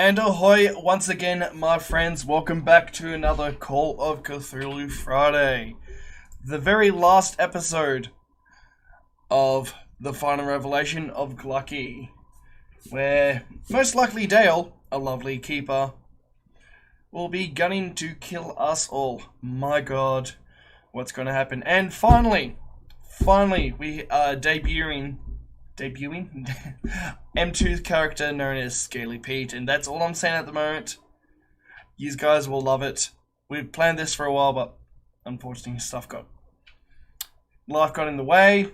And ahoy once again, my friends. Welcome back to another Call of Cthulhu Friday. The very last episode of the final revelation of Gla'aki, where most likely Dale, a lovely keeper, will be gunning to kill us all. My god, what's going to happen? And finally, we are debuting M2's character known as Scaly Pete, and that's all I'm saying at the moment. You guys will love it. We've planned this for a while, but unfortunately life got in the way.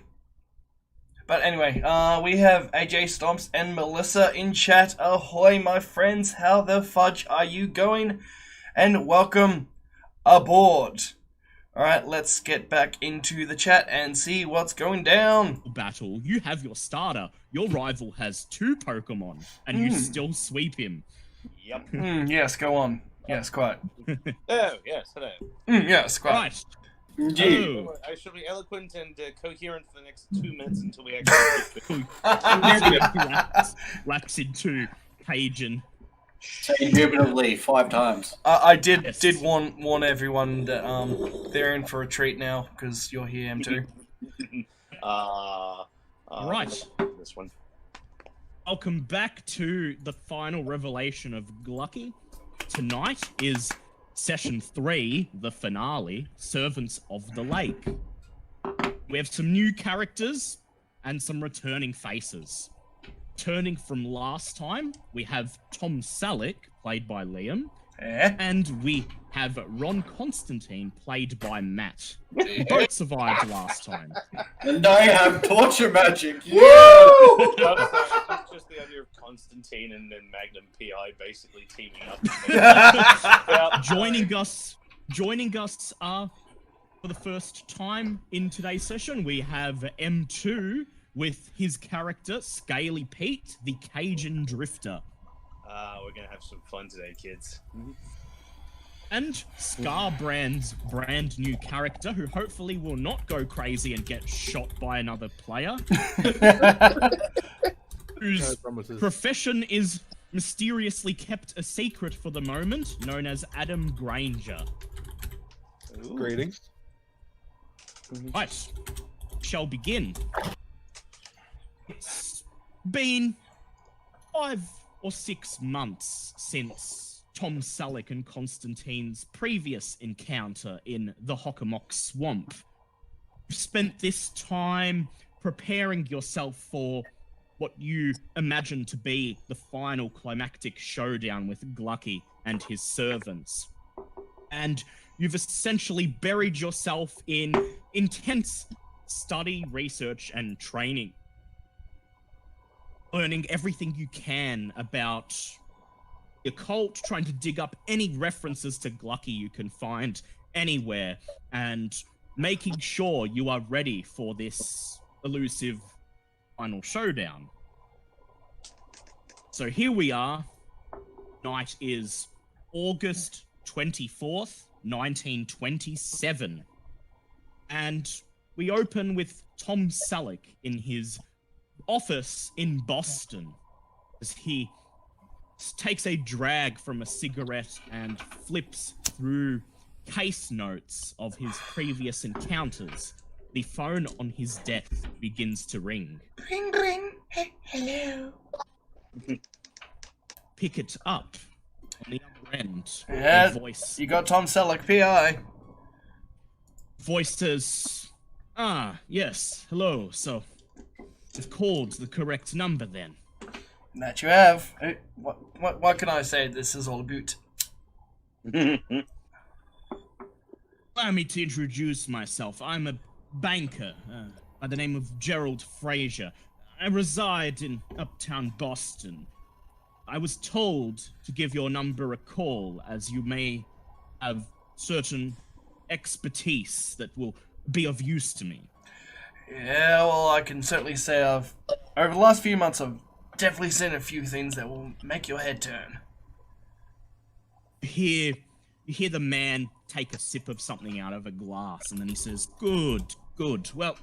But anyway, we have AJ Stomps and Melissa in chat. Ahoy, my friends, how the fudge are you going? And welcome aboard. Alright, let's get back into the chat and see what's going down. Battle, you have your starter. Your rival has 2 Pokemon, and you still sweep him. Yep. Yes, go on. Yes, quite. Oh, yes, hello. Yes, quite. Right. Oh. I shall be eloquent and coherent for the next 2 minutes until we actually get Wax into Cajun. Say indubitably 5 times. I did warn everyone that they're in for a treat now because you're here, M2. Right. This one. Welcome back to the final revelation of Gla'aki. Tonight is Session 3, the finale, Servants of the Lake. We have some new characters and some returning faces. Turning from last time, we have Tom Selleck, played by Liam, and we have Ron Constantine, played by Matt. We both survived last time. And I have torture magic. Woo! It's just the idea of Constantine and then Magnum PI basically teaming up. Joining us for the first time in today's session, we have M2 with his character, Scaly Pete, the Cajun Drifter. We're gonna have some fun today, kids. And Scarbrand's brand new character, who hopefully will not go crazy and get shot by another player. Whose profession is mysteriously kept a secret for the moment, known as Adam Granger. Ooh. Greetings. Right, shall begin. It's been 5 or 6 months since Tom Selleck and Constantine's previous encounter in the Hockomock Swamp. You've spent this time preparing yourself for what you imagine to be the final climactic showdown with Gla'aki and his servants. And you've essentially buried yourself in intense study, research, and training. Learning everything you can about the occult, trying to dig up any references to Gla'aki you can find anywhere, and making sure you are ready for this elusive final showdown. So here we are. Night is August 24th, 1927. And we open with Tom Selleck in his office in Boston as he takes a drag from a cigarette and flips through case notes of his previous encounters. The phone on his desk begins to ring. Ring, ring. Hey, hello. Pick it up. On the other end, Yeah, a voice. you got Tom Selleck, PI. Voice says, yes, hello, so you've called the correct number then. That you have. What can I say this is all about? Allow me to introduce myself. I'm a banker by the name of Gerald Fraser. I reside in uptown Boston. I was told to give your number a call as you may have certain expertise that will be of use to me. Yeah, well, I can certainly say over the last few months, I've definitely seen a few things that will make your head turn. You hear the man take a sip of something out of a glass, and then he says, Good. Well,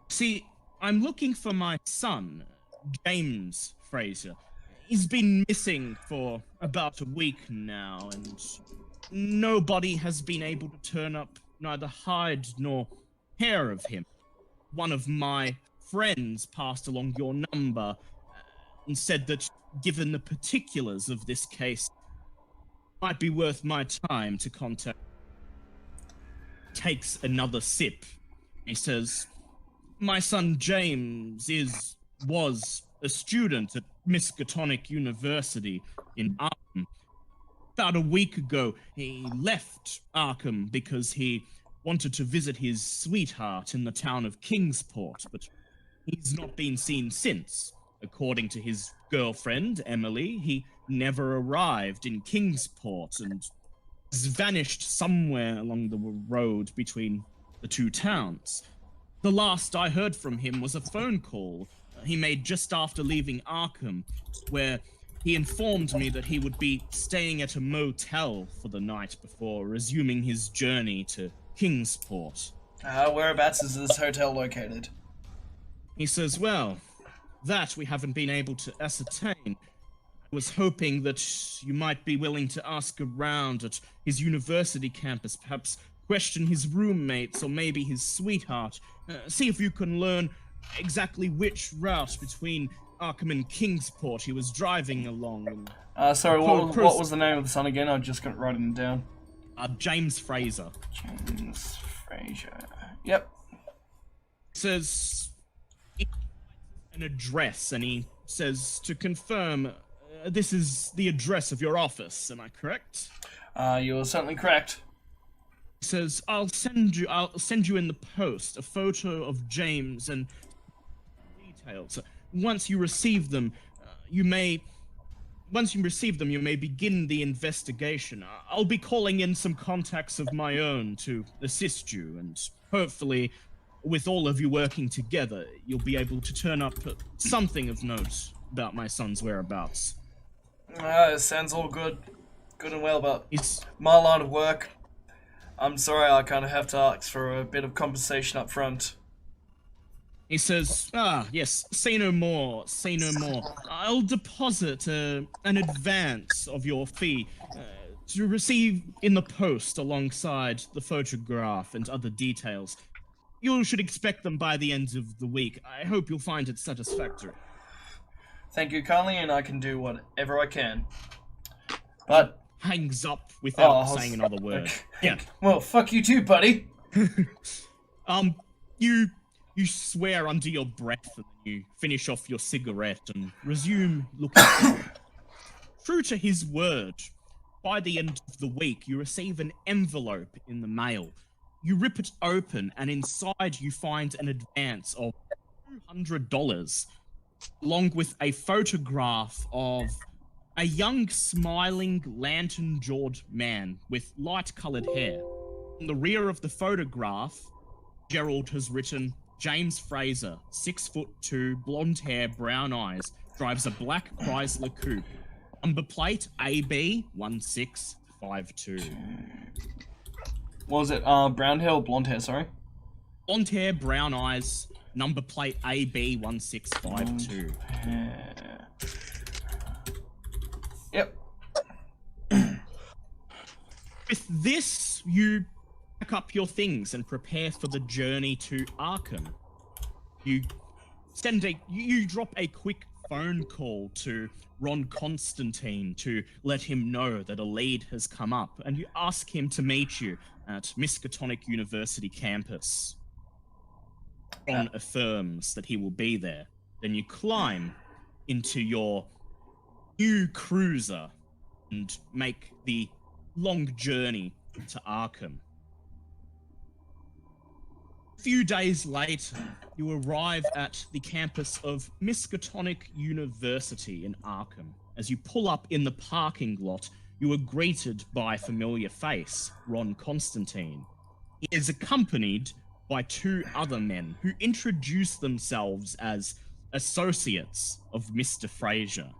see, I'm looking for my son, James Fraser. He's been missing for about a week now, and nobody has been able to turn up neither hide nor hair of him. One of my friends passed along your number and said that, given the particulars of this case, it might be worth my time to contact. Takes another sip. He says, "My son James was a student at Miskatonic University in Arkham. About a week ago, he left Arkham because he wanted to visit his sweetheart in the town of Kingsport, but he's not been seen since. According to his girlfriend, Emily, he never arrived in Kingsport and has vanished somewhere along the road between the two towns. The last I heard from him was a phone call he made just after leaving Arkham, where he informed me that he would be staying at a motel for the night before resuming his journey to Kingsport." Whereabouts is this hotel located? He says, "Well, that we haven't been able to ascertain. I was hoping that you might be willing to ask around at his university campus, perhaps question his roommates or maybe his sweetheart, see if you can learn exactly which route between Arkham and Kingsport he was driving along." Sorry, what was the name of the son again? I just got writing it down. James Fraser. James Fraser. Yep. Says an address, and he says to confirm, "This is the address of your office. Am I correct?" You're certainly correct. He says, I'll send you in the post a photo of James and details. Once you receive them, you may begin the investigation. I'll be calling in some contacts of my own to assist you, and hopefully, with all of you working together, you'll be able to turn up something of note about my son's whereabouts." It sounds all good and well, but It's my line of work, I'm sorry, I kind of have to ask for a bit of compensation up front. He says, yes, say no more. I'll deposit an advance of your fee to receive in the post alongside the photograph and other details. You should expect them by the end of the week. I hope you'll find it satisfactory." Thank you kindly, and I can do whatever I can. But Hangs up without Oh, saying another word. yeah. Well, fuck you too, buddy. You swear under your breath, and you finish off your cigarette and resume looking forward. True to his word, by the end of the week, you receive an envelope in the mail. You rip it open, and inside you find an advance of $200, along with a photograph of a young, smiling, lantern-jawed man with light-coloured hair. On the rear of the photograph, Gerald has written, "James Fraser, 6'2", blonde hair, brown eyes, drives a black Chrysler coupe. Number plate AB1652." What was it? Brown hair or blonde hair, sorry? Blonde hair, brown eyes, number plate AB1652. Yep. With this, you pack up your things and prepare for the journey to Arkham. You drop a quick phone call to Ron Constantine to let him know that a lead has come up, and you ask him to meet you at Miskatonic University campus. Ron affirms that he will be there. Then you climb into your new cruiser and make the long journey to Arkham. A few days later, you arrive at the campus of Miskatonic University in Arkham. As you pull up in the parking lot, you are greeted by a familiar face, Ron Constantine. He is accompanied by two other men who introduce themselves as associates of Mr. Fraser.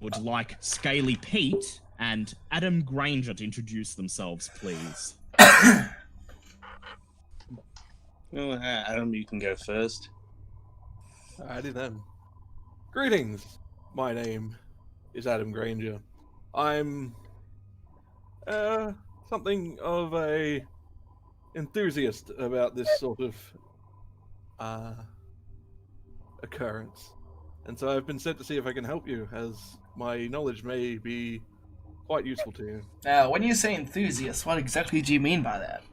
Would like Scaly Pete and Adam Granger to introduce themselves, please. Oh, Adam, you can go first. Alrighty then. Greetings. my name is Adam Granger. I'm something of a enthusiast about this sort of occurrence. And so I've been sent to see if I can help you, as my knowledge may be quite useful to you. Now, when you say enthusiast, what exactly do you mean by that?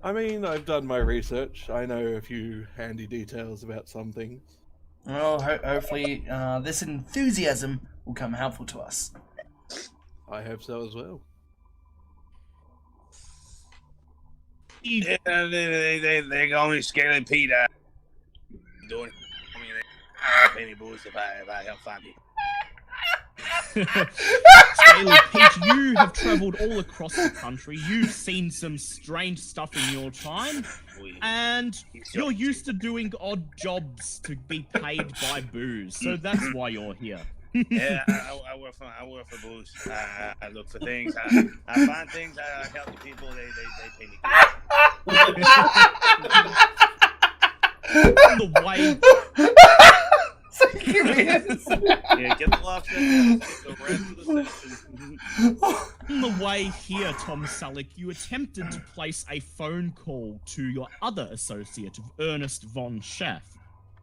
I mean, I've done my research. I know a few handy details about some things. Well, hopefully this enthusiasm will come helpful to us. I hope so as well. Yeah, they call me Scaly Pete. Doing pay me booze if I help find you. Scaly Pete, you have travelled all across the country. You've seen some strange stuff in your time, and you're used to doing odd jobs to be paid by booze. So that's why you're here. Yeah, I work for booze. I look for things. I find things. I help the people. They pay me. On the way, Yeah, get the lobster. The rest of the session. on the way here, Tom Selleck, you attempted to place a phone call to your other associate, Ernest von Schaff.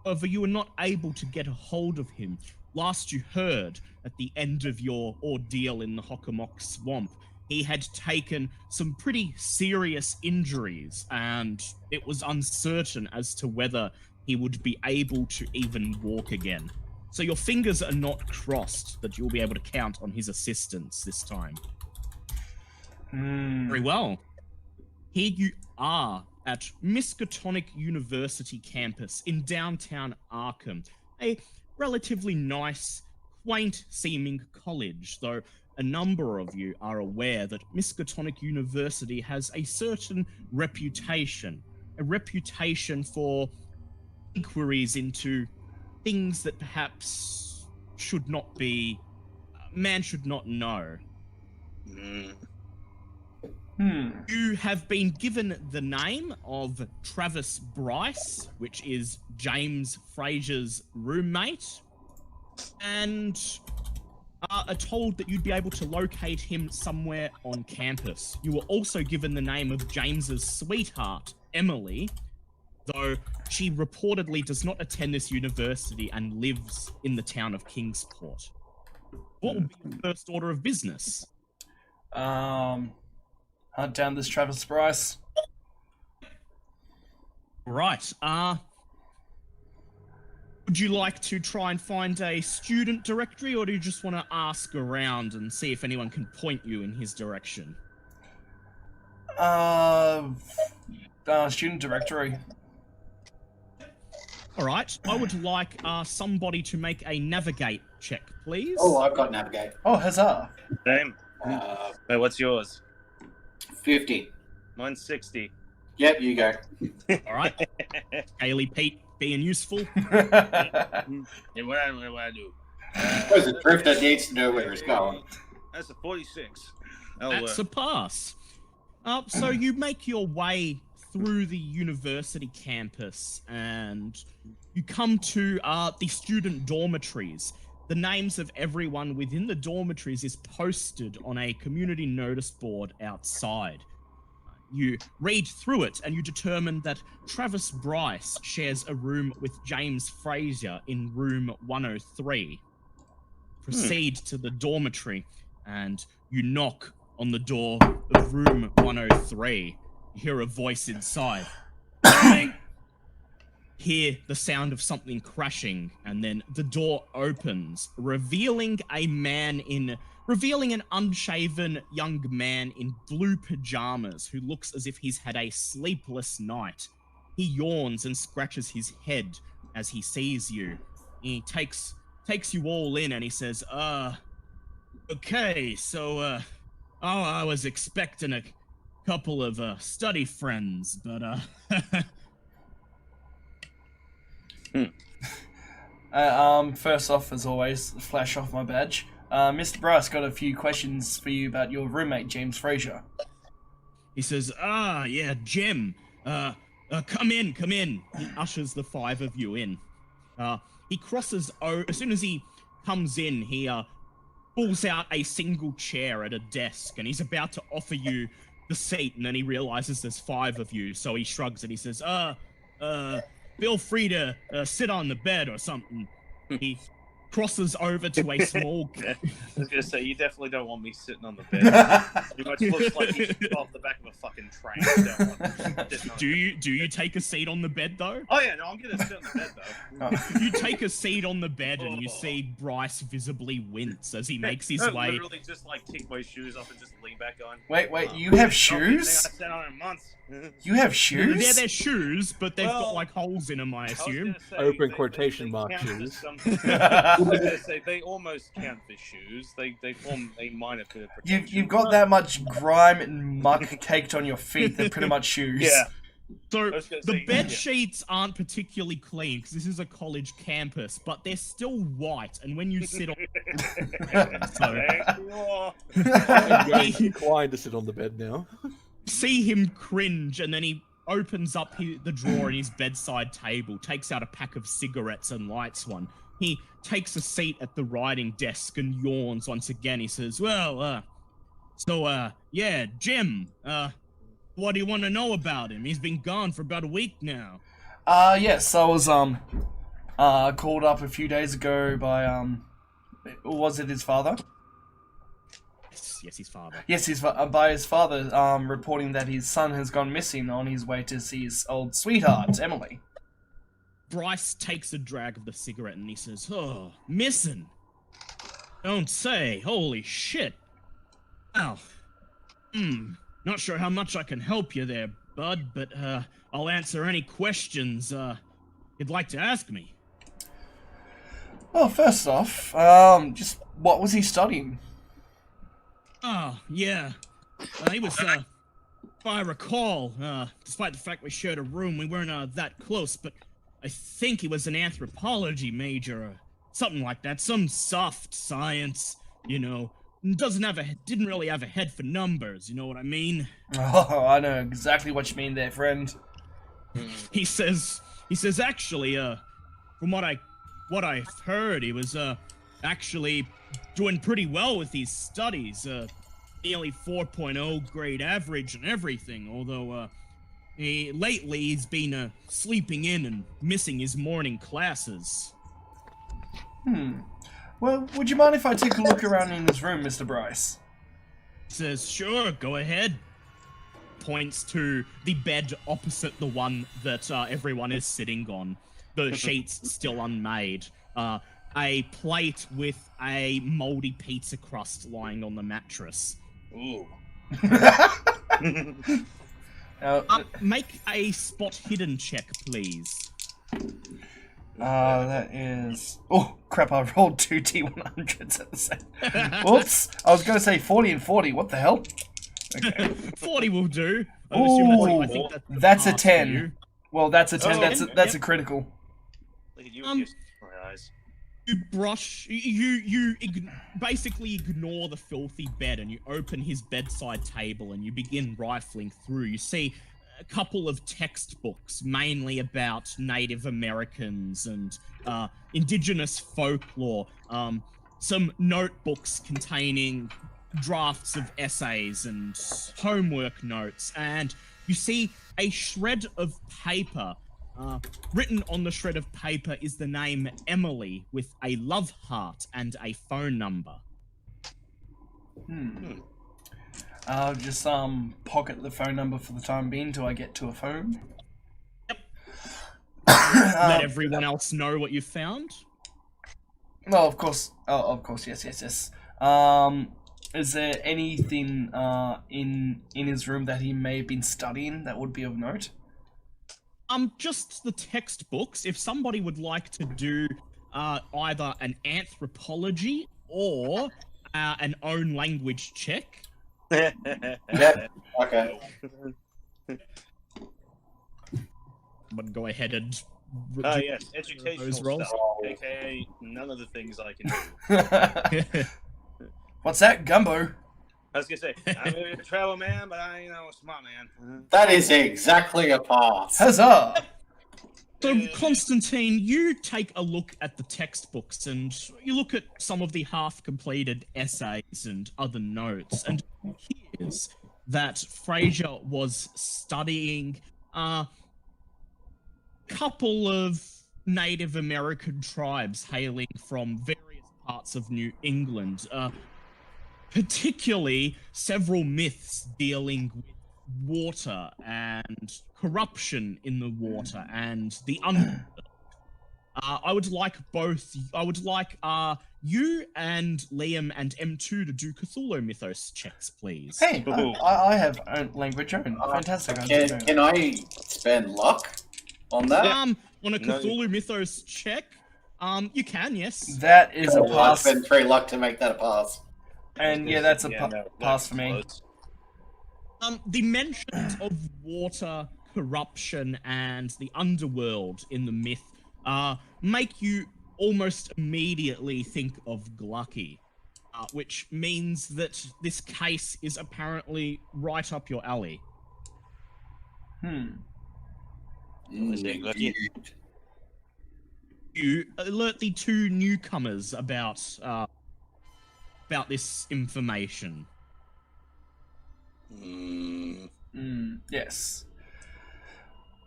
However, you were not able to get a hold of him. Last you heard, at the end of your ordeal in the Hockomock Swamp, he had taken some pretty serious injuries, and it was uncertain as to whether he would be able to even walk again. So your fingers are not crossed that you'll be able to count on his assistance this time. Very well. Here you are at Miskatonic University campus in downtown Arkham, a relatively nice, quaint-seeming college, though a number of you are aware that Miskatonic University has a certain reputation, a reputation for inquiries into things that perhaps should not be, man should not know. You have been given the name of Travis Bryce, which is James Fraser's roommate, and are told that you'd be able to locate him somewhere on campus. You were also given the name of James's sweetheart, Emily, though she reportedly does not attend this university and lives in the town of Kingsport. What would be your first order of business? Hunt down this Travis Bryce. Right, would you like to try and find a student directory, or do you just want to ask around and see if anyone can point you in his direction? Student directory. Alright, I would like somebody to make a navigate check, please. Oh, I've got navigate. Oh, huzzah. Same. Wait, what's yours? 50. Mine's 60. Yep, you go. Alright. Scaly Pete being useful. Yeah, what I do? There's a drifter needs to know where he's going. That's a 46. That's a pass. So you make your way through the university campus and you come to the student dormitories. The names of everyone within the dormitories is posted on a community notice board outside. You read through it and you determine that Travis Bryce shares a room with James Fraser in room 103. Proceed to the dormitory and you knock on the door of room 103. You hear a voice inside. Hear the sound of something crashing, and then the door opens, revealing an unshaven young man in blue pajamas who looks as if he's had a sleepless night. He yawns and scratches his head as he sees you. He takes you all in and he says, okay, so, I was expecting a couple of, study friends, but, First off, as always, flash off my badge. Mr. Bryce, got a few questions for you about your roommate, James Fraser. He says, yeah, Jim, come in. He ushers the five of you in. He crosses, as soon as he comes in, he pulls out a single chair at a desk, and he's about to offer you the seat, and then he realizes there's 5 of you, so he shrugs and he says, feel free to sit on the bed or something. He crosses over to a small... I was gonna say, you definitely don't want me sitting on the bed. Pretty much looks like you should off the back of a fucking train. You don't want me sitting on Do you take a seat on the bed, though? Oh yeah, no, I'm gonna sit on the bed, though. You take a seat on the bed, and you see Bryce visibly wince as he makes his I way... literally just, like, kick my shoes off and just lean back on. Wait, you have I shoes? sat on it in months. You have shoes? Yeah, they're shoes, but they've got, Well, like, holes in them, I I was assume. gonna say, Open quotation they mark count as shoes. some- I was gonna say, they almost count for shoes. They form a minor bit of protection. You've got that much grime and muck caked on your feet, they're pretty much shoes. Yeah. So, I was gonna the say, bed yeah. sheets aren't particularly clean, because this is a college campus, but they're still white, and when you sit on... Thank you all. I'm going to decline to sit on the bed now. See him cringe, and then he opens up the drawer in his bedside table, takes out a pack of cigarettes and lights one. He takes a seat at the writing desk and yawns once again. He says, well, yeah, Jim, what do you want to know about him? He's been gone for about a week now. Yes, I was, called up a few days ago by, was it his father? Yes, his father. Yes, by his father, reporting that his son has gone missing on his way to see his old sweetheart, Emily. Bryce takes a drag of the cigarette and he says, oh, missing? Don't say, holy shit. Well, not sure how much I can help you there, bud, but, I'll answer any questions, you'd like to ask me. Well, first off, just what was he studying? Oh, yeah. He was, if I recall, despite the fact we shared a room, we weren't, that close, but I think he was an anthropology major, or something like that. Some soft science, you know. Didn't really have a head for numbers, you know what I mean? Oh, I know exactly what you mean there, friend. He says, actually, from what I've heard, he was, actually doing pretty well with his studies, nearly 4.0 grade average and everything, although, lately he's been, sleeping in and missing his morning classes. Well, would you mind if I take a look around in his room, Mr. Bryce? He says, sure, go ahead. Points to the bed opposite the one that, everyone is sitting on. The sheets still unmade. A plate with a moldy pizza crust lying on the mattress. Ooh. Make a spot hidden check, please. That is... Oh, crap, I rolled 2 D100s at the same... Whoops, I was going to say 40 and 40, what the hell? Okay. 40 will do. I Ooh, think that's a pass for 10. you. Well, that's a 10, Oh, that's a critical. Look at you with your eyes. You brush, basically ignore the filthy bed and you open his bedside table and you begin rifling through. You see a couple of textbooks, mainly about Native Americans and indigenous folklore. Some notebooks containing drafts of essays and homework notes. And you see a shred of paper. Written on the shred of paper is the name Emily with a love heart and a phone number. I'll just pocket the phone number for the time being till I get to a phone. Yep. Let everyone else know what you found. Well, of course. Oh, of course. Yes. Is there anything in his room that he may have been studying that would be of note? Just the textbooks. If somebody would like to do either an anthropology or an own language check. Yep. Okay. But go ahead and Yes, educational those rolls. stuff, aka none of the things I can do. What's that, Gumbo? I was gonna say, I'm a travel man, but I ain't no smart man. That is exactly a pass. Huzzah! So, Constantine, you take a look at the textbooks and you look at some of the half-completed essays and other notes, and it appears that Fraser was studying a couple of Native American tribes hailing from various parts of New England, particularly several myths dealing with water and corruption in the water and the underworld. I would like you and Liam and M2 to do Cthulhu Mythos checks, please. Hey, I have language own. Fantastic. Can I spend luck on that? On a Cthulhu Mythos check, you can, yes. That is a I pass. spend 3 luck to make that a pass. And yeah, that's a pass for me. The mentions of water, corruption, and the underworld in the myth make you almost immediately think of Gla'aki, which means that this case is apparently right up your alley. You alert the 2 newcomers about this information. Yes.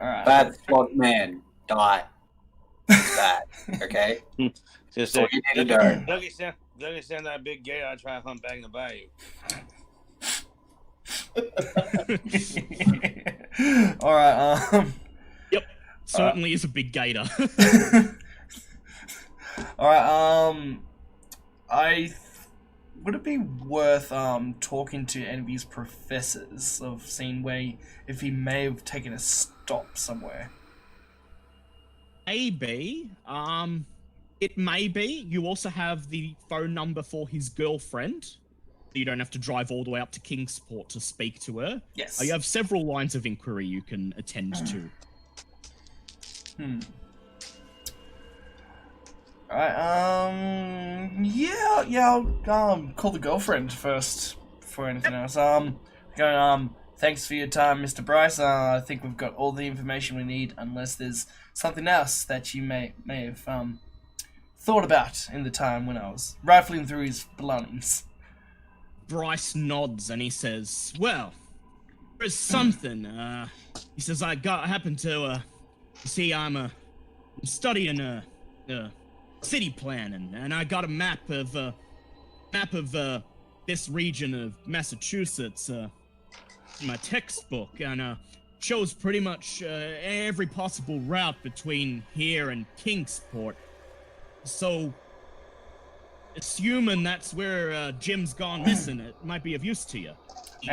Alright. Bad spot man, die. Bad, okay? Just That's all you need to know. Look at that big gator I try to hunt back in the bayou. Alright, Yep, certainly is a big gator. Alright, would it be worth talking to any of these professors of seeing if he may have taken a stop somewhere? Maybe. It may be. You also have the phone number for his girlfriend. You don't have to drive all the way up to Kingsport to speak to her. Yes. You have several lines of inquiry you can attend to. Alright, yeah, I'll call the girlfriend first before anything else. Thanks for your time, Mr. Bryce. I think we've got all the information we need, unless there's something else that you may have thought about in the time when I was rifling through his belongings. Bryce nods and he says, "Well, there's something." He says, "I happen to see I'm studying city planning, and I got a map of this region of Massachusetts in my textbook, and shows pretty much every possible route between here and Kingsport. So, assuming that's where Jim's gone missing, it might be of use to you." He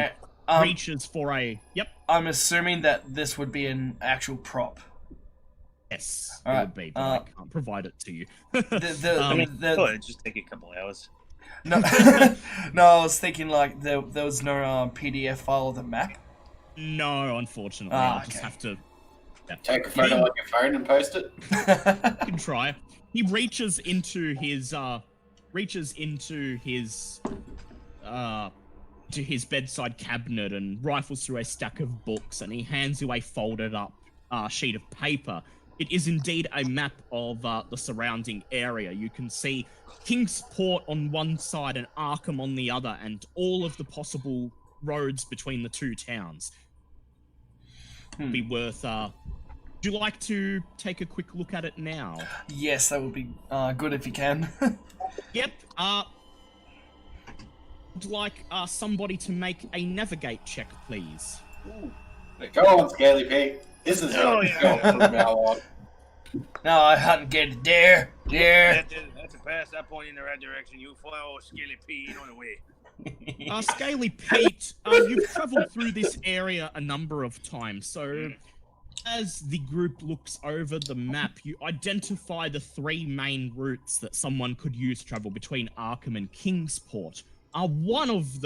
reaches for a... Yep. I'm assuming that this would be an actual prop. Yes, All it right, would be, but I can't provide it to you. It'd just take a couple hours. No, no, I was thinking like there was no PDF file of the map. No, unfortunately, Ah, I'll just okay. have to... Yeah. Take a photo on your phone and post it. You can try. He reaches into his bedside cabinet and rifles through a stack of books, and he hands you a folded up sheet of paper. It is indeed a map of the surrounding area. You can see Kingsport on one side and Arkham on the other, and all of the possible roads between the 2 towns. Be worth... Would you like to take a quick look at it now? Yes, that would be good if you can. Yep. Would like somebody to make a navigate check, please. Go on, Scaly Pig. This is Oh, yeah. from now on. No, I hadn't get there. Yeah. That's a pass. I point in the right direction. You follow Scaly Pete on the way. Scaly Pete, you've travelled through this area a number of times, so as the group looks over the map, you identify the 3 main routes that someone could use to travel between Arkham and Kingsport. One of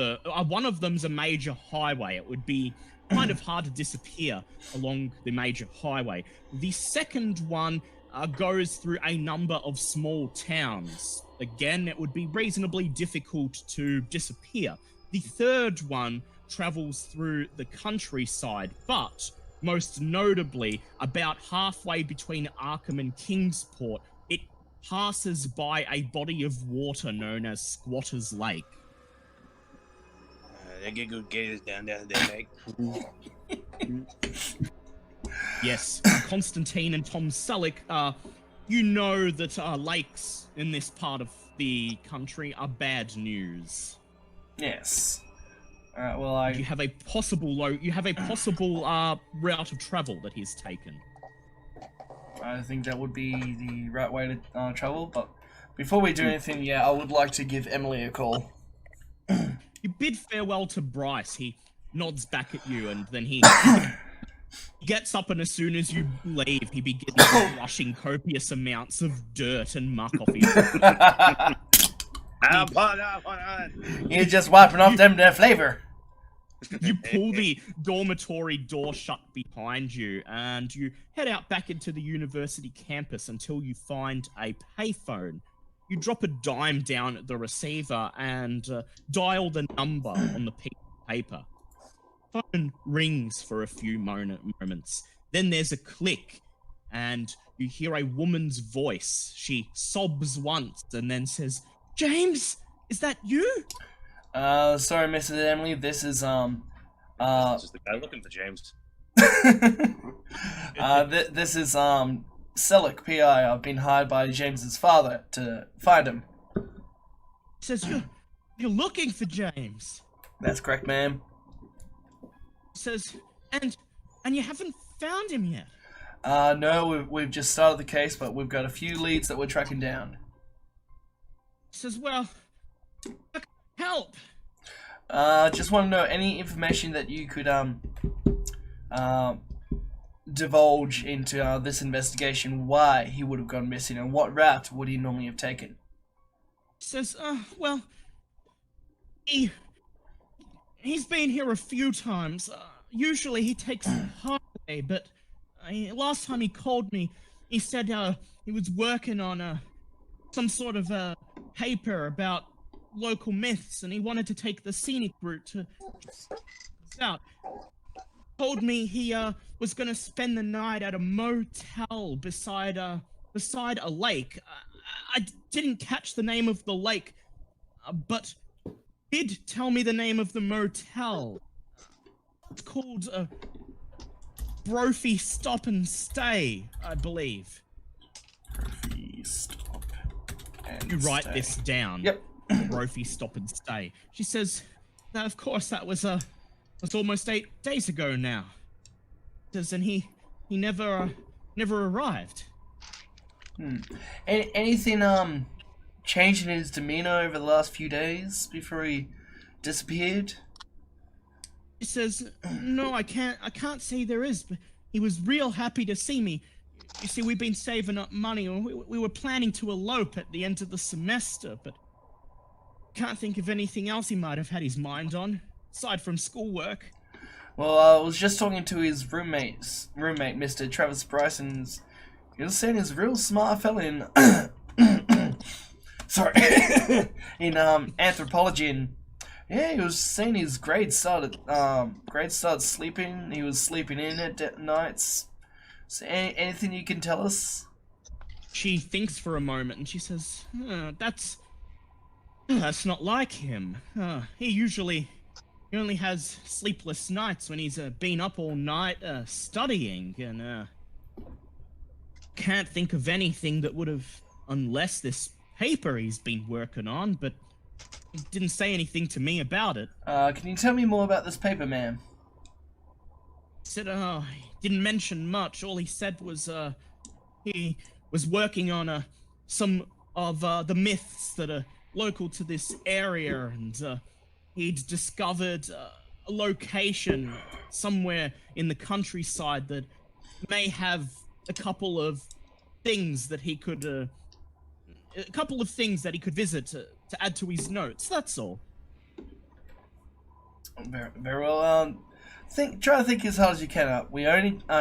them's a major highway. It would be kind of hard to disappear along the major highway. The second one goes through a number of small towns. Again, it would be reasonably difficult to disappear. The third one travels through the countryside, but most notably, about halfway between Arkham and Kingsport, it passes by a body of water known as Squatter's Lake. They get good gators down there, they Yes, Constantine and Tom Selleck, you know that lakes in this part of the country are bad news. Yes. Alright, well, You have a possible route of travel that he's taken. I think that would be the right way to travel, but before we do anything, I would like to give Emily a call. You bid farewell to Bryce. He nods back at you, and then he gets up, and as soon as you leave, he begins flushing copious amounts of dirt and muck off you. You're just wiping off their flavor. You pull the dormitory door shut behind you, and you head out back into the university campus until you find a payphone. You drop a dime down at the receiver and dial the number on the piece of paper. Phone rings for a few moments. Then there's a click, and you hear a woman's voice. She sobs once and then says, "James, is that you?" Sorry, Mrs. Emily, this is, just the guy looking for James. this is, Selleck, P.I. I've been hired by James's father to find him. Says, you're looking for James. That's correct, ma'am. Says, and you haven't found him yet. No, we've just started the case, but we've got a few leads that we're tracking down. Says, well, help. Just want to know any information that you could, divulge into, this investigation, why he would have gone missing, and what route would he normally have taken? Says, well, he's been here a few times. Usually he takes the highway, but last time he called me, he said he was working on some sort of paper about local myths, and he wanted to take the scenic route to out. Told me he was going to spend the night at a motel beside a lake. I didn't catch the name of the lake, but did tell me the name of the motel. It's called Brophy Stop and Stay, I believe. Brophy Stop and You write Stay. this down. Yep. Brophy Stop and Stay. She says, "Now, of course, that was almost 8 days ago now." Says, and he never arrived. Anything changed in his demeanor over the last few days before he disappeared? He says, "No, I can't say there is, but he was real happy to see me. You see, we've been saving up money, and we were planning to elope at the end of the semester, but can't think of anything else he might have had his mind on, aside from schoolwork." Well, I was just talking to his roommate, Mr. Travis Bryce, and he was saying he's a real smart fella in, sorry, in anthropology, and yeah, he was saying his grades started sleeping. He was sleeping in at nights. So anything you can tell us? She thinks for a moment, and she says, that's not like him. He only has sleepless nights when he's been up all night studying, and can't think of anything that would have, unless this paper he's been working on, but he didn't say anything to me about it. Can you tell me more about this paper, ma'am? He said, he didn't mention much. All he said was, he was working on some of the myths that are local to this area, and he'd discovered a location somewhere in the countryside that may have a couple of things that he could visit to add to his notes. That's all. Very, very well. Try to think as hard as you can. I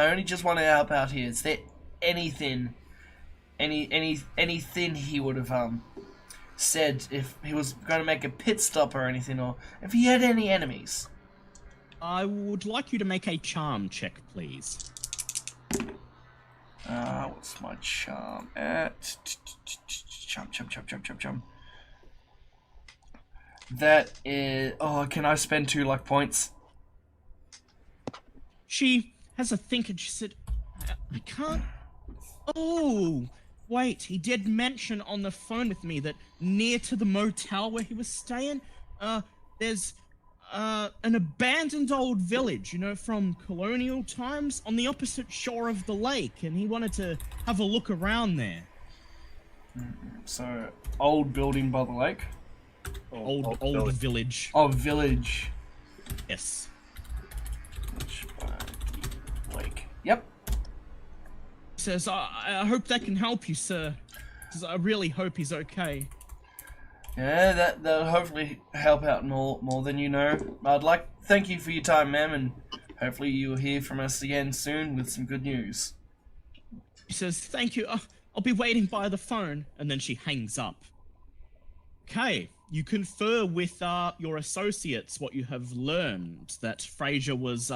only just want to help out here. Is there anything he would have said if he was going to make a pit stop or anything, or if he had any enemies? I would like you to make a charm check, please. What's my charm at? Charm. That is... Oh, can I spend 2 luck points? She has a think and she said, I can't... Oh, wait, he did mention on the phone with me that near to the motel where he was staying, there's an abandoned old village, you know, from colonial times on the opposite shore of the lake, and he wanted to have a look around there. So, old building by the lake? Old village. Oh, village. Yes. Village by the lake. Yep. Says, I hope that can help you, sir. Says, I really hope he's okay. Yeah, that'll hopefully help out more than you know. Thank you for your time, ma'am, and hopefully you'll hear from us again soon with some good news. She says, thank you, I'll be waiting by the phone, and then she hangs up. Okay, you confer with your associates what you have learned, that Fraser was,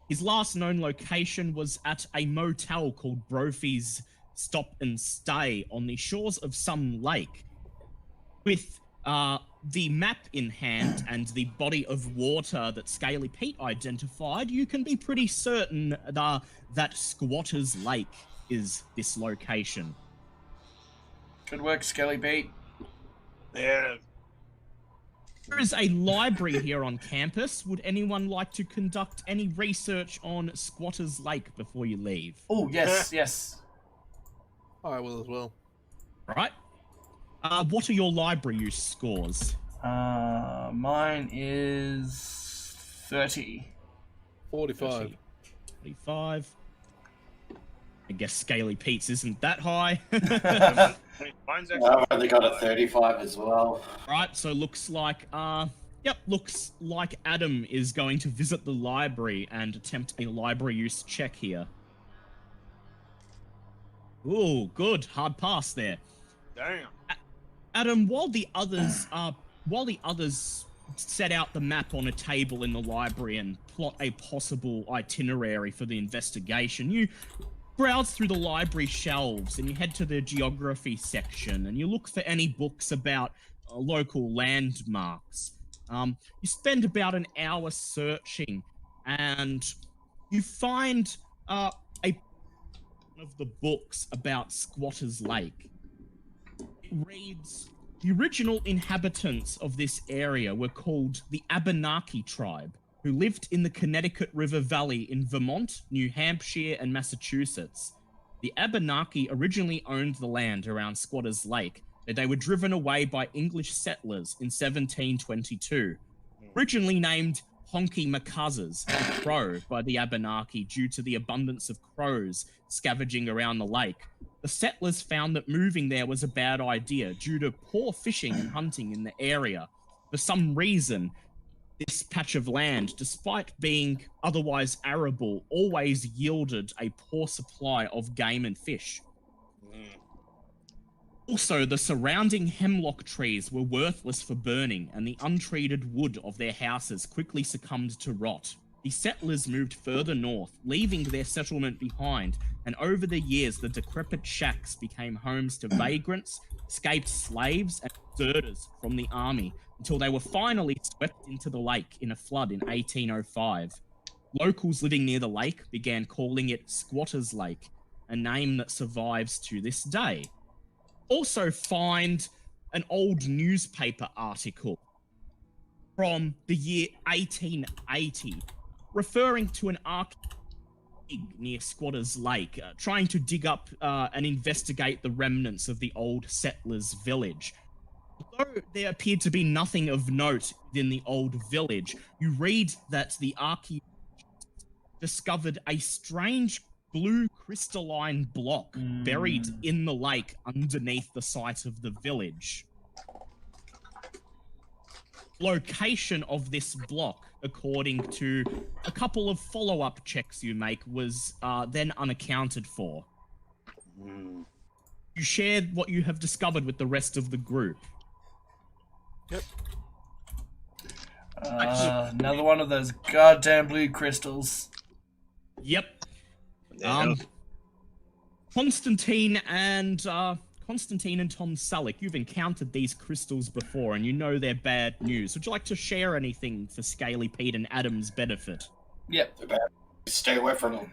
his last known location was at a motel called Brophy's Stop and Stay on the shores of some lake. With the map in hand and the body of water that Scaly Pete identified, you can be pretty certain that Squatter's Lake is this location. Good work, Skelly Pete. Yeah. There is a library here on campus. Would anyone like to conduct any research on Squatter's Lake before you leave? Oh, yes. I will as well. Right. What are your library use scores? Mine is 30. 45. 45. I guess Scaly Pete's isn't that high. Mine's actually I've only got a 35 as well. Right, so looks like Adam is going to visit the library and attempt a library use check here. Ooh, good. Hard pass there. damn. Adam, while the others set out the map on a table in the library and plot a possible itinerary for the investigation, you browse through the library shelves and you head to the geography section and you look for any books about local landmarks. You spend about an hour searching and you find one of the books about Squatter's Lake. It reads, the original inhabitants of this area were called the Abenaki tribe, who lived in the Connecticut River Valley in Vermont, New Hampshire, and Massachusetts. The Abenaki originally owned the land around Squatter's Lake, but they were driven away by English settlers in 1722. Originally named Honky Macazzas, the crow, by the Abenaki due to the abundance of crows scavenging around the lake. The settlers found that moving there was a bad idea due to poor fishing and hunting in the area. For some reason, this patch of land, despite being otherwise arable, always yielded a poor supply of game and fish. Also, the surrounding hemlock trees were worthless for burning, and the untreated wood of their houses quickly succumbed to rot. The settlers moved further north, leaving their settlement behind, and over the years the decrepit shacks became homes to vagrants, escaped slaves, and deserters from the army, until they were finally swept into the lake in a flood in 1805. Locals living near the lake began calling it Squatter's Lake, a name that survives to this day. Also find an old newspaper article from the year 1880, referring to an arcade near Squatter's Lake, trying to dig up and investigate the remnants of the old settlers' village. Although there appeared to be nothing of note within the old village, you read that the archaeologists discovered a strange blue crystalline block buried in the lake underneath the site of the village. Location of this block, according to a couple of follow-up checks you make, was then unaccounted for. You shared what you have discovered with the rest of the group. Yep. Another one of those goddamn blue crystals. Yep. Yeah. Constantine and Tom Selleck, you've encountered these crystals before, and you know they're bad news. Would you like to share anything for Scaly Pete and Adam's benefit? Yep. Stay away from them.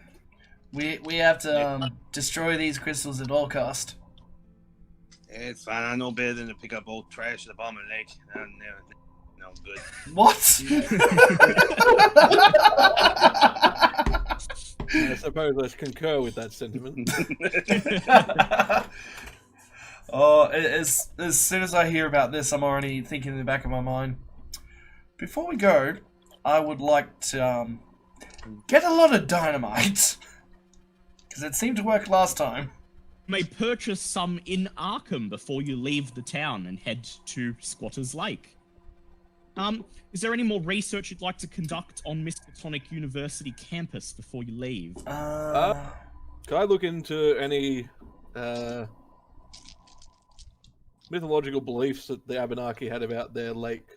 We have to destroy these crystals at all cost. It's fine. I know better than to pick up old trash at the bottom of the lake. No good. What? I suppose I concur with that sentiment. Oh, as soon as I hear about this, I'm already thinking in the back of my mind. Before we go, I would like to get a lot of dynamite. Because it seemed to work last time. You may purchase some in Arkham before you leave the town and head to Squatter's Lake. Is there any more research you'd like to conduct on Miskatonic University campus before you leave? Can I look into any mythological beliefs that the Abenaki had about their lake?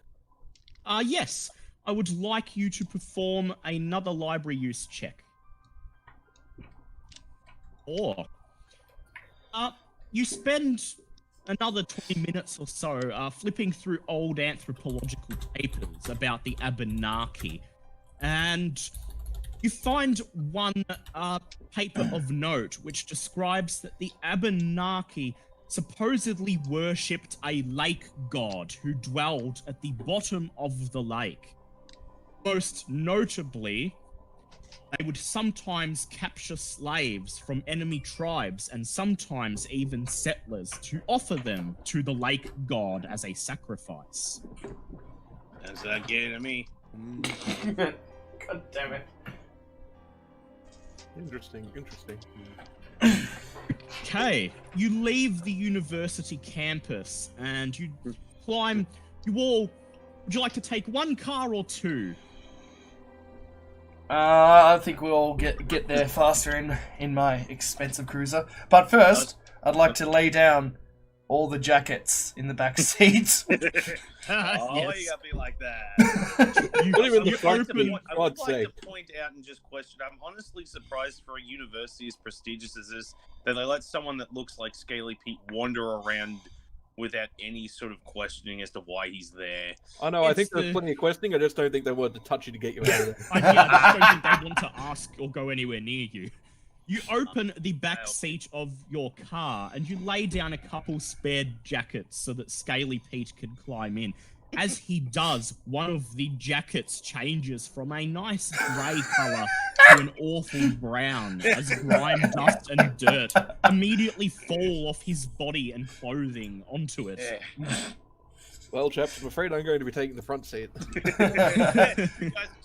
Yes. I would like you to perform another library use check. Or, you spend another 20 minutes or so flipping through old anthropological papers about the Abenaki, and you find one paper of note which describes that the Abenaki supposedly worshipped a lake god who dwelled at the bottom of the lake. Most notably, they would sometimes capture slaves from enemy tribes and sometimes even settlers to offer them to the lake god as a sacrifice. That's not gay to me. God damn it. Interesting. Okay, you leave the university campus and you climb. Would you like to take one car or two? I think we'll get there faster in my expensive cruiser. But first, I'd like to lay down all the jackets in the back seat. Oh, Yes. you gotta be like that. Not even the you front open- seat, I would God's like sake. to point out and just question. I'm honestly surprised for a university as prestigious as this that they let someone that looks like Scaly Pete wander around without any sort of questioning as to why he's there. I know, I It's think there's the- plenty of questioning, I just don't think they wanted to touch you to get you out of there. I just don't think they want to ask or go anywhere near you. You open the back seat of your car and you lay down a couple spared jackets so that Scaly Pete can climb in. As he does, one of the jackets changes from a nice grey colour to an awful brown as grime, dust and dirt immediately fall off his body and clothing onto it. Yeah. Well, chaps, I'm afraid I'm going to be taking the front seat. You guys are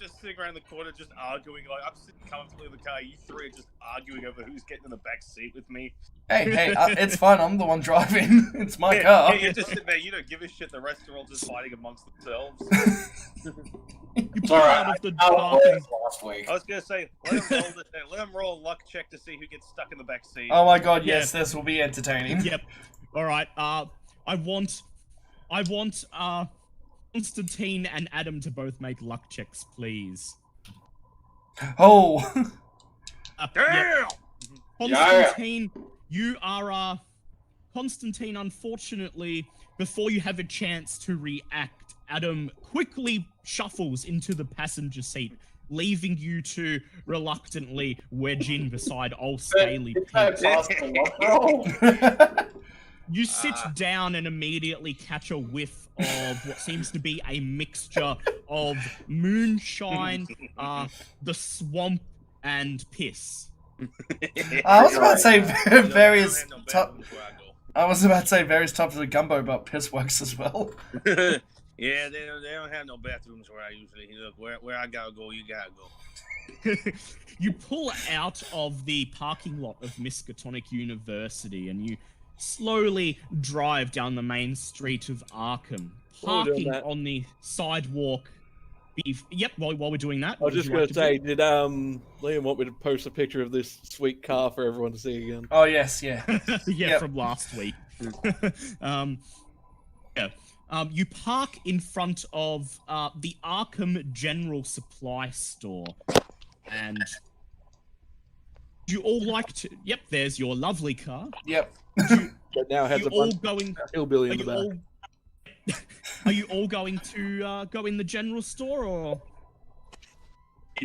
just sitting around the corner, just arguing. Like I'm sitting comfortably in the car. You three are just arguing over who's getting in the back seat with me. Hey, it's fine. I'm the one driving. It's my car. Yeah, you're just sitting there. You don't give a shit. The rest are all just fighting amongst themselves. You It's pull alright. out of the I dark was last week. I was gonna say, let them roll a luck check to see who gets stuck in the back seat. Oh my god, yes, this will be entertaining. Yep. All right. I want Constantine and Adam to both make luck checks, please. Oh, Damn! Constantine, you are Constantine, unfortunately, before you have a chance to react, Adam quickly shuffles into the passenger seat, leaving you to reluctantly wedge in beside old Scaly Did I Pete. pass the luck roll? You sit down and immediately catch a whiff of what seems to be a mixture of moonshine, the swamp, and piss. I was about to say various. No, I was about to say various types of gumbo, but piss works as well. Yeah, they don't have no bathrooms where I usually look. Where I gotta go, you gotta go. You pull out of the parking lot of Miskatonic University and you slowly drive down the main street of Arkham, While we're doing parking that- on the sidewalk. Yep, while we're doing that. I was just going to say, did Liam want me to post a picture of this sweet car for everyone to see again? Oh yes, yeah. yeah, Yep. from last week. Yeah. You park in front of the Arkham General Supply Store, and you all like to. Yep, there's your lovely car. Yep. But now has You a all bunch going? of hillbilly Are in the you back. all? Are you all going to go in the general store, or?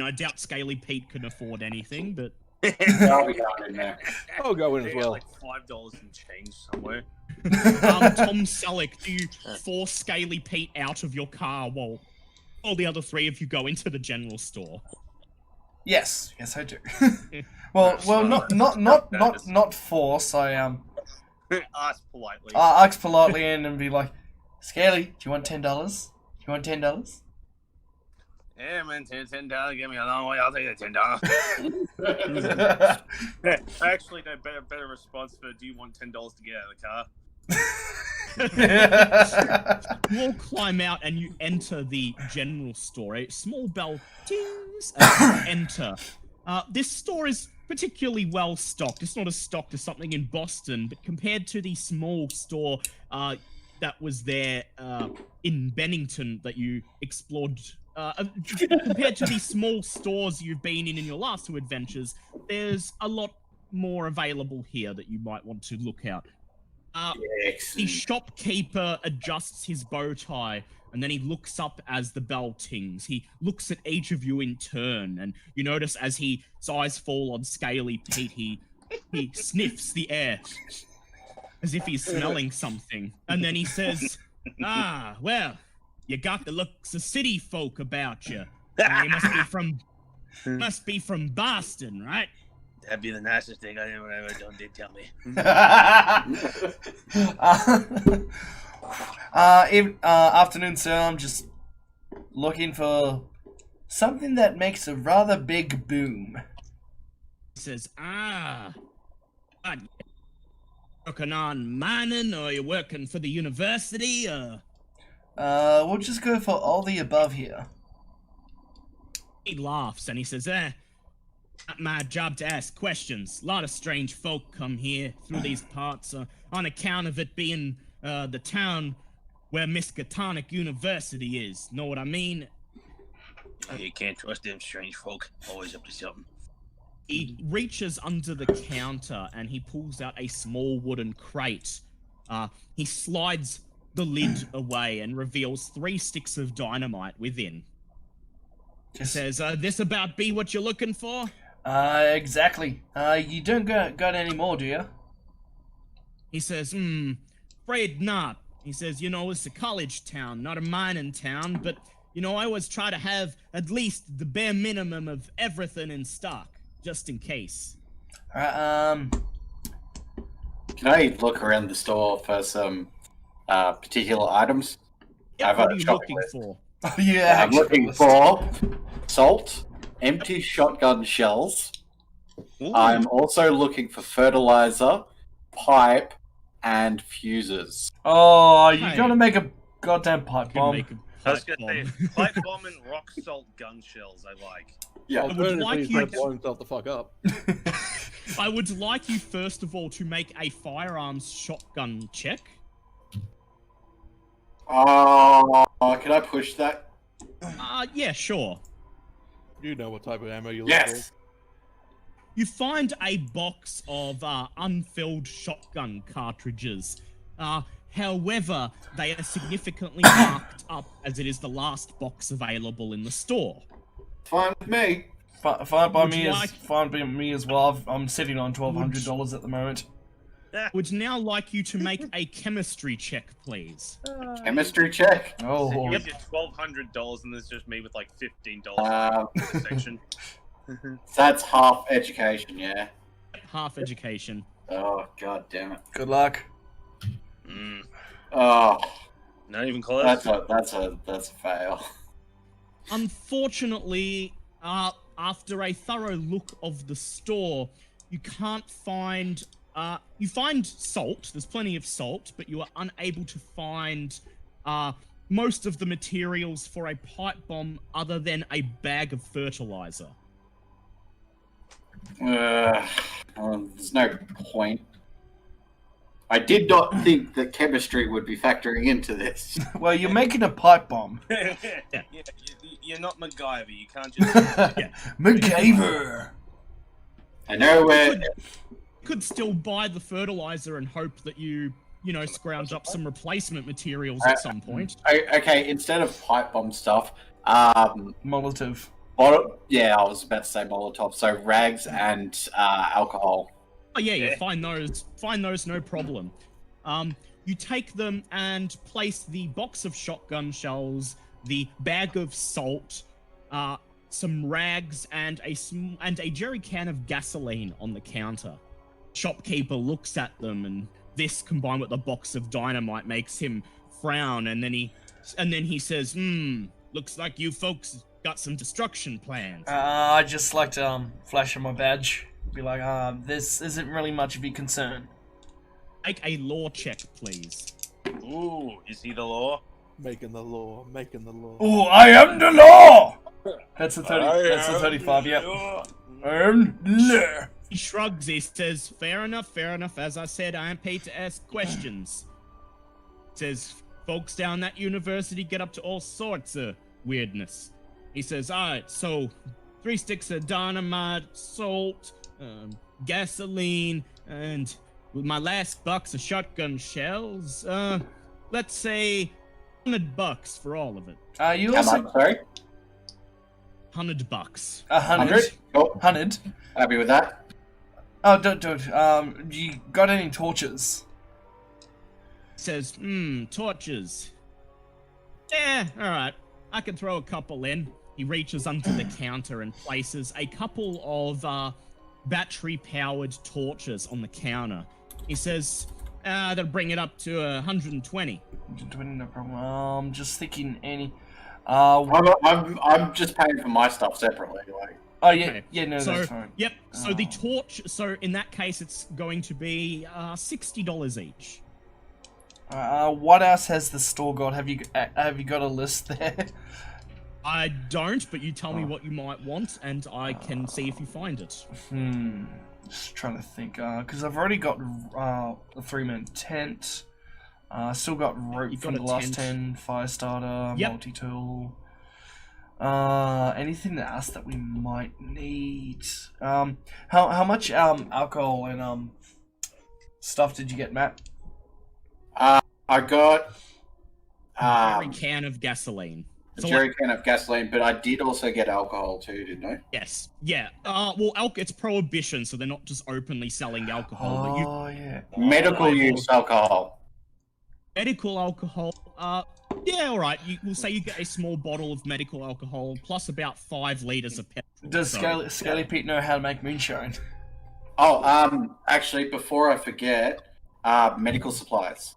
I doubt Scaly Pete can afford anything, but I'll be going in there. I'll go in They as got well. like $5 in change somewhere. Tom Selleck, do you force Scaly Pete out of your car while all the other three of you go into the general store? Yes, I do. well, not force. I Ask politely. ask politely in and be like, Scaly, do you want $10? Do you want $10? Yeah, man, $10, give me a long way. I'll take the $10. Yeah, actually, no, better response for do you want $10 to get out of the car? You all climb out and you enter the general store. A small bell tings as you enter. This store is particularly well stocked. It's not as stocked as something in Boston, but compared to the small store that was there in Bennington that you explored, compared to the small stores you've been in your last two adventures, there's a lot more available here that you might want to look out. The Excellent. shopkeeper adjusts his bow tie, and then he looks up as the bell tings. He looks at each of you in turn, and you notice as his eyes fall on Scaly Pete, he sniffs the air as if he's smelling something. And then he says, well, you got the looks of city folk about you. You must be from Boston, right? That'd be the nicest thing I ever done. Did tell me. Afternoon, sir. I'm just looking for something that makes a rather big boom. He says, what, working on mining, or you working for the university, or? We'll just go for all the above here. He laughs and he says, not my job to ask questions. A lot of strange folk come here through these parts on account of it being the town where Miskatonic University is. Know what I mean? You can't trust them strange folk. Always up to something. He reaches under the counter and he pulls out a small wooden crate. He slides the lid away and reveals 3 sticks of dynamite within. He says, this about be what you're looking for? Exactly. You don't got any more, do you? He says, afraid not. He says, it's a college town, not a mining town, but, I always try to have at least the bare minimum of everything in stock, just in case. Alright, Can I look around the store for some particular items? Yep, what are you looking for? yeah, I'm looking for salt, empty shotgun shells. Ooh. I'm also looking for fertilizer, pipe, and fuses. Oh, you Hey. gotta make a goddamn pipe Can bomb. make a I was pipe gonna bomb. say pipe bomb and rock salt gun shells. I like. Yeah. would Alternatively, like he's you gonna to- blow himself the fuck up. I would like you, first of all, to make a firearms shotgun check. Can I push that? Yeah, sure. You know what type of ammo you look Yes. You find a box of unfilled shotgun cartridges. However, they are significantly marked up as it is the last box available in the store. Fine with me. Fine by Would me you as like- fine by me as well. I'm sitting on $1,200 at the moment. Would now like you to make a chemistry check, please. Chemistry check. Oh, So you get your $1,200, and there's just me with like $15 in the section. So that's half education, yeah. Half education. Oh god damn it. good luck. Oh, Not even close. that's a fail. Unfortunately, after a thorough look of the store, you can't find. You find salt. There's plenty of salt, but you are unable to find most of the materials for a pipe bomb, other than a bag of fertilizer. Well, there's no point. I did not think that chemistry would be factoring into this. Well, you're making a pipe bomb. You're not MacGyver. You can't just. MacGyver. I know where. Could still buy the fertilizer and hope that you scrounge up some replacement materials at some point. Okay, instead of pipe bomb stuff, Molotov. yeah, I was about to say Molotov. So rags and alcohol. Oh yeah, find those, no problem. You take them and place the box of shotgun shells, the bag of salt, some rags, and a jerry can of gasoline on the counter. Shopkeeper looks at them, and this combined with the box of dynamite makes him frown, and then he says, looks like you folks got some destruction plans. I just like to flash on my badge. Be like, this isn't really much of your concern. Make a law check, please. Ooh, is he the law? Making the law. Oh, I am the law! That's a 30. That's a 35, yep. I am the law. He shrugs, he says, fair enough. As I said, I am paid to ask questions. Says, folks down that university get up to all sorts of weirdness. He says, alright, so 3 sticks of dynamite, salt, gasoline, and with my last box of shotgun shells, let's say $100 for all of it. You How also much, sorry? $100. 100. Cool. 100. Happy with that? Oh, don't. You got any torches? Says, torches. Yeah, alright. I can throw a couple in. He reaches under the counter and places a couple of battery-powered torches on the counter. He says, that'll bring it up to 120. 120, no problem. Just thinking any. I'm just paying for my stuff separately. Like. Oh yeah, Okay. yeah, no, So, that's fine. yep. So the torch. So in that case, it's going to be $60 each. What else has the store got? Have you got a list there? I don't, but you tell me what you might want, and I can see if you find it. Just trying to think. Because I've already got a 3-man tent. Still got rope You've from got the a last tent. 10, fire starter, Yep. multi-tool. Anything else that we might need? How much alcohol and stuff did you get, Matt? I got Every can of gasoline. a So jerry can of gasoline, but I did also get alcohol too, didn't I? yes, yeah. Well, it's prohibition, so they're not just openly selling alcohol. But you Oh yeah. Medical use alcohol. medical alcohol. Yeah, all right. We'll say you get a small bottle of medical alcohol plus about 5 liters of petrol. Does so- Scaly Pete know how to make moonshine? Oh, actually, before I forget, medical supplies.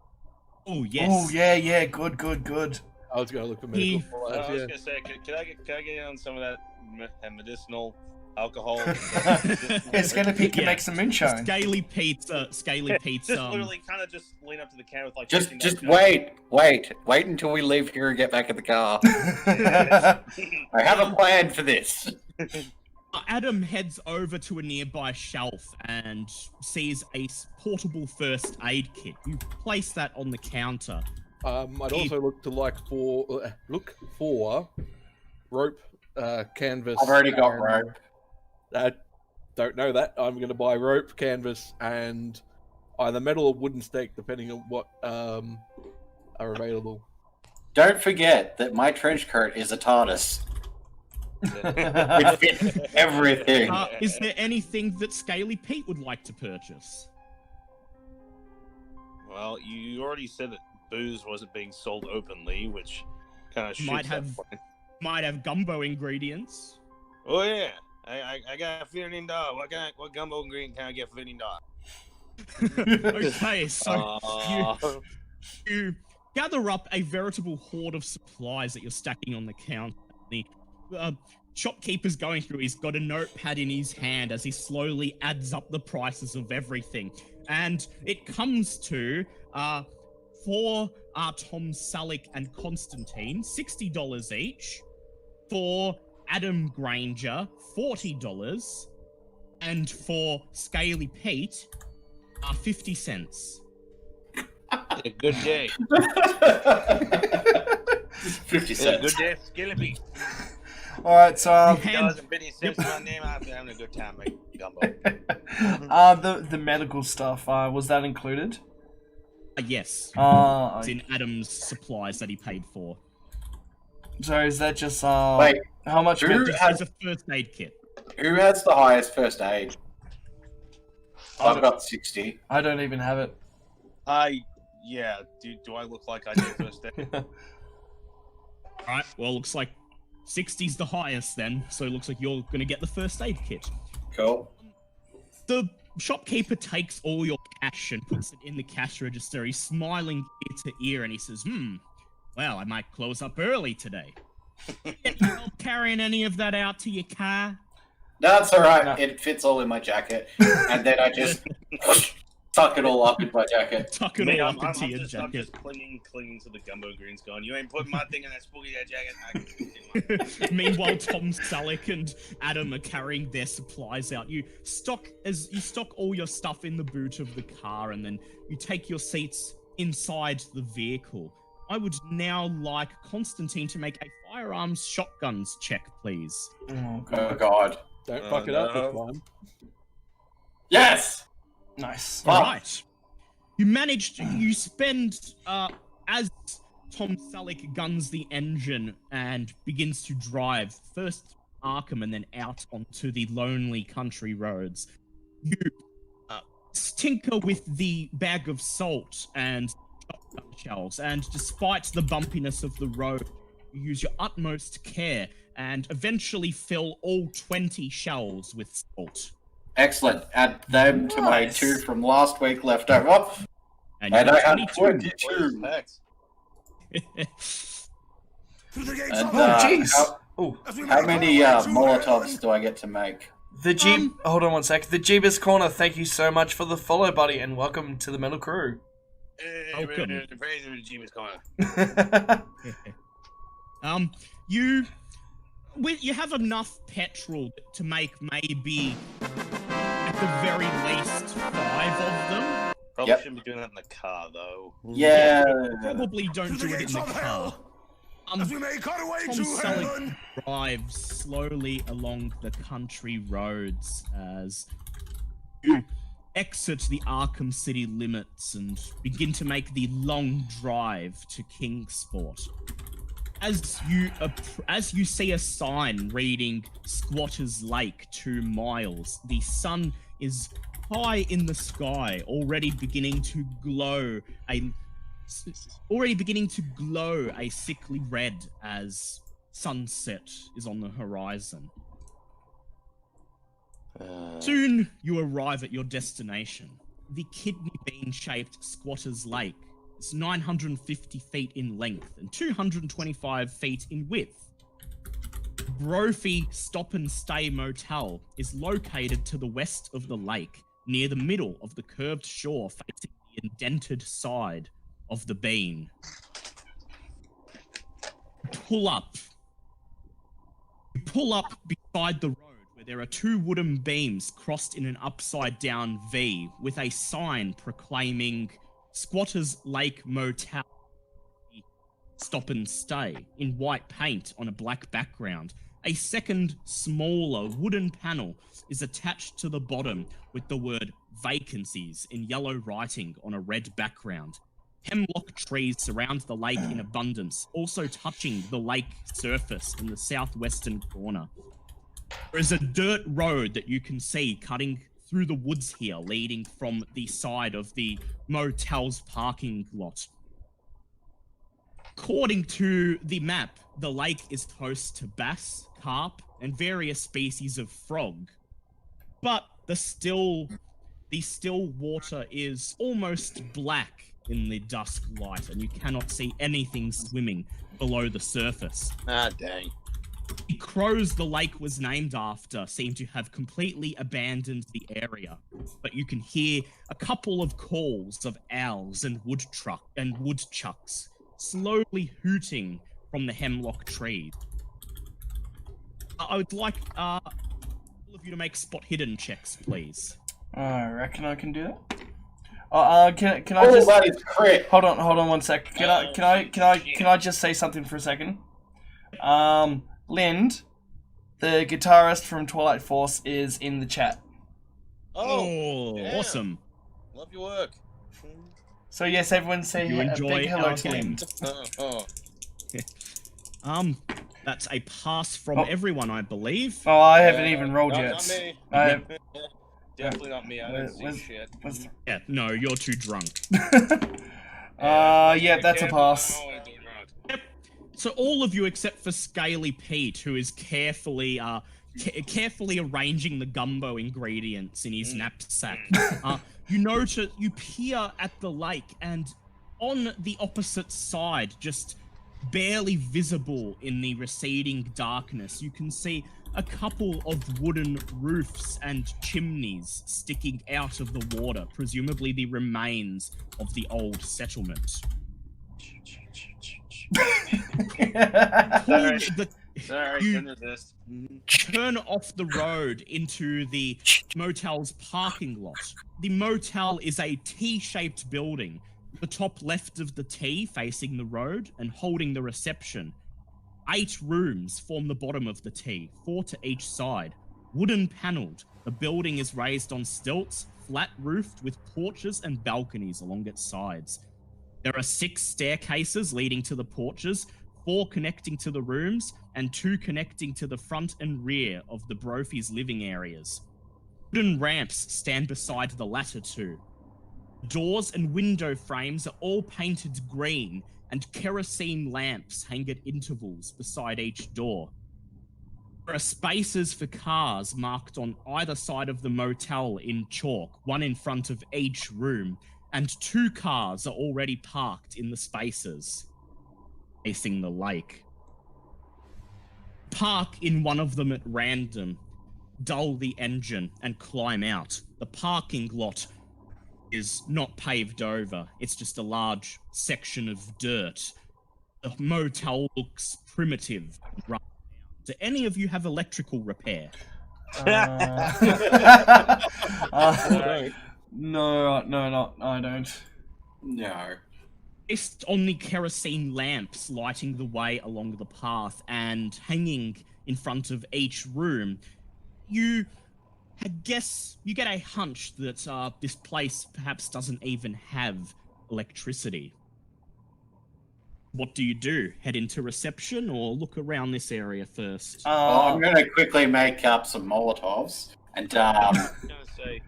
Oh yes. Oh yeah, good. I was going to look for He- medical I supplies, was yeah. gonna say, can I get in on some of that medicinal alcohol? Yeah, Scaly Pete can Yeah. make some moonshine. Scaly Pete's. Just literally kind of just lean up to the can with like. Just 15 wait until we leave here and get back in the car. I have a plan for this. Adam heads over to a nearby shelf and sees a portable first aid kit. You place that on the counter. I'd also look for rope, canvas. I've already got and- rope. I don't know that. I'm going to buy rope, canvas, and either metal or wooden stake, depending on what are available. Don't forget that my trench coat is a TARDIS. It fits everything. Is there anything that Scaly Pete would like to purchase? Well, you already said that booze wasn't being sold openly, which kind of Might have gumbo ingredients. Oh yeah, I got $15. What gumbo ingredient can I get for $15? Okay, so you gather up a veritable hoard of supplies that you're stacking on the counter. The shopkeeper's going through. He's got a notepad in his hand as he slowly adds up the prices of everything, and it comes to for Tom Selleck and Constantine $60 each, for Adam Granger $40, and for Scaly Pete 50 cents. A good day. 50 A cents. good day, Skillipy. All right, so $50 and 50 cents my name. I've been having a good time making gumbo. the medical stuff was that included? Yes. Uh, It's in Adam's supplies that he paid for. so is that just Wait, how much? who It's has, a first aid kit. who has the highest first aid? I've got 60. I don't even have it. Yeah. Do I look like I do first aid? Alright, well, looks like 60's the highest then, so it looks like you're gonna get the first aid kit. Cool. The shopkeeper takes all your cash and puts it in the cash register. He's smiling ear to ear and he says, well, I might close up early today. Get you help carrying any of that out to your car? No, it's alright. No. It fits all in my jacket. And then I just tuck it all up in my jacket. Tuck it Me, all I'm, up into I'm your just, I'm jacket. just clinging to the gumbo greens going, you ain't putting my thing in that spooky jacket. Meanwhile, Tom Selleck and Adam are carrying their supplies out. You stock all your stuff in the boot of the car, and then you take your seats inside the vehicle. I would now like Constantine to make a firearms shotguns check, please. Oh, Oh god. Don't Oh, fuck it up no. this time. Yes! nice. Fuck. All right. You spend, as Tom Selleck guns the engine and begins to drive, first Arkham and then out onto the lonely country roads. You tinker with the bag of salt and shotgun shells, and despite the bumpiness of the road, you use your utmost care and eventually fill all 20 shells with salt. Excellent. Add them to my Nice. 2 from last week left over. And And you I got had 22. 22. Thanks. And, Oh, jeez. Oh, how many Molotovs do I get to make? the Jeep. Hold on one sec. The Jeebus Corner. Thank you so much for the follow, buddy, and welcome to the Metal Crew. Welcome. Praise the Jeebus Corner. You have enough petrol to make maybe at the very least 5 of them. Probably Yep. shouldn't be doing that in the car, though. Yeah. Probably don't do it in the car. Tom Selleck drives slowly along the country roads as you exit the Arkham City limits and begin to make the long drive to Kingsport. As you see a sign reading Squatter's Lake 2 miles, the sun is high in the sky, already beginning to glow a sickly red as sunset is on the horizon. Soon you arrive at your destination, the kidney bean-shaped Squatter's Lake. It's 950 feet in length and 225 feet in width. Brophy Stop and Stay Motel is located to the west of the lake, near the middle of the curved shore facing the indented side of the bean. You pull up beside the road where there are 2 wooden beams crossed in an upside-down V with a sign proclaiming Squatter's Lake Motel Stop and Stay in white paint on a black background. A second, smaller wooden panel is attached to the bottom with the word vacancies in yellow writing on a red background. Hemlock trees surround the lake in abundance, also touching the lake surface in the southwestern corner. There is a dirt road that you can see cutting through the woods here, leading from the side of the motel's parking lot. According to the map, the lake is host to bass, carp, and various species of frog. But the still water is almost black in the dusk light, and you cannot see anything swimming below the surface. Ah, dang. The crows the lake was named after seem to have completely abandoned the area, but you can hear a couple of calls of owls and woodchucks slowly hooting from the hemlock trees. I would like all of you to make spot hidden checks, please. I reckon I can do that. Can I Oh, just that is crit. hold on 1 sec? Can I just say something for a second? Lind, the guitarist from Twilight Force, is in the chat. Oh, yeah. Awesome. Love your work. So yes, everyone say You a enjoy big hello our to game. Lind. That's a pass from Oh. everyone, I believe. Oh, I haven't even rolled not, yet. Not me. I- Definitely not me. I don't Was- see shit. Yeah, no, you're too drunk. Yeah, that's a pass. So all of you except for Scaly Pete, who is carefully arranging the gumbo ingredients in his knapsack. You peer at the lake, and on the opposite side, just barely visible in the receding darkness, you can see a couple of wooden roofs and chimneys sticking out of the water, presumably the remains of the old settlement. Sorry, You- couldn't resist. Turn off the road into the motel's parking lot. The motel is a T-shaped building, the top left of the T facing the road and holding the reception. 8 rooms form the bottom of the T, 4 to each side. Wooden panelled, the building is raised on stilts, flat roofed with porches and balconies along its sides. There are 6 staircases leading to the porches, 4 connecting to the rooms, and 2 connecting to the front and rear of the Brophy's living areas. Wooden ramps stand beside the latter 2. Doors and window frames are all painted green, and kerosene lamps hang at intervals beside each door. There are spaces for cars marked on either side of the motel in chalk, one in front of each room, and 2 cars are already parked in the spaces facing the lake. Park in one of them at random, dull the engine, and climb out. The parking lot is not paved over. It's just a large section of dirt. The motel looks primitive and run down. Do any of you have electrical repair? No, I don't. No. Based on the kerosene lamps lighting the way along the path and hanging in front of each room, you get a hunch that this place perhaps doesn't even have electricity. What do? Head into reception or look around this area first? Well, I'm going to quickly make up some Molotovs and I was gonna say,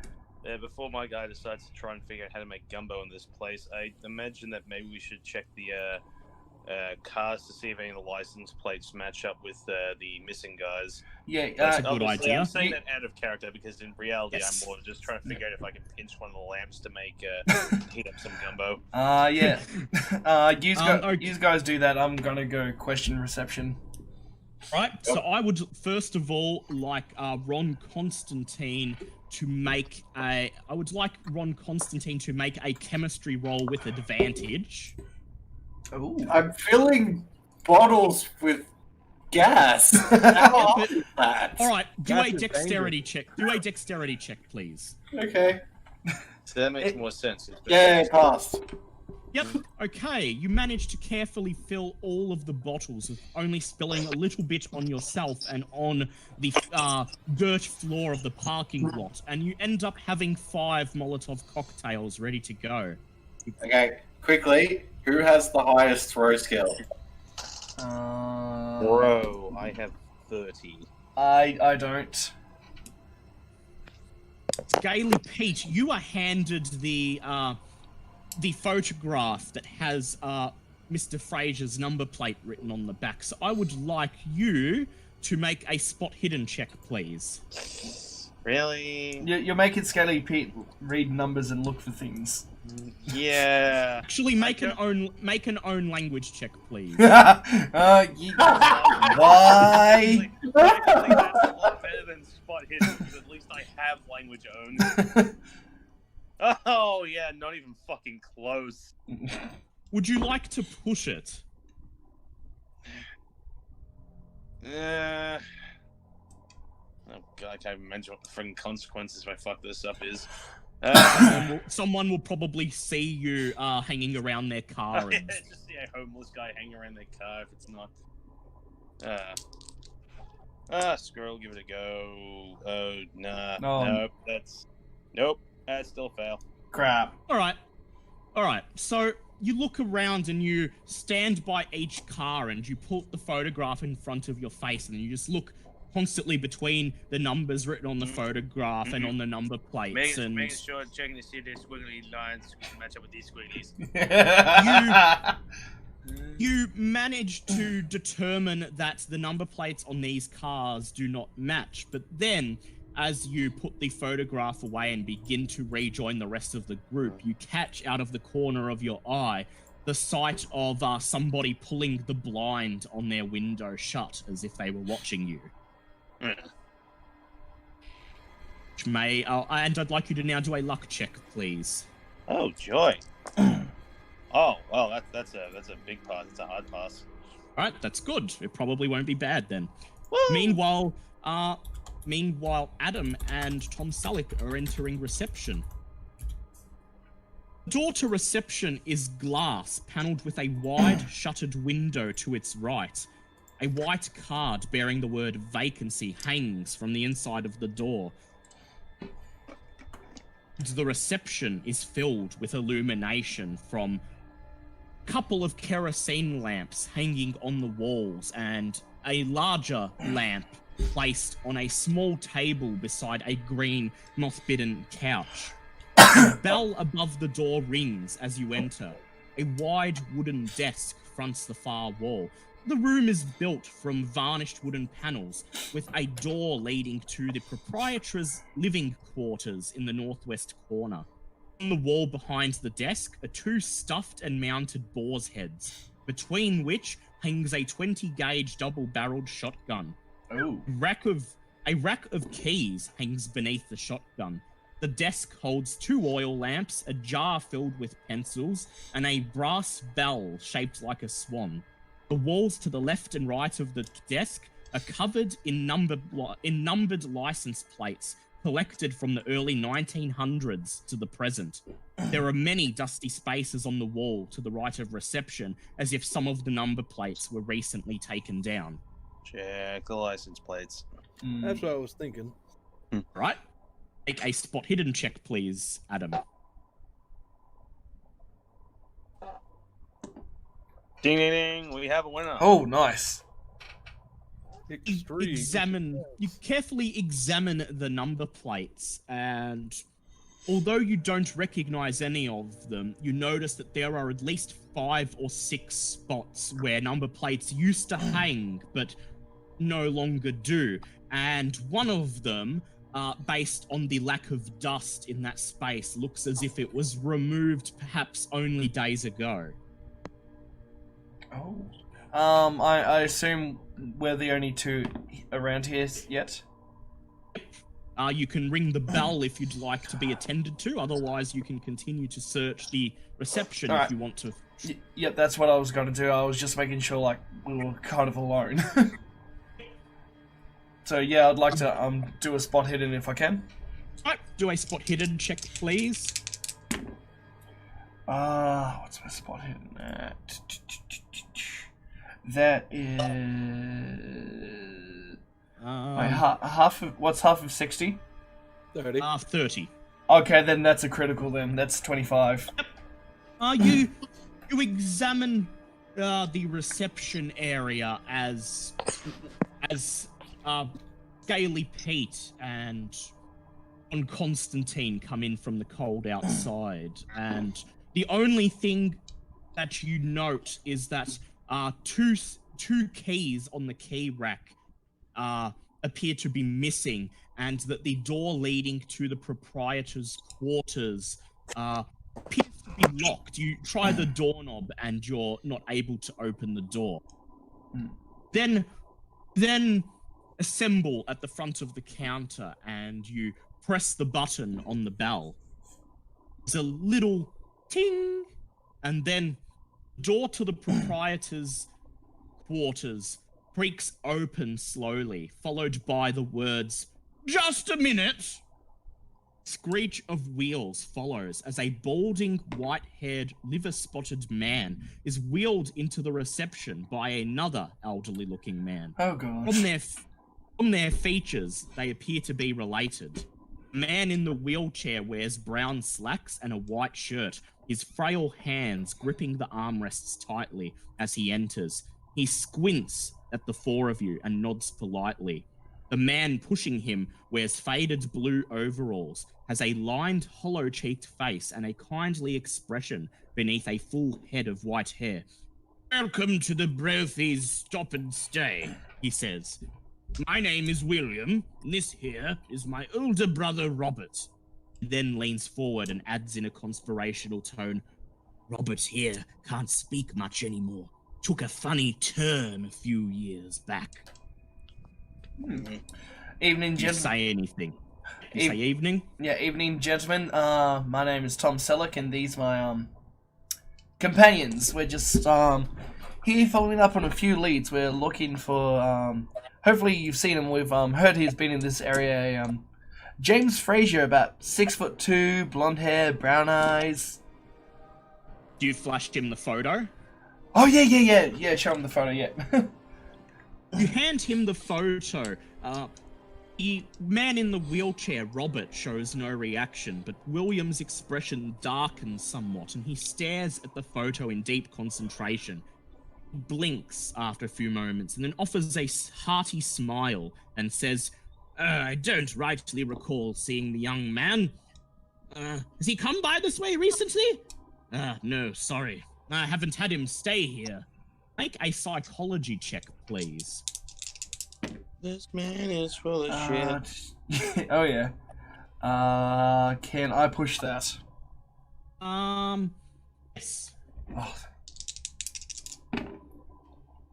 before my guy decides to try and figure out how to make gumbo in this place, I imagine that maybe we should check the cars to see if any of the license plates match up with the missing guys. Yeah, That's a good Obviously, idea. I'm saying that out of character because in reality, Yes. I'm more just trying to figure out if I can pinch one of the lamps to make heat up some gumbo. yeah. Okay. You guys do that. I'm gonna go question reception. Right, so I would first of all like Ron Constantine to make a chemistry roll with advantage. Ooh. I'm filling bottles with gas. How hard is that? All right, do Gas a is dexterity check. Do a dexterity check, please. Okay. So that makes more sense. It's Yeah, passed. Yep. Okay, you managed to carefully fill all of the bottles, with only spilling a little bit on yourself and on the dirt floor of the parking lot, and you end up having 5 Molotov cocktails ready to go. Okay, quickly, who has the highest throw skill? Bro, I have 30. I don't. Scaly Pete, you are handed the photograph that has Mr. Fraser's number plate written on the back. So I would like you to make a spot hidden check, please. Really? You're making Scaly Pete read numbers and look for things. Yeah. Actually, make an own language check, please. Why? Actually, that's a lot better than spot hidden because at least I have language owned. Oh yeah, not even fucking close. Would you like to push it? Oh god, I can't even imagine what the friggin' consequences if I fuck this up is. Someone will probably see you hanging around their car. And... Just see a homeless guy hanging around their car if it's not. Screw it, give it a go. Oh, nah. No. Nope. That's still a fail. Crap. All right. So you look around and you stand by each car and you pull the photograph in front of your face and you just look constantly between the numbers written on the photograph and on the number plates. Making sure, checking to see if there's squiggly lines match up with these squigglies. You manage to determine that the number plates on these cars do not match, but then as you put the photograph away and begin to rejoin the rest of the group, you catch out of the corner of your eye the sight of somebody pulling the blind on their window shut as if they were watching you. Which may, and I'd like you to now do a luck check, please. Oh, joy. Oh, well, that's a big pass. It's a hard pass. All right, that's good. It probably won't be bad then. Woo! Meanwhile, Adam and Tom Selleck are entering reception. The door to reception is glass, panelled with a wide shuttered window to its right. A white card bearing the word vacancy hangs from the inside of the door. The reception is filled with illumination from a couple of kerosene lamps hanging on the walls and a larger lamp placed on a small table beside a green, moth-bitten couch. The bell above the door rings as you enter. A wide wooden desk fronts the far wall. The room is built from varnished wooden panels, with a door leading to the proprietor's living quarters in the northwest corner. On the wall behind the desk are two stuffed and mounted boar's heads, between which hangs a 20-gauge double-barreled shotgun. Oh. A rack of keys hangs beneath the shotgun. The desk holds 2 oil lamps, a jar filled with pencils, and a brass bell shaped like a swan. The walls to the left and right of the desk are covered in numbered license plates collected from the early 1900s to the present. There are many dusty spaces on the wall to the right of reception, as if some of the number plates were recently taken down. Check the license plates. That's what I was thinking. Right? Make a spot hidden check, please, Adam. Ding, ding, ding. We have a winner. Oh, nice. You carefully examine the number plates, and although you don't recognize any of them, you notice that there are at least 5 or 6 spots where number plates used to hang, but no longer do. And one of them, based on the lack of dust in that space, looks as if it was removed perhaps only days ago. Oh. I assume we're the only 2 around here yet? You can ring the bell if you'd like to be attended to. Otherwise, you can continue to search the reception if you want to. Yep, that's what I was going to do. I was just making sure, like, we were kind of alone. So, yeah, I'd like to do a spot hidden if I can. Right, do a spot hidden check, please. What's my spot hidden at? That is... half of... What's half of 60? 30. 30. Okay, then that's a critical then. That's 25. You examine the reception area as Scaly Pete and John Constantine come in from the cold outside, and the only thing that you note is that two keys on the key rack appear to be missing, and that the door leading to the proprietor's quarters appears to be locked. You try the doorknob and you're not able to open the door. Then assemble at the front of the counter and you press the button on the bell. There's a little ting, and then the door to the proprietor's quarters creaks open slowly, followed by the words, "Just a minute." screech of wheels follows as a balding, white-haired, liver-spotted man is wheeled into the reception by another elderly-looking man. Oh god. From their features, they appear to be related. The man in the wheelchair wears brown slacks and a white shirt, his frail hands gripping the armrests tightly as he enters. He squints at the four of you and nods politely. The man pushing him wears faded blue overalls, has a lined, hollow-cheeked face and a kindly expression beneath a full head of white hair. "Welcome to the Brophy's Stop and Stay," he says. "My name is William, and this here is my older brother Robert." He then leans forward and adds in a conspirational tone, "Robert here can't speak much anymore. Took a funny turn a few years back." Evening, Do you gentlemen. say anything? You say evening? Yeah, evening, gentlemen. My name is Tom Selleck, and these my companions. We're just here following up on a few leads. We're looking for hopefully you've seen him. We've heard he's been in this area. James Frazier, about 6'2", blonde hair, brown eyes. Do you flash him the photo? Oh yeah. Show him the photo. Yeah. You hand him the photo. The man in the wheelchair, Robert, shows no reaction, but William's expression darkens somewhat, and he stares at the photo in deep concentration. He blinks after a few moments, and then offers a hearty smile and says, "I don't rightly recall seeing the young man. Has he come by this way recently?" No, sorry. I haven't had him stay here." Make a psychology check, please. This man is full of shit. Oh yeah. Can I push that? Yes.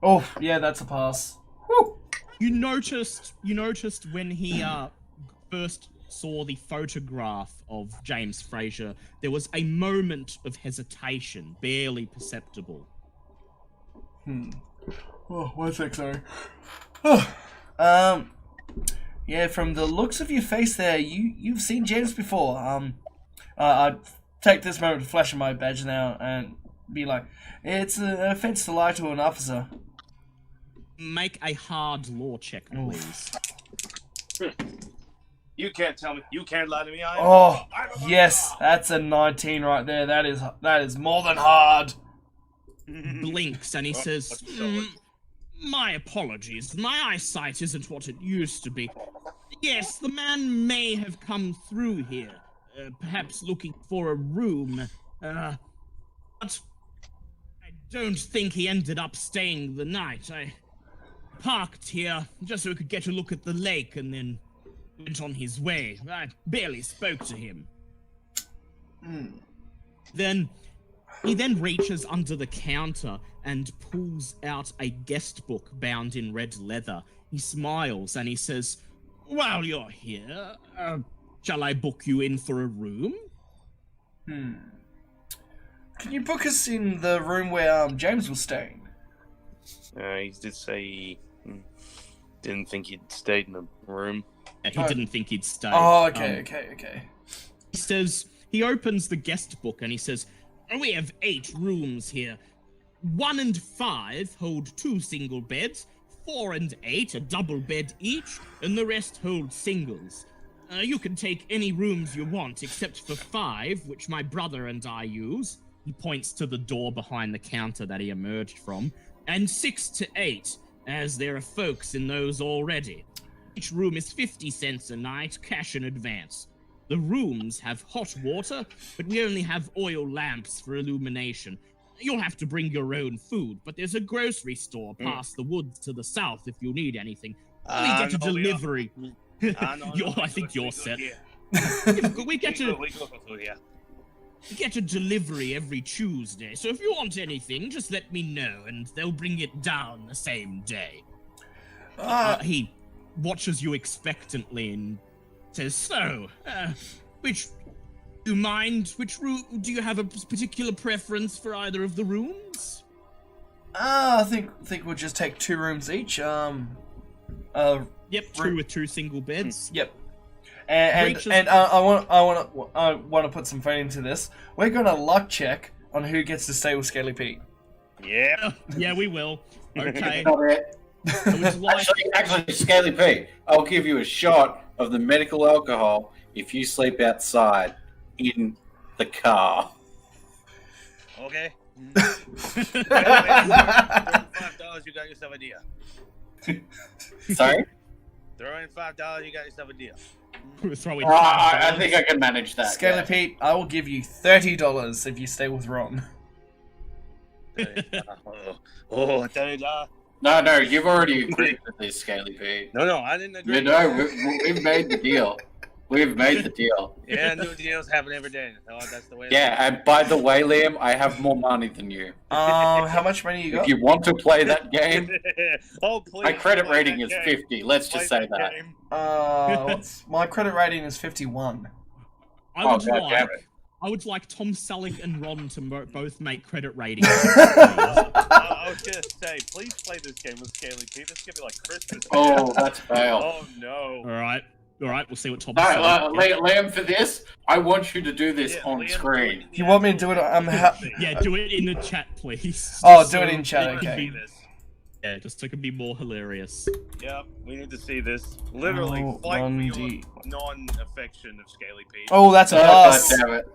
Oh yeah, that's a pass. Woo! You noticed when he first saw the photograph of James Frazier, there was a moment of hesitation, barely perceptible. Oh, 1 sec, sorry. Yeah, from the looks of your face there, you've seen James before. I'd take this moment to flash my badge now and be like, it's an offense to lie to an officer. Make a hard law check, please. You can't tell me. You can't lie to me. Oh, yes, that's a 19 right there. That is more than hard. Blinks and he says, "My apologies. My eyesight isn't what it used to be. Yes, the man may have come through here, perhaps looking for a room, but I don't think he ended up staying the night. I parked here just so he could get a look at the lake and then went on his way. I barely spoke to him." He then reaches under the counter and pulls out a guest book bound in red leather. He smiles and he says, "While you're here, shall I book you in for a room?" Can you book us in the room where James was staying? He did say he didn't think he'd stayed in the room. He didn't think he'd stay. Oh, okay. He says, he opens the guest book and he says, "We have 8 rooms here. 1 and 5 hold 2 single beds, 4 and 8 a double bed each, and the rest hold singles. You can take any rooms you want except for 5, which my brother and I use." He points to the door behind the counter that he emerged from. "And 6 to 8, as there are folks in those already. Each room is 50 cents a night, cash in advance. The rooms have hot water, but we only have oil lamps for illumination. You'll have to bring your own food, but there's a grocery store past the woods to the south if you need anything. We get a delivery." I think you're set. We get a delivery every Tuesday, so if you want anything, just let me know, and they'll bring it down the same day. He watches you expectantly and says, "So, which room? Do you have a particular preference for either of the rooms?" I think we'll just take 2 rooms each. Yep, 2 with 2 single beds. Yep. And I want to put some fun into this. We're gonna luck check on who gets to stay with Scaly Pete. Yeah. Yeah, we will. Okay. Not it. So it's like, Actually, Scaly Pete, I'll give you a shot of the medical alcohol if you sleep outside in the car. Okay. $5, you got yourself a deal. Sorry? Throw in $5, you got yourself a deal. throw in I think I can manage that. Scaly Pete, I will give you $30 if you stay with Ron. $30. No, you've already agreed with this, Scaly Pete. No, I didn't agree. We've made the deal. We've made the deal. Yeah, new deals happen every day. Oh, that's the way. Yeah, and by the way, Liam, I have more money than you. How much money you got? If you want to play that game, Oh, please. my credit play rating that is game. 50. Let's just Play say that. game. My credit rating is 51. God damn it. I would like Tom Selleck and Ron to both make credit ratings. I was gonna say, please play this game with Scaly Pete. This is gonna be like Christmas. Oh, that's fail. Oh no. All right, we'll see what Tom No, Selleck. Liam, for this, I want you to do this Yeah, on Liam, screen. do it in You the want me to actual do it? thing. Yeah, do it in the chat, please. Oh, Just do it so in chat, it can okay. be- Yeah, just so it can be more hilarious. Yep, we need to see this. Literally, fight for 1D. your non-affection of Scaly Pete. Oh, that's a Oh, pass. God damn it.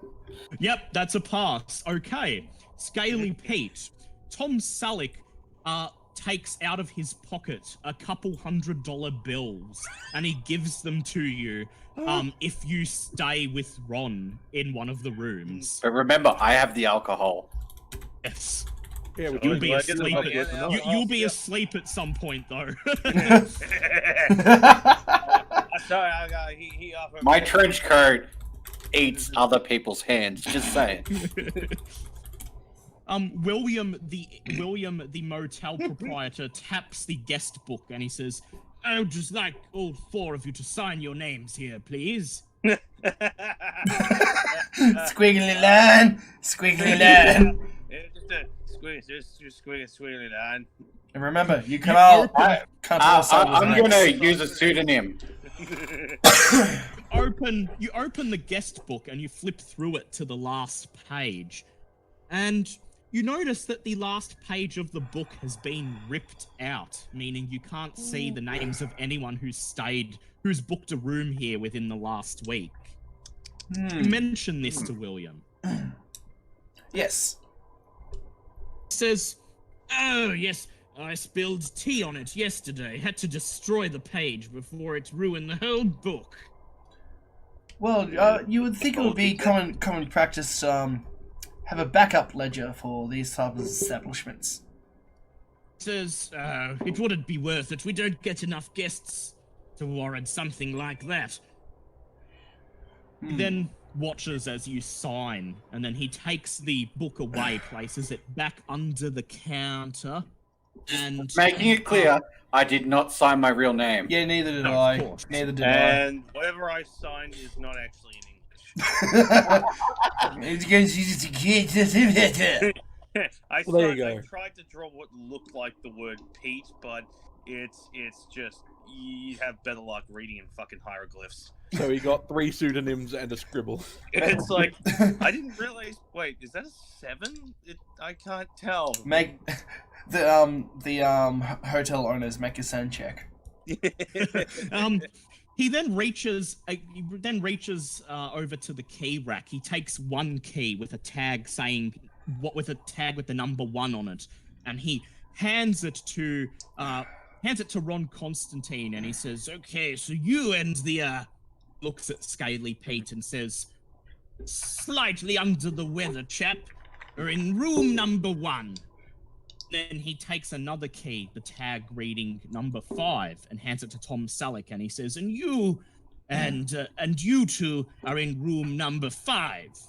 Yep, that's a pass. Okay, Scaly Pete. Tom Selleck takes out of his pocket a couple $100 bills and he gives them to you if you stay with Ron in one of the rooms. But remember, I have the alcohol. Yes. Yeah, we You'll can be do asleep. that. You'll be asleep at some point, though. Sorry, I got he offered. My trench coat eats other people's hands. Just saying. William, the motel proprietor, taps the guest book and he says, "I would just like all four of you to sign your names here, please." Squiggly line, squiggly line. Yeah, just a squiggly line. And remember, you can all I- cut all I'm going to use a pseudonym. You open the guest book and you flip through it to the last page, and you notice that the last page of the book has been ripped out, meaning you can't see the names of anyone who's booked a room here within the last week. You mention this to William. Yes. He says, "Oh, yes, I spilled tea on it yesterday. Had to destroy the page before it ruined the whole book." Well, you would think it would be common practice have a backup ledger for these types of establishments. Says, "It wouldn't be worth it. We don't get enough guests to warrant something like that." He then watches as you sign, and then he takes the book away, places it back under the counter, and Making it clear, I did not sign my real name. Yeah, neither did Of I. course. Neither did And whatever I signed is not actually in I. I Well, there you I go. tried to draw what looked like the word Pete, but it's just you have better luck reading in fucking hieroglyphs. So he got 3 pseudonyms and a scribble. It's like I didn't realize. Wait, is that a 7? I can't tell. Make the hotel owners make a sound check. he then reaches over to the key rack. He takes one key with a tag with the number 1 on it, and he hands it to Ron Constantine, and he says, "Okay, so you and the looks at Scaly Pete and says, slightly under the weather, chap, are in room number 1. Then he takes another key, the tag reading number 5, and hands it to Tom Selleck, and he says, "And you, and you two are in room number 5." He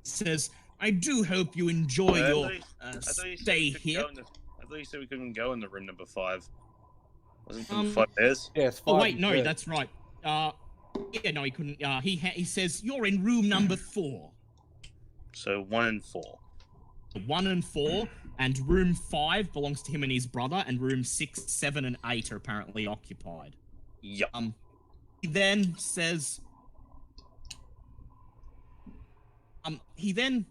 says, "I do hope you enjoy your stay here." I thought you said we couldn't go in the room number 5. Wasn't it 5 days? Yes. Oh 5 wait, no, is that's right. Yeah, no, he couldn't. He says you're in room number 4. So 1 and 4. 1 and 4, and room 5 belongs to him and his brother, and room 6, 7, and 8 are apparently occupied. Yup. He then says, he then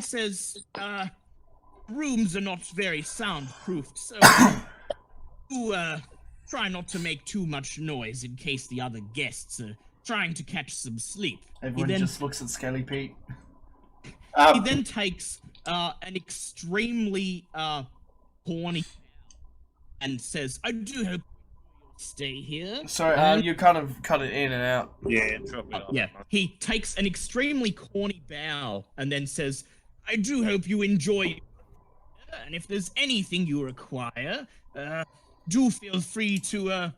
says, rooms are not very soundproofed, so you, try not to make too much noise in case the other guests are trying to catch some sleep. Everyone just looks at Scaly Pete. He then takes an extremely horny and says, I do hope you'll stay here. Sorry, you kind of cut it in and out. Yeah, drop it off. Yeah, he takes an extremely corny bow and then says, I do hope you enjoy, and if there's anything you require, do feel free to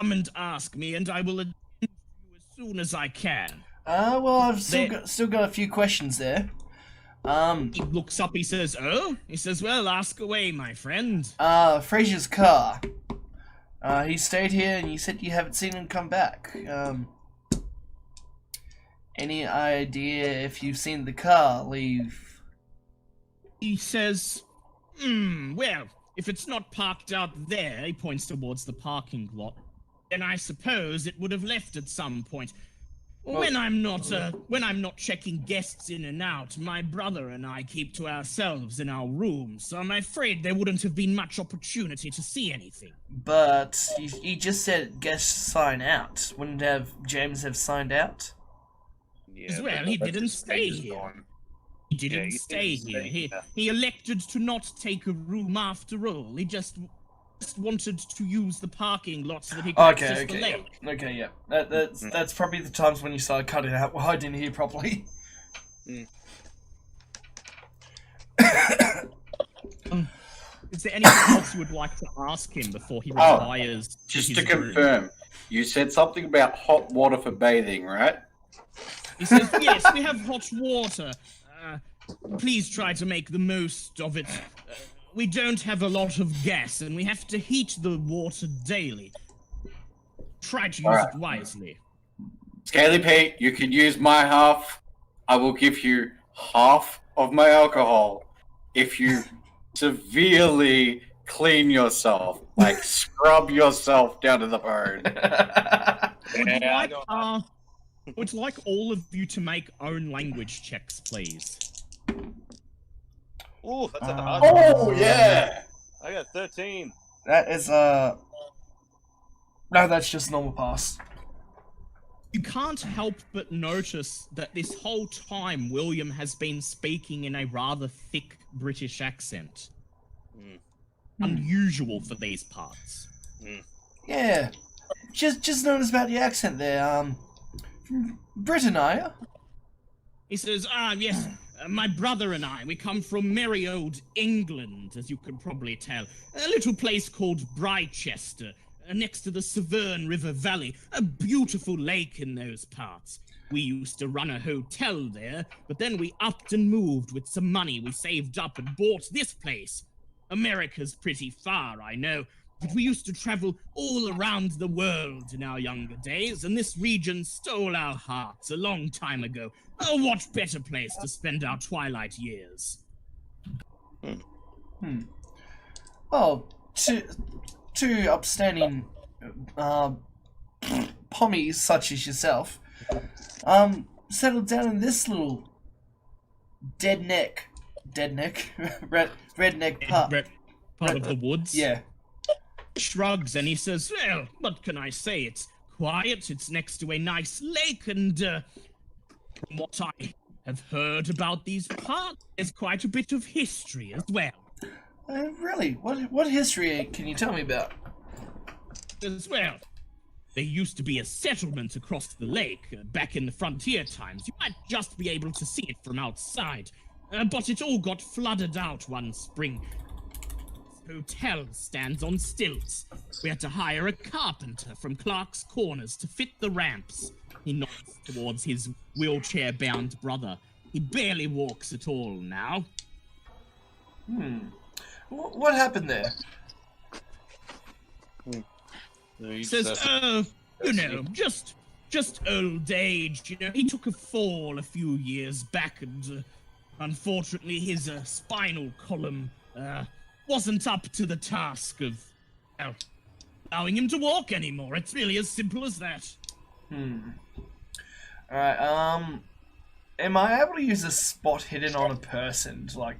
come and ask me, and I will attend to you as soon as I can. Well, I've still got a few questions there. He looks up, he says, oh? He says, well, ask away, my friend. Fraser's car. He stayed here and you said you haven't seen him come back. Any idea if you've seen the car leave? He says, well, if it's not parked out there, he points towards the parking lot, then I suppose it would have left at some point. When I'm not checking guests in and out, my brother and I keep to ourselves in our rooms, so I'm afraid there wouldn't have been much opportunity to see anything. But you just said guests sign out. Wouldn't James have signed out? Yeah, Well, he didn't stay here. He didn't stay here. He elected to not take a room after all. He just wanted to use the parking lot so that he could access the lake. Yeah. Okay, yeah. That's probably the times when you started cutting out. Well, I didn't hear properly. Is there anything else you would like to ask him before he retires? Just to confirm, you said something about hot water for bathing, right? He says, yes, we have hot water. Please try to make the most of it. We don't have a lot of gas, and we have to heat the water daily. Try to use it wisely. Scaly Pete, you can use my half. I will give you half of my alcohol if you severely clean yourself, like scrub yourself down to the bone. Would like all of you to make own language checks, please. Oh, that's at the hard one. Oh, yeah! I got 13. That is, no, that's just normal pass. You can't help but notice that this whole time William has been speaking in a rather thick British accent. Unusual for these parts. Yeah. Just noticed about the accent there, from Britain, are you? He says, yes, my brother and I, we come from merry old England, as you can probably tell. A little place called Brychester, next to the Severn River Valley, a beautiful lake in those parts. We used to run a hotel there, but then we upped and moved with some money we saved up and bought this place. America's pretty far, I know, but we used to travel all around the world in our younger days, and this region stole our hearts a long time ago. Oh, what better place to spend our twilight years? Well, two upstanding pommies such as yourself settled down in this little redneck Part of the woods? Yeah. Shrugs and he says, well, what can I say? It's quiet, it's next to a nice lake, and from what I have heard about these parts, there's quite a bit of history as well. Really? What history can you tell me about? As well, there used to be a settlement across the lake back in the frontier times. You might just be able to see it from outside, but it all got flooded out one spring. The hotel stands on stilts. We had to hire a carpenter from Clark's Corners to fit the ramps. He nods towards his wheelchair-bound brother. He barely walks at all now. What happened there? He says, you know, just old age. You know, he took a fall a few years back, and unfortunately, his spinal column wasn't up to the task of allowing him to walk anymore. It's really as simple as that. Alright, am I able to use a spot hidden on a person to, like,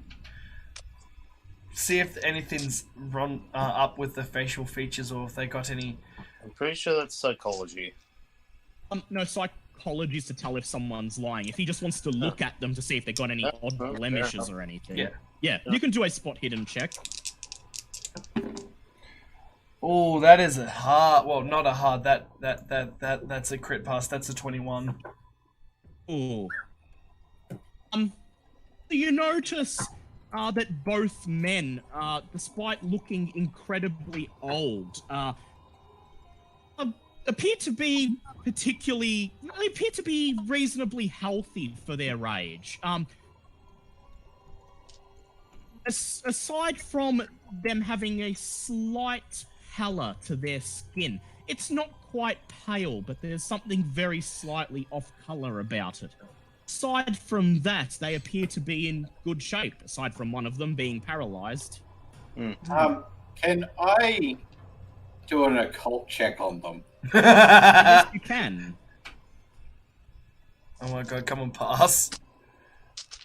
see if anything's run up with the facial features or if they got any... I'm pretty sure that's psychology. No, psychology is to tell if someone's lying. If he just wants to look at them to see if they got any odd blemishes or anything. Yeah, you can do a spot hidden check. Oh, that is a hard... Well, not a hard. That's a crit pass. That's a 21. Ooh. You notice that both men, despite looking incredibly old, appear to be reasonably healthy for their age. Aside from them having a slight pallor to their skin, it's not quite pale, but there's something very slightly off color about it. Aside from that, they appear to be in good shape, aside from one of them being paralyzed. Can I do an occult check on them? Yes, you can. Oh my god, come on, pass.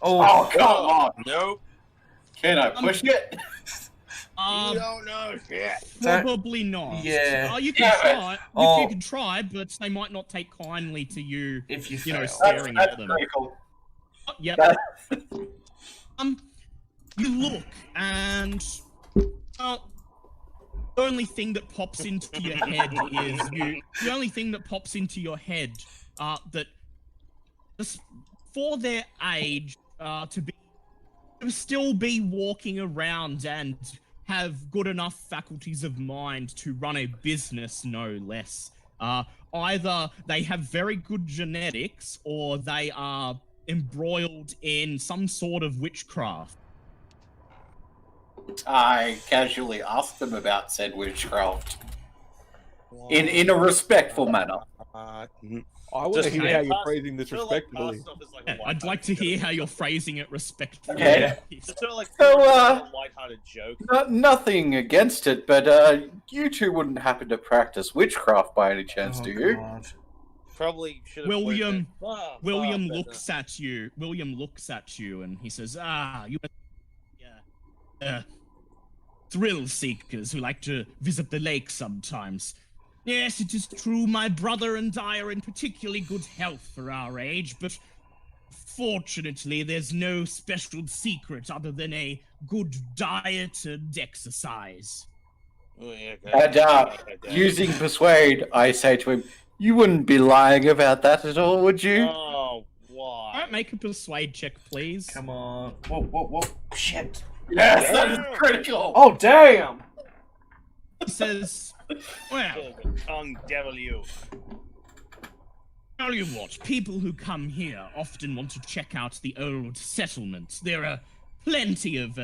Oh, come on! Nope. Can I push it? You don't know shit. Probably not. Yeah. You can try. You can try, but they might not take kindly to you If you know, fail. staring That's at them. pretty cool. Yep. You look, and the only thing that pops into your head is the only thing that pops into your head that just for their age to still be walking around and have good enough faculties of mind to run a business, no less. Either they have very good genetics, or they are embroiled in some sort of witchcraft. I casually asked them about said witchcraft. In a respectful manner. I want to hear how you're phrasing this respectfully. I'd like to hear how you're phrasing it respectfully. Okay. It's sort of like So, a lighthearted joke. Nothing against it, but you two wouldn't happen to practice witchcraft by any chance, do you? God. Probably should have. William looks at you. William looks at you, and he says, you thrill seekers who like to visit the lake sometimes. Yes, it is true, my brother and I are in particularly good health for our age, but fortunately there's no special secret other than a good diet and exercise. And using persuade, I say to him, "You wouldn't be lying about that at all, would you?" Oh, why? Alright, make a persuade check, please. Come on. Whoa. Shit. Yes, that is critical. Oh, damn! He says, well, Tongue devil you. tell you what, people who come here often want to check out the old settlements. There are plenty of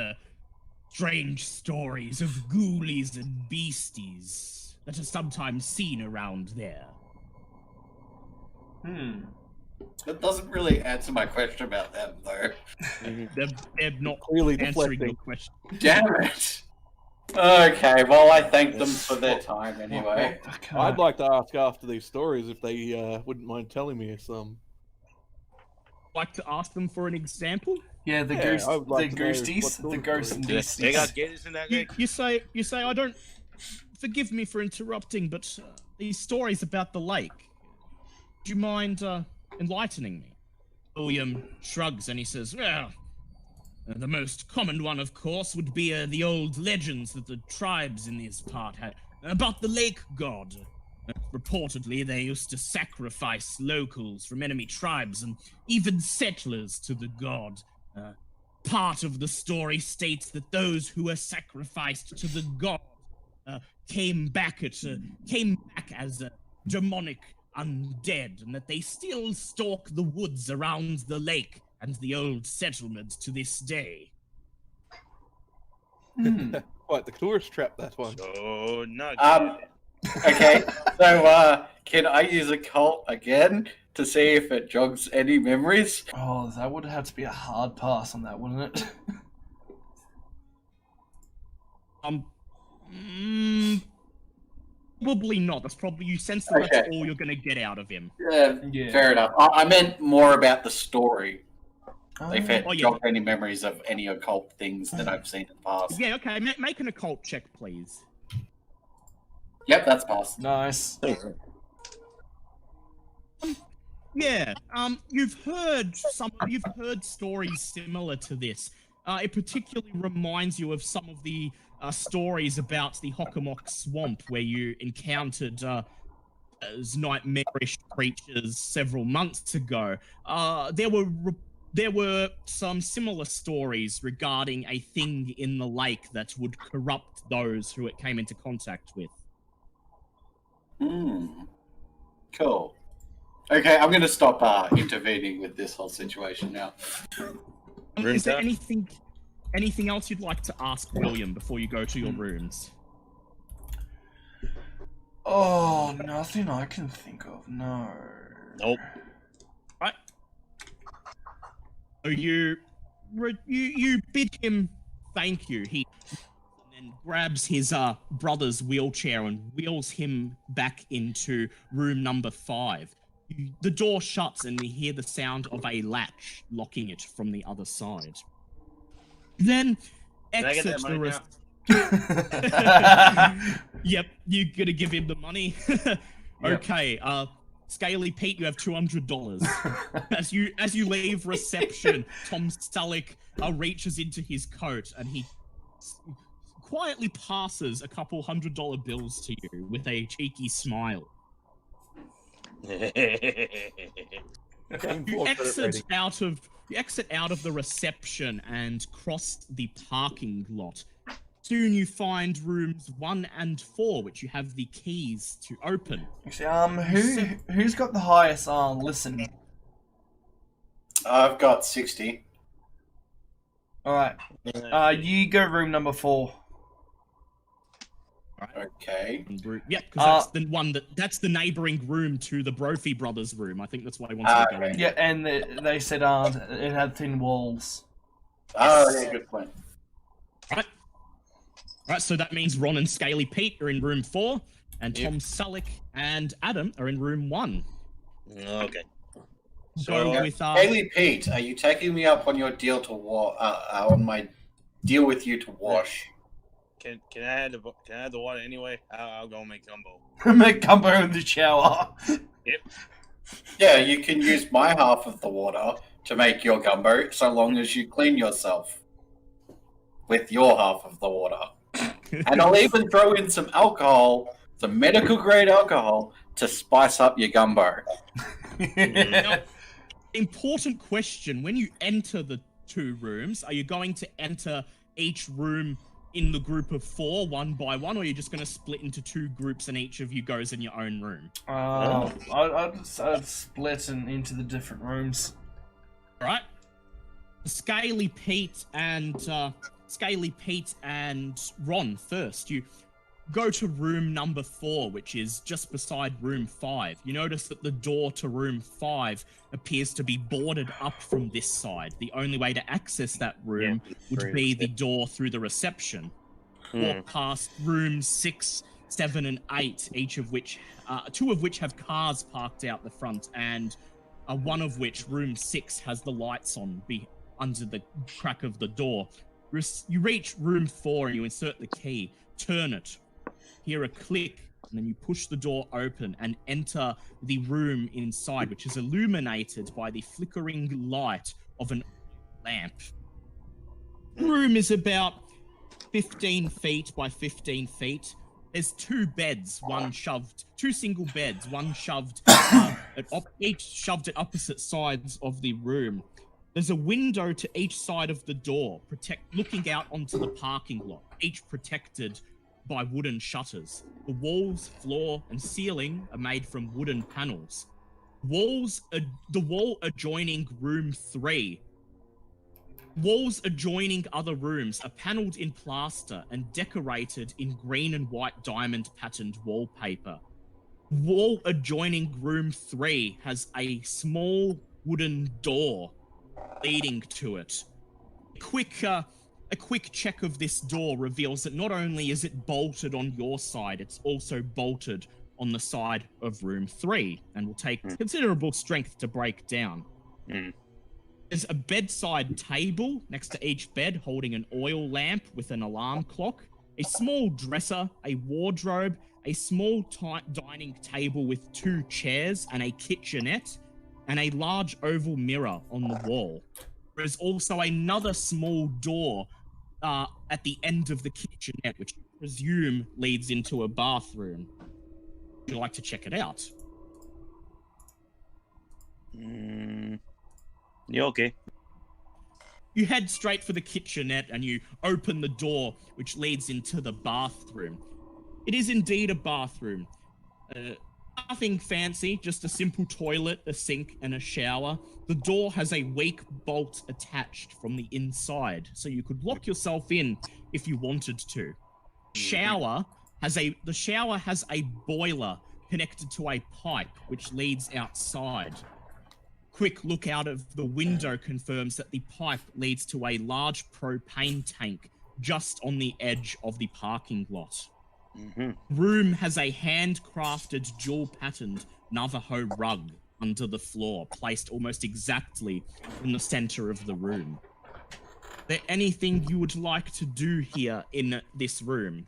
strange stories of ghoulies and beasties that are sometimes seen around there. That doesn't really answer my question about them, though. They're not Clearly answering deflecting. your question. Damn it. Okay, well, I thank them for their time anyway. I'd like to ask after these stories if they wouldn't mind telling me some. Like to ask them for an example? Yeah, the Yeah, ghost, I would like the to know ghosties, what the those ghosts and stories They got beasties. gators in that You, lake. you say I don't. Forgive me for interrupting, but these stories about the lake. Do you mind enlightening me? William shrugs and he says, "Well, the most common one, of course, would be the old legends that the tribes in this part had about the lake god. Reportedly, they used to sacrifice locals from enemy tribes and even settlers to the god. Part of the story states that those who were sacrificed to the god came back as demonic undead, and that they still stalk the woods around the lake and the old settlement to this day." Quite the tourist trap, that one. So not Okay, so can I use a cult again to see if it jogs any memories? Oh, that would have to be a hard pass on that, wouldn't it? Probably not. That's probably you sense that that's Okay. all you're gonna get out of him. Yeah. Fair enough. I meant more about the story. If it Oh, yeah. jogged any memories of any occult things that I've seen in the past. Yeah, okay. Make an occult check, please. Yep, that's passed. Nice. Yeah. You've heard stories similar to this. It particularly reminds you of some of the stories about the Hockomock Swamp, where you encountered as nightmarish creatures several months ago. There were some similar stories regarding a thing in the lake that would corrupt those who it came into contact with. Cool. Okay, I'm going to stop intervening with this whole situation now. Is there anything else you'd like to ask William before you go to your rooms? Oh, nothing I can think of. No. Nope. Right. So you bid him thank you. He then grabs his brother's wheelchair and wheels him back into room number 5. The door shuts and you hear the sound of a latch locking it from the other side. Then Can I get exit that money the Yep, you gonna give him the money? Okay, Scaly Pete, you have $200. As you leave reception, Tom Stalick reaches into his coat and he quietly passes a couple $100 bills to you with a cheeky smile. You exit out of the reception and cross the parking lot. Soon you find rooms 1 and 4, which you have the keys to open. Actually, who's got the highest listen? I've got 60. Alright. You go room number 4. Okay. Yep, because that's the neighboring room to the Brophy brothers' room. I think that's why I wanted to go in. Yeah, and they said it had thin walls. Oh, yeah, good point. Right, so that means Ron and Scaly Pete are in room 4, and Tom Sullick and Adam are in room 1. Okay. Haley Pete, are you taking me up on your deal to on my deal with you to wash? Can I have the water anyway? I'll go make gumbo. Make gumbo in the shower. Yep. Yeah, you can use my half of the water to make your gumbo, so long as you clean yourself with your half of the water. And I'll even throw in some alcohol, some medical grade alcohol, to spice up your gumbo. Now, important question: when you enter the 2 rooms, are you going to enter each room in the group of 4, one by one, or are you just going to split into 2 groups and each of you goes in your own room? I'd split into the different rooms. All right. Scaly Pete and Ron first. You go to room number 4, which is just beside room 5. You notice that the door to room 5 appears to be boarded up from this side. The only way to access that room would be the door through the reception. Walk past rooms 6, 7, and 8, each of which, 2 of which have cars parked out the front, and one of which, room 6, has the lights on under the crack of the door. You reach room 4 and you insert the key, turn it, hear a click, and then you push the door open and enter the room inside, which is illuminated by the flickering light of an lamp. The room is about 15 feet by 15 feet. There's 2 beds, two single beds, one shoved, each shoved at opposite sides of the room. There's a window to each side of the door, looking out onto the parking lot, each protected by wooden shutters. The walls, floor, and ceiling are made from wooden panels. The wall adjoining room 3. Walls adjoining other rooms are panelled in plaster and decorated in green and white diamond patterned wallpaper. Wall adjoining room 3 has a small wooden door leading to it. A A quick check of this door reveals that not only is it bolted on your side, it's also bolted on the side of room 3, and will take considerable strength to break down. There's a bedside table next to each bed holding an oil lamp with an alarm clock, a small dresser, a wardrobe, a small dining table with 2 chairs and a kitchenette, and a large oval mirror on the wall. There's also another small door at the end of the kitchenette, which I presume leads into a bathroom. Would you like to check it out? You okay? You head straight for the kitchenette and you open the door, which leads into the bathroom. It is indeed a bathroom. Nothing fancy, just a simple toilet, a sink, and a shower. The door has a weak bolt attached from the inside, so you could lock yourself in if you wanted to. The shower has a boiler connected to a pipe which leads outside. Quick look out of the window confirms that the pipe leads to a large propane tank just on the edge of the parking lot. Room has a handcrafted dual-patterned Navajo rug under the floor, placed almost exactly in the center of the room. Is there anything you would like to do here in this room?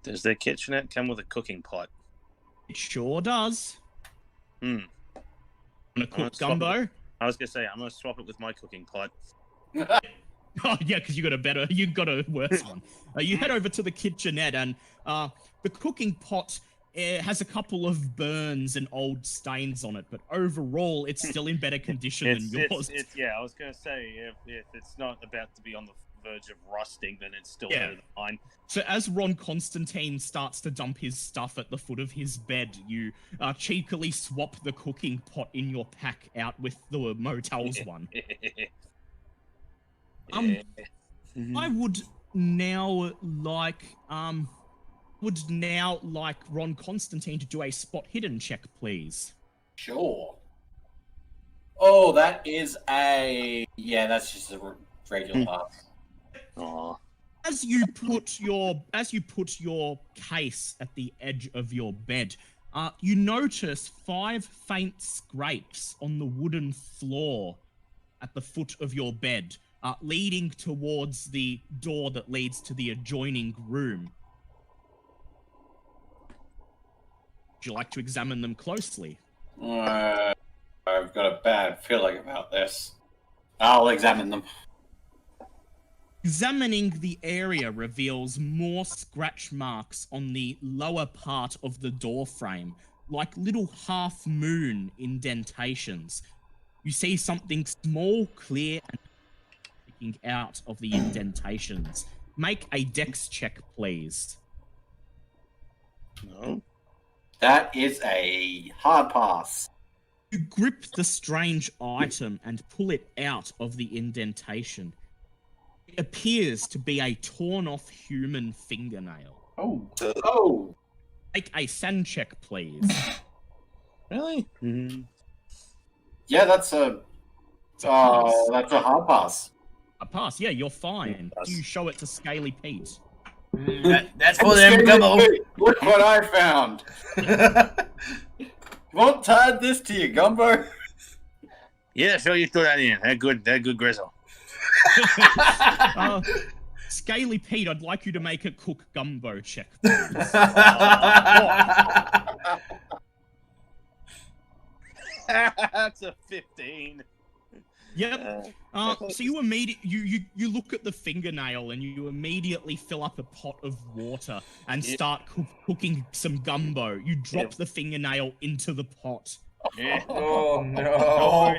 Does the kitchenette come with a cooking pot? It sure does. Want to cook gumbo? I was gonna say I'm gonna swap it with my cooking pot. Oh yeah, because you got a worse one. You head over to the kitchenette, and the cooking pot has a couple of burns and old stains on it, but overall, it's still in better condition than yours. Yeah, I was gonna say if it's not about to be on the verge of rusting, then it's still better than mine. So as Ron Constantine starts to dump his stuff at the foot of his bed, you cheekily swap the cooking pot in your pack out with the motel's one. I would now like Ron Constantine to do a spot hidden check, please. Sure. Oh, that is that's just a regular pass. Aw. As you put your case at the edge of your bed, you notice 5 faint scrapes on the wooden floor at the foot of your bed, leading towards the door that leads to the adjoining room. Would you like to examine them closely? I've got a bad feeling about this. I'll examine them. Examining the area reveals more scratch marks on the lower part of the door frame, like little half-moon indentations. You see something small, clear, and sticking out of the indentations. Make a dex check, please. No. That is a hard pass. You grip the strange item and pull it out of the indentation. It appears to be a torn-off human fingernail. Oh. Make a sand check, please. Really? Yeah, that's a hard pass. A pass, yeah, you're fine. You show it to Scaly Pete. That's for them, come on. Look what I found. Won't tie this to you, Gumbo. Yeah, sure you throw that in. That good grizzle. Scaly Pete, I'd like you to make a cook gumbo check, please. That's a 15. Yep. So you you look at the fingernail and you immediately fill up a pot of water and start cooking some gumbo. You drop the fingernail into the pot. Yeah. Oh no!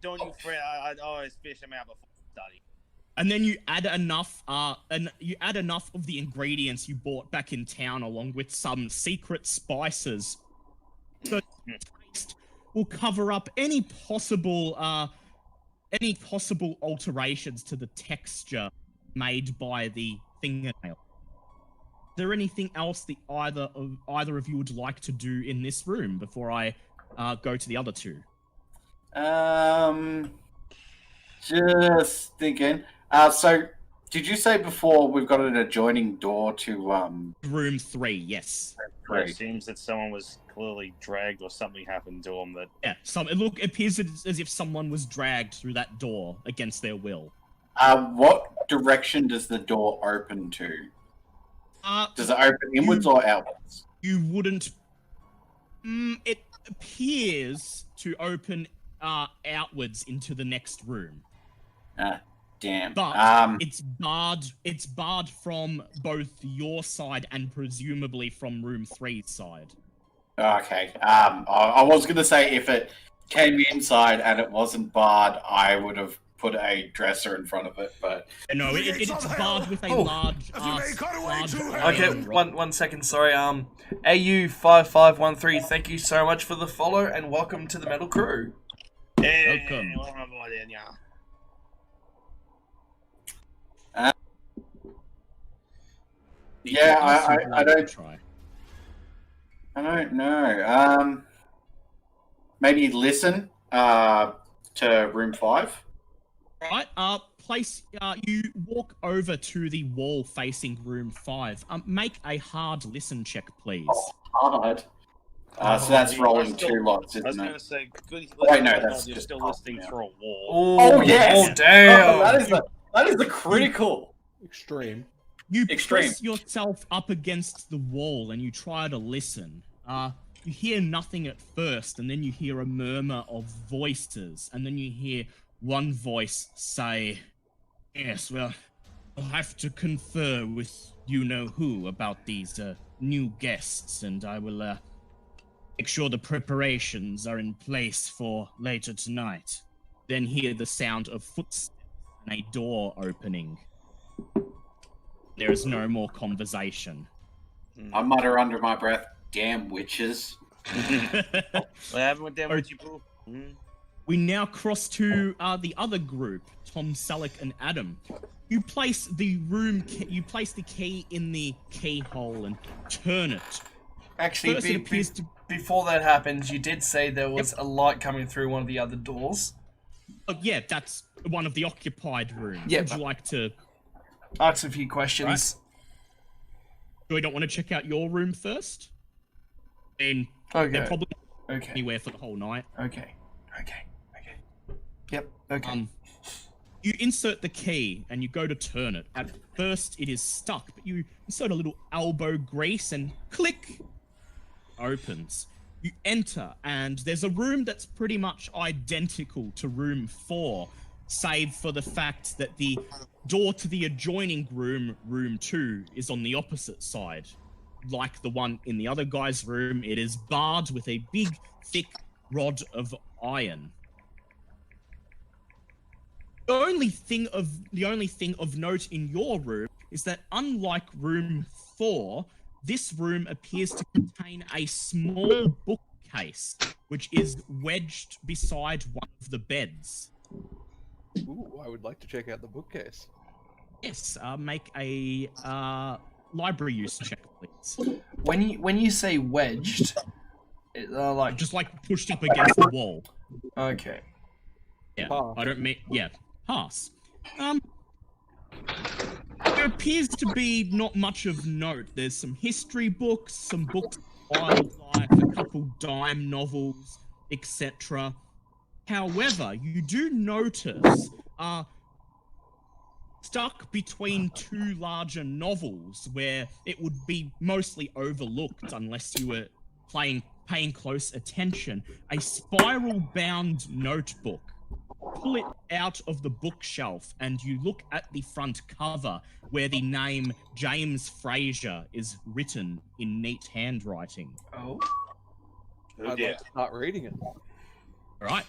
Don't you fret. I always fish them out before study. And then you add enough of the ingredients you bought back in town, along with some secret spices. The taste will cover up any possible alterations to the texture made by the fingernail. Is there anything else that either of you would like to do in this room before I go to the other two? Just thinking. So Did you say before we've got an adjoining door to Room 3, yes. It seems that someone was clearly dragged or something happened to them that... Yeah, it appears as if someone was dragged through that door against their will. What direction does the door open to? Does it open inwards or outwards? You wouldn't... it appears to open outwards into the next room. Damn. But it's barred from both your side and presumably from room 3's side. Okay. I was going to say if it came inside and it wasn't barred, I would have put a dresser in front of it, but... No, it's barred with a large... Okay, one second, sorry. AU5513, thank you so much for the follow and welcome to the Metal Crew. Welcome. Yeah, I don't know. Maybe listen to room 5. Right. You walk over to the wall facing room 5. Make a hard listen check, please. Hard. So that's rolling 2 lots, isn't it? I was going to say, good. Wait, no, that's you're just still half, listening yeah. through a wall. Oh, yes! Oh, damn! That is a critical. Extreme. You Extreme. press yourself up against the wall and you try to listen. You hear nothing at first, and then you hear a murmur of voices, and then you hear one voice say, "Yes, well, I'll have to confer with you-know-who about these new guests, and I will make sure the preparations are in place for later tonight." Then hear the sound of footsteps and a door opening. There is no more conversation. I mutter under my breath, "Damn witches." What happened with them? We now cross to the other group, Tom Selleck and Adam. You place the key in the keyhole and turn it. Actually, First, it appears to... before that happens, you did say there was a light coming through one of the other doors. Oh, yeah, that's one of the occupied rooms. Yeah, Would you like to... Ask a few questions. Do we not want to check out your room first? And Okay. they're probably Okay. anywhere for the whole night. Okay. Yep. Okay. You insert the key and you go to turn it. At first, it is stuck, but you insert a little elbow grease and click, opens. You enter, and there's a room that's pretty much identical to room 4, save for the fact that the door to the adjoining room, room 2, is on the opposite side. Like the one in the other guy's room, it is barred with a big, thick rod of iron. The only thing of note in your room is that, unlike room 4, this room appears to contain a small bookcase, which is wedged beside one of the beds. Ooh, I would like to check out the bookcase. Yes, make a library use check, please. When you say wedged, like Just like pushed up against the wall. okay. Yeah, Pass. I don't mean... Yeah, pass. There appears to be not much of note. There's some history books, some books of wildlife, a couple dime novels, etc. However, you do notice, stuck between 2 larger novels where it would be mostly overlooked unless you were paying close attention, a spiral-bound notebook. Pull it out of the bookshelf and you look at the front cover where the name James Fraser is written in neat handwriting. Oh. I'd like to start reading it. All right.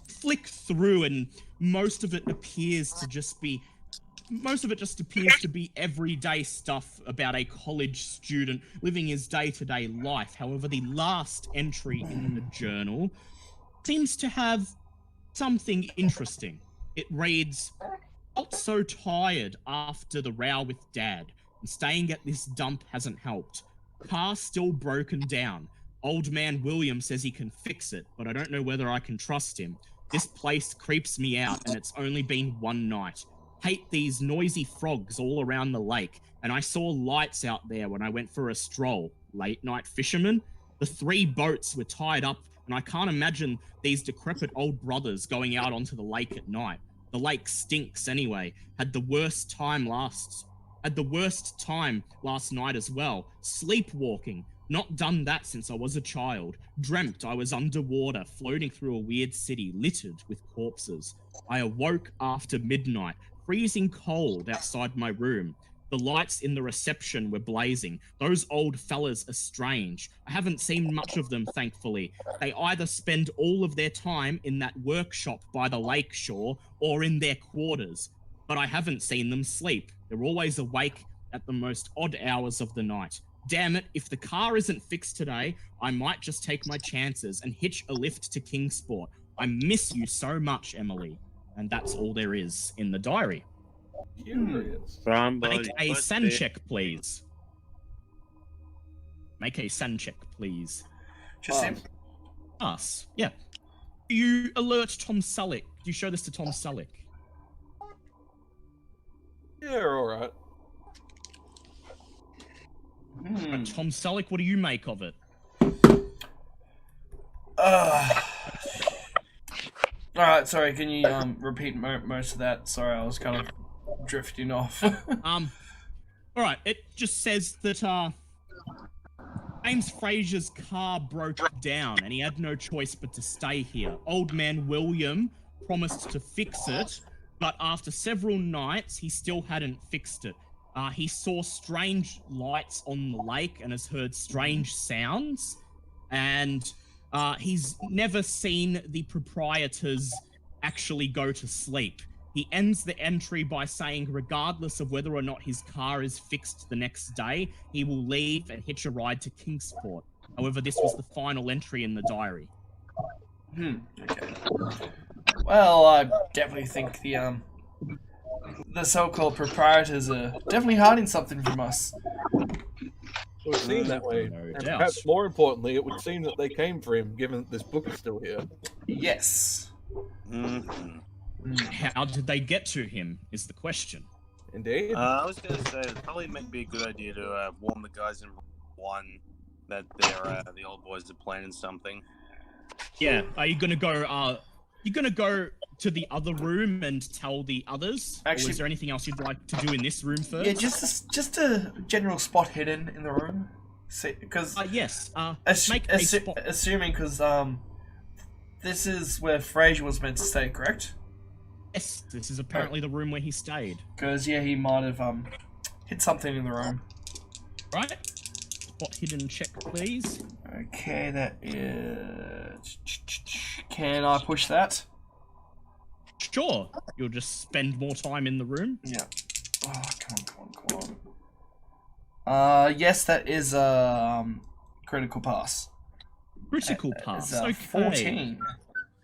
Flick through and most of it just appears to be everyday stuff about a college student living his day-to-day life. However, the last entry in the journal seems to have something interesting. It reads, "Felt so tired after the row with Dad, and staying at this dump hasn't helped. Car still broken down. Old man William says he can fix it, but I don't know whether I can trust him. This place creeps me out, and it's only been one night. hate these noisy frogs all around the lake, and I saw lights out there when I went for a stroll. Late night fishermen. The 3 boats were tied up, and I can't imagine these decrepit old brothers going out onto the lake at night. The lake stinks anyway. Had the worst time last night as well. Sleepwalking. Not done that since I was a child. Dreamt I was underwater, floating through a weird city littered with corpses. I awoke after midnight, freezing cold outside my room. The lights in the reception were blazing. Those old fellas are strange. I haven't seen much of them, thankfully. They either spend all of their time in that workshop by the lake shore or in their quarters. But I haven't seen them sleep. They're always awake at the most odd hours of the night. Damn it, if the car isn't fixed today, I might just take my chances and hitch a lift to Kingsport. I miss you so much, Emily. And that's all there is in the diary. Curious. Make a SAN check, please. Make a SAN check, please. Just him. Us. Yeah. Do you alert Tom Selleck? Do you show this to Tom Selleck? Yeah, alright. Tom Selleck, what do you make of it? Alright, sorry, can you repeat most of that? Sorry, I was kind of drifting off. Alright, it just says that James Fraser's car broke down and he had no choice but to stay here. Old man William promised to fix it, but after several nights he still hadn't fixed it. He saw strange lights on the lake and has heard strange sounds, and he's never seen the proprietors actually go to sleep. He ends the entry by saying, regardless of whether or not his car is fixed the next day, he will leave and hitch a ride to Kingsport. However, this was the final entry in the diary. Okay. Well, I definitely think the so-called proprietors are definitely hiding something from us. It would seem that way. No And doubt. perhaps more importantly, it would seem that they came for him, given that this book is still here. Yes. How did they get to him is the question. Indeed. I was going to say it probably might be a good idea to warn the guys in 1 that they're the old boys are planning something. Yeah, are you gonna go? You gonna go to the other room and tell the others? Actually- or is there anything else you'd like to do in this room first? Yeah, just a general spot hidden in the room. See, because Yes. Make a spot. assuming because this is where Fraser was meant to stay, correct? Yes, this is apparently the room where he stayed. Because yeah, he might have hit something in the room. Right? Spot hidden check, please. Okay, that is. Can I push that? Sure. You'll just spend more time in the room. Yeah. Oh, come on. Yes, that is critical pass. Critical pass. It's, Okay. 14.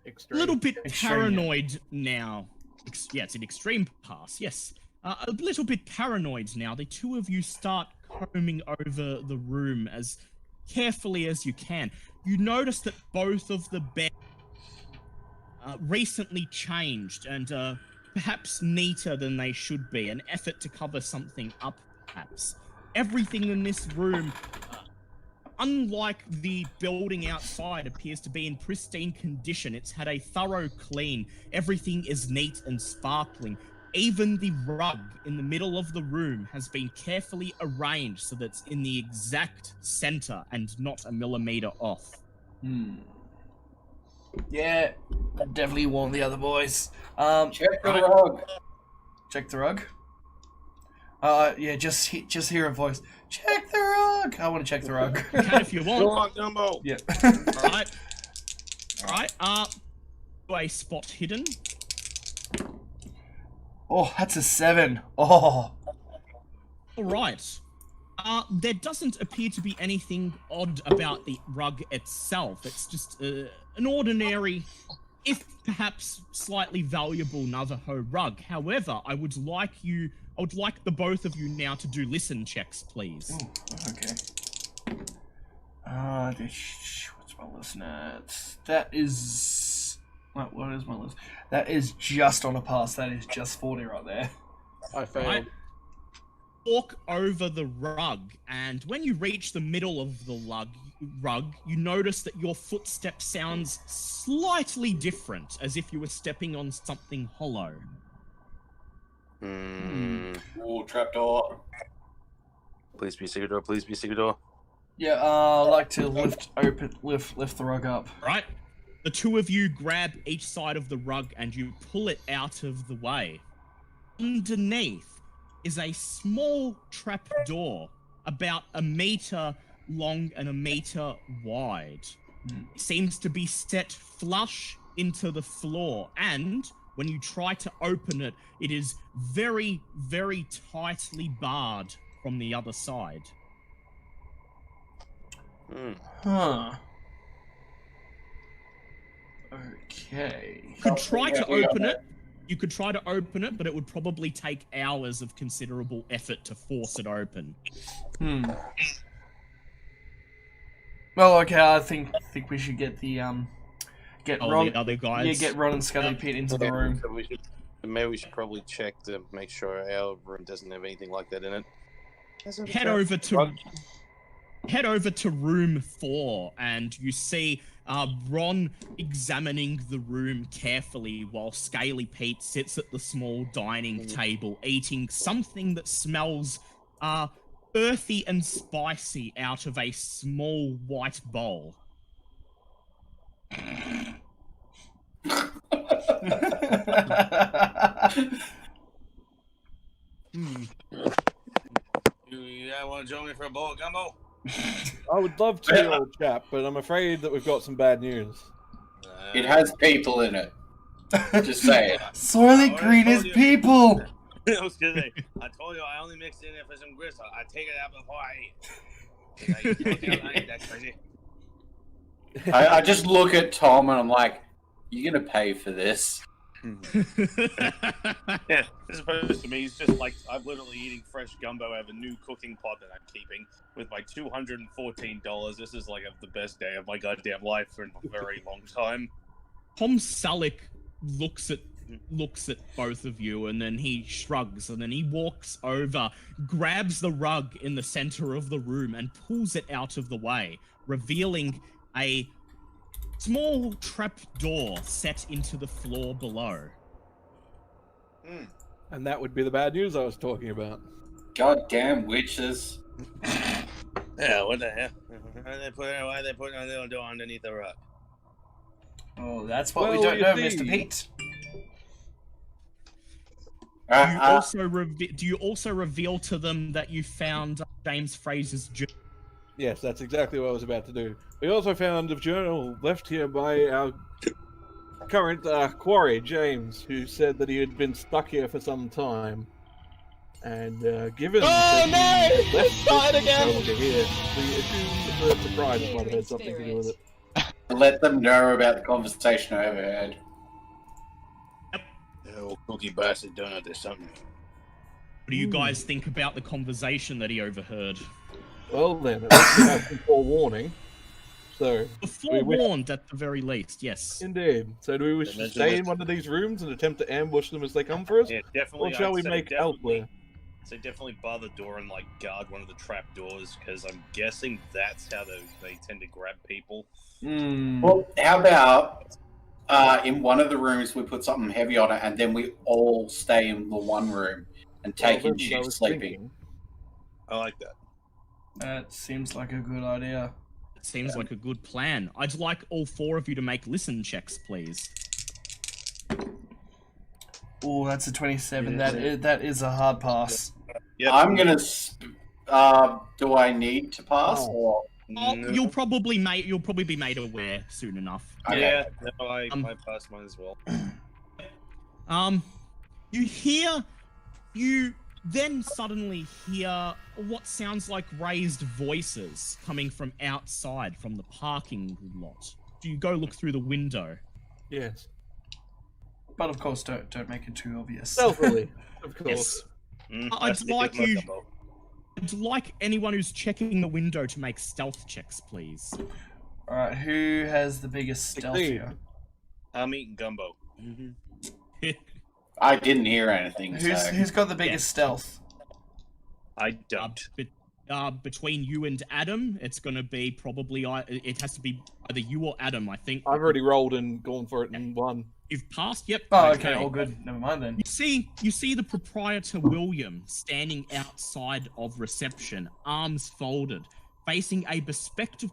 A Extreme. little bit Extreme, paranoid now. Yeah, it's an extreme pass, yes. A little bit paranoid now. The two of you start combing over the room as carefully as you can. You notice that both of the beds recently changed and perhaps neater than they should be. An effort to cover something up, perhaps. Everything in this room, unlike the building outside, appears to be in pristine condition. It's had a thorough clean. Everything is neat and sparkling. Even the rug in the middle of the room has been carefully arranged so that it's in the exact center and not a millimeter off. Yeah, I definitely warned the other boys. Check the rug. Check the rug. Yeah, just hear a voice. Check the rug. I want to check the rug. You can if you Go want. on, Dumbo! Yeah. Alright, a spot hidden. Oh, that's a 7. Oh. Alright. There doesn't appear to be anything odd about the rug itself. It's just an ordinary, if perhaps slightly valuable Navajo rug. However, I would like the both of you now to do listen checks, please. Ooh, okay. What's my listen at? That is... What is my list? That is just on a pass. That is just 40 right there. I failed. Right. Walk over the rug, and when you reach the middle of the rug, you notice that your footstep sounds slightly different, as if you were stepping on something hollow. Ooh, trapdoor. Please be secret door. Please be secret door. Yeah, I'd like to lift the rug up. Right? The two of you grab each side of the rug and you pull it out of the way. Underneath is a small trap door, about 1 meter long and 1 meter wide. It seems to be set flush into the floor, and when you try to open it, it is very, very tightly barred from the other side. Huh. Okay. You could try to open it. You could try to open it, but it would probably take hours of considerable effort to force it open. Well, okay, I think we should get the get Ron, the other guys. yeah, get Ron and Scully Pete into the room. So maybe we should probably check to make sure our room doesn't have anything like that in it. Head over to room 4, and you see Ron examining the room carefully while Scaly Pete sits at the small dining table eating something that smells earthy and spicy out of a small white bowl. You want to join me for a bowl of gumbo? I would love to, old chap, but I'm afraid that we've got some bad news. It has people in it. Just say it. Soylent Green is people! I was gonna say, I told you I only mixed it in for some gristle. I take it out before I eat. That's crazy. I just look at Tom and I'm like, "You gonna pay for this?" Yeah, as opposed to me, he's just like, I'm literally eating fresh gumbo out of a new cooking pot that I'm keeping with my $214. This is like the best day of my goddamn life for a very long time. Tom Selleck looks at both of you, and then he shrugs, and then he walks over, grabs the rug in the center of the room, and pulls it out of the way, revealing a small trap door set into the floor below. And that would be the bad news I was talking about. Goddamn witches. Yeah, what the hell? Why they put a little door underneath the rug? Oh, that's what we Well, don't know, you Mr. see- Pete. Do you also reveal to them that you found James Fraser's journal? Yes, that's exactly what I was about to do. We also found a journal left here by our current quarry, James, who said that he had been stuck here for some time. And given that he left this journal to here, we assume that the surprise might have had something to do with it. Let them know about the conversation I overheard. Oh, cookie bastard donut, there's something. What do you guys think about the conversation that he overheard? Well then, at least we have some forewarning. So, Forewarned at the very least, yes. indeed. So do we wish to stay in one of these rooms and attempt to ambush them as they come for us? Yeah, definitely. Or shall we make elsewhere? So definitely bar the door and like guard one of the trap doors, because I'm guessing that's how they tend to grab people. Well, how about in one of the rooms we put something heavy on it and then we all stay in the one room and take in shifts sleeping? I like that. That seems like a good idea. It seems like a good plan. I'd like all 4 of you to make listen checks, please. Oh, that's a 27. That is a hard pass. Yep. I'm gonna. Do I need to pass? Or... You'll probably be made aware soon enough. Okay. Yeah, no, I passed mine as well. You then suddenly hear what sounds like raised voices coming from outside from the parking lot. Do you go look through the window? Yes. But of course, don't make it too obvious. Stealthily, of course. Yes. I'd like anyone who's checking the window to make stealth checks, please. Alright, who has the biggest stealth 16. here? I'm eating gumbo. I didn't hear anything. Who's got the biggest stealth? I don't. Between you and Adam, it's gonna be probably it has to be either you or Adam. I think I've already rolled and gone for it and won. you've passed. Yep. Oh, okay, all good. Never mind then. You see the proprietor William standing outside of reception, arms folded, facing a bespectacled,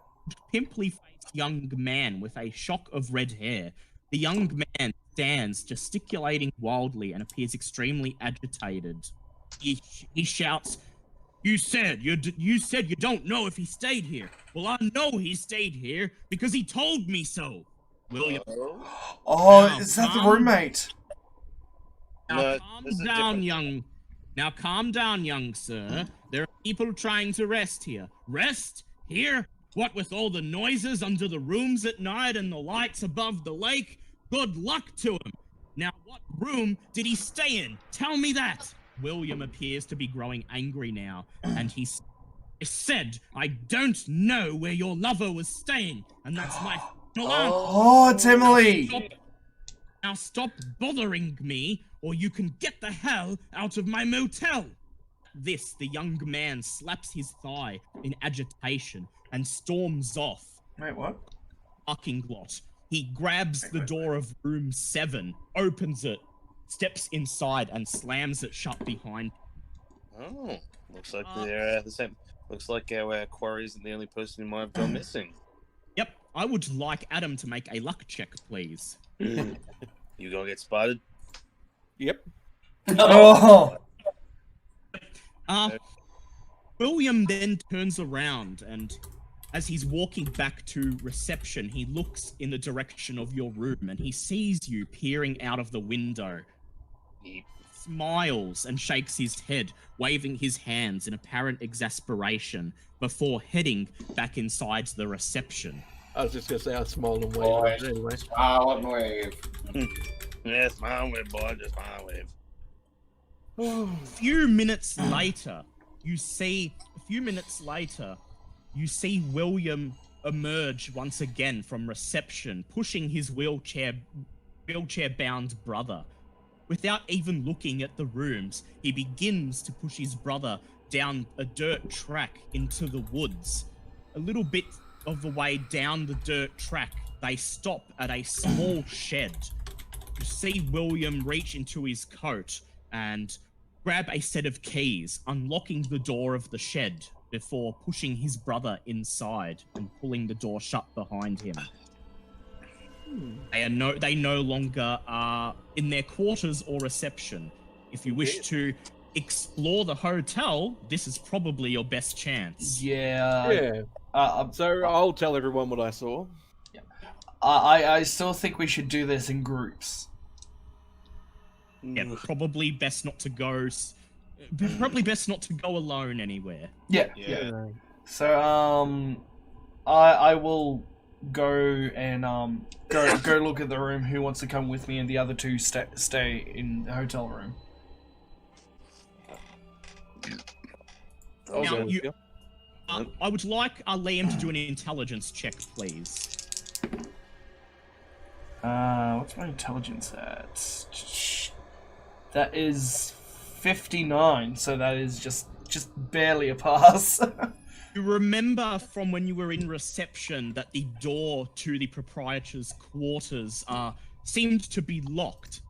pimply-faced young man with a shock of red hair. The young man stands, gesticulating wildly, and appears extremely agitated. He shouts, You said you don't know if he stayed here. Well, I know he stayed here because he told me so. William. Oh, Now, is that the calm- roommate? Now No, calm this is down, different. young. Now calm down, young sir. There are people trying to rest here. Rest here? What with all the noises under the rooms at night and the lights above the lake? Good luck to him. Now, what room did he stay in? Tell me that. William appears to be growing angry now, and he said, I don't know where your lover was staying, and that's my final answer. Oh, it's Emily. Now stop bothering me, or you can get the hell out of my motel. This, the young man slaps his thigh in agitation and storms off. Wait, what? Fucking lot. He grabs the door of room 7, opens it, steps inside, and slams it shut behind him. Oh, looks like they're the same. Looks like our quarry isn't the only person who might have gone missing. Yep, I would like Adam to make a luck check, please. You gonna get spotted? Yep. Oh, William then turns around, and as he's walking back to reception, he looks in the direction of your room, and he sees you peering out of the window. He smiles and shakes his head, waving his hands in apparent exasperation before heading back inside the reception. I was just gonna say I smiled and Boy, waved anyway. smile and wave. Yes, smile and wave, boy. Just smile and wave. A few minutes later, you see William emerge once again from reception, pushing his wheelchair-bound brother. Without even looking at the rooms, he begins to push his brother down a dirt track into the woods. A little bit of the way down the dirt track, they stop at a small shed. You see William reach into his coat and grab a set of keys, unlocking the door of the shed before pushing his brother inside and pulling the door shut behind him. They no longer are in their quarters or reception. If you wish to explore the hotel, this is probably your best chance. yeah. Yeah. So I'll tell everyone what I saw. I still think we should do this in groups. Yeah, probably best not to go. Probably best not to go alone anywhere. Yeah. Yeah. So I will go and go look at the room. Who wants to come with me? And the other two stay in the hotel room. I'll Now, go with you- you. I would like Liam to do an intelligence check, please. What's my intelligence at? That is 59. So that is just barely a pass. You remember from when you were in reception that the door to the proprietor's quarters seemed to be locked.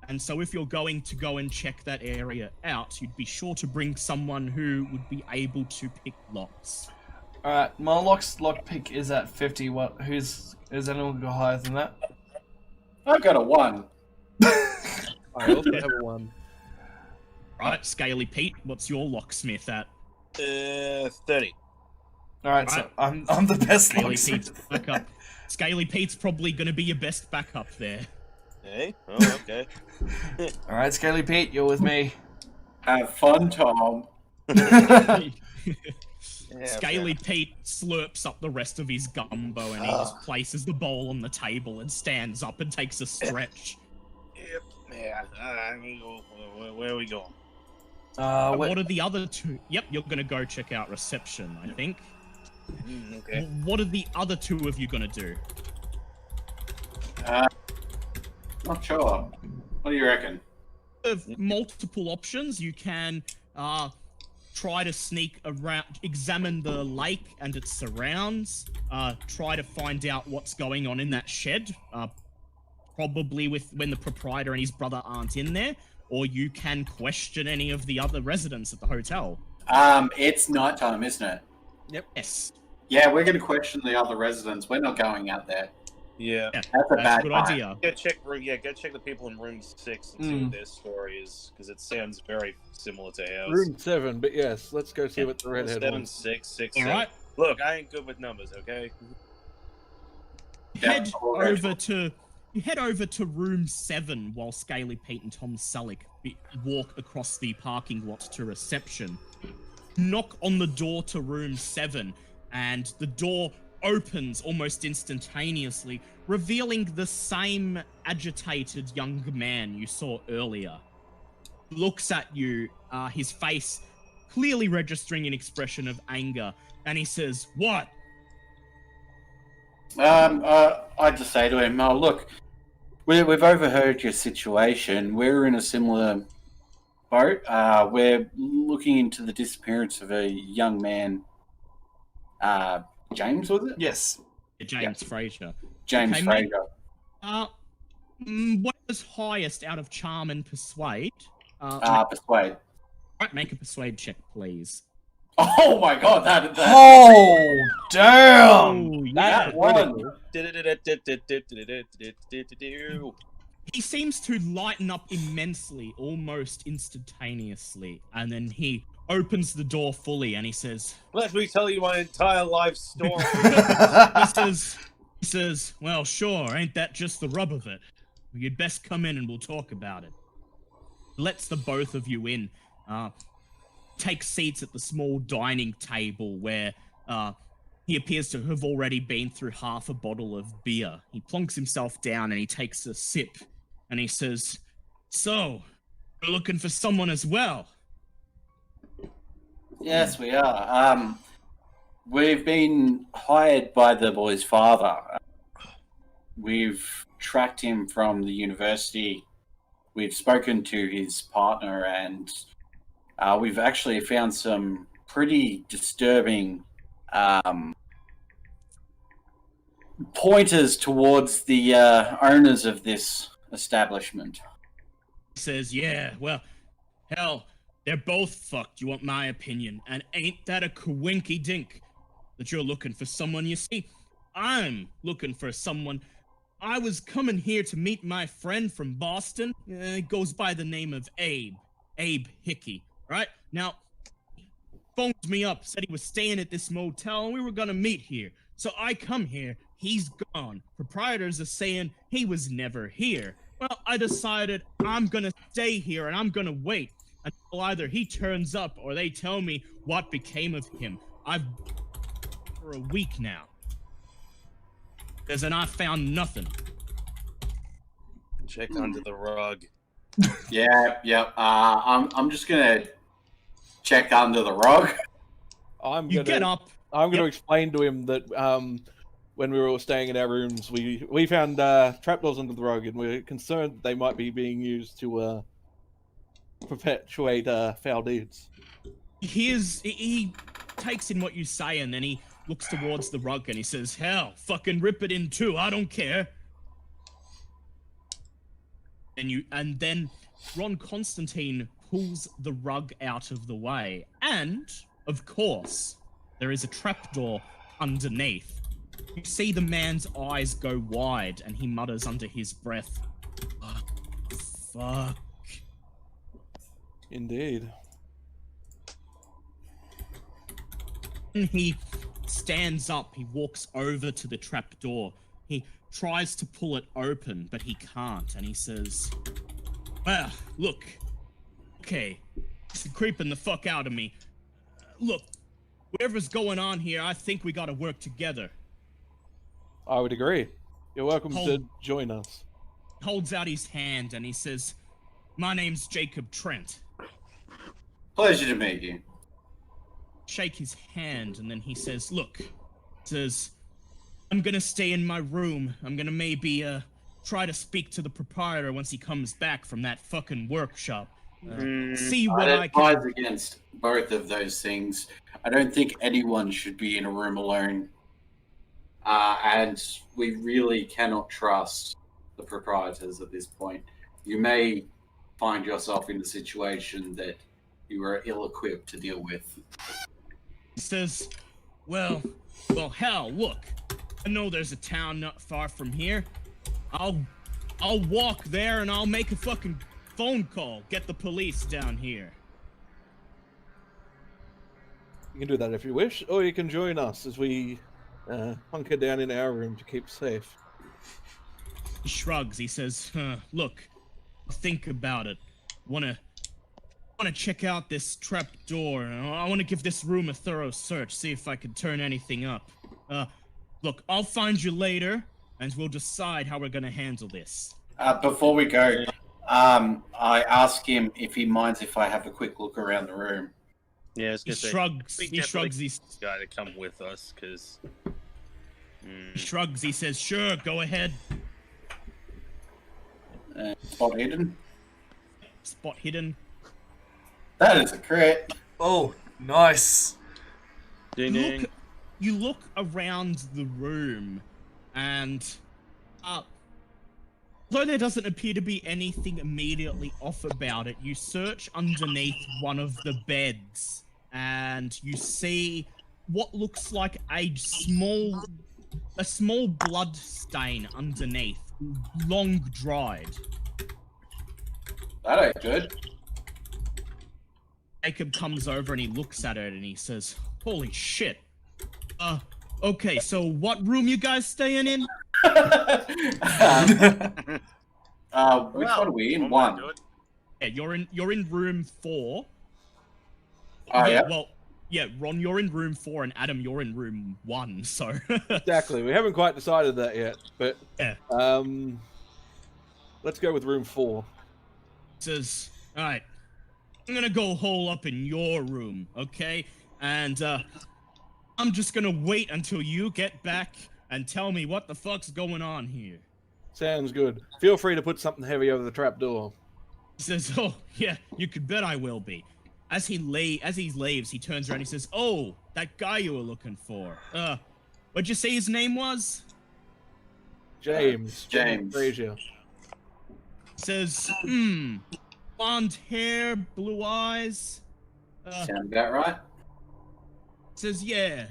And so if you're going to go and check that area out, you'd be sure to bring someone who would be able to pick locks. Alright, my lock pick is at 50. Is anyone go higher than that? I've got a 1. I also have a 1. Right, Scaly Pete, what's your locksmith at? 30. Alright, so I'm the best Scaly locksmith. Pete's backup. Scaly Pete's probably going to be your best backup there. Hey? Oh, okay. Alright, Scaly Pete, you're with me. Have fun, Tom. Yeah, Scaly Pete slurps up the rest of his gumbo and he just places the bowl on the table and stands up and takes a stretch. Yep. Yeah. Where are we going? What are the other two? Yep, you're gonna go check out reception, I think. Okay. What are the other two of you gonna do? Not sure. What do you reckon? have multiple options. You can try to sneak around, examine the lake and its surrounds, try to find out what's going on in that shed, probably when the proprietor and his brother aren't in there, or you can question any of the other residents at the hotel. It's nighttime, isn't it? Yep. Yes. Yeah, we're going to question the other residents. We're not going out there. Yeah. Yeah, That's a that's bad a good time. idea. Go check the people in room 6 and see what their story is, because it sounds very similar to ours. Room 7, but yes, let's go see what the redhead 7, wants. 6, 6, All 7. right. Look, I ain't good with numbers, okay? Yeah, You head over to room 7 while Scaly Pete and Tom Selleck walk across the parking lot to reception. Knock on the door to room 7, and the door opens almost instantaneously, revealing the same agitated young man you saw earlier. He looks at you, his face clearly registering an expression of anger, and he says, "What?" I just say to him, "Oh, look, we've overheard your situation. We're in a similar boat. We're looking into the disappearance of a young man. James, was it? Yes. James Fraser. James Okay, mate. Fraser. Whatever's highest out of charm and persuade. Persuade. Right, make a persuade check, please. Oh my god, that Oh, damn! Oh, yeah. that one. He seems to lighten up immensely, almost instantaneously, and then he opens the door fully and he says, Let me tell you my entire life story. he says, "Well, sure, ain't that just the rub of it? You'd best come in and we'll talk about it." Lets the both of you in. Take seats at the small dining table where he appears to have already been through half a bottle of beer. He plonks himself down and he takes a sip and he says, "So, we're looking for someone as well?" Yes, we are. We've been hired by the boy's father. We've tracked him from the university. We've spoken to his partner, and we've actually found some pretty disturbing pointers towards the owners of this establishment. He says, "Yeah, well, hell, they're both fucked, you want my opinion. And ain't that a coinky dink that you're looking for someone? You see, I'm looking for someone. I was coming here to meet my friend from Boston. He goes by the name of Abe Hickey, right? Now, phoned me up, said he was staying at this motel and we were gonna meet here. So I come here, he's gone. Proprietors are saying he was never here. Well, I decided I'm gonna stay here and I'm gonna wait until either he turns up or they tell me what became of him. I've been for a week now. And I found nothing." Check under the rug. Yeah. I'm just gonna check under the rug. You get up. I'm going to explain to him that when we were all staying in our rooms, we found trapdoors under the rug, and we're concerned they might be being used to perpetuate foul deeds. He takes in what you say, and then he looks towards the rug and he says, "Hell, fucking rip it in two. I don't care." And then Ron Constantine pulls the rug out of the way, and of course, there is a trapdoor underneath. You see the man's eyes go wide, and he mutters under his breath, "Fuck." Indeed. And he stands up, he walks over to the trapdoor. He tries to pull it open, but he can't, and he says, "Well, look, okay, it's creeping the fuck out of me. Look, whatever's going on here, I think we gotta work together." I would agree. You're welcome to join us. He holds out his hand and he says, "My name's Jacob Trent." Pleasure to meet you. Shake his hand, and then he says, "Look," says, "I'm gonna stay in my room. I'm gonna maybe try to speak to the proprietor once he comes back from that fucking workshop. Mm, See what I'd I advise can. against both of those things. I don't think anyone should be in a room alone. And we really cannot trust the proprietors at this point. You may find yourself in a situation that you are ill-equipped to deal with. He says, well, hell, look. I know there's a town not far from here. I'll walk there and I'll make a fucking phone call. Get the police down here. You can do that if you wish, or you can join us as we hunker down in our room to keep safe. He shrugs. He says, look, think about it. Wanna check out this trap door. I want to give this room a thorough search, see if I can turn anything up. Look, I'll find you later, and we'll decide how we're gonna handle this. Before we go, I ask him if he minds if I have a quick look around the room. yeah, I was He gonna say, shrugs. we He definitely shrugs. get this guy to come with us because. He shrugs. He says, "Sure, go ahead." Spot hidden. Spot hidden. That is a crit. Oh, nice. Ding ding. You look around the room, and though there doesn't appear to be anything immediately off about it, you search underneath one of the beds, and you see what looks like a small blood stain underneath, long dried. That ain't good. Jacob comes over and he looks at it and he says, "Holy shit. Okay, so what room you guys staying in?" Which one are we in? I'm gonna One. do it. Yeah, you're in room 4. Oh, yeah? Well, yeah, Ron, you're in room 4, and Adam, you're in room 1. So Exactly. We haven't quite decided that yet, but yeah, let's go with room 4. says, "All right, I'm gonna go hole up in your room, okay? And I'm just gonna wait until you get back and tell me what the fuck's going on here." Sounds good. Feel free to put something heavy over the trapdoor. He says, "Oh, yeah, you could bet I will be." As he leaves, he turns around and he says, "Oh, that guy you were looking for. What'd you say his name was?" James. James. Frazier. Says, blonde hair, blue eyes. Sound about right? Says, yeah.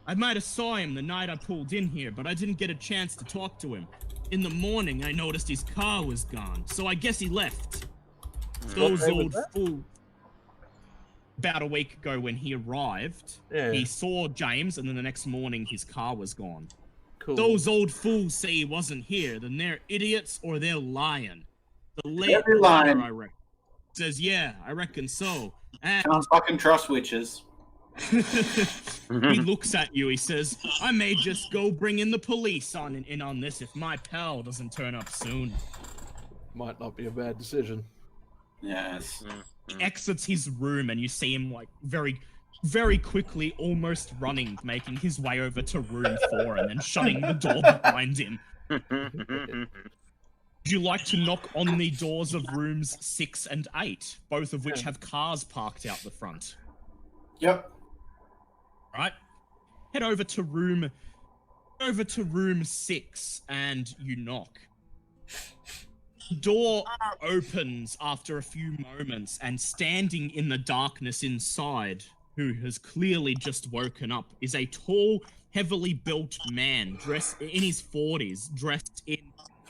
I might have saw him the night I pulled in here, but I didn't get a chance to talk to him. In the morning, I noticed his car was gone, so I guess he left. Those day was old that? fools. About a week ago when he arrived, Yeah. he saw James, and then the next morning his car was gone. Cool. Those old fools say he wasn't here, then they're idiots or they're lying. The They're lying. latter, I reckon. Says, yeah, I reckon so. And Can't fucking trust witches. he looks at you, he says, I may just go bring in the police in on this if my pal doesn't turn up soon. Might not be a bad decision. Yes. He exits his room and you see him like very, very quickly, almost running, making his way over to room 4 and then shutting the door behind him. Would you like to knock on the doors of rooms 6 and 8, both of which have cars parked out the front? Yep. Right? Head over to room 6 and you knock. The door opens after a few moments, and standing in the darkness inside, who has clearly just woken up, is a tall, heavily built man dressed in his 40s, dressed in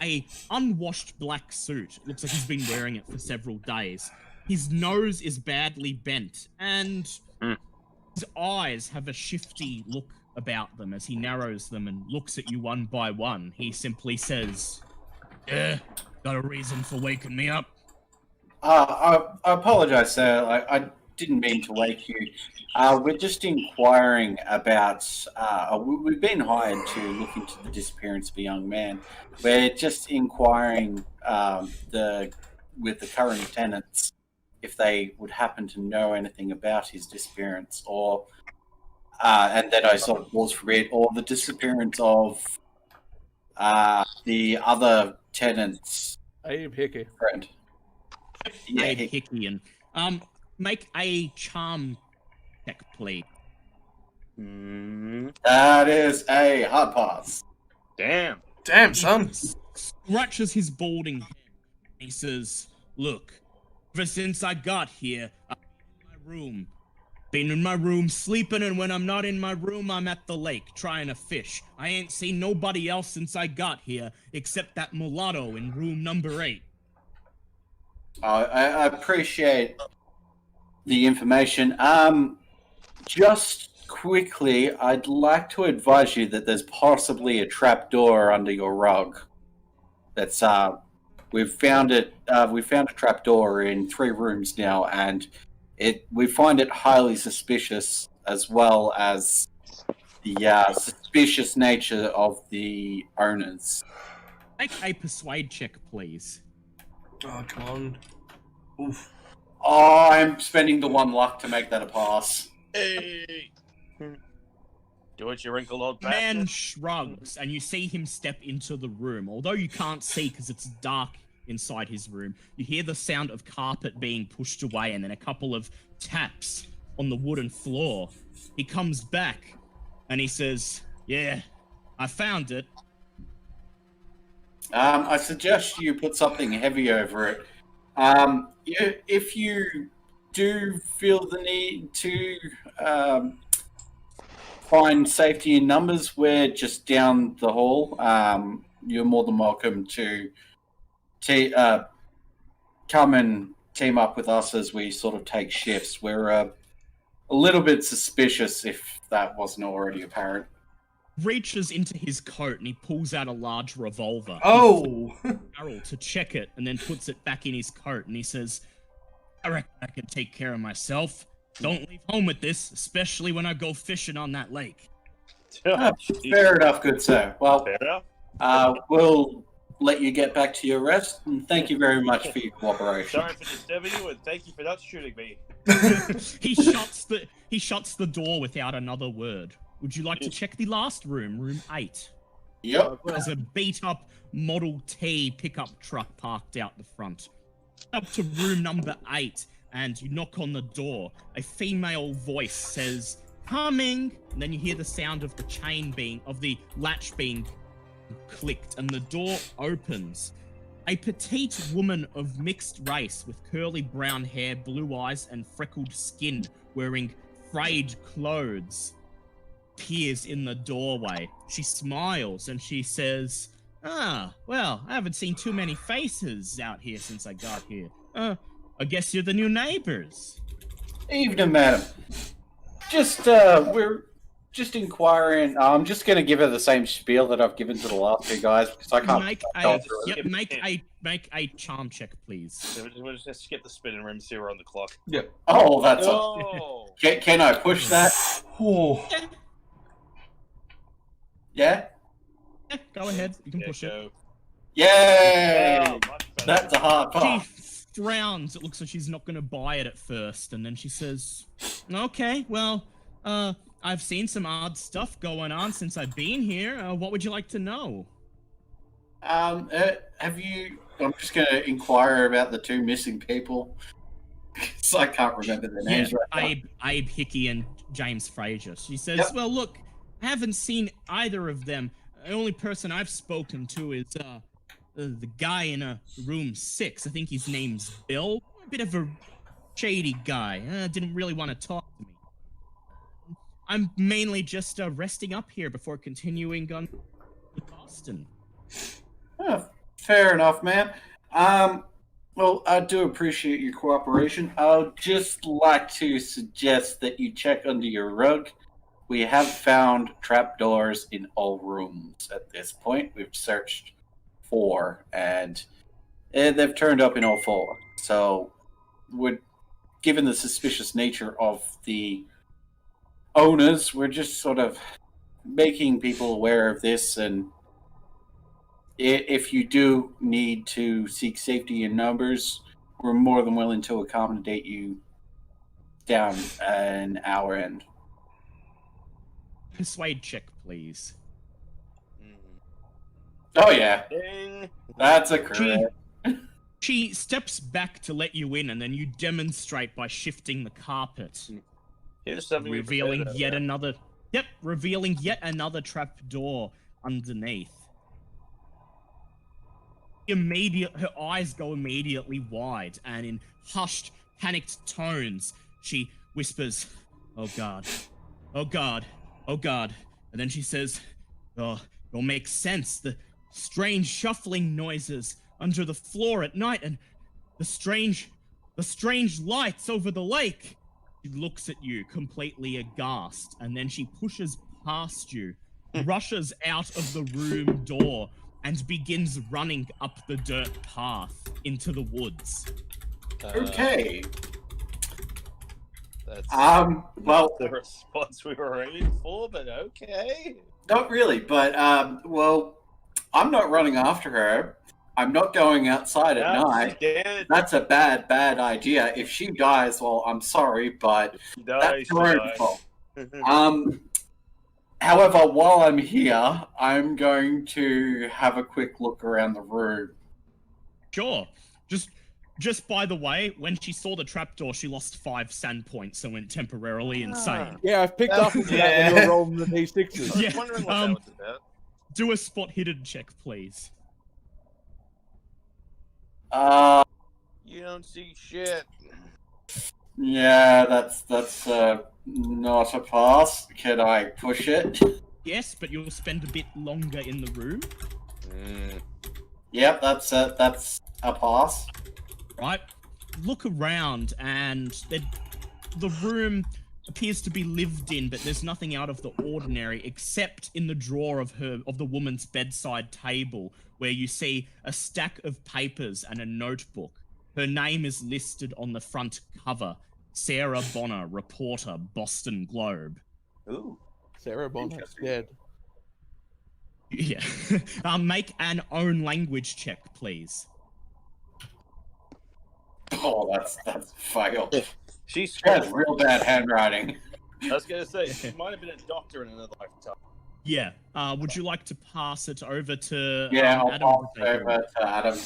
a unwashed black suit. It looks like he's been wearing it for several days. His nose is badly bent, and his eyes have a shifty look about them as he narrows them and looks at you one by one. He simply says, "Yeah, got a reason for waking me up?" I apologize, sir. I didn't mean to wake you. We're just inquiring about. We've been hired to look into the disappearance of a young man. We're just inquiring with the current tenants if they would happen to know anything about his disappearance, or and then I sort of pause for it, or the disappearance of the other tenant's Abe Hickey. friend. Yeah, Abe Hickey and make a charm check, please. that is a hard pass. Damn. Damn, He son. scratches his balding head. He says, "Look, ever since I got here, I've been in my room sleeping, and when I'm not in my room, I'm at the lake trying to fish. I ain't seen nobody else since I got here, except that mulatto in room number 8. I appreciate the information. Just quickly, I'd like to advise you that there's possibly a trapdoor under your rug. That's we've found it. We found a trapdoor in 3 rooms now, and we find it highly suspicious, as well as the suspicious nature of the owners. Make a persuade check, please." Oh, come on. Oof. Oh, I'm spending the 1 luck to make that a pass. Hey. Do it, you wrinkled old Man bastard. shrugs, and you see him step into the room. Although you can't see because it's dark inside his room, you hear the sound of carpet being pushed away and then a couple of taps on the wooden floor. He comes back and he says, "Yeah, I found it." I suggest you put something heavy over it. If you do feel the need to find safety in numbers, we're just down the hall. You're more than welcome to come and team up with us as we sort of take shifts. We're a little bit suspicious, if that wasn't already apparent. Reaches into his coat and he pulls out a large revolver. Oh! Barrel to check it and then puts it back in his coat and he says, "I reckon I can take care of myself. Don't leave home with this, especially when I go fishing on that lake." Fair enough, good sir. Well, Fair enough. we'll let you get back to your rest, and thank you very much for your cooperation. Sorry for disturbing you, and thank you for not shooting me. He shuts the door without another word. Would you like to check the last room, room 8? Yep. There's a beat-up Model T pickup truck parked out the front. Up to room number 8, and you knock on the door. A female voice says, "Coming!" And then you hear the sound of the latch being clicked, and the door opens. A petite woman of mixed race with curly brown hair, blue eyes, and freckled skin, wearing frayed clothes, appears in the doorway. She smiles and she says, well, I haven't seen too many faces out here since I got here. I guess you're the new neighbors." Evening, madam. We're just inquiring. I'm just going to give her the same spiel that I've given to the last 2 guys, because I can't. Make a charm check, please. So we'll just skip the spinning room, see we're on the clock. Yep. Oh, that's Oh! Can I push that? Oh. Yeah? Yeah, go ahead. You can push it. Go. Yay! Oh, much better. That's a hard She pass. frowns. It looks like she's not going to buy it at first, and then she says, "Okay, well, I've seen some odd stuff going on since I've been here. What would you like to know?" Have you? I'm just going to inquire about the 2 missing people. So I can't remember their names right now. Abe Hickey and James Fraser. She says, Yep. "Well, look, I haven't seen either of them. The only person I've spoken to is the guy in room 6. I think his name's Bill. A bit of a shady guy. Didn't really want to talk to me. I'm mainly just resting up here before continuing on to Boston." Oh, fair enough, man. Well, I do appreciate your cooperation. I'd just like to suggest that you check under your rug. We have found trapdoors in all rooms at this point. We've searched 4, and they've turned up in all 4. So, given the suspicious nature of the owners, we're just sort of making people aware of this, and if you do need to seek safety in numbers, we're more than willing to accommodate you down an our end. Persuade check, please. Oh yeah, Ding. that's a crit. She steps back to let you in, and then you demonstrate by shifting the carpet, Here's something revealing yet another. Yep, revealing yet another trap door underneath. Her eyes go immediately wide, and in hushed, panicked tones, she whispers, "Oh God, oh God, oh God," and then she says, "Oh, it all makes sense. The strange shuffling noises under the floor at night, and the strange lights over the lake." She looks at you completely aghast, and then she pushes past you, rushes out of the room door, and begins running up the dirt path into the woods. Okay. That's Well, the response we were aiming for, but okay. not really, but well, I'm not running after her. I'm not going outside at night. That's a bad idea. If she dies, well, I'm sorry, but that's her own fault. However, while I'm here, I'm going to have a quick look around the room. Sure. Just by the way, when she saw the trapdoor, she lost 5 sand points and went temporarily insane. Yeah, I've picked up on that when you're rolling the d6s. Yeah, Wondering what that was about. Do a spot hidden check, please. You don't see shit. Yeah, that's not a pass. Can I push it? Yes, but you'll spend a bit longer in the room. Yep, that's a pass. Right? Look around, and the room appears to be lived in, but there's nothing out of the ordinary except in the drawer of the woman's bedside table, where you see a stack of papers and a notebook. Her name is listed on the front cover: Sarah Bonner, reporter, Boston Globe. Ooh. Sarah Bonner's dead. Yeah. Make an own language check, please. Oh, that's fail. She has real bad handwriting. I was gonna say she might have been a doctor in another lifetime. Yeah. Would you like to pass it over to Yeah, Adam? I'll pass it over to Adam.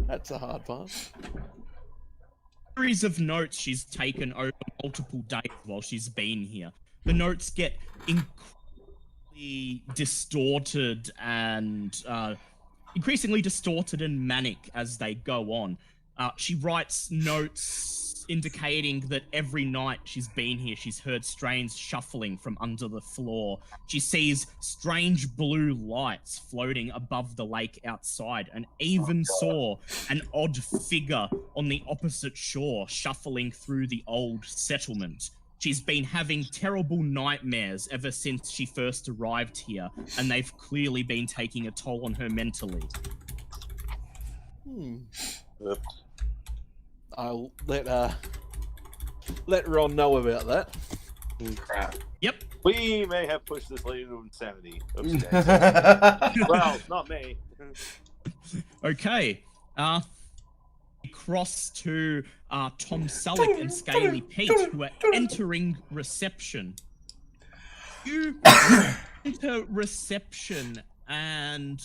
That's a hard pass. Series of notes she's taken over multiple days while she's been here. The notes get increasingly distorted and manic as they go on. She writes notes indicating that every night she's been here, she's heard strange shuffling from under the floor. She sees strange blue lights floating above the lake outside, and even saw an odd figure on the opposite shore shuffling through the old settlement. She's been having terrible nightmares ever since she first arrived here, and they've clearly been taking a toll on her mentally. I'll let Ron know about that. Crap. Yep. We may have pushed this lady to insanity. Well, not me. Okay. Cross to Tom Selleck and Scaly Pete, who are entering reception. You enter reception and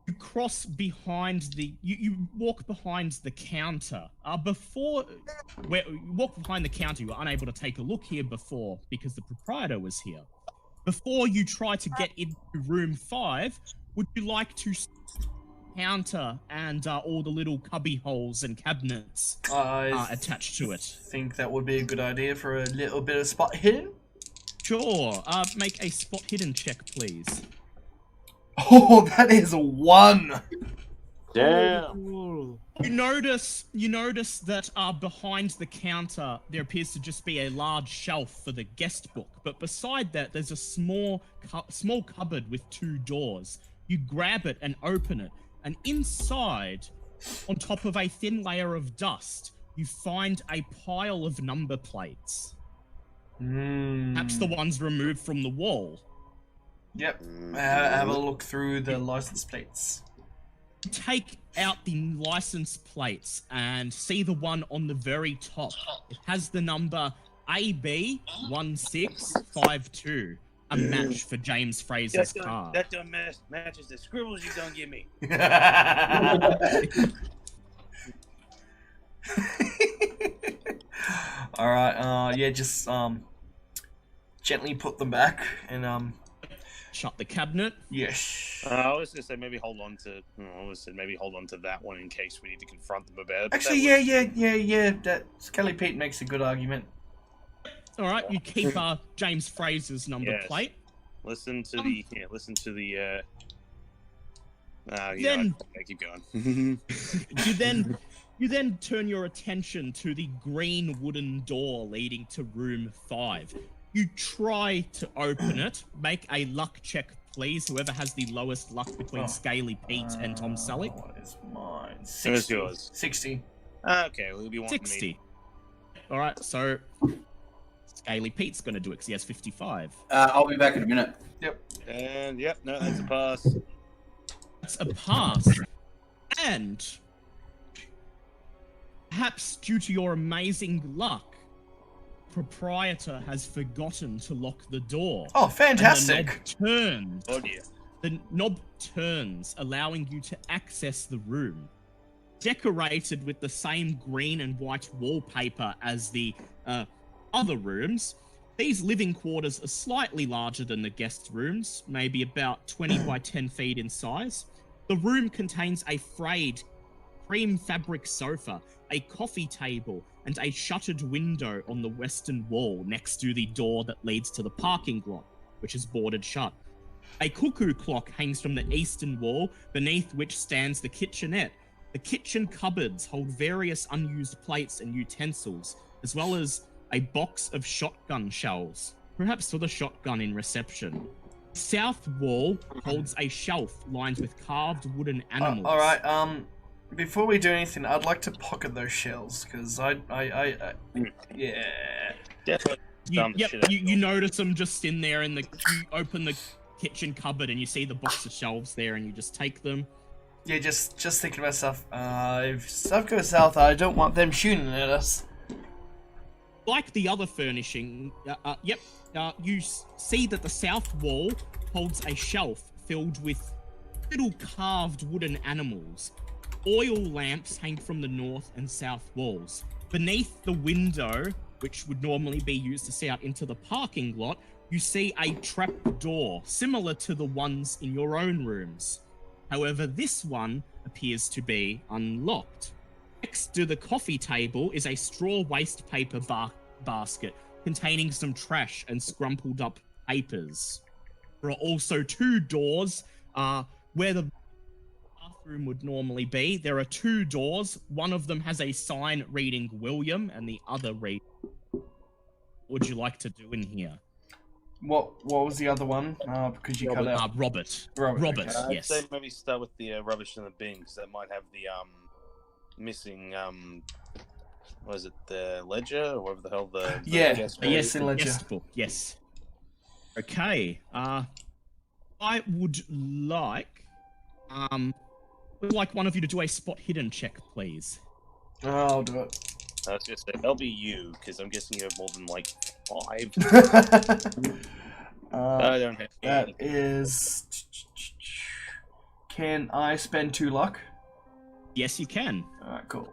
you cross behind you walk behind the counter. You walk behind the counter, you were unable to take a look here before because the proprietor was here. Before you try to get into room 5, would you like to counter and all the little cubby holes and cabinets attached to it? I think that would be a good idea for a little bit of spot hidden. Sure. Make a spot hidden check, please. Oh, that is a 1. Damn. You notice that behind the counter there appears to just be a large shelf for the guest book, but beside that there's a small cupboard with 2 doors. You grab it and open it, and inside, on top of a thin layer of dust, you find a pile of number plates. Perhaps the ones removed from the wall. Yep. Have a look through the license plates. Take out the license plates and see the one on the very top. It has the number AB1652. a match for James Fraser's car. That don't matches the scribbles you don't give me. All right. Yeah. Just gently put them back and Shut the cabinet. Yes. I was gonna say maybe hold on to. I was said maybe hold on to that one in case we need to confront them about it. Actually, yeah. That Skelly Pete makes a good argument. All right, you keep James Fraser's number Yes. plate. Listen to the. Then- okay, keep going. You then turn your attention to the green wooden door leading to room 5. You try to open it. Make a luck check, please. Whoever has the lowest luck between Scaly Pete and Tom Selleck. What is mine? Who's 60. yours? 60. Okay, we'll be wanting 60. All right, so Scaly Pete's going to do it because he has 55. I'll be back in a minute. And yep, no, that's a pass. That's a pass. And perhaps due to your amazing luck, proprietor has forgotten to lock the door. Oh, And fantastic! Oh dear. The knob turns, allowing you to access the room. Decorated with the same green and white wallpaper as the other rooms, these living quarters are slightly larger than the guest rooms, maybe about 20 by 10 feet in size. The room contains a frayed cream fabric sofa, a coffee table, and a shuttered window on the western wall next to the door that leads to the parking lot, which is boarded shut. A cuckoo clock hangs from the eastern wall, beneath which stands the kitchenette. The kitchen cupboards hold various unused plates and utensils, as well as a box of shotgun shells, perhaps for the shotgun in reception. South wall holds a shelf lined with carved wooden animals. All right. Before we do anything, I'd like to pocket those shells because yeah. Definitely. You notice them just in there, and you open the kitchen cupboard and you see the box of shelves there, and you just take them. Yeah, just thinking to myself, if stuff goes south, I don't want them shooting at us. Like the other furnishing, you see that the south wall holds a shelf filled with little carved wooden animals. Oil lamps hang from the north and south walls. Beneath the window, which would normally be used to see out into the parking lot, you see a trap door, similar to the ones in your own rooms. However, this one appears to be unlocked. Next to the coffee table is a straw waste paper basket containing some trash and scrumpled up papers. There are also 2 doors where the bathroom would normally be. There are 2 doors. One of them has a sign reading William and the other reads, what would you like to do in here? What was the other one? Because you cut out. Robert. Robert, okay. Yes. I'd say maybe start with the rubbish in the bin because that might have the missing what is it, the ledger or whatever the hell the yes, in ledger. Yes, book. Yes. Okay. I would like one of you to do a spot hidden check, please. I'll do it. I was gonna say that'll be you because I'm guessing you have more than like 5. I don't have. That is. Can I spend 2 luck? Yes, you can. Alright, cool.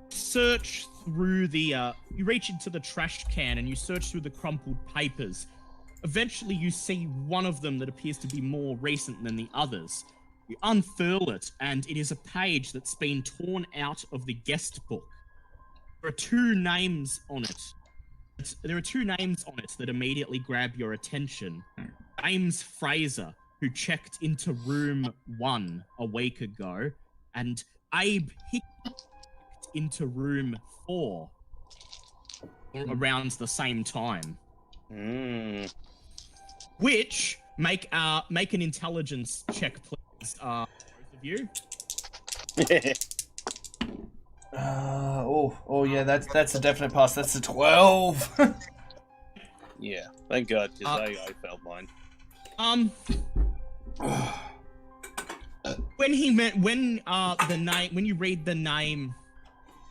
Search through the you reach into the trash can and you search through the crumpled papers. Eventually you see one of them that appears to be more recent than the others. You unfurl it and it is a page that's been torn out of the guest book. There are 2 names on it. That immediately grab your attention. James Fraser, who checked into room 1 a week ago, and Abe Hickey into room 4 around the same time. Which make an intelligence check, please, both of you. Yeah, that's a definite pass. That's a 12. Yeah, thank God, because I failed mine. When you read the name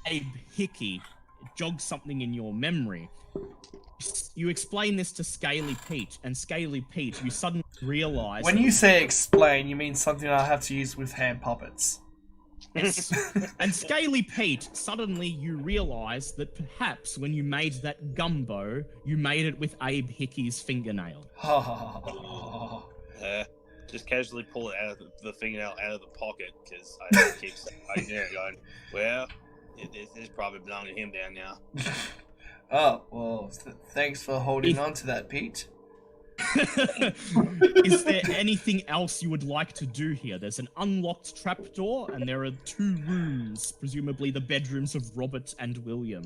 Abe Hickey, it jogs something in your memory. You explain this to Scaly Pete, and Scaly Pete, you suddenly realize... When you say explain, you mean something I have to use with hand puppets. And Scaly Pete, suddenly you realize that perhaps when you made that gumbo, you made it with Abe Hickey's fingernail. Just casually pull it out of the fingernail out of the pocket, because I keep going, well, this probably belongs to him down now. Oh, well, thanks for holding on to that, Pete. Is there anything else you would like to do here? There's an unlocked trapdoor, and there are 2 rooms, presumably the bedrooms of Robert and William.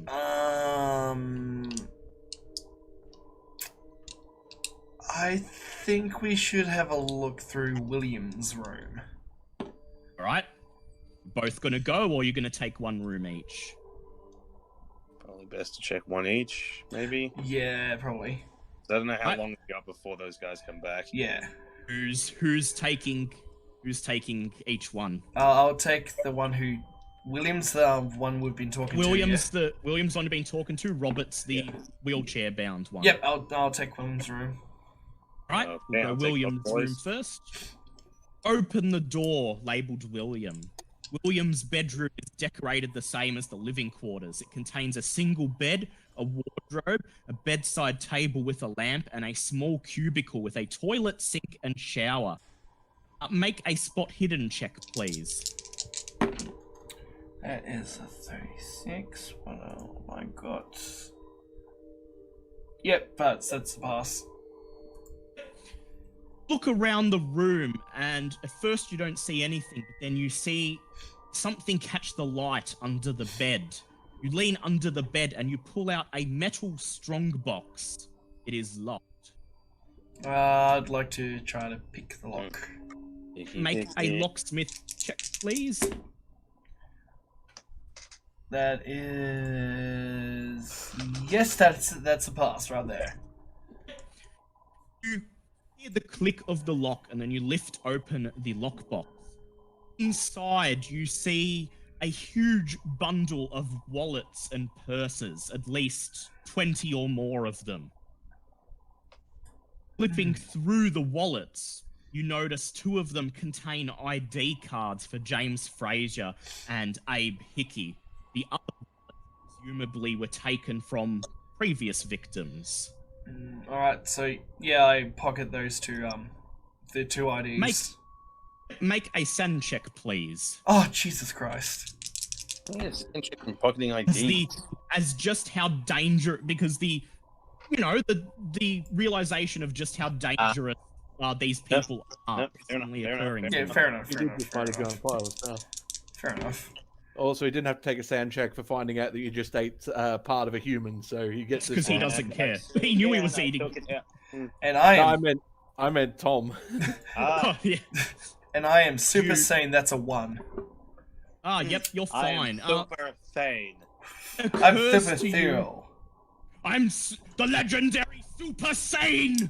I think we should have a look through William's room. Alright. Both gonna go, or you're gonna take 1 room each? Probably best to check 1 each, maybe. Yeah, probably. I don't know how long we got before those guys come back. Yeah. Who's taking each one? I'll take the one who... William's the one we've been talking to. William's one been talking to. Robert's the wheelchair bound one. Yep, I'll take William's room. Right, we'll go William's room first. Open the door labeled William. William's bedroom is decorated the same as the living quarters. It contains a single bed, a wardrobe, a bedside table with a lamp, and a small cubicle with a toilet, sink, and shower. Make a spot hidden check, please. That is a 36. What have I got? Yep, that's a pass. Look around the room, and at first you don't see anything, but then you see something catch the light under the bed. You lean under the bed and you pull out a metal strongbox. It is locked. I'd like to try to pick the lock. Make a locksmith check, please. That is... Yes, that's a pass right there. You hear the click of the lock, and then you lift open the lockbox. Inside, you see a huge bundle of wallets and purses, at least 20 or more of them. Flipping through the wallets, you notice 2 of them contain ID cards for James Fraser and Abe Hickey. The other presumably were taken from previous victims. Alright, so yeah, I pocket those 2, the 2 IDs. Make a sand check, please. Oh, Jesus Christ. Yes, interesting pocketing ID. As just how because the realization of just how dangerous these people are constantly occurring. Yeah, fair enough. Fair enough. Also, he didn't have to take a sand check for finding out that you just ate part of a human, so he gets this. Because he doesn't care. He knew he was eating. And I meant Tom. Oh, yeah. And I am super sane. That's a 1. Yep, you're fine. Super sane. I'm super thorough. I'm the legendary Super Sane!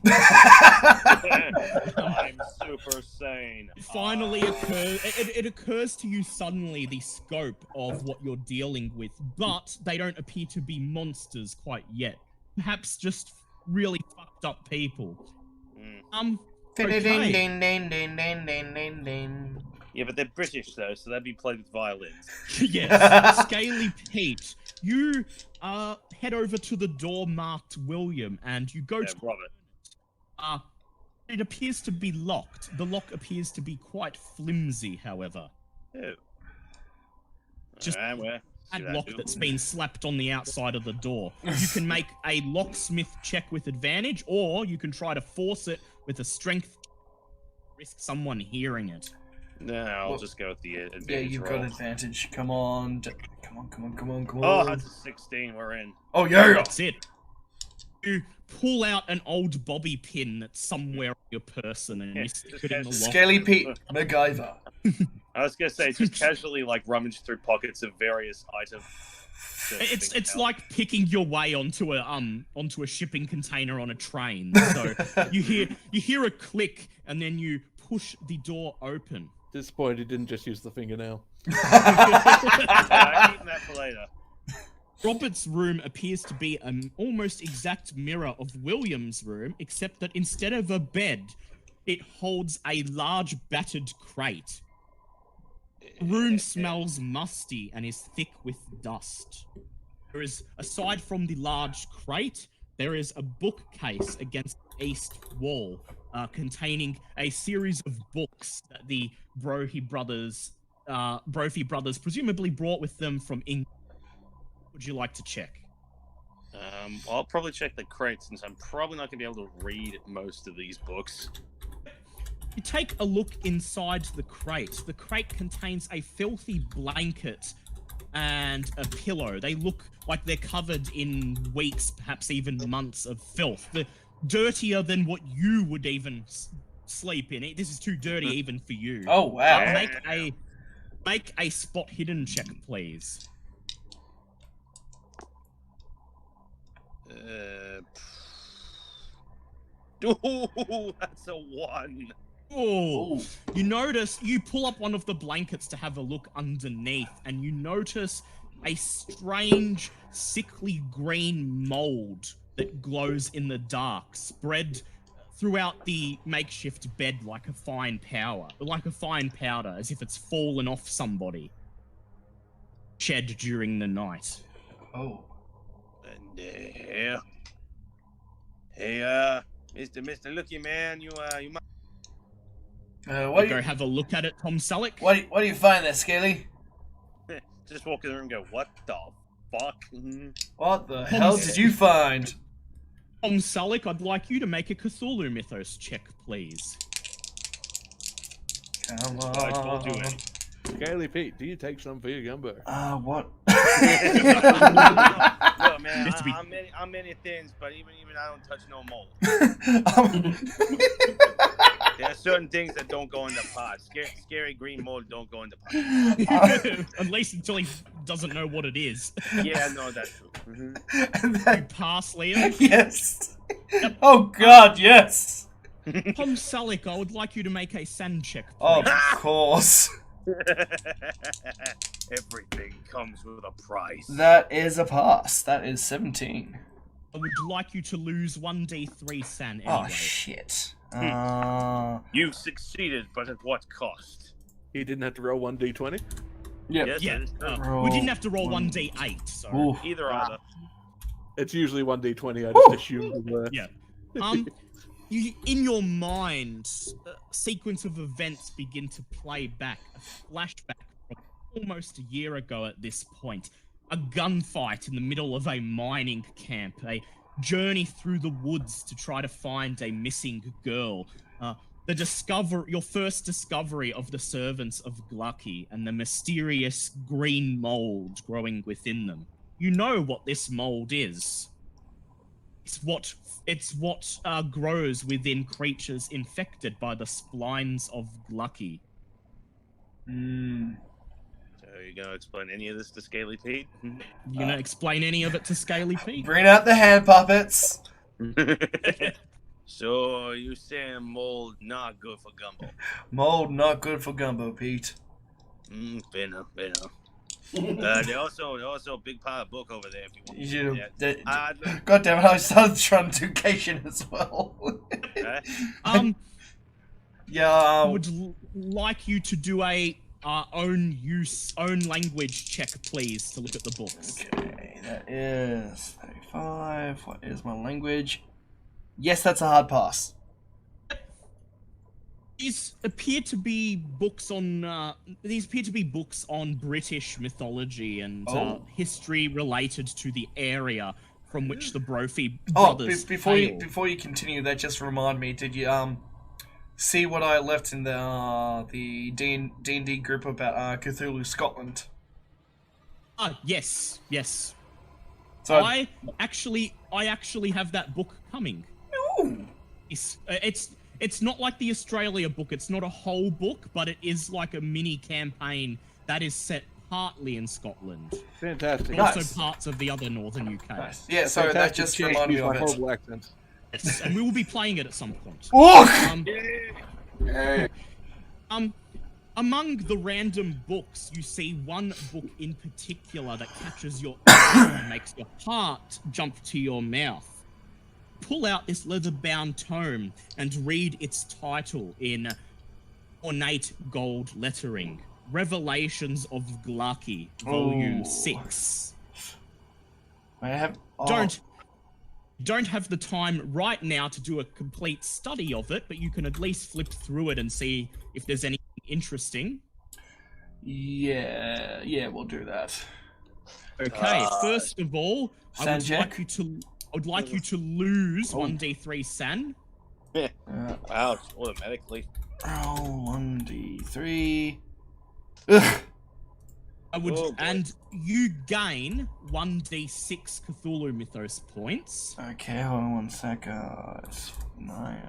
I'm super sane. Finally it occurs to you suddenly the scope of what you're dealing with, but they don't appear to be monsters quite yet. Perhaps just really fucked up people. Okay. Yeah, but they're British though, so they'd be played with violins. Yes. Scaly Pete, you head over to the door marked William, and you go to Robert. It appears to be locked. The lock appears to be quite flimsy, however. Oh. Just a lock that's been slapped on the outside of the door. You can make a locksmith check with advantage, or you can try to force it with a strength. Risk someone hearing it. No, I'll just go with the advantage. Yeah, you've got advantage. Come on. Oh, that's a 16. We're in. Oh, yeah. That's it. You pull out an old bobby pin that's somewhere on your person and you stick it in the lock. Scaly Pete MacGyver. I was gonna say, just casually rummage through pockets of various items. It's like picking your way onto a shipping container on a train. So you hear a click and then you push the door open. At this point, he didn't just use the fingernail. I'm eating that for later. Robert's room appears to be an almost exact mirror of William's room, except that instead of a bed, it holds a large battered crate. The room smells musty and is thick with dust. There is, aside from the large crate, there is a bookcase against the east wall, containing a series of books that the Brophy brothers presumably brought with them from England. Would you like to check? I'll probably check the crate since I'm probably not going to be able to read most of these books. You take a look inside the crate. The crate contains a filthy blanket and a pillow. They look like they're covered in weeks, perhaps even months of filth. They're dirtier than what you would even sleep in. This is too dirty even for you. Oh, wow. Make a spot hidden check, please. Ooh, that's a 1. Oh, you pull up one of the blankets to have a look underneath, and you notice a strange, sickly green mold that glows in the dark, spread throughout the makeshift bed like a fine powder, as if it's fallen off somebody, shed during the night. Oh. And hey, Mr. Looky Man, you might Go have a look at it, Tom Selleck. What do you find there, Scaly? just walk in the room and go, what the fuck? What the hell did you find? Tom Selleck, I'd like you to make a Cthulhu Mythos check, please. Come I told you on. it. Scaly Pete, do you take some for your gumbo? What? Look, man, I'm many things, but even I don't touch no mold. There are certain things that don't go in the pot. Scary green mold don't go in the pot. At least until he doesn't know what it is. Yeah, no, that's true. And You then, pass, Leo. yes. Oh God, yes. Tom Selleck, I would like you to make a sand check, please. Of course. Everything comes with a price. That is a pass. That is 17. I would like you to lose 1d3 sand Oh anyway. shit. You've succeeded, but at what cost? He didn't have to roll 1d20? Yep. Yes, Yeah, that is true. we didn't have to roll 1d8, so... Ooh. Either other. It's usually 1d20, I just assumed it were. Yeah. In your mind, a sequence of events begin to play back. A flashback from almost a year ago at this point. A gunfight in the middle of a mining camp. A journey through the woods to try to find a missing girl. Your first discovery of the servants of Gla'aki and the mysterious green mold growing within them. You know what this mold is. It's what grows within creatures infected by the splines of Gla'aki. So you gonna explain any of this to Scaly Pete? You gonna explain any of it to Scaly Pete? Bring out the hand puppets. So you saying mold not good for gumbo? Mold not good for gumbo, Pete. Fair enough. They also a big pile of book over there if you want. You Yeah. God damn it! I started trying to do Cation as well. Yeah. I would like you to do a own language check, please, to look at the books. Okay, that is 35. What is my language? Yes, that's a hard pass. These appear to be books on British mythology and history related to the area from which the Brophy brothers hail. before you continue, that just remind me. Did you see what I left in the D&D group about Cthulhu Scotland? Yes. So I actually have that book coming. Ooh. It's not like the Australia book. It's not a whole book, but it is like a mini campaign that is set partly in Scotland, Fantastic. but also Nice. parts of the other northern UK. Nice. Yeah, so that Fantastic just change reminded me with my of it. horrible accent. Yes, and we will be playing it at some point. Oh! Um, Hey. Among the random books, you see one book in particular that catches your eye and makes your heart jump to your mouth. Pull out this leather-bound tome and read its title in ornate gold lettering. Revelations of Gla'aki, Volume 6. I have... Don't have the time right now to do a complete study of it, but you can at least flip through it and see if there's anything interesting. Yeah, we'll do that. Okay, first of all, I would Sanjay? like you to lose 1d3 San. Wow, automatically. Roll 1d3. Ugh. And you gain 1d6 Cthulhu Mythos points. Okay, hold on 1 sec. It's 9,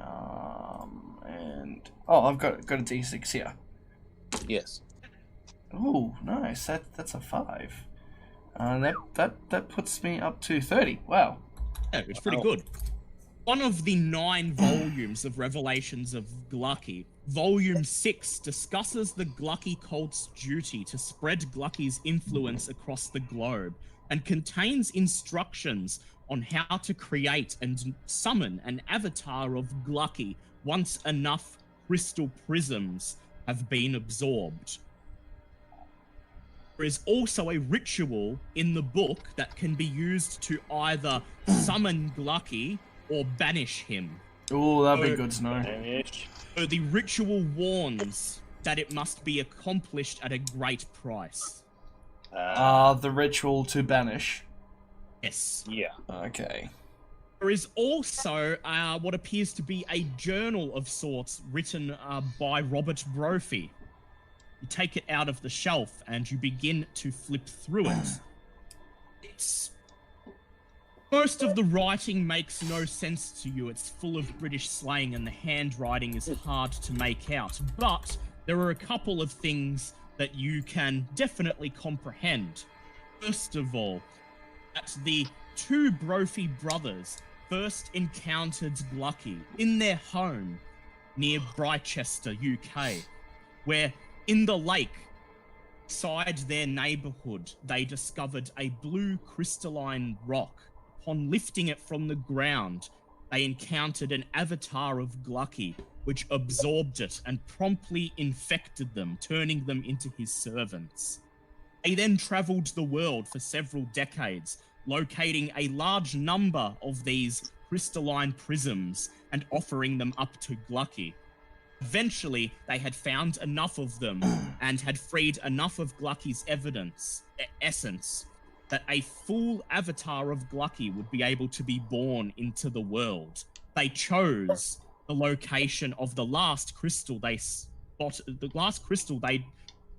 and... Oh, I've got a d6 here. Yes. Oh, nice. That's a 5. That puts me up to 30. Wow. Yeah, it's pretty good. One of the 9 volumes of Revelations of Gla'aki, Volume 6 discusses the Gla'aki cult's duty to spread Gla'aki's influence across the globe and contains instructions on how to create and summon an avatar of Gla'aki once enough crystal prisms have been absorbed. There is also a ritual in the book that can be used to either summon Gla'aki or banish him. Oh, that'd be good to know. So the ritual warns that it must be accomplished at a great price. The ritual to banish. Yes. Yeah. Okay. There is also what appears to be a journal of sorts written by Robert Brophy. You take it out of the shelf and you begin to flip through it. Most of the writing makes no sense to you. It's full of British slang and the handwriting is hard to make out. But there are a couple of things that you can definitely comprehend. First of all, that the 2 Brophy brothers first encountered Gla'aki in their home near Britechester, UK, where in the lake beside their neighbourhood they discovered a blue crystalline rock. Upon lifting it from the ground, they encountered an avatar of Gla'aki, which absorbed it and promptly infected them, turning them into his servants. They then travelled the world for several decades, locating a large number of these crystalline prisms and offering them up to Gla'aki. Eventually, they had found enough of them and had freed enough of Gla'aki's essence that a full avatar of Gla'aki would be able to be born into the world. They chose the location of the last crystal they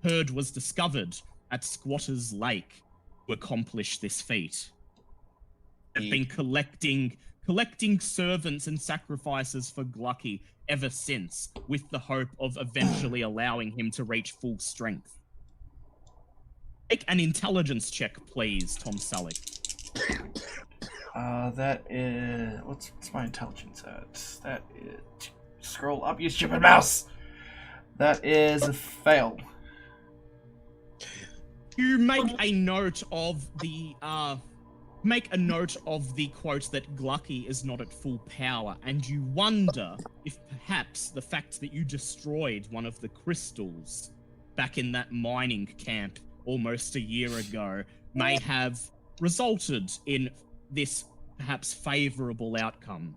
heard was discovered at Squatter's Lake to accomplish this feat. They've been collecting servants and sacrifices for Gla'aki ever since, with the hope of eventually allowing him to reach full strength. Make an intelligence check, please, Tom Selleck. That is... What's my intelligence at? That is... Scroll up, you stupid mouse! That is a fail. You make a note of the quote that Gla'aki is not at full power, and you wonder if perhaps the fact that you destroyed one of the crystals back in that mining camp almost a year ago may have resulted in this perhaps favourable outcome.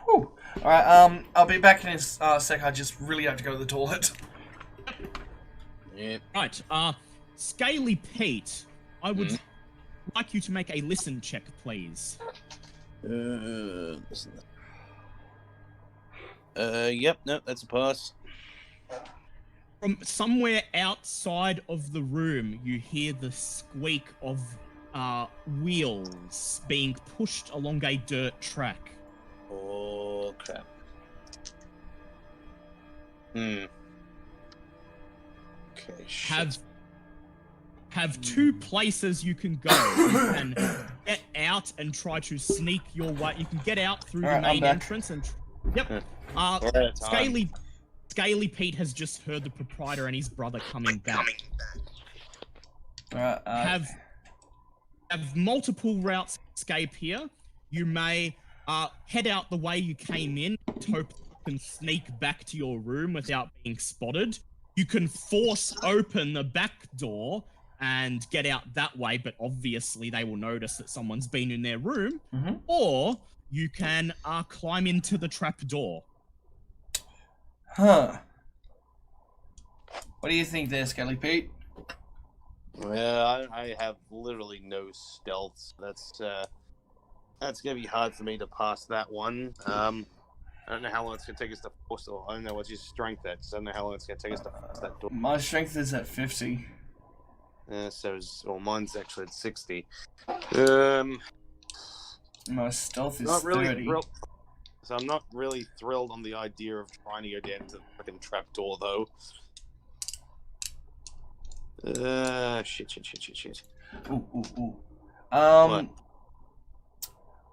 Whew. Alright, I'll be back in a sec. I just really have to go to the toilet. Yeah. Right, Scaly Pete, I would like you to make a listen check, please. Yep, no, that's a pass. From somewhere outside of the room, you hear the squeak of wheels being pushed along a dirt track. Oh, crap. Okay, shit. Have 2 places you can go. You can get out and try to sneak your way. You can get out through the main entrance and... Yep. Scaly Pete has just heard the proprietor and his brother coming back. Have multiple routes to escape here. You may head out the way you came in, hope you can sneak back to your room without being spotted. You can force open the back door and get out that way, but obviously they will notice that someone's been in their room. Or you can climb into the trap door. Huh. What do you think there, Scaly Pete? Well, I have literally no stealth. That's gonna be hard for me to pass that one. I don't know how long it's gonna take us to force. I don't know what's your strength at. So I don't know how long it's gonna take us to force that door. My strength is at 50. Mine's actually at 60. My stealth is Not really 30. thrilled. So I'm not really thrilled on the idea of trying to go down to the fucking trapdoor, though. Shit. Ooh. What?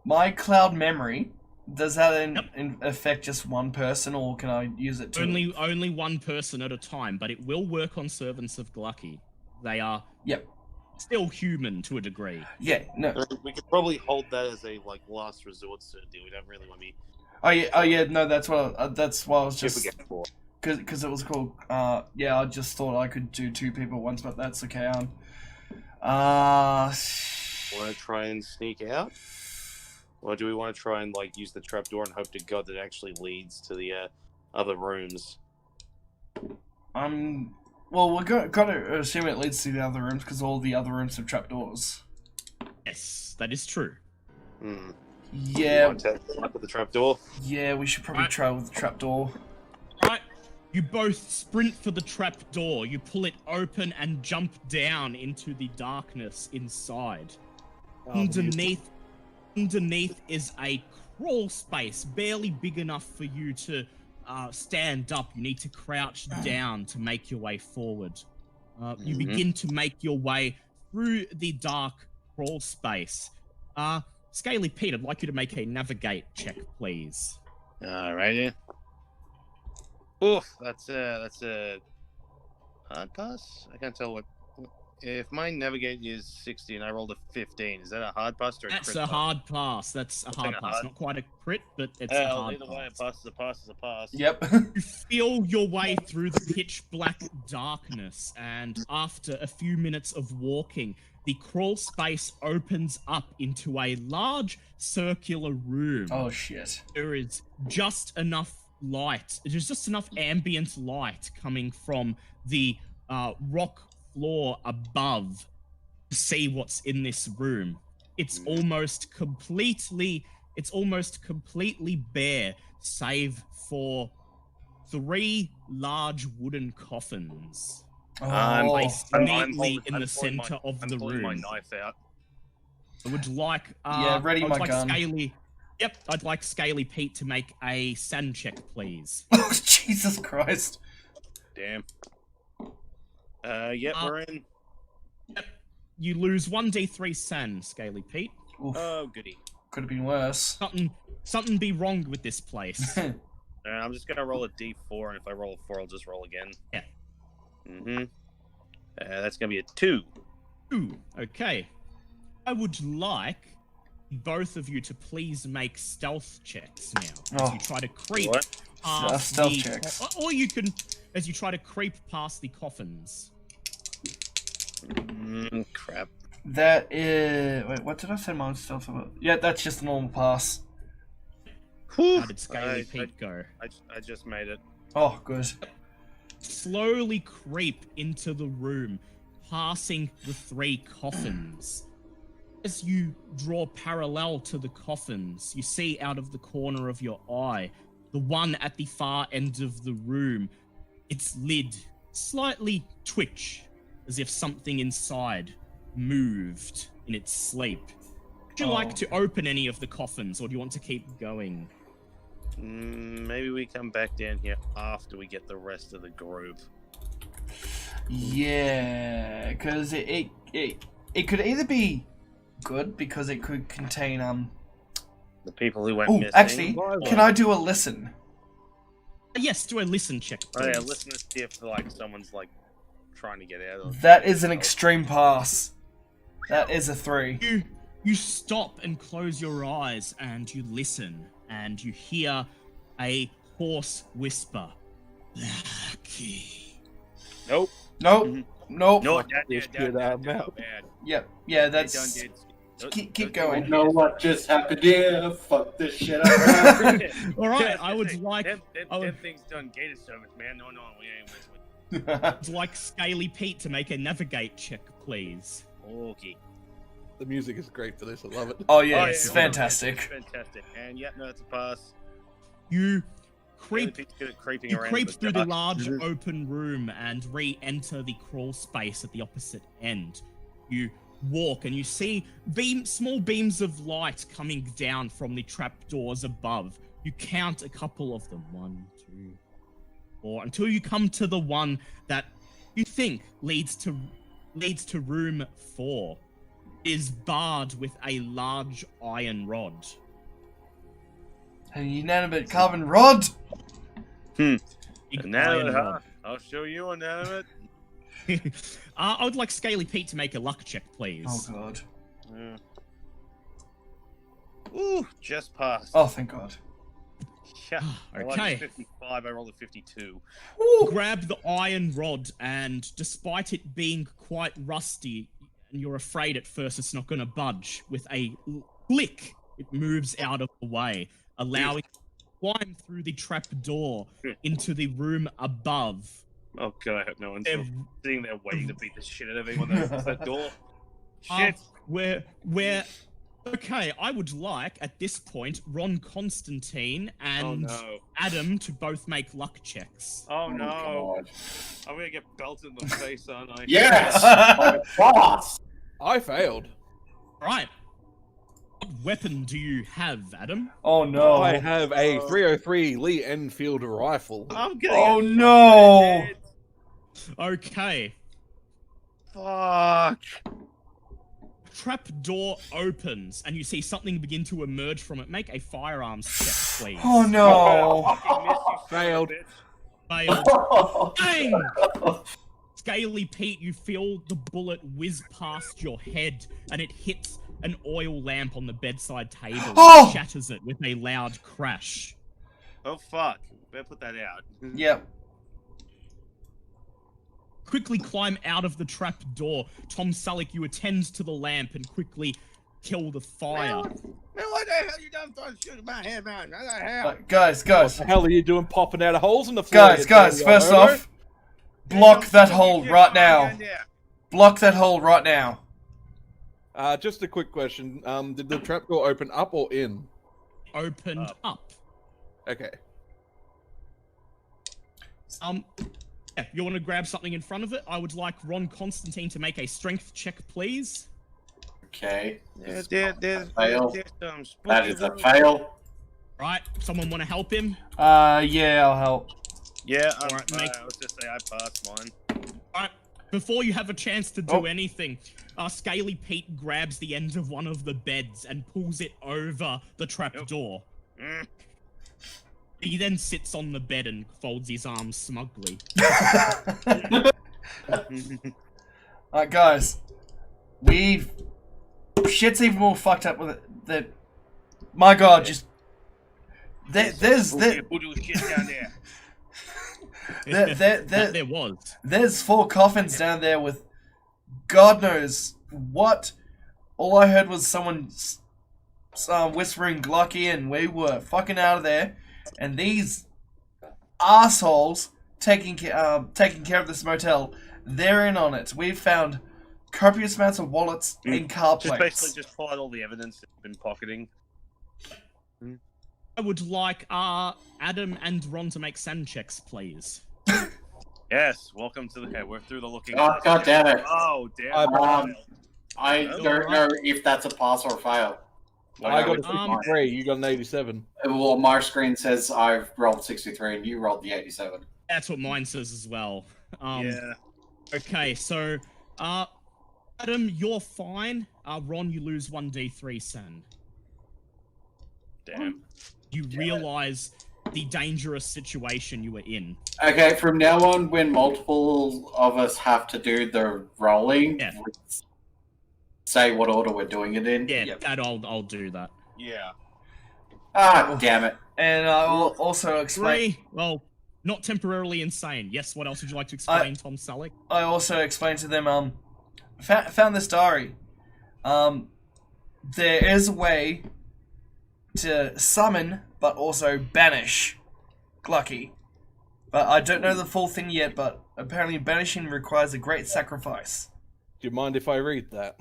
My cloud memory, does that affect just one person, or can I use it to... Only one person at a time, but it will work on servants of Gla'aki. They are still human to a degree. Yeah, no. We could probably hold that as a last resort sort of deal. We don't really want to be. Oh yeah, no, that's what I was just... For. Because it was called, I just thought I could do 2 people at once, but that's okay. Want to try and sneak out? Or do we want to try and use the trapdoor and hope to God that it actually leads to the other rooms? Well, we're gotta assume it leads to the other rooms, because all the other rooms have trapdoors. Yes, that is true. Yeah. Want to look with the trapdoor? Yeah, we should probably try with the trapdoor. Right. You both sprint for the trapdoor. You pull it open and jump down into the darkness inside. Underneath is a crawl space, barely big enough for you to stand up. You need to crouch down to make your way forward. You begin to make your way through the dark crawl space. Scaly Pete, I'd like you to make a navigate check, please. Alrighty. Oof, that's a hard pass. I can't tell what. If my navigate is 60 and I rolled a 15, is that a hard pass or a That's crit a pass? hard pass. That's a hard pass. Not quite a crit, but it's a hard either pass. way, a pass is a pass is a pass. Yep. You feel your way through the pitch black darkness, and after a few minutes of walking, the crawl space opens up into a large circular room. Oh shit. There is just enough light. There's just enough ambient light coming from the rock floor above to see what's in this room. It's almost completely bare, save for 3 large wooden coffins placed neatly in the center of the room. My knife out. I would like ready my gun. I'd like Scaly Pete to make a sand check, please. Oh, Jesus Christ. Damn. We're in. Yep. You lose 1d3 sand, Scaly Pete. Oof. Oh, goody. Could have been worse. Something be wrong with this place. I'm just gonna roll a d4, and if I roll a 4, I'll just roll again. Yeah. That's gonna be a 2. 2. Okay. I would like both of you to please make stealth checks now as you try to creep past stealth checks. Or you can, as you try to creep past the coffins. Crap. That is... Wait, what did I say mine stealth about? Yeah, that's just a normal pass. How did Scaly Pete go? I just made it. Oh, good. Slowly creep into the room, passing the 3 coffins. As you draw parallel to the coffins, you see out of the corner of your eye, the one at the far end of the room, its lid slightly twitch, as if something inside moved in its sleep. Would you like to open any of the coffins, or do you want to keep going? Maybe we come back down here after we get the rest of the group. Yeah, because it could either be good because it could contain the people who went missing. Actually, can I do a listen? Yes, do a listen check, Oh please. yeah, listen to see if like someone's like trying to get out of. That is an extreme pass. That is a 3. You stop and close your eyes and you listen and you hear a hoarse whisper. Gla'aki. Nope. Nope. Nope. No, Just get out of mouth. bad. Yep. Yeah, They that's. done did- Keep don't- going. You know what just happened here? Fuck this shit up. All right, Yeah, I would like them I would- things done gated service, man. No, we ain't with like Scaly Pete to make a navigate check, please. Okay. The music is great for this. I love it. Oh yeah, Oh, it's yeah, fantastic. It's fantastic. And yep, no, it's a pass. You Really creep Pete's good at creeping You around. creep in through the dark. large open room and re-enter the crawl space at the opposite end. You walk and you see small beams of light coming down from the trapdoors above. You count a couple of them. 1, 2, 4, until you come to the one that you think leads to room 4. It is barred with a large iron rod. An inanimate carbon rod. Big Inanimate, iron huh? rod. I'll show you inanimate. I would like Scaly Pete to make a luck check, please. Oh god. Yeah. Ooh, just passed. Oh thank god. Yeah. I like Okay. 55. I rolled a 52. Woo. Grab the iron rod, and despite it being quite rusty, and you're afraid at first it's not going to budge, with a click, it moves out of the way, allowing you to climb through the trap door into the room above. Oh god, I hope no one's They're- sitting there waiting to beat the shit out of me when they open that door. Shit. Where okay, I would like at this point Ron Constantine Oh and no. Adam to both make luck checks. Oh no. God. I'm gonna get belted in the face, aren't I? Yes! My boss! I failed. Right. What weapon do you have, Adam? Oh no. I have a 303 Lee Enfield rifle. I'm gonna Oh get no. shot. Okay. Fuck. Trap door opens and you see something begin to emerge from it. Make a firearms check, please. Oh no. Fucking miss, you son of a Failed. bitch. Failed. Bang! Scaly Pete, you feel the bullet whiz past your head and it hits an oil lamp on the bedside table Oh! and shatters it with a loud crash. Oh fuck. Better put that out. Yep. Quickly climb out of the trap door. Tom Selleck, you attend to the lamp and quickly kill the fire. Man, what the hell you done throwing shit in my head, man? What the hell? Guys, What guys, the hell are you doing popping out of holes in the floor? guys, first off, block that hole right now. Block that hole right now. Just a quick question. Did the trapdoor open up or in? Opened up. Okay. Yeah, you want to grab something in front of it? I would like Ron Constantine to make a strength check, please. Okay. There's fail. some spooky That is a little- fail. Right, someone want to help him? Yeah, I'll help. Yeah, Alright, make- let's just say I passed mine. Alright, before you have a chance to do Oh. anything, Scaly Pete grabs the end of one of the beds and pulls it over the trapdoor. Mm. He then sits on the bed and folds his arms smugly. Alright, guys. Shit's even more fucked up with it. That. My god, just. There's. Spooky voodoo shit down there. There was. There's 4 coffins down there with God knows what. All I heard was someone whispering Gla'aki, and we were fucking out of there. And these assholes taking care of this motel, they're in on it. We've found copious amounts of wallets and car Just plates. basically just pull out all the evidence that you've been pocketing. I would like Adam and Ron to make sand checks, please. Yes, welcome to the. We're through the looking. Oh, glass God again. damn it. Oh damn. I don't know if that's a pass or fail. I got a Um, 63. You got an 87. Well, my screen says I've rolled 63 and you rolled the 87. That's what mine says as well. Yeah. Okay, so Adam, you're fine. Ron, you lose 1d3 sand. Damn. You realize the dangerous situation you were in. Okay, from now on, when multiple of us have to do the rolling, Yeah. say what order we're doing it in. Yeah, Yep. that I'll do that. Yeah. Ah, damn it. And I will also explain. 3. Well, not temporarily insane. Yes. What else would you like to explain, Tom Selleck? I also explained to them. Found this diary. There is a way to summon, but also banish Gla'aki. But I don't know the full thing yet, but apparently banishing requires a great sacrifice. Do you mind if I read that?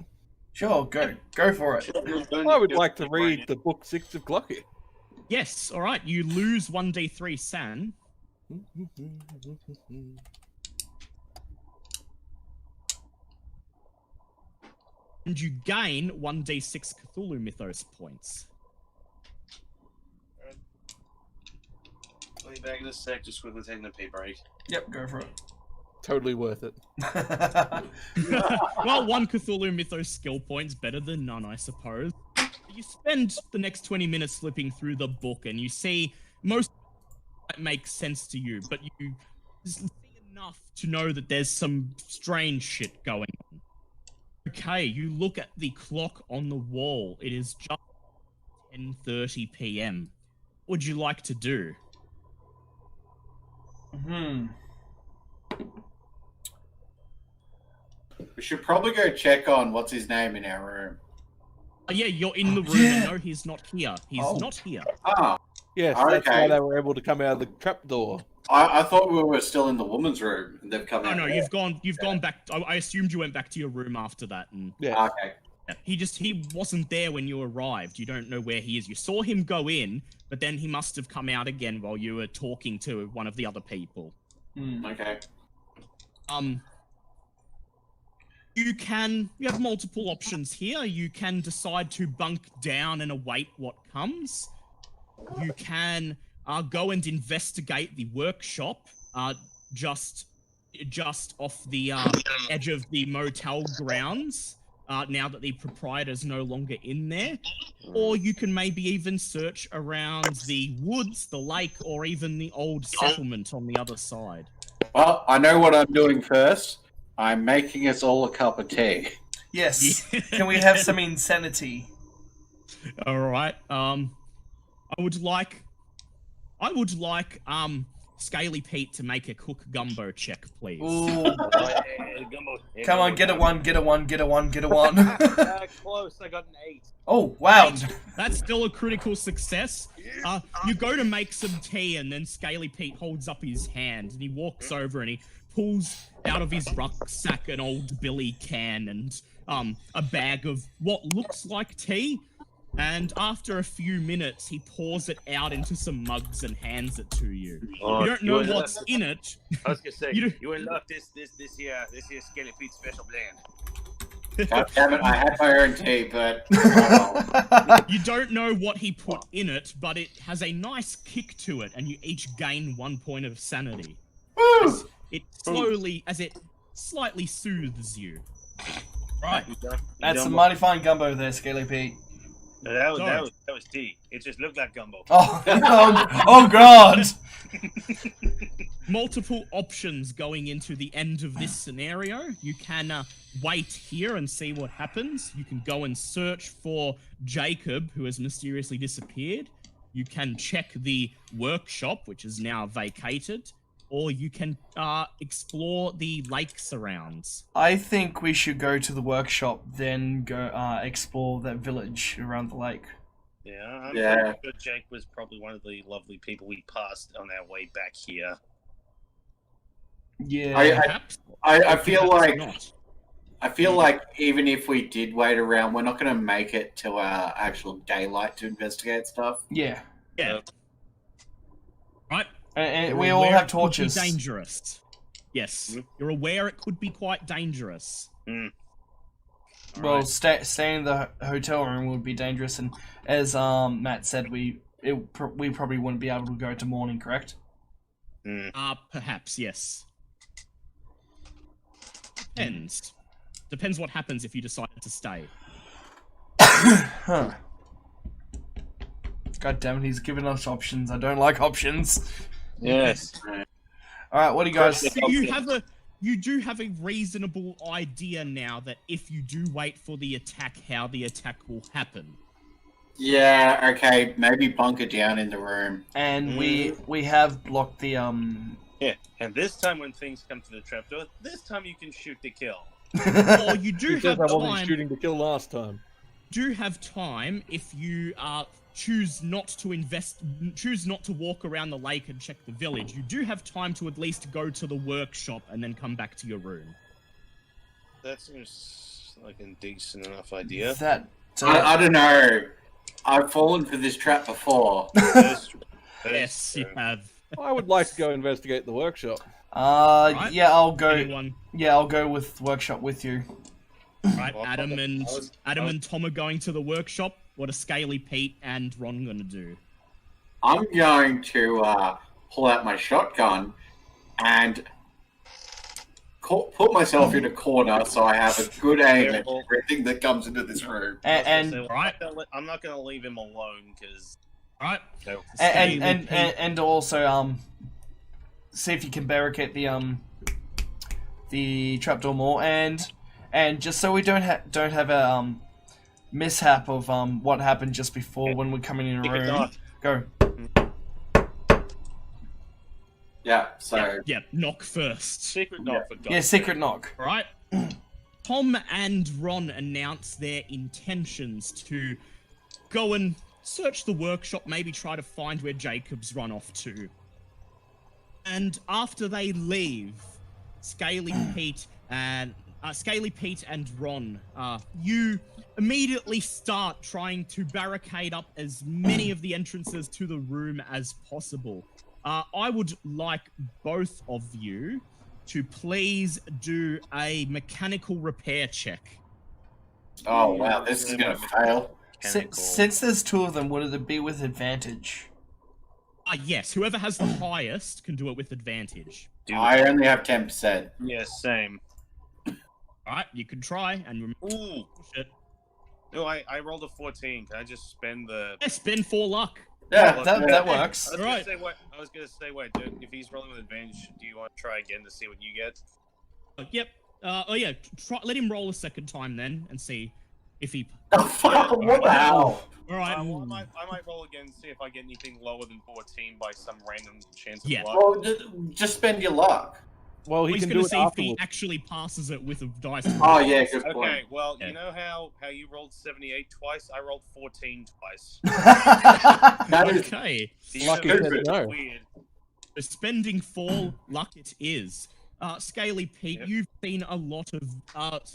Sure, go for it. I would like to read the book 6 of Gla'aki. Yes. All right. You lose 1d3 San. And you gain 1d6 Cthulhu Mythos points. I'll be back in a sec, just quickly taking a pee break. Yep, go for it. Totally worth it. Well, 1 Cthulhu Mythos skill point's better than none, I suppose. You spend the next 20 minutes flipping through the book, and you see most that makes sense to you, but you see enough to know that there's some strange shit going on. Okay, you look at the clock on the wall. It is just 10:30 p.m. What would you like to do? We should probably go check on what's his name in our room. Yeah, you're in the room, Yeah. and no, he's not here. He's Oh. not here. Ah, Yes, Oh, that's okay. why they were able to come out of the trapdoor. I thought we were still in the woman's room and they've come Oh out. no, you've gone back. I assumed you went back to your room after that, and Yeah. Okay. he wasn't there when you arrived. You don't know where he is. You saw him go in, but then he must have come out again while you were talking to one of the other people. Okay. You have multiple options here. You can decide to bunk down and await what comes. You can go and investigate the workshop just off the edge of the motel grounds now that the proprietor's no longer in there. Or you can maybe even search around the woods, the lake, or even the old settlement on the other side. Well, I know what I'm doing first. I'm making us all a cup of tea. Yes. Can we have some insanity? All right. I would like Scaly Pete to make a cook gumbo check, please. Ooh. Come on, get a one. Close, I got an 8. Oh, wow. That's still a critical success. You go to make some tea, and then Scaly Pete holds up his hand, and he walks over and he pulls out of his rucksack an old billy can and a bag of what looks like tea. And after a few minutes, he pours it out into some mugs and hands it to you. You don't know what's in it. I was gonna say, You you will love this here Skelly Pete special blend. God damn it, I had my own tea, but... You don't know what he put in it, but it has a nice kick to it, and you each gain 1 point of sanity. Woo! It slightly soothes you. Right. That's some mighty fine gumbo there, Scaly Pete. No, that was tea. It just looked like gumbo. Oh God! Multiple options going into the end of this scenario. You can wait here and see what happens. You can go and search for Jacob, who has mysteriously disappeared. You can check the workshop, which is now vacated. Or you can explore the lake surrounds. I think we should go to the workshop, then go explore that village around the lake. Yeah, I'm Yeah. sure Jake was probably one of the lovely people we passed on our way back here. Yeah. Perhaps. I feel Perhaps like not. I feel like even if we did wait around, we're not going to make it to actual daylight to investigate stuff. Yeah. Yeah. Right. And You're we all aware have it could be torches. dangerous. Yes. You're aware it could be quite dangerous. Mm. Well, Alright. staying in the hotel room would be dangerous, and as Matt said, we probably wouldn't be able to go to morning, correct? Perhaps, yes. Depends. Depends what happens if you decide to stay. Huh. God damn it, he's giving us options. I don't like options. Yes. Alright, what do you guys... You do have a reasonable idea now that if you do wait for the attack, how the attack will happen. Yeah, okay, maybe bunker down in the room. And we have blocked the, Yeah, and this time when things come to the trapdoor, this time you can shoot to kill. Or you do Because have I wasn't time. shooting to kill last time. Do have time if you choose not to walk around the lake and check the village. You do have time to at least go to the workshop and then come back to your room. That seems like a decent enough idea. I don't know. I've fallen for this trap before. That's true. Yes, you have. I would like to go investigate the workshop. Right. Yeah, I'll go. Anyone? Yeah, I'll go with workshop with you. Right, Well, Adam and I was- Tom are going to the workshop. What are Scaly Pete and Ron gonna do? I'm going to pull out my shotgun and put myself in a corner so I have a good aim at everything that comes into this room. And I'm not gonna leave him alone because. Right. and also see if you can barricade the trapdoor more, and just so we don't have a mishap of what happened just before when we're coming in a room. Go. Yeah, so... Yeah, knock first. Secret knock for Yeah, secret knock. Right. Tom and Ron announce their intentions to go and search the workshop, maybe try to find where Jacob's run off to. And after they leave, Scaly Pete and Ron, you immediately start trying to barricade up as many of the entrances to the room as possible. I would like both of you to please do a mechanical repair check. Oh, wow, this is going to fail. Since there's two of them, would it be with advantage? Yes, whoever has the highest can do it with advantage. I only have 10%. Yeah, same. Alright, you can try and remember. Ooh. Shit. No, I rolled a 14. Can I just spend the? Yeah, spin 4 luck. Yeah, that works. I was Right. gonna say, wait, dude, if he's rolling with advantage, do you want to try again to see what you get? Yep. Let him roll a second time then and see if he. Oh, fuck, what the hell? Alright. Well, I might roll again and see if I get anything lower than 14 by some random chance of Yeah. luck. Well, just spend your luck. Well, he He's can gonna do it see if he afterwards. actually passes it with a dice. Oh, yeah, good Okay, point. well, Yeah. you know how you rolled 78 twice? I rolled 14 twice. That is Okay. Lucky Universe said is no. Weird. So spending 4 luck it is. Scaly Pete, Yep. you've seen a lot of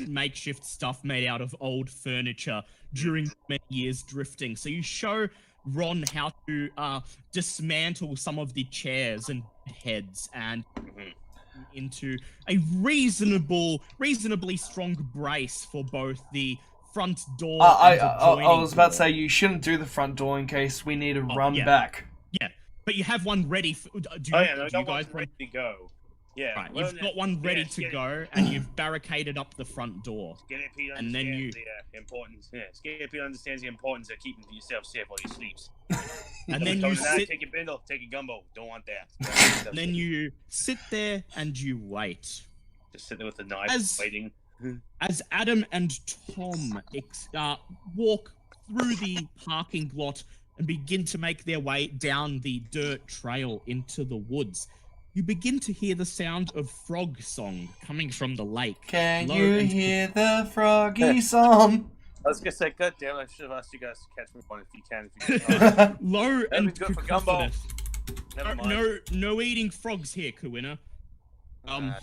makeshift stuff made out of old furniture during many years drifting. So you show Ron how to dismantle some of the chairs and heads and into a reasonably strong brace for both the front door and the I joining was about to door. say you shouldn't do the front door in case we need to run yeah. back. Yeah, but you have one ready. Do Oh yeah, no, do you that guys one's ready to go. Yeah, Right, well, you've got one ready yes, to get it. go, and you've barricaded up the front door. Scaly Pete And then understands you- the importance. Yeah, Scaly Pete understands the importance of keeping yourself safe while you sleep. And then you sit. Take your bindle, take your gumbo. Don't want that. And then you sit there and you wait. just sit there with the knife, As- waiting. As Adam and Tom walk through the parking lot and begin to make their way down the dirt trail into the woods, you begin to hear the sound of frog song coming from the lake. Can Low you and- hear the froggy song? I was gonna say, God damn it, I should have asked you guys to catch me one if you can. If you can. Low That'd and be good for gumbo. cacophonous. Never mind. No eating frogs here, Kuina. Dang.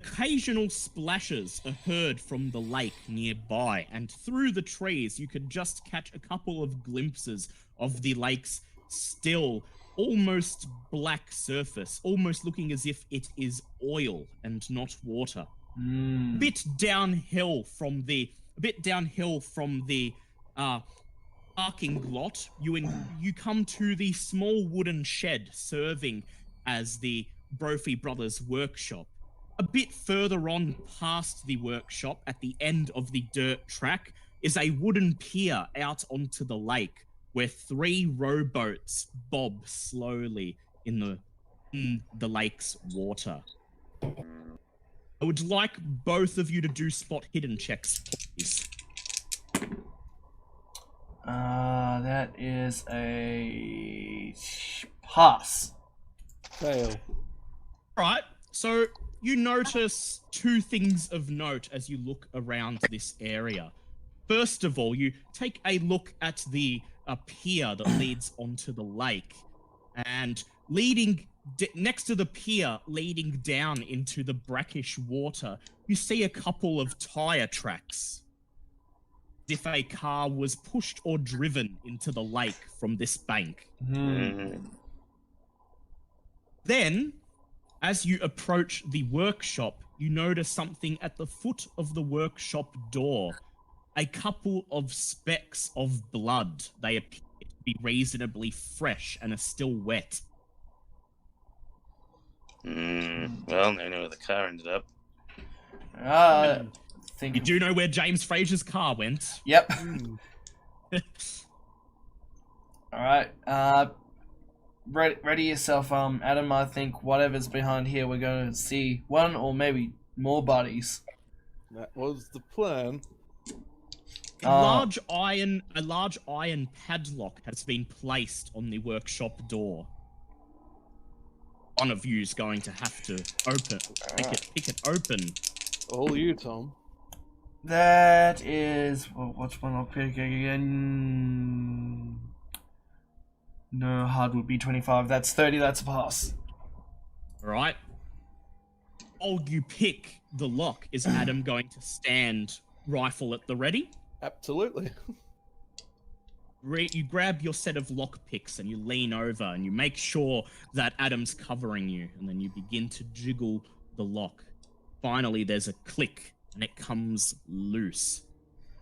Occasional splashes are heard from the lake nearby, and through the trees you can just catch a couple of glimpses of the lake's still, almost black surface, almost looking as if it is oil and not water. A bit downhill from the parking lot, you come to the small wooden shed serving as the Brophy Brothers workshop. A bit further on past the workshop, at the end of the dirt track, is a wooden pier out onto the lake. where 3 rowboats bob slowly in the lake's water. I would like both of you to do spot hidden checks, please. That is a pass. Fail. Right, so you notice 2 things of note as you look around this area. First of all, you take a look at the pier that leads onto the lake, and next to the pier leading down into the brackish water, you see a couple of tire tracks, as if a car was pushed or driven into the lake from this bank. Then, as you approach the workshop, you notice something at the foot of the workshop door. A couple of specks of blood. They appear to be reasonably fresh and are still wet. Well, I know where the car ended up. Think You do know where James Fraser's car went. Yep. Alright, ready yourself, Adam. I think whatever's behind here, we're going to see one or maybe more bodies. That was the plan. A large iron padlock has been placed on the workshop door. One of you's going to have to pick it open. All you, Tom. That is... Well, what's one I'll pick again? No, hard would be 25. That's 30, that's a pass. Right. Oh, you pick the lock. Is Adam going to stand rifle at the ready? Absolutely. You grab your set of lock picks and you lean over and you make sure that Adam's covering you, and then you begin to jiggle the lock. Finally, there's a click and it comes loose.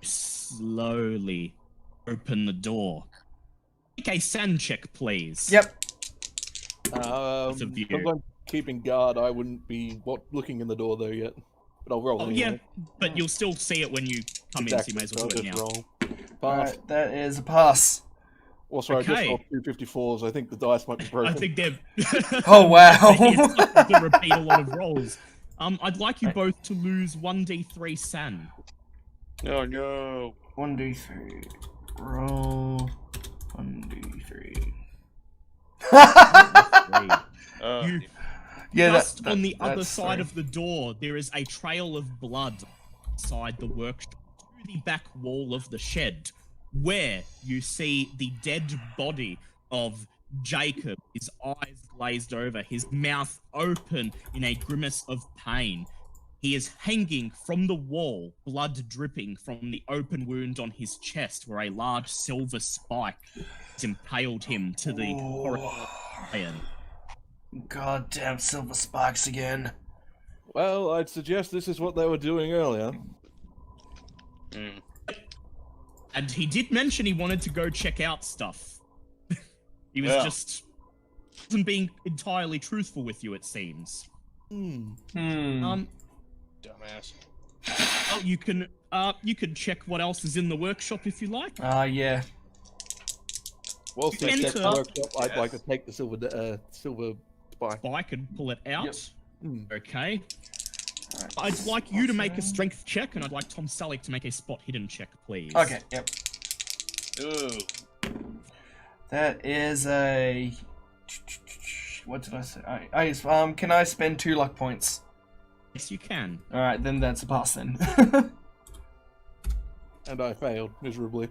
You slowly open the door. Make a sand check, please. Yep. of you. Because I'm keeping guard, I wouldn't be looking in the door though yet. But I'll roll. Oh, anyway. yeah, but you'll still see it when you come in, so you may as well do it now. Roll. Pass. Alright, that is a pass. Also, I just Okay. rolled 254s. I think the dice might be broken. I think they're. Oh, wow. It's to repeat a lot of rolls. I'd like you both to lose 1d3 san. Oh no. 1d3. Roll. 1d3. Oh, You Yeah, just on the other that's side sorry. of the door, there is a trail of blood inside the workshop to the back wall of the shed, where you see the dead body of Jacob, his eyes glazed over, his mouth open in a grimace of pain. He is hanging from the wall, blood dripping from the open wound on his chest, where a large silver spike has impaled him to the iron. Goddamn silver spikes again. Well, I'd suggest this is what they were doing earlier. Mm. And he did mention he wanted to go check out stuff. He was Yeah. just wasn't being entirely truthful with you, it seems. Dumbass. Oh, you can check what else is in the workshop if you like. Yeah. Well, You since can that's the enter- workshop, I'd like to take the silver spike. I can pull it out. Yep. Okay. Alright, I'd like you to make a strength check, and I'd like Tom Selleck to make a spot hidden check, please. Okay, yep. Ooh. That is a... What did I say? Can I spend 2 luck points? Yes, you can. Alright, then that's a pass then. And I failed miserably.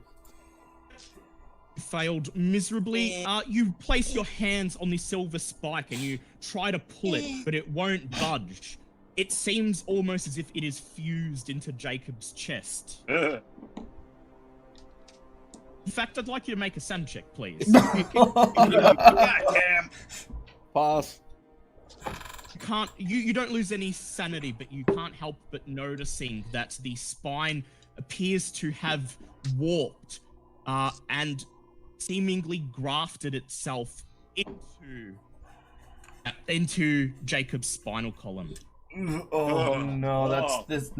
Failed miserably. You place your hands on the silver spike and you try to pull it, but it won't budge. It seems almost as if it is fused into Jacob's chest. In fact, I'd like you to make a sand check, please. God damn. Pass. You don't lose any sanity, but you can't help but noticing that the spine appears to have warped and seemingly grafted itself into Jacob's spinal column. Oh no, this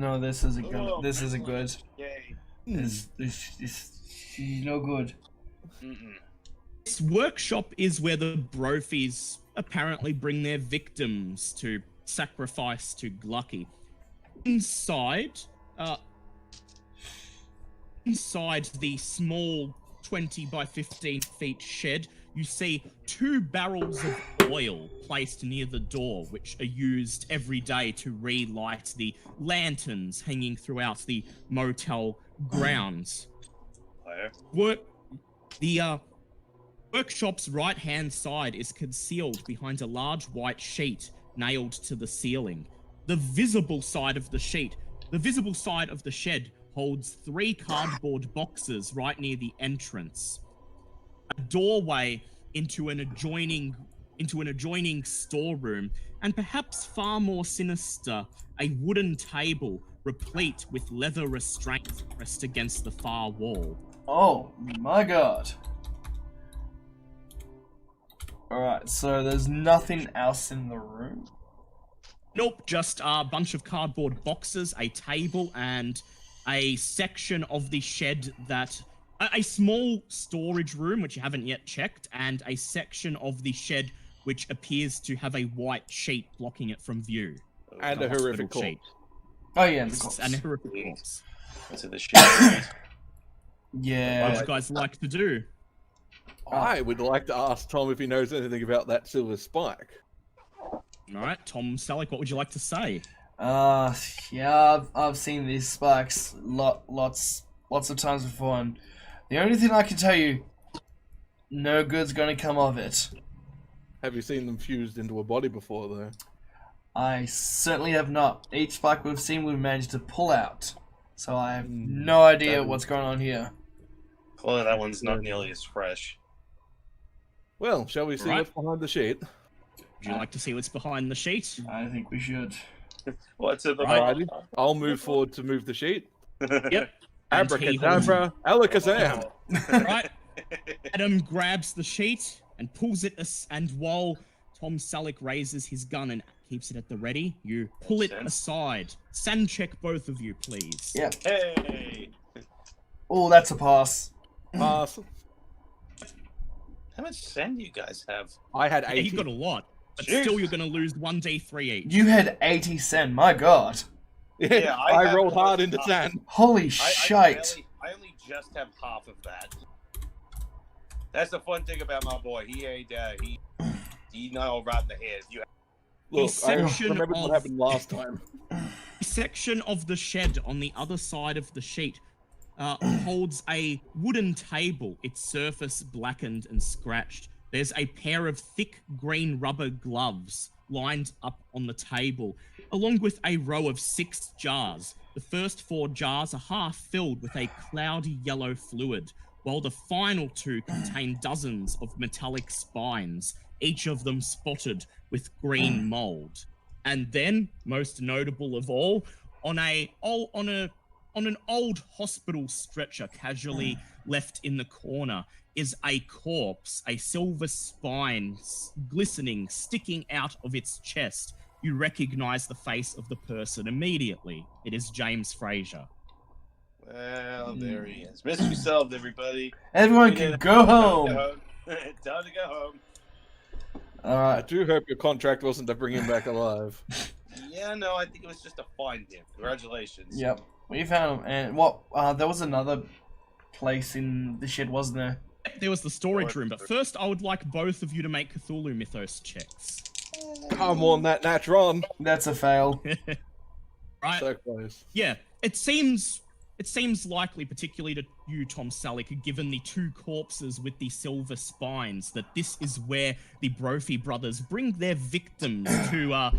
isn't good. This isn't good. Yay. This no good. Mm-mm. This workshop is where the Brophies apparently bring their victims to sacrifice to Gla'aki. Inside the small 20 by 15 feet shed, you see 2 barrels of oil placed near the door, which are used every day to relight the lanterns hanging throughout the motel grounds. Fire. The workshop's right-hand side is concealed behind a large white sheet nailed to the ceiling. The visible side of the shed holds 3 cardboard boxes right near the entrance. A doorway into an adjoining storeroom, and perhaps far more sinister, a wooden table replete with leather restraints pressed against the far wall. Oh my god. Alright, so there's nothing else in the room? Nope, just a bunch of cardboard boxes, a table, and a section of the shed that... A small storage room, which you haven't yet checked, and a section of the shed which appears to have a white sheet blocking it from view. And a horrific hospital sheet. corpse. Oh yeah, the corpse. And a horrific corpse. Into the shit. What Yeah. would you guys like to do? I would like to ask Tom if he knows anything about that silver spike. Alright, Tom Selleck, what would you like to say? Yeah, I've seen these spikes lots of times before, and the only thing I can tell you, no good's gonna come of it. Have you seen them fused into a body before, though? I certainly have not. Each spike we've seen, we've managed to pull out, so I have no idea what's going on here. Clearly, that one's not nearly as fresh. Well, shall we see Right. what's behind the sheet? Would you like to see what's behind the sheet? I think we should. What's at the Alrighty. I'll move forward to move the sheet. Yep. And he Abracadabra, alakazam! Right. Adam grabs the sheet and pulls it, and while Tom Selleck raises his gun and keeps it at the ready, you pull it aside. Sand check, both of you, please. Yeah. Hey! Oh, that's a pass. Pass. How much sand do you guys have? I had Yeah, 80. he got a lot, but Jeez. still you're going to lose 1d3 each. You had 80 cent. My god. Yeah, I have rolled hard almost into half. sand. Holy I shite. only just have half of that. That's the fun thing about my boy. He ain't he know right in the head. You Look, I section remember what of- happened last time. A section of the shed on the other side of the sheet holds a wooden table, its surface blackened and scratched. There's a pair of thick green rubber gloves lined up on the table, along with a row of 6 jars. The first 4 jars are half filled with a cloudy yellow fluid, while the final 2 contain dozens of metallic spines, each of them spotted with green mold. And then, most notable of all, on an old hospital stretcher casually left in the corner is a corpse, a silver spine glistening, sticking out of its chest. You recognize the face of the person immediately. It is James Fraser. Well, there he is. Mystery solved, everybody. Everyone can go home. Time to go home. I Alright. do hope your contract wasn't to bring him back alive. Yeah, no, I think it was just to find him. Congratulations. Yep. We found him. And there was another place in the shed, wasn't there? There was the storage room, but first I would like both of you to make Cthulhu Mythos checks. Come on, that Natron. That's a fail. Right? So close. Yeah, it seems likely, particularly to you, Tom Selleck, given the 2 corpses with the silver spines, that this is where the Brophy brothers bring their victims to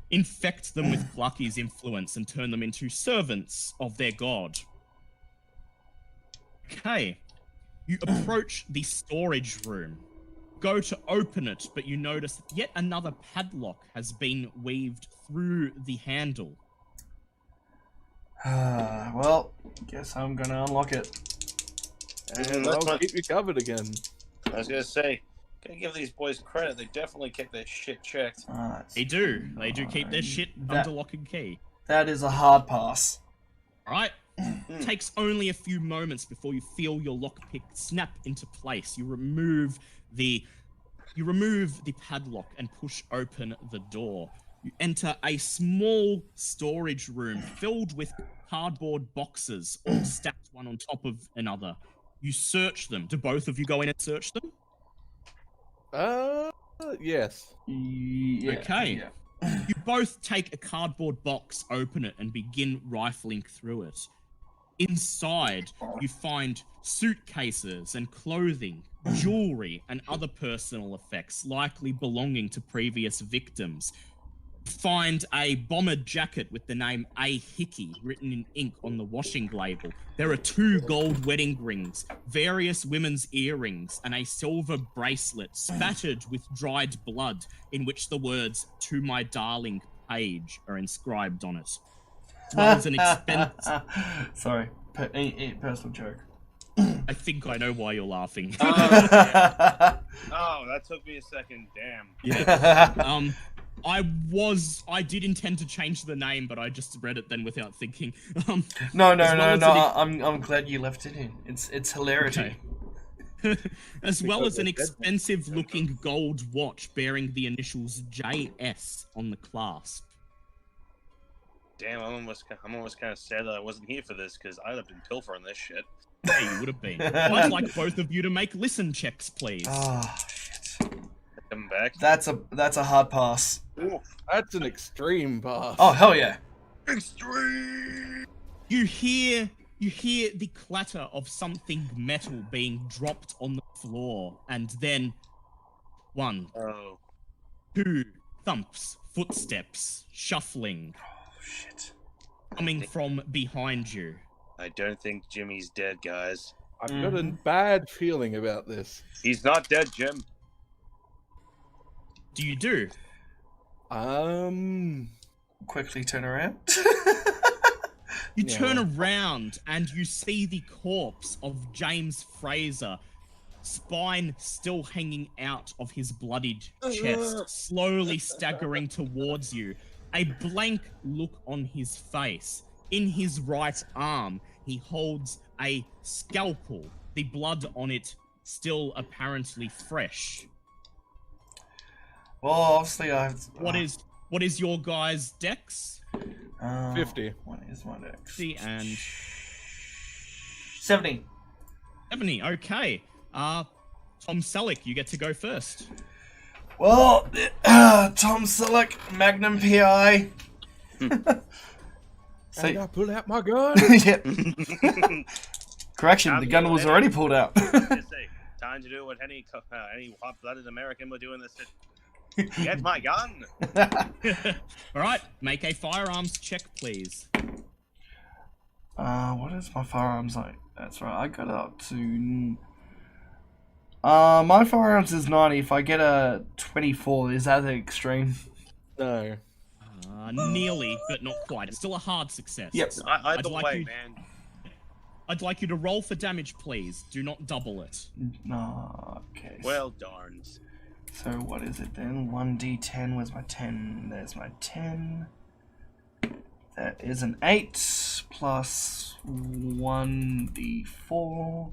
infect them with Gla'aki's influence and turn them into servants of their god. Okay, you approach the storage room. Go to open it, but you notice yet another padlock has been weaved through the handle. Well, guess I'm gonna unlock it. And That's I'll fine. keep you covered again. I was gonna say, gotta give these boys credit. They definitely kept that shit checked. Alright. They do keep their shit That- under lock and key. That is a hard pass. Alright, Takes only a few moments before you feel your lockpick snap into place. You remove the padlock and push open the door. You enter a small storage room filled with cardboard boxes, all stacked one on top of another. You search them. Do both of you go in and search them? Yes. Yeah, Okay. yeah. You both take a cardboard box, open it, and begin rifling through it. Inside, you find suitcases and clothing, jewelry, and other personal effects likely belonging to previous victims. Find a bombered jacket with the name A. Hickey written in ink on the washing label. There are 2 gold wedding rings, various women's earrings, and a silver bracelet spattered with dried blood in which the words "To my darling Paige" are inscribed on it. As well as an Sorry, personal joke. I think I know why you're laughing. Oh, that took me a second. Damn. Yeah. I did intend to change the name, but I just read it then without thinking. No. I'm glad you left it in. It's hilarity. Okay. As well as an expensive-looking gold watch bearing the initials JS on the clasp. Damn, I'm almost kind of sad that I wasn't here for this because I'd have been pilfering this shit. Yeah, you would have been. I'd like both of you to make listen checks, please. Oh shit. Coming back. That's a hard pass. Ooh. That's an extreme pass. Oh hell yeah. Extreme. You hear the clatter of something metal being dropped on the floor, and then 1, Oh. 2 thumps, footsteps, shuffling, Shit. coming from behind you. I don't think Jimmy's dead, guys. I've got a bad feeling about this. He's not dead, Jim. Do you do? Quickly turn around. You Yeah. turn around and you see the corpse of James Fraser, spine still hanging out of his bloodied chest, slowly staggering towards you. A blank look on his face. In his right arm, he holds a scalpel, the blood on it still apparently fresh. Well, obviously What is your guys' dex? 50. What is my dex? 50 and 70. 70. Okay. Tom Selleck, you get to go first. Well, Tom Selleck, Magnum PI. So, And I pull out my gun. yep. Correction, the gun was already pulled out. Just say, time to do what any hot-blooded American would do in this. Get my gun. All right, make a firearms check, please. What is my firearms like? That's right, I got it up to... my firearms is 90. If I get a 24, is that the extreme? No. Nearly, but not quite. It's still a hard success. Yep. Either like way, you- man. I'd like you to roll for damage, please. Do not double it. No, okay. Well, darn. So what is it then? 1d10, where's my 10? There's my 10. That is an 8 plus 1d4.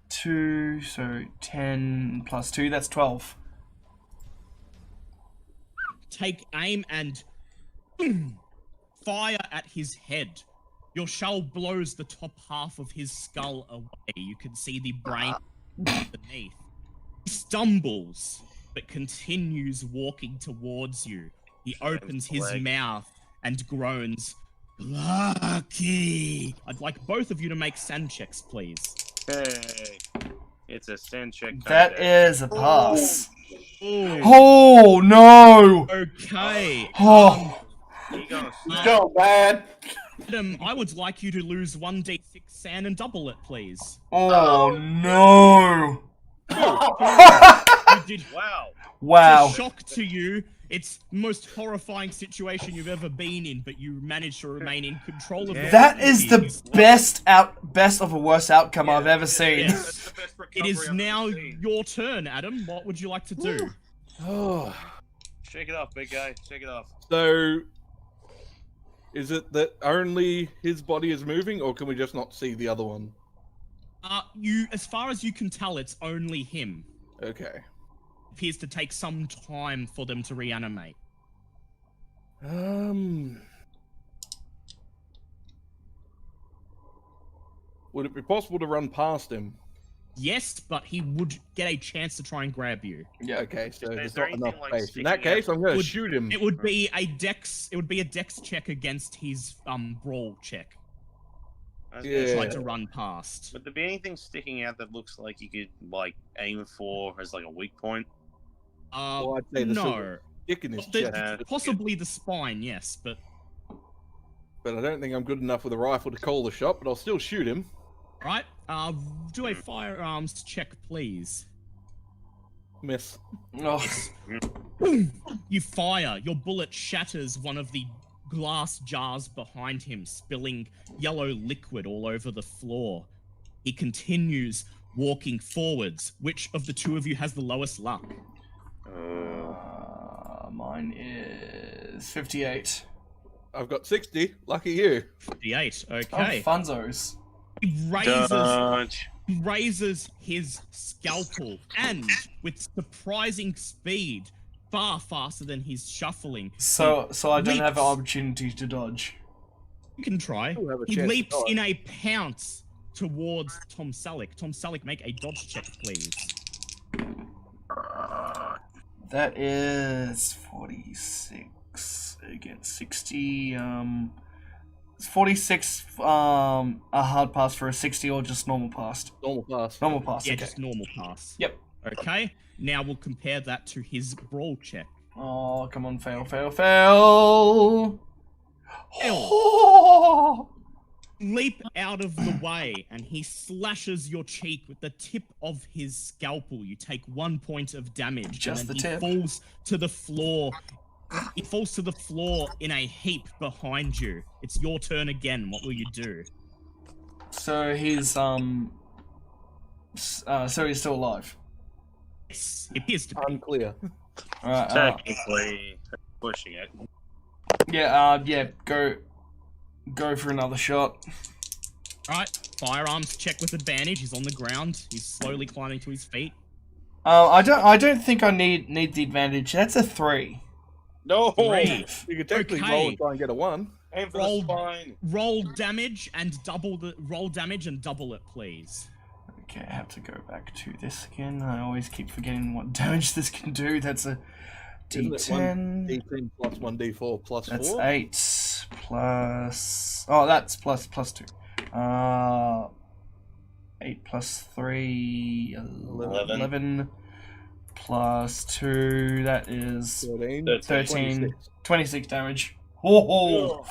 2, so 10 plus 2, that's 12. Take aim and fire at his head. Your shell blows the top half of his skull away. You can see the brain beneath. He stumbles, but continues walking towards you. He opens his leg. mouth and groans, "Gla'aki!" I'd like both of you to make sand checks, please. Hey, it's a sin check. That is a pass. Oh, Oh no! okay. Oh, He goes. Go bad. Adam, I would like you to lose 1d6 sand and double it, please. oh no! You did. Wow. Wow. It's a shock to you. It's the most horrifying situation you've ever been in, but you managed to remain in control of it. That is the best of a worst outcome I've ever seen. Yes. That's the best It recovery is I've now ever seen. your turn, Adam. What would you like to do? Oh. Shake it off, big guy. Shake it off. So, Is it that only his body is moving, or can we just not see the other one? As far as you can tell, it's only him. Okay. Appears to take some time for them to reanimate. Would it be possible to run past him? Yes, but he would get a chance to try and grab you. Yeah. Okay, so Is there's there not enough anything, like, space. In sticking that case, out? I'm going to Would- shoot him. It would be a dex. It would be a dex check against his brawl check. I was gonna Yeah. say, Try to run past. would there be anything sticking out that looks like you could like aim for as like a weak point? Well, I'd say the no. silver stick in his The- chest, possibly the spine, yes, but but I don't think I'm good enough with a rifle to call the shot. But I'll still shoot him. right. Do a firearms check, please. Miss. Oh, You fire. Your bullet shatters one of the glass jars behind him, spilling yellow liquid all over the floor. He continues walking forwards. Which of the two of you has the lowest luck? mine is 58. I've got 60. Lucky you. 58. Oh, Okay. funzos. He Dodge. raises his scalpel and, with surprising speed, far faster than he's shuffling, So I don't have an leaps. opportunity to dodge. you can try. You'll have a He chance to leaps dodge. in a pounce towards Tom Selleck. Tom Selleck, make a dodge check, please. That is 46 against 60. It's 46. A hard pass for a 60 or just normal pass. Normal pass. Normal pass. Yeah, Okay. just normal pass. Yep. Okay, now we'll compare that to his brawl check. Oh, come on, fail, fail, fail. Fail. Oh. Leap out of the way, and he slashes your cheek with the tip of his scalpel. You take 1 point of damage. Just and the then tip. he falls to the floor. He falls to the floor in a heap behind you. It's your turn again. What will you do? So he's so he's still alive. Yes, it appears to be. Unclear. Alright. Technically pushing it. Yeah. Go for another shot. Alright, firearms check with advantage. He's on the ground. He's slowly climbing to his feet. I don't think I need the advantage. That's a 3. No! Three. You could technically Okay. roll and try and get a 1. Aim for Roll. the spine. Roll damage and double it, please. Okay, I have to go back to this again. I always keep forgetting what damage this can do. That's a Isn't it D10. 1d10 plus 1d4 plus That's 4? 8 plus. Oh, that's plus 2. 8 plus 3. 11 plus 2. That is 13. 13. 26 damage. Oh,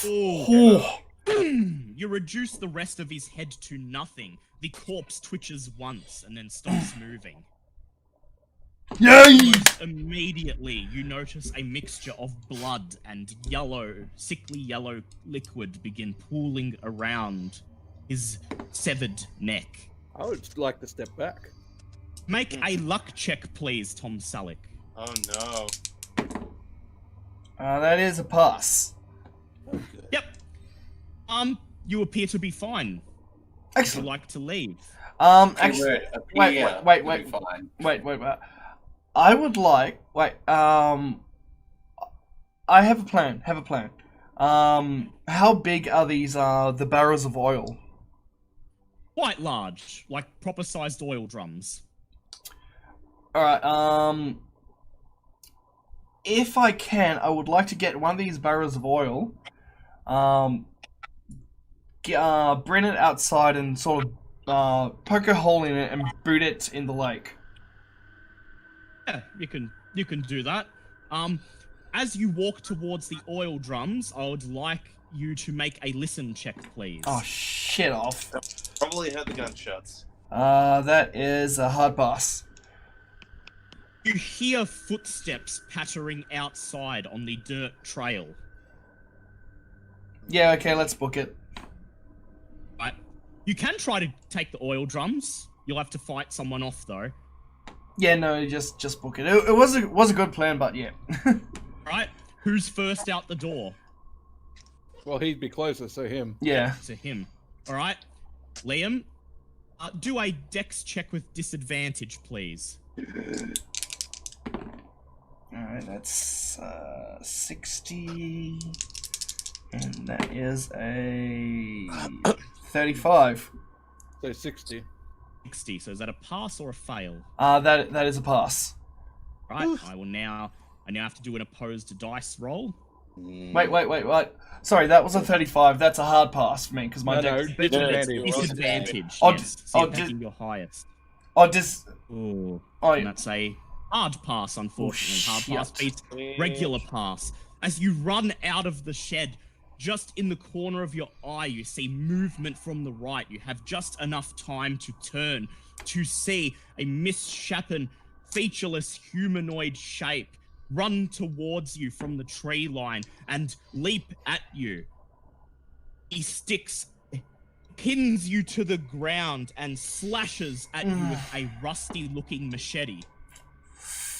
Oh. You reduce the rest of his head to nothing. The corpse twitches once and then stops moving. Yay! Almost immediately, you notice a mixture of blood and sickly yellow liquid begin pooling around his severed neck. I would like to step back. Make a luck check, please, Tom Selleck. Oh no. That is a pass. Yep. You appear to be fine. Would you Excellent. like to leave? Actually, wait. Fine. Wait. I would like. I have a plan. How big are these? The barrels of oil. Quite large, like proper-sized oil drums. All right. If I can, I would like to get one of these barrels of oil. Bring it outside and sort of poke a hole in it and boot it in the lake. Yeah, you can do that. As you walk towards the oil drums, I would like you to make a listen check, please. Oh shit off. Probably heard the gunshots. That is a hard pass. You hear footsteps pattering outside on the dirt trail. Yeah, okay, let's book it. Right. You can try to take the oil drums. You'll have to fight someone off though. Yeah, no, just book it. It was a good plan, but yeah. Right? Who's first out the door? Well, he'd be closer, so him. Yeah. To him. All right, Liam, do a dex check with disadvantage, please. Alright, that's 60. And that is a 35. So 60. 60. So is that a pass or a fail? That is a pass. Right. I now have to do an opposed dice roll. Wait. Sorry, that was a 35. That's a hard pass for me because my deck. Disadvantage. Disadvantage. Oh, Yes. So you're taking your highest. Ooh. Oh, And that's a hard pass, unfortunately. Hard pass beats regular pass. As you run out of the shed, just in the corner of your eye, you see movement from the right. You have just enough time to turn to see a misshapen, featureless humanoid shape run towards you from the tree line and leap at you. He pins you to the ground and slashes at you with a rusty-looking machete.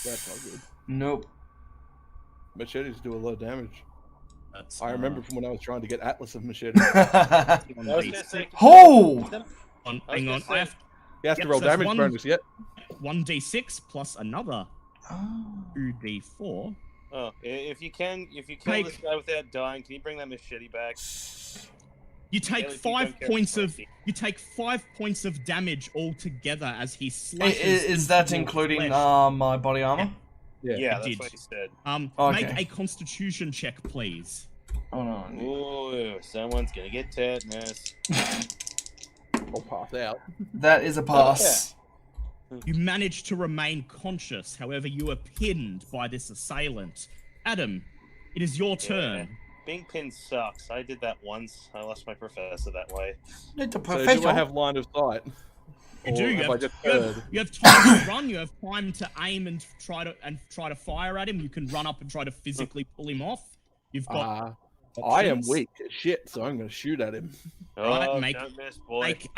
That's not good. Nope. Machetes do a lot of damage. That's, I remember from when I was trying to get Atlas of machete. I was gonna say, Oh! Hang on. I have You have to Yep, roll so that's damage one- bonus yet. 1d6 plus another Oh. 2d4. oh, if you kill Mike. this guy without dying, can you bring that machete back? You take Really, 5 don't care points for of mercy. you take 5 points of damage altogether as he slashes. Is that into your including flesh. my body armor? Yeah. Yeah, I that's did. what he said. Okay. Make a Constitution check, please. Hold on. Ooh, someone's gonna get tetanus. I'll pass out. That is a pass. You manage to remain conscious, however, you are pinned by this assailant. Adam, it is your turn. Being pinned sucks. I did that once. I lost my professor that way. It's a So professional. do I have line of sight? You Or do. have I just You heard? have time to run. You have time to aim and try to fire at him. You can run up and try to physically pull him off. You've got. I am options. weak as shit, so I'm going to shoot at him. Right, Oh, make- don't miss, boy. Make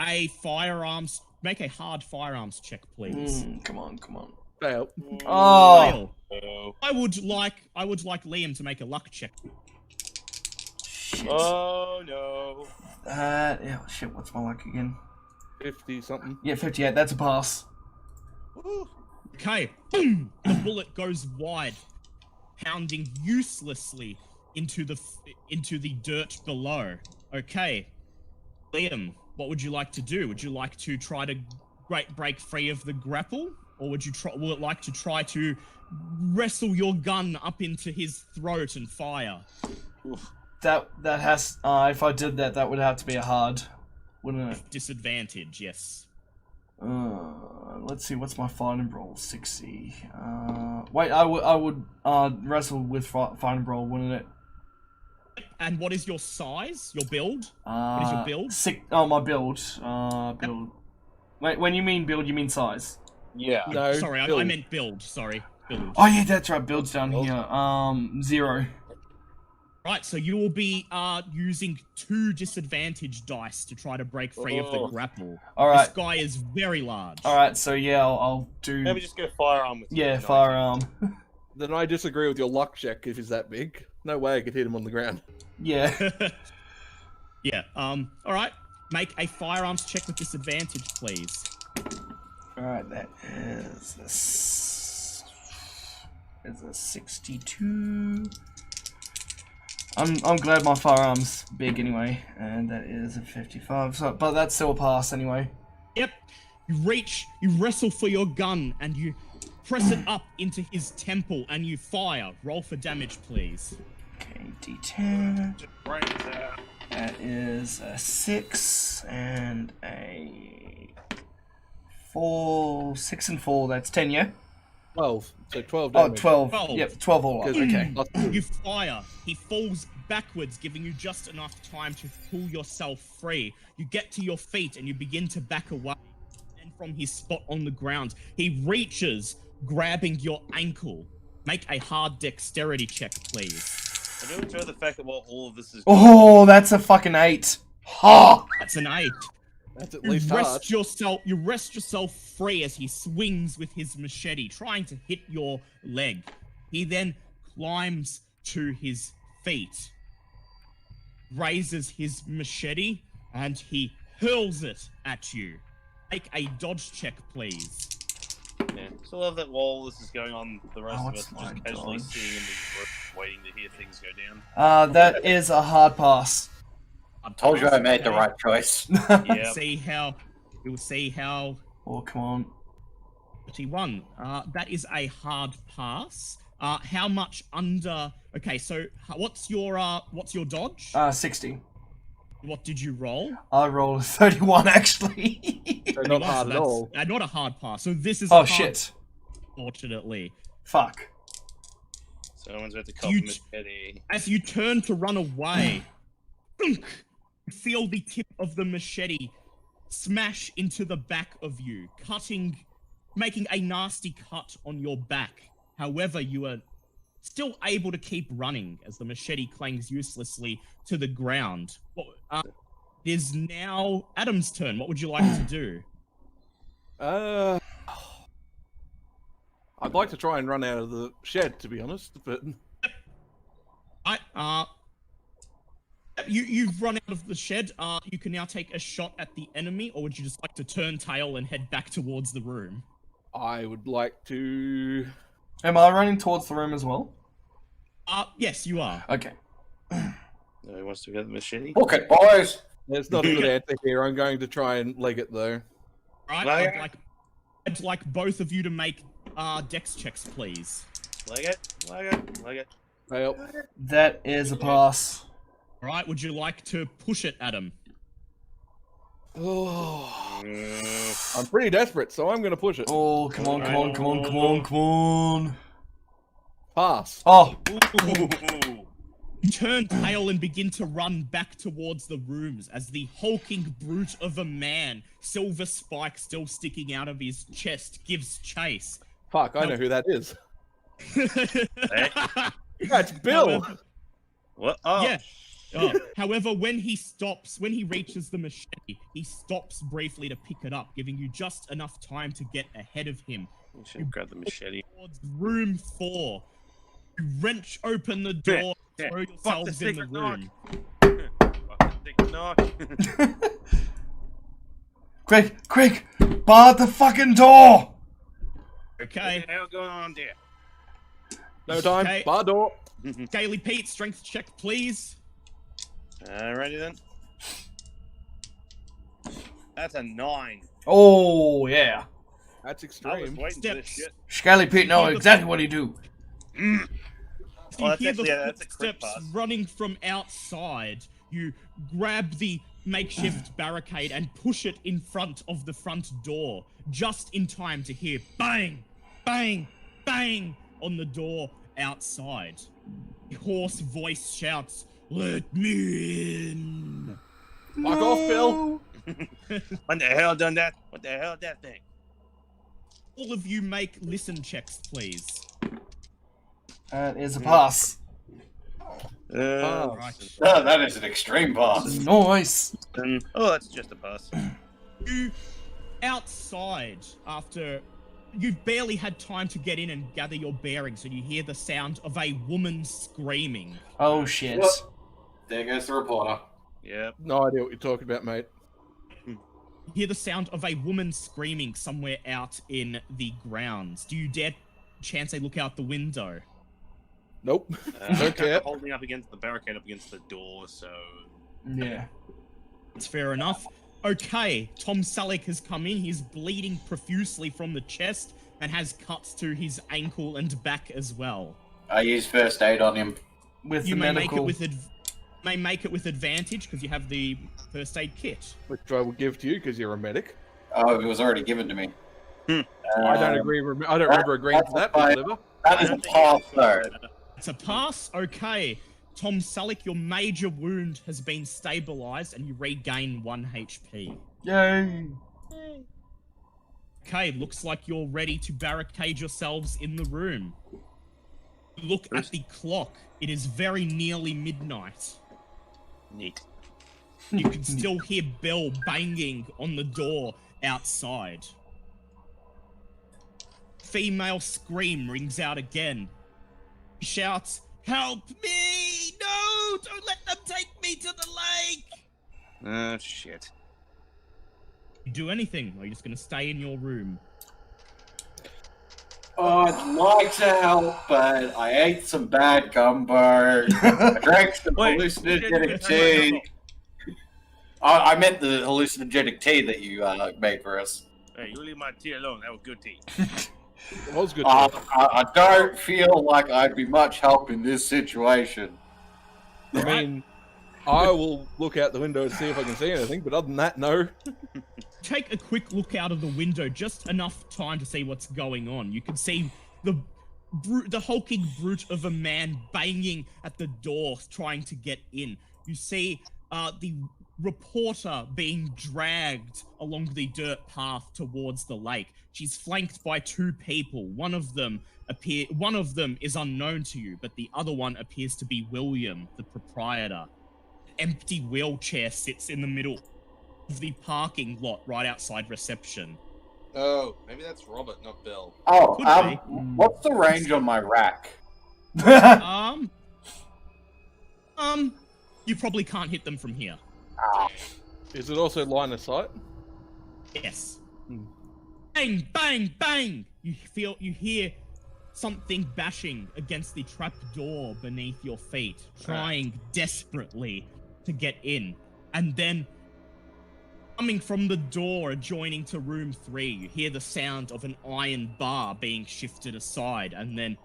a hard firearms check, please. Come on. Fail. Oh. Fail. Oh. I would like Liam to make a luck check. Shit. Oh no. Shit, what's my luck again? 50 something. Yeah, 58. That's a pass. Woo. Okay, boom! The bullet goes wide, pounding uselessly into the dirt below. Okay, Liam, what would you like to do? Would you like to try to break free of the grapple, or would you like to try to wrestle your gun up into his throat and fire? That has. If I did that, that would have to be a hard, wouldn't it? Disadvantage, yes. Let's see. What's my fighting roll? 60. Wait. I would wrestle with fighting roll, wouldn't it? And what is your size? Your build? What is your build? My build. Build. Wait, when you mean build, you mean size? Yeah. No. Sorry, I build. meant build. Sorry, build. Oh yeah, that's right. Build's down here. 0. Right, so you will be using 2 disadvantage dice to try to break free of the Oh. grapple. All right. This guy is very large. All right. So yeah, I'll do. Maybe just go firearm with you. Yeah, tonight. firearm. Then I disagree with your luck check if he's that big. No way I could hit him on the ground. Yeah. Yeah. All right. Make a firearms check with disadvantage, please. All right. That is a 62. I'm glad my firearm's big anyway, and that is a 55. So, but that's still a pass anyway. Yep. You wrestle for your gun, and you press it up into his temple, and you fire. Roll for damage, please. Okay, D10. Just brains out. That is a 6 and a 4. 6 and 4. That's 10. Yeah. 12. So 12 Oh, damage. 12. 12. Yep, 12 all up. Because- Okay. Plus 2. You fire. He falls backwards, giving you just enough time to pull yourself free. You get to your feet and you begin to back away. And from his spot on the ground, he reaches, grabbing your ankle. Make a hard dexterity check, please. I do enjoy the fact that while all of this is Oh, that's a fucking 8. Ha! That's an 8. That's at You least hard. wrest yourself free as he swings with his machete, trying to hit your leg. He then climbs to his feet. raises his machete and he hurls it at you. Make a dodge check, please. Yeah. So I love that while this is going on, the rest Oh, of it's us my just casually dodge. sitting in the room, waiting to hear things go down. That is a hard pass. Told you I made the Okay. right choice. Yeah. We'll see how Oh, come on. 31. That is a hard pass. How much under? Okay, so what's your dodge? 60. What did you roll? I rolled a 31, actually. So not hard at That's all. not a hard pass. So this is Oh, a hard, shit. Fortunately. Fuck. Someone's about to cop You- machete. As you turn to run away, you feel the tip of the machete smash into the back of you, making a nasty cut on your back. However, you are still able to keep running as the machete clangs uselessly to the ground. It is now Adam's turn. What would you like to do? I'd like to try and run out of the shed, to be honest, but You've run out of the shed. You can now take a shot at the enemy, or would you just like to turn tail and head back towards the room? I would like to. Am I running towards the room as well? Yes, you are. Okay. No, he wants to get the machete. Book it, boys. There's not a good answer here. I'm going to try and leg it though. Right, Like I'd like both of you to make dex checks, please. Leg it. Fail. That is a pass. All right, would you like to push it, Adam? Oh, Mm, I'm pretty desperate, so I'm going to push it. Oh, come on, come on, come on, come on, come on. Pass. Oh, ooh. You turn tail and begin to run back towards the rooms as the hulking brute of a man, silver spike still sticking out of his chest, gives chase. Fuck, I know who that is. Hey, That's Bill. However- what? Oh, Yeah. However, when he reaches the machete, he stops briefly to pick it up, giving you just enough time to get ahead of him. you should grab the machete. Towards room 4. You wrench open the door, Yeah. throw Fuck the yourselves in the secret knock. room. Fucking knock. quick, bar the fucking door. Okay. What the hell going on there? No time. Okay. Bar door. Gaily Pete, strength check, please. Alrighty then. That's a 9. Oh, yeah. That's I was extreme. waiting for this Steps. shit. Scaly Pete know exactly what he do. You that's hear actually- the that's a crit footsteps pass. running from outside. You grab the makeshift barricade and push it in front of the front door, just in time to hear bang, bang, bang on the door outside. A hoarse voice shouts, "Let me in!" Fuck off, Bill. What the hell done that? What the hell that thing? All of you make listen checks, please. That is a pass. Right. Oh, that is an extreme pass. Nice. Oh, that's just a pass. You outside after you've barely had time to get in and gather your bearings, and you hear the sound of a woman screaming. Oh, shit. What? There goes the reporter. Yep. No idea what you're talking about, mate. You hear the sound of a woman screaming somewhere out in the grounds. Do you dare chance a look out the window? Nope. I'm Don't care. holding up against the barricade up against the door, so Yeah. That's fair enough. Okay, Tom Selleck has come in. He's bleeding profusely from the chest and has cuts to his ankle and back as well. I use first aid on him. With You the may medical. make it with advantage because you have the first aid kit. Which I will give to you because you're a medic. Oh, it was already given to me. I don't agree. I don't remember agreeing to that, that's but whatever. That I is a don't think pass, it's though. It's a pass. Okay, Tom Selleck, your major wound has been stabilized and you regain 1 HP. Yay. Okay, looks like you're ready to barricade yourselves in the room. Look at the clock. It is very nearly midnight. neat. You can still hear Bell banging on the door outside. Female scream rings out again. She shouts, "Help me! No! Don't let them take me to the lake! Oh, shit. You do anything, or are you just gonna stay in your room? Oh, I'd like to help, but I ate some bad gumbo. I drank some Wait, hallucinogenic tea. I meant the hallucinogenic tea that you made for us. Hey, you leave my tea alone. That was good tea. It was good. I don't feel like I'd be much help in this situation. I mean, I will look out the window to see if I can see anything, but other than that, no. Take a quick look out of the window, just enough time to see what's going on. You can see the hulking brute of a man banging at the door, trying to get in. You see the reporter being dragged along the dirt path towards the lake. She's flanked by two people. One of them is unknown to you, but the other one appears to be William, the proprietor. Empty wheelchair sits in the middle of the parking lot right outside reception. Oh, maybe that's Robert, not Bill. Oh, Could be. what's the range on my rack? You probably can't hit them from here. Is it also line of sight? Yes. Bang, bang, bang! You hear something bashing against the trap door beneath your feet, trying desperately to get in. And then, coming from the door adjoining to room 3, you hear the sound of an iron bar being shifted aside, and then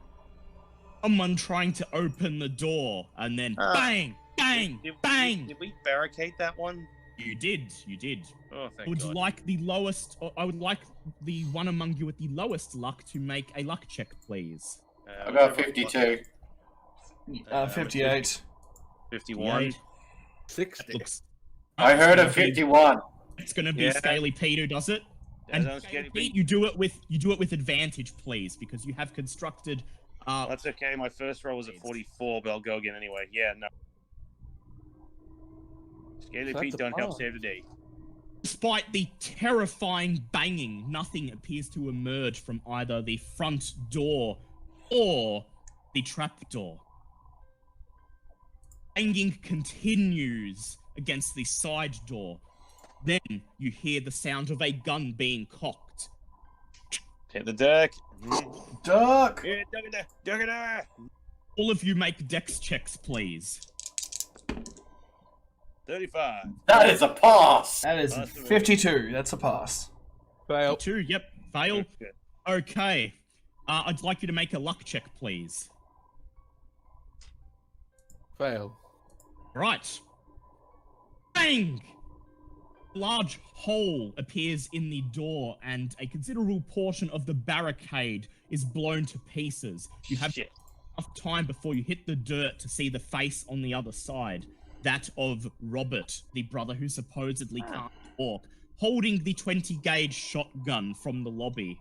someone trying to open the door, and then bang, bang, bang! Did we barricade that one? You did. Oh, thank I would God. like the lowest, or I would like the one among you with the lowest luck to make a luck check, please. I got 52. 58. 51. 60. Looks. I heard a 51. It's gonna be Yeah. Scaly Pete who does it. Yeah, And sounds Scaly Scaly Pete, Pete. you do it with advantage, please, because you have constructed. That's okay. My first roll was a 44, but I'll go again anyway. Yeah, no. Scaly That's Pete a don't help pass. save the day. Despite the terrifying banging, nothing appears to emerge from either the front door or the trap door. Banging continues against the side door. Then you hear the sound of a gun being cocked. Hit the deck. Duck! Yeah, duck it there. All of you make dex checks, please. 35. That is a pass. That is 52. That's a pass. Fail. 2, yep, fail. Good. Okay. I'd like you to make a luck check, please. Fail. Right. Bang! A large hole appears in the door, and a considerable portion of the barricade is blown to pieces. You have Shit. enough time before you hit the dirt to see the face on the other side. That of Robert, the brother who supposedly can't walk, holding the 20 gauge shotgun from the lobby.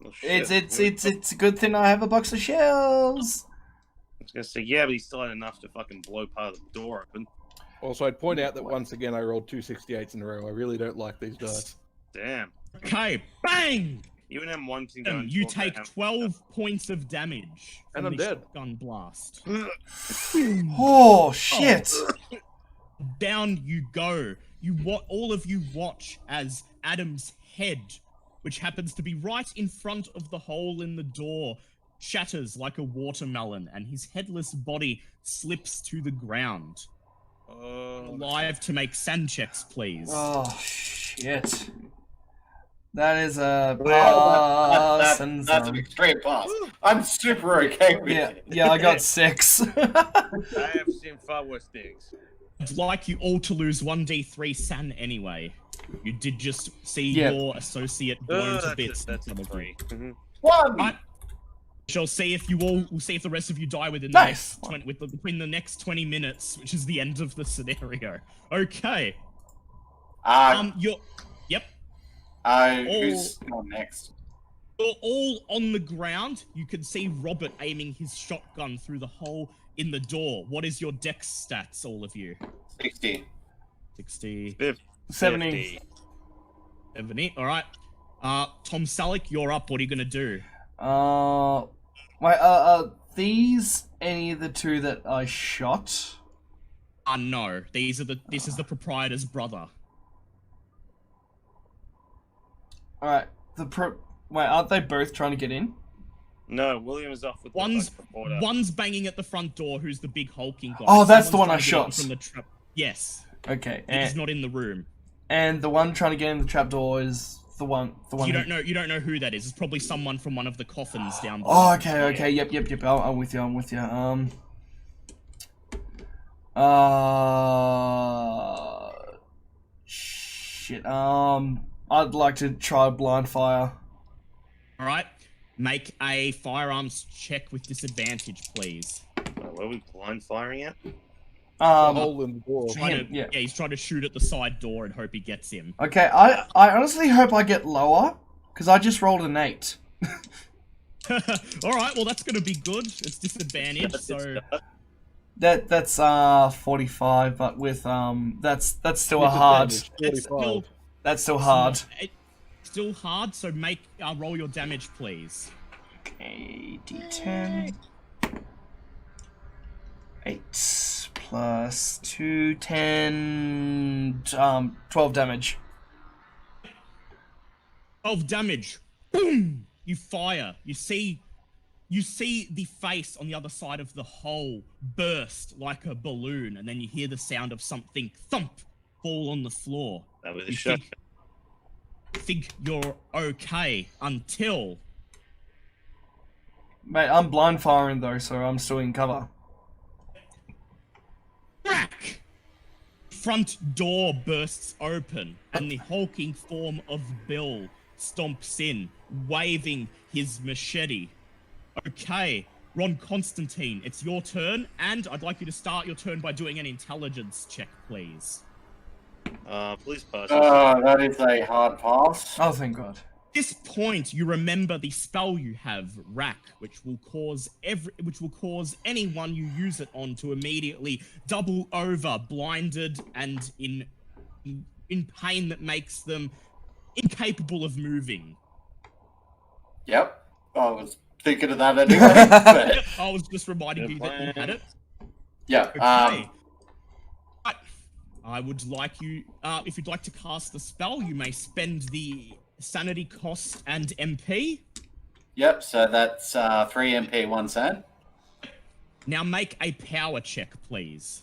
Oh, shit. It's a good thing I have a box of shells. I was gonna say, yeah, but he still had enough to fucking blow part of the door open. Also, I'd point out that once again I rolled 2 68s in a row. I really don't like these dice. Damn. Okay, bang! Even them one thing going. You take 12 points of damage And from I'm the dead. shotgun blast. Oh, shit. Down you go. All of you watch as Adam's head, which happens to be right in front of the hole in the door, shatters like a watermelon, and his headless body slips to the ground. Alive to make sand checks, please. Oh, shit. That is a Well, pass. that's and an some. extreme pass. I'm super okay with it. Yeah, I got 6. I have seen far worse things. I'd like you all to lose 1d3 sand anyway. You did just see Yeah. your associate blown to bits. That's a some of you. 3. Mhm. One. Right. Shall see if we'll see if the rest of you die within Nice. the next between the next 20 minutes, which is the end of the scenario. Okay. Yep. Who's on next? You're all on the ground. You can see Robert aiming his shotgun through the hole in the door. What is your dex stats, all of you? 60. 60, 70. 70. All right. Tom Selleck, you're up. What are you gonna do? Wait, are these any of the two that I shot? No. This is the proprietor's brother. Alright, wait, aren't they both trying to get in? No, William is off with One's the reporter. one's banging at the front door. Who's the big hulking guy? Oh, that's the Someone's one I trying to get in shot. From the trap. Yes, Okay, he's not in the room. and the one trying to get in the trapdoor is the one. You don't know. You don't know who that is. It's probably someone from one of the coffins down below. Oh, okay, yep. I'm with you. Shit. I'd like to try blind fire. All right. Make a firearms check with disadvantage, please. Where are we blind firing at? The hole in the wall. Yeah. He's trying to shoot at the side door and hope he gets him. Okay, I honestly hope I get lower, because I just rolled an 8. All right. Well, that's gonna be good. It's disadvantage, so. That's 45, but with that's still a hard. It's still, That's still hard. Still hard. So make roll your damage, please. Okay, D10. 8 plus 2, 10, 12 damage. 12 damage. Boom! You fire. You see the face on the other side of the hole burst like a balloon, and then you hear the sound of something thump fall on the floor. That was a You shot. think you're okay until Mate, I'm blind firing though, so I'm still in cover. crack! Front door bursts open, and the hulking form of Bill stomps in, waving his machete. Okay, Ron Constantine, it's your turn, and I'd like you to start your turn by doing an intelligence check, please. Please pass. That is a hard pass. Oh, thank God. At this point, you remember the spell you have, Rack, which will cause anyone you use it on to immediately double over, blinded, and in pain that makes them incapable of moving. Yep. I was thinking of that anyway. But, I was just reminding you that you had it. yeah. Okay. But I would like you, if you'd like to cast the spell, you may spend the sanity cost and MP. Yep. So that's 3 MP, 1 cent. Now make a power check, please.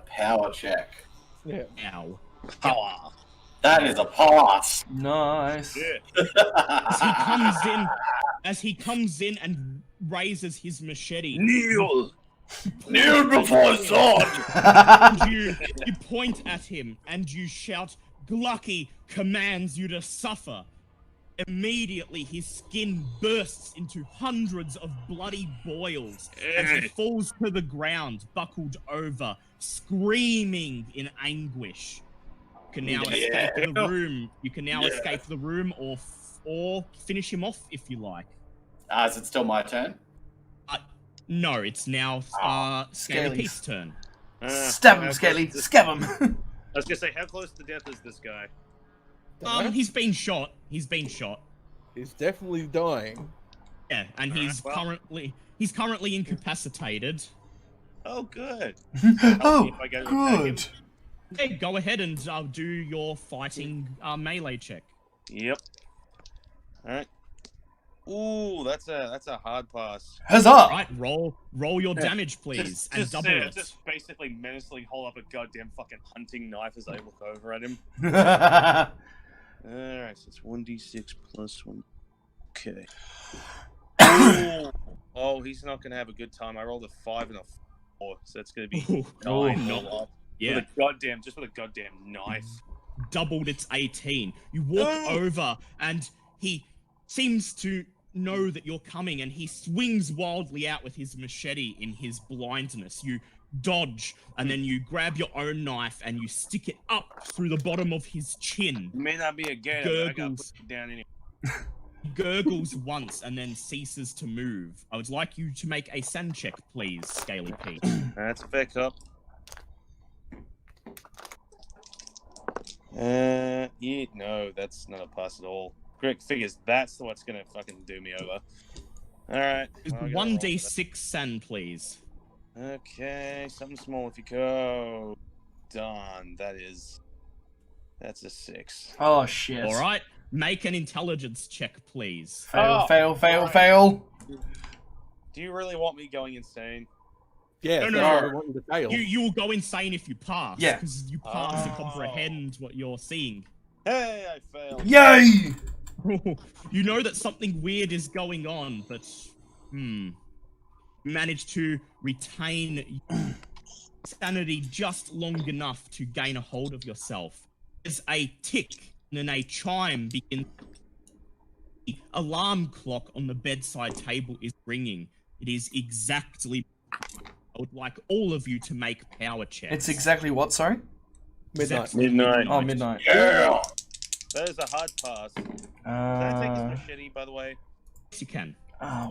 Power check. Yeah. Ow. Power. That is a pass. Nice. As he comes in and raises his machete, Kneel. Kneel before sword. and you point at him and you shout, "Gla'aki commands you to suffer." Immediately, his skin bursts into hundreds of bloody boils as he falls to the ground, buckled over, screaming in anguish. You can now escape the room. You can now escape the room, or finish him off if you like. Is it still my turn? No, it's now Scaly Pete's turn. Stab him, Scaly. Stab him. I was gonna say, how close to death is this guy? He's been shot. He's definitely dying. Yeah, and he's currently incapacitated. Oh, good. Oh, If I go to attack good. him. Okay, go ahead and do your fighting melee check. Yep. All right. Ooh, that's a hard pass. Huzzah! All right, roll your damage, please, and double it. Just basically menacingly hold up a goddamn fucking hunting knife as I look over at him. All right, so it's 1d6 plus 1. Okay. Oh, he's not gonna have a good time. I rolled a 5 and a 4, so it's gonna be 9. Yeah, With a goddamn knife. doubled its 18. You walk over, and he seems to know that you're coming, and he swings wildly out with his machete in his blindness. You dodge, and then you grab your own knife and you stick it up through the bottom of his chin. It may not be a gator, but I gotta Gurgles. put it down anyway. Gurgles once and then ceases to move. I would like you to make a sand check, please, Scaly Pete. That's a fair cop. Yeah, no, that's not a pass at all. Greg figures that's what's gonna fucking do me over. Alright. 1d6 sand, please. Okay, something small if you go. Done. That's a 6. Oh shit. All right, make an intelligence check, please. Fail, Oh, fail, fail, right. fail. Do you really want me going insane? Yeah, No, no, no, I want you to fail. You will go insane if you pass. Yeah. Because you pass to Oh. comprehend what you're seeing. Hey, I failed. Yay! You know that something weird is going on, but manage to retain sanity just long enough to gain a hold of yourself. There's a tick and then a chime begins. The alarm clock on the bedside table is ringing. It is exactly. I would like all of you to make power checks. It's exactly what, sorry? Midnight. Exactly Midnight. Oh, midnight. Yeah. That is a hard pass. Can I take this machete, by the way? Yes, you can.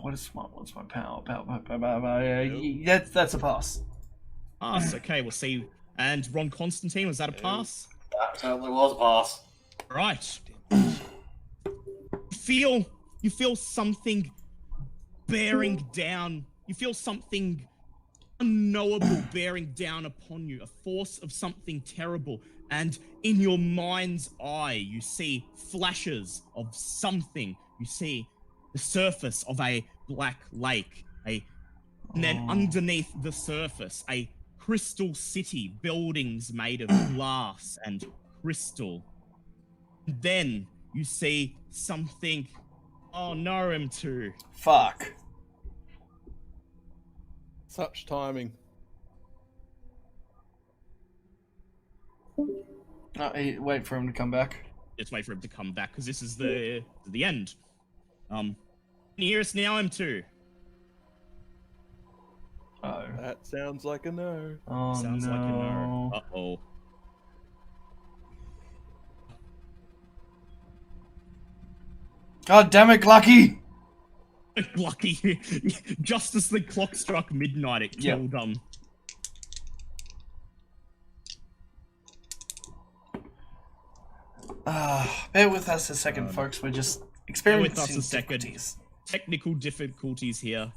What's my power? That's a pass. Pass. Okay, we'll see. And Ron Constantine, was that a pass? That certainly was a pass. Right. You feel something bearing down. You feel something unknowable bearing down upon you. A force of something terrible. And in your mind's eye, you see flashes of something. You see the surface of a black lake. And then underneath the surface, a crystal city, buildings made of glass and crystal. And then you see something. Oh no, M2. Fuck. Such timing. Wait for him to come back. Let's wait for him to come back because this is the end. Can you hear us now, M2? Oh. That sounds like a no. Oh Sounds no. like a no. Uh-oh. God damn it, Gla'aki! Lucky. Just as the clock struck midnight, it Yep. killed Bear with us a second, folks. We're just experiencing with us a second. difficulties. technical difficulties here.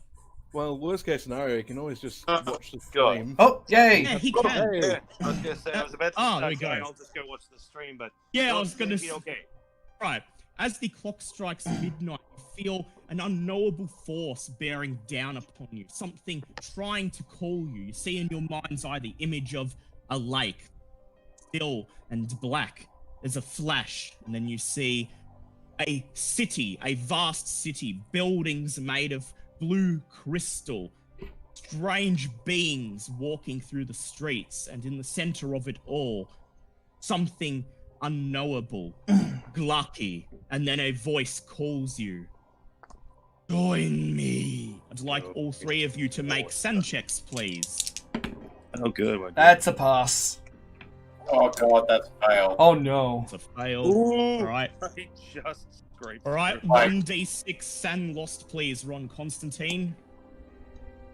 Well, worst case scenario, you can always just watch the God. stream. Oh, yay! Yeah, he can. Hey. I was gonna say I was about to Oh, start there we go. saying I'll just go watch the stream, but Yeah, I no, was gonna it'll be s- okay. Right. As the clock strikes midnight, you feel an unknowable force bearing down upon you. Something trying to call you. You see in your mind's eye the image of a lake, still and black. There's a flash, and then you see a city, a vast city, buildings made of blue crystal, strange beings walking through the streets, and in the center of it all, something unknowable, Gla'aki, and then a voice calls you. Join me. I'd like all three of you to make sand checks, please. Oh, good. That's a pass. Oh god, that's a fail. Oh no. It's a fail. Ooh, All right. I just scraped. All right. Right. 1d6 sand lost, please, Ron Constantine.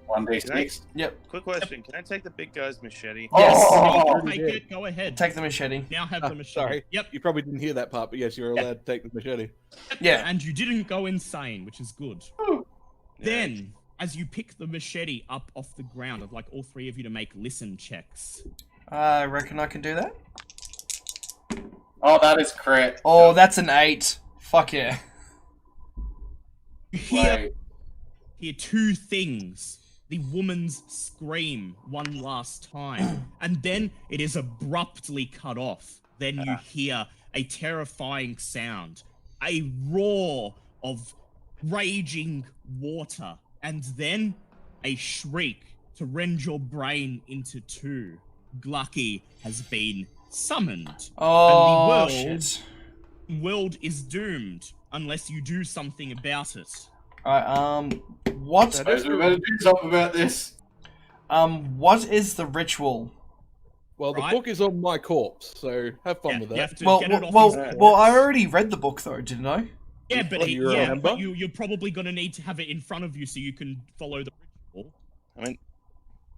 1d6. Yep. Quick question: can I take the big guy's machete? Yes. Oh, Take did. it. Go ahead. Take the machete. Now have the machete. Sorry. Yep. You probably didn't hear that part, but yes, you're allowed to take the machete. Yeah. And you didn't go insane, which is good. Then, as you pick the machete up off the ground, I'd like all three of you to make listen checks. I reckon I can do that. Oh, that is crit. Oh, that's an 8. Fuck yeah. You hear, Wait. hear two things. The woman's scream one last time, and then it is abruptly cut off. Then you hear a terrifying sound, a roar of raging water, and then a shriek to rend your brain into two. Gla'aki has been summoned. Oh, world- shit. The world is doomed unless you do something about it. Alright, what? Suppose we better do something about this. What is the ritual? Well, the Right. book is on my corpse, so have fun with You that. have to Well, get it off well, his well, corpse. I already read the book though, didn't I? Yeah, but, Well, you remember? but you're probably going to need to have it in front of you so you can follow the ritual. I mean,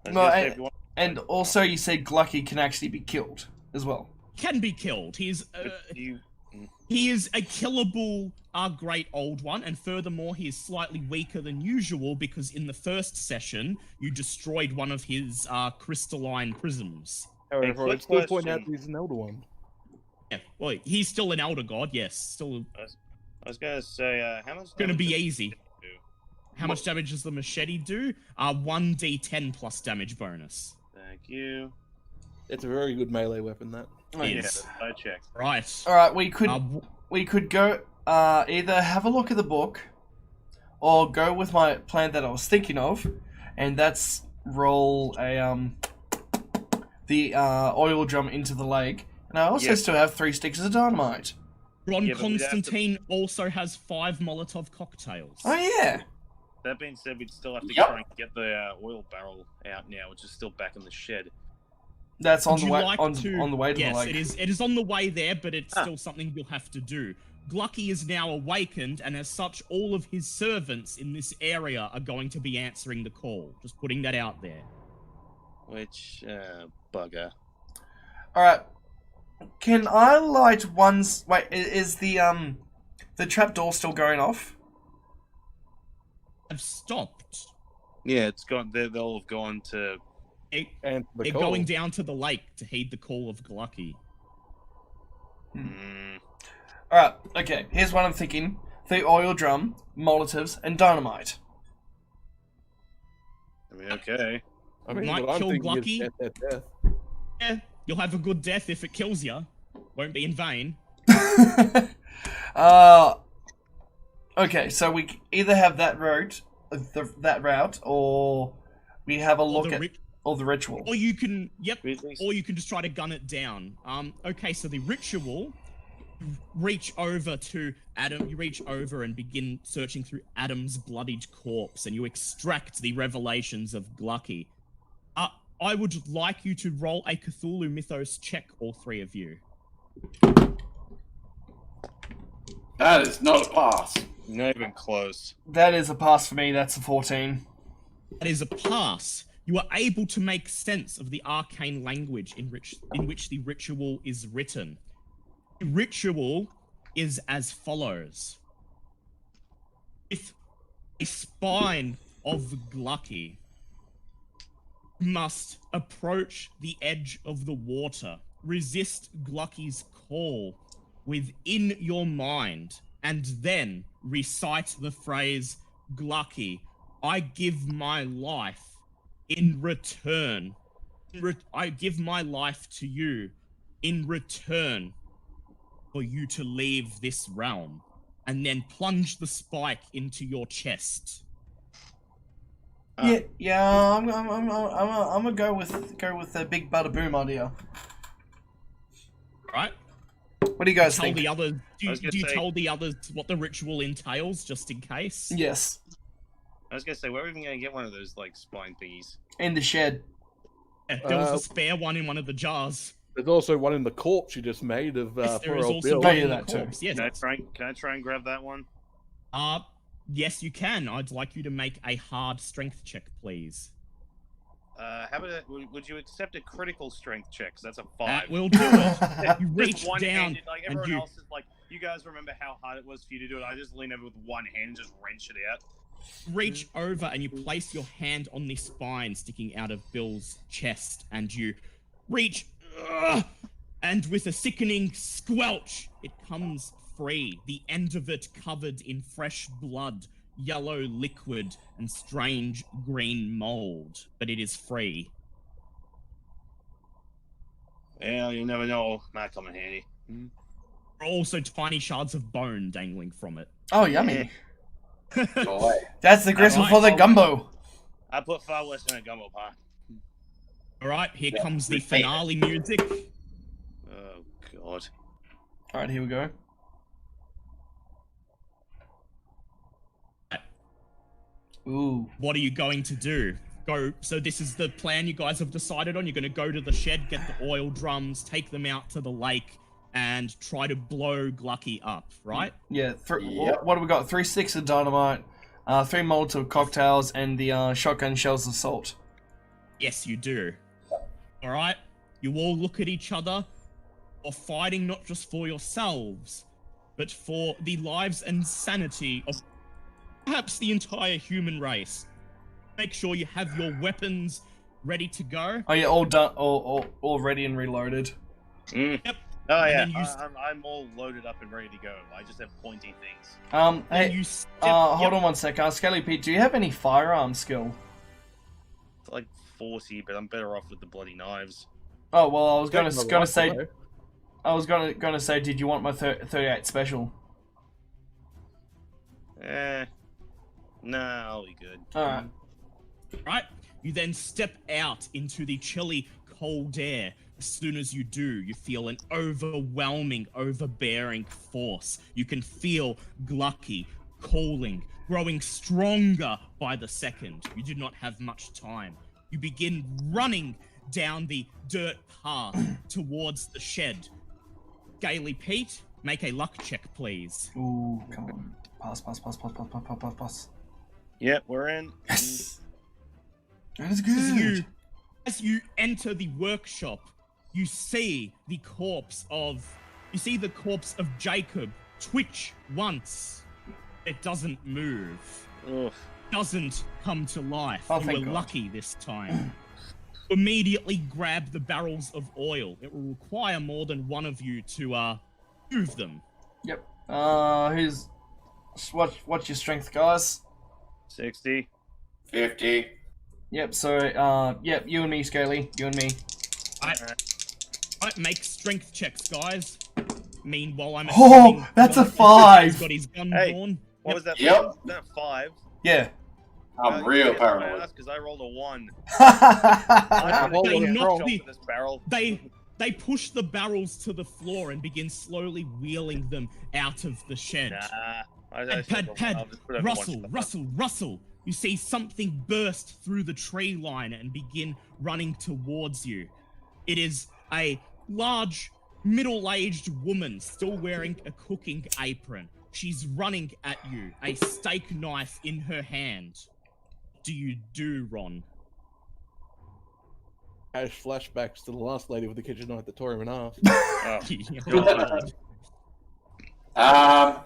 I was No, gonna say, if you want- And also, you said Gla'aki can actually be killed as well. Can be killed. you- He is a killable a great old one, and furthermore, he is slightly weaker than usual because in the first session, you destroyed one of his crystalline prisms. However, quick I'd still point out question. he's an elder one. Yeah, well, he's still an elder god, yes. Still I was gonna say, how much? gonna be damage easy. does it do? How much damage does the machete do? 1d10 plus damage bonus. Thank you. It's a very good melee weapon, that. Yes. Yeah, I checked. Right. All right, w- we could go either have a look at the book, or go with my plan that I was thinking of, and that's roll a the oil drum into the lake. And I also still have 3 sticks of dynamite. Ron Yeah, but we'd have to- Constantine also has 5 Molotov cocktails. Oh yeah. That being said, we'd still have to Yep. try and get the oil barrel out now, which is still back in the shed. That's on Would the you way like on to... the way to yes, the lake. it is. It is on the way there, but it's still something you'll have to do. Gla'aki is now awakened, and as such, all of his servants in this area are going to be answering the call. Just putting that out there. Which, bugger. All right. Can I light one's? Wait, is the trapdoor still going off? I've stopped. Yeah, it's gone. They'll have gone to. And the They're call. going down to the lake to heed the call of Gla'aki. Mm, All right. Okay. Here's what I'm thinking: the oil drum, Molotovs, and dynamite. I mean, okay. I mean, Might what I'm kill thinking Gla'aki. is death. Yeah, you'll have a good death if it kills you. Won't be in vain. Okay. So we either have that route, or we have a Or look the at rit- or the ritual. or you can, yep. Really? Or you can just try to gun it down. Okay, so the ritual, you reach over to Adam, you reach over and begin searching through Adam's bloodied corpse, and you extract the revelations of Gla'aki. I would like you to roll a Cthulhu Mythos check, all 3 of you. That is not a pass. Not even close. That is a pass for me. That's a 14. That is a pass. You are able to make sense of the arcane language in which the ritual is written. The ritual is as follows. With a spine of Gla'aki, you must approach the edge of the water, resist Gla'ki's call within your mind, and then recite the phrase, Gla'aki, I give my life in return. I give my life to you in return for you to leave this realm, and then plunge the spike into your chest. Yeah. I'm gonna go with the big bada boom idea. Right? What do you guys Tell think? the others. Do I was gonna you say- tell the others what the ritual entails, just in case? Yes, I was gonna say, where are we even gonna get one of those like spine thingies? in the shed. Yeah, there was a spare one in one of the jars. There's also one in the corpse you just made of Yes, there poor is old also Bill. one yeah, in the that too. corpse. Yes. Can I try and grab that one? Yes, you can. I'd like you to make a hard strength check, please. How about would you accept a critical strength check? 'Cause that's a 5. That will do it. You reach Just down one-handed, like and everyone you else is like, you guys remember how hard it was for you to do it? I just lean over with one hand and just wrench it out. reach over and you place your hand on the spine sticking out of Bill's chest, and you reach, and with a sickening squelch, it comes free. The end of it covered in fresh blood, yellow liquid, and strange green mold, but it is free. Well, you never know. Might come in handy. There are also tiny shards of bone dangling from it. Oh, yummy. Boy. That's the gristle Alright. for the gumbo. I put far less in a gumbo pie. Alright, here Yeah, comes the we say it. finale music. Oh god. Alright, here we go. Ooh. What are you going to do? So this is the plan you guys have decided on. You're going to go to the shed, get the oil drums, take them out to the lake, and try to blow Gla'aki up, right? Yeah, Yep. what do we got? 3 sticks of dynamite, 3 Molotov cocktails, and the shotgun shells of salt. Yes, you do. Alright? You all look at each other. You're fighting not just for yourselves, but for the lives and sanity of perhaps the entire human race. Make sure you have your weapons ready to go. Oh yeah, all done, all ready and reloaded. Mm. Yep. Oh And yeah, then you I'm all loaded up and ready to go. I just have pointy things. Then Hey, you step, hold on one sec. Skelly Pete, do you have any firearm skill? It's like 40, but I'm better off with the bloody knives. Oh well, I was gonna Take my say, rifle, I was gonna say, did you want my 38 special? No, I'll be good. All right. right? You then step out into the chilly, cold air. As soon as you do, you feel an overwhelming, overbearing force. You can feel Gla'aki calling, growing stronger by the second. You do not have much time. You begin running down the dirt path towards the shed. Gaily Pete, make a luck check, please. Ooh, come on. Pass. Yeah, we're in. Yes. That is As you enter the workshop, you see the corpse of Jacob twitch once. It doesn't move. Oof. Doesn't come to life. Oh, You thank were God. lucky this time. Immediately grab the barrels of oil. It will require more than one of you to move them. Yep. What's your strength, guys? 60. 50. Yep. So, yep. You and me, Scaly. You and me. Right, make strength checks, guys. Meanwhile, I'm Oh, assuming that's a He's 5. got his gun Hey. drawn. What was that? Yep. Was that 5? Yeah. I'm real paranoid. Because I rolled a 1. I'm They holding a knocked troll. the- This barrel. They push the barrels to the floor and begin slowly wheeling them out of the shed. Nah. I'll Pad, just put over one. Russell. You see something burst through the tree line and begin running towards you. It is a large, middle-aged woman still wearing a cooking apron. She's running at you, a steak knife in her hand. What do you do, Ron? Has flashbacks to the last lady with the kitchen knife that tore him in half. Oh. Um,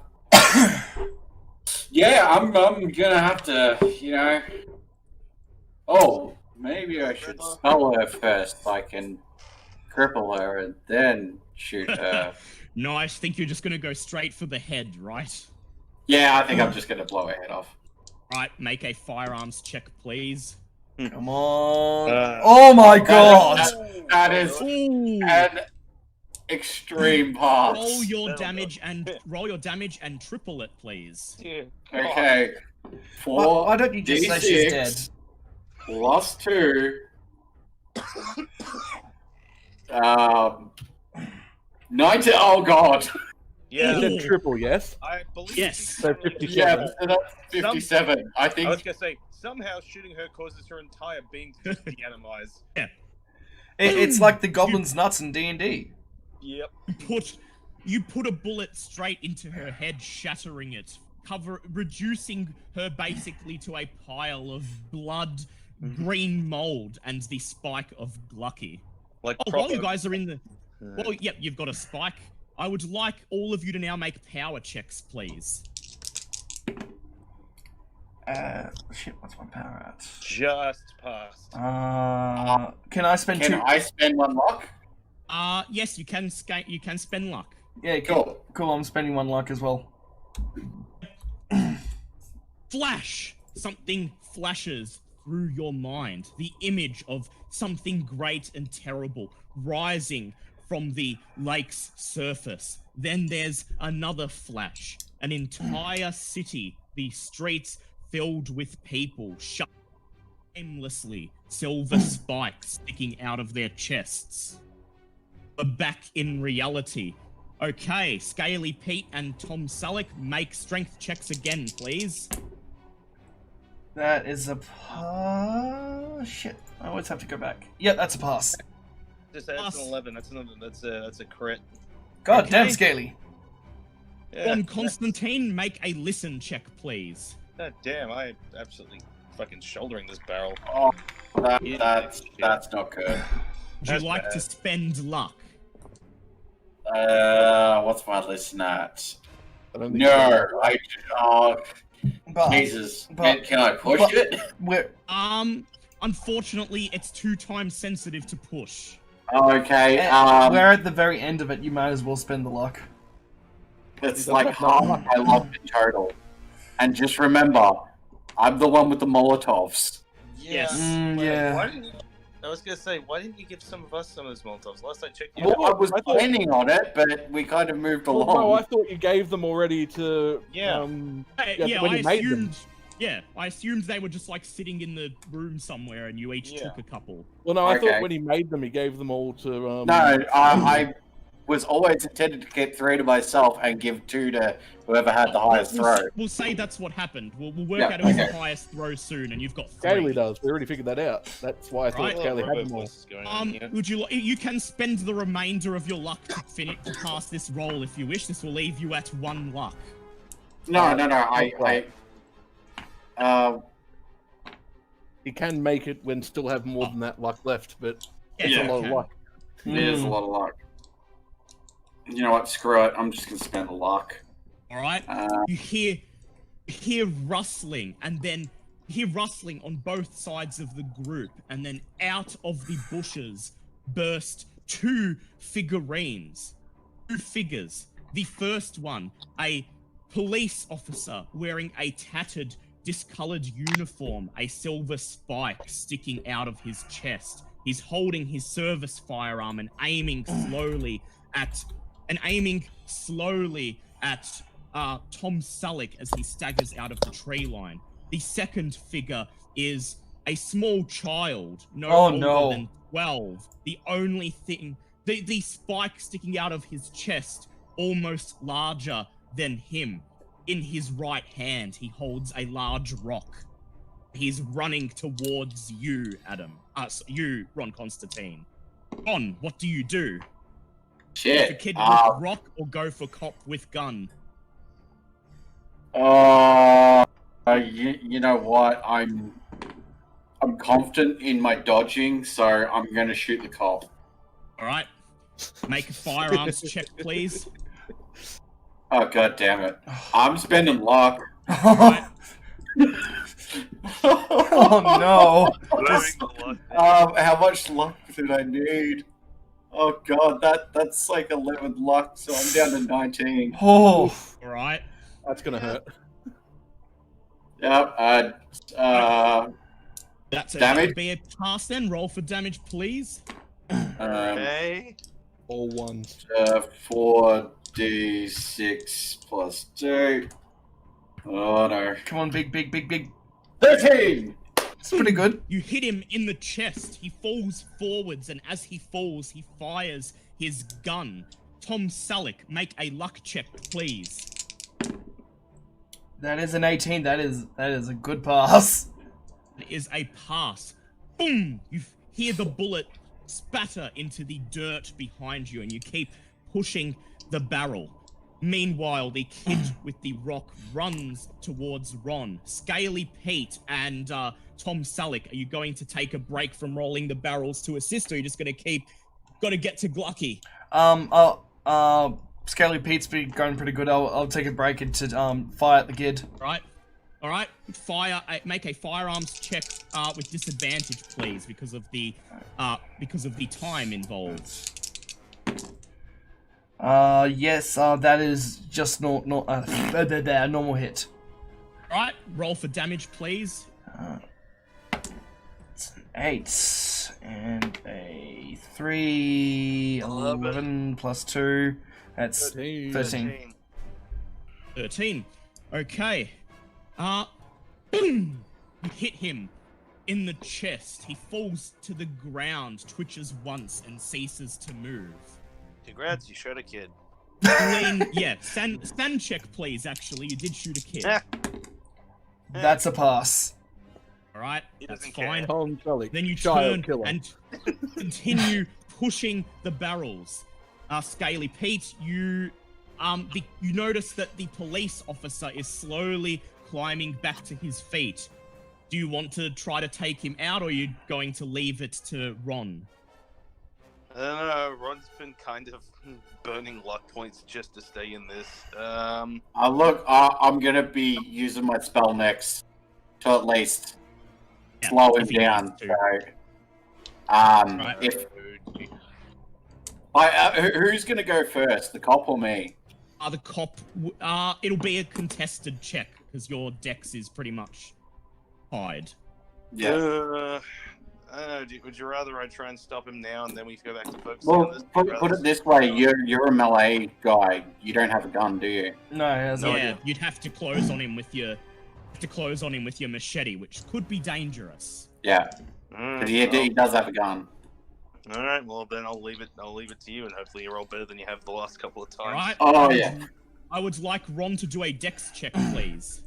yeah, I'm gonna have to, Oh, maybe I should spell her first. I can cripple her and then shoot her. No, I think you're just gonna go straight for the head, right? Yeah, I think I'm just gonna blow her head off. Right, make a firearms check, please. Come on. Uh, Oh my God. That is Ooh. an extreme pass. Roll your That'll damage and triple it, please. Okay. Why don't you just say she's dead? D6 plus 2. 90. Oh God. Yeah. He said triple, yes? I believe. Yes. So 57. Yeah, so that's 57. I I think. was gonna say somehow shooting her causes her entire being to de-animize. It's like the goblin's nuts in D&D. Yep. You put a bullet straight into her head, shattering it, reducing her basically to a pile of blood, green mold, and the spike of Gla'aki. Like While you guys are in the... Well, yep, you've got a spike. I would like all of you to now make power checks, please. Shit, what's my power at? Just passed. Can I spend Can two? I spend 1 luck? Yes, you can spend luck. Yeah, Cool. Cool, I'm spending 1 luck as well. Flash! Something flashes through your mind. The image of something great and terrible rising from the lake's surface. Then there's another flash. An entire city, the streets filled with people, shut aimlessly, silver spikes sticking out of their chests. But back in reality. Okay, Scaly Pete and Tom Selleck, make strength checks again, please. That is a pass. Shit, I always have to go back. Yep, that's a pass. Just that's an 11. That's a crit. God Okay. damn, Scaly. Yeah. On Constantine, make a listen check, please. God damn, I absolutely fucking shouldering this barrel. Oh, Yeah. that's not good. Would That's you like bad. to spend luck? What's my listen at? I don't think No, oh, But, Jesus. but- Can I push but- it? we're, Unfortunately, it's 2 times sensitive to push. Okay, we're at the very end of it. You might as well spend the luck. it's like half I lost in total. And just remember, I'm the one with the Molotovs. Yes. Yeah. Why didn't you? I was gonna say, why didn't you give some of us some of those Molotovs? Last I checked, you. Well, I was I thought- planning on it, but we kind of moved Well, along. no, I thought you gave them already to. Yeah. When I you made them. assumed. Yeah, I assumed they were just like sitting in the room somewhere, and you each Yeah. took a couple. Well, no, I Okay. thought when he made them, he gave them all to. No, I was always intended to keep 3 to myself and give 2 to whoever had the highest throw. We'll say that's what happened. We'll work Yeah, out who's the okay. highest throw soon, and you've got 3. Scaly does. We already figured that out. That's why I thought Right. Scaly had them all. What's going on here? Would you you can spend the remainder of your luck to finish to pass this roll if you wish. This will leave you at 1 luck. No, He can make it when still have more than that luck left, but Yeah, it's you a lot of can. luck. it is a lot of luck. You know what? Screw it. I'm just gonna spend the luck. All right. You hear rustling, and then you hear rustling on both sides of the group, and then out of the bushes burst 2 figurines. 2 figures. The first one, a police officer wearing a tattered, discolored uniform, a silver spike sticking out of his chest. He's holding his service firearm and aiming slowly at Tom Selleck as he staggers out of the tree line. The second figure is a small child, older than 12. The only thing, the spike sticking out of his chest, almost larger than him. In his right hand, he holds a large rock. He's running towards you, Adam. You, Ron Constantine. Ron, what do you do? Go for Shit. kid with rock or go for cop with gun? You know what? I'm confident in my dodging, so I'm gonna shoot the cop. All right. Make a firearms check, please. Oh god damn it! I'm spending luck. Right. Oh no! Blowing the luck. How much luck did I need? Oh god, that's like 11 luck, so I'm down to 19. Oh, All right. That's gonna hurt. Yep. That's Damage? a be a pass then. Roll for damage, please. Okay. All ones. 4d6 plus 2. Oh no. come on, big. 13! It's pretty good. You hit him in the chest. He falls forwards, and as he falls, he fires his gun. Tom Selleck, make a luck check, please. That is an 18. That is a good pass. It is a pass. Boom! You hear the bullet spatter into the dirt behind you, and you keep pushing the barrel. Meanwhile, the kid with the rock runs towards Ron. Scaly Pete and Tom Selleck, are you going to take a break from rolling the barrels to assist, or are you just going to gotta get to Gla'aki? Scaly Pete's been going pretty good. I'll take a break and to fire at the kid. All right. Make a firearms check with disadvantage, please, because of the time involved. Yes, that is just normal hit. All right. Roll for damage, please. It's an 8 and a 3, 11 plus 2. That's 13. 13. Okay. Boom! You hit him in the chest. He falls to the ground, twitches once, and ceases to move. Congrats, you shot a kid. Stand check, please. Actually, you did shoot a kid. That's a pass. All right, He that's doesn't care. fine. Tom Selleck. Then you Child turn killer. and continue pushing the barrels. Scaly Pete, you notice that the police officer is slowly climbing back to his feet. Do you want to try to take him out, or are you going to leave it to Ron? I don't know. Ron's been kind of burning luck points just to stay in this. Look, I'm gonna be using my spell next to at least Yeah, slow him if he down. needs to. So, Right. if who's gonna go first, the cop or me? The cop, it'll be a contested check because your dex is pretty much tied. Yeah. I don't know. Would you rather I try and stop him now and then we go back to focusing on Well, this? put it this way: you're a melee guy. You don't have a gun, do you? No, he has no Yeah, idea. you'd have to close on him with your machete, which could be dangerous. Yeah, because he does have a gun. All right. Well, then I'll leave it to you, and hopefully you roll better than you have the last couple of times. All right. Oh yeah. I would like Ron to do a dex check, please.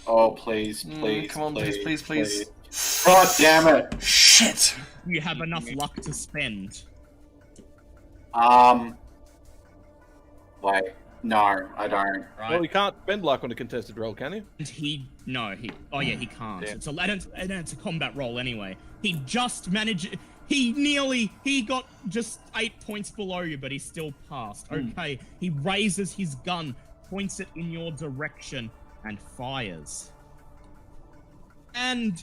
Oh please, please, come on, please. God damn it! Shit! You have enough luck to spend. Wait, no, I don't. Right. Well, you can't spend luck on a contested roll, can you? And he can't. Yeah. It's a combat roll anyway. He just managed. He got just 8 points below you, but he still passed. Okay, he raises his gun, points it in your direction, and fires. And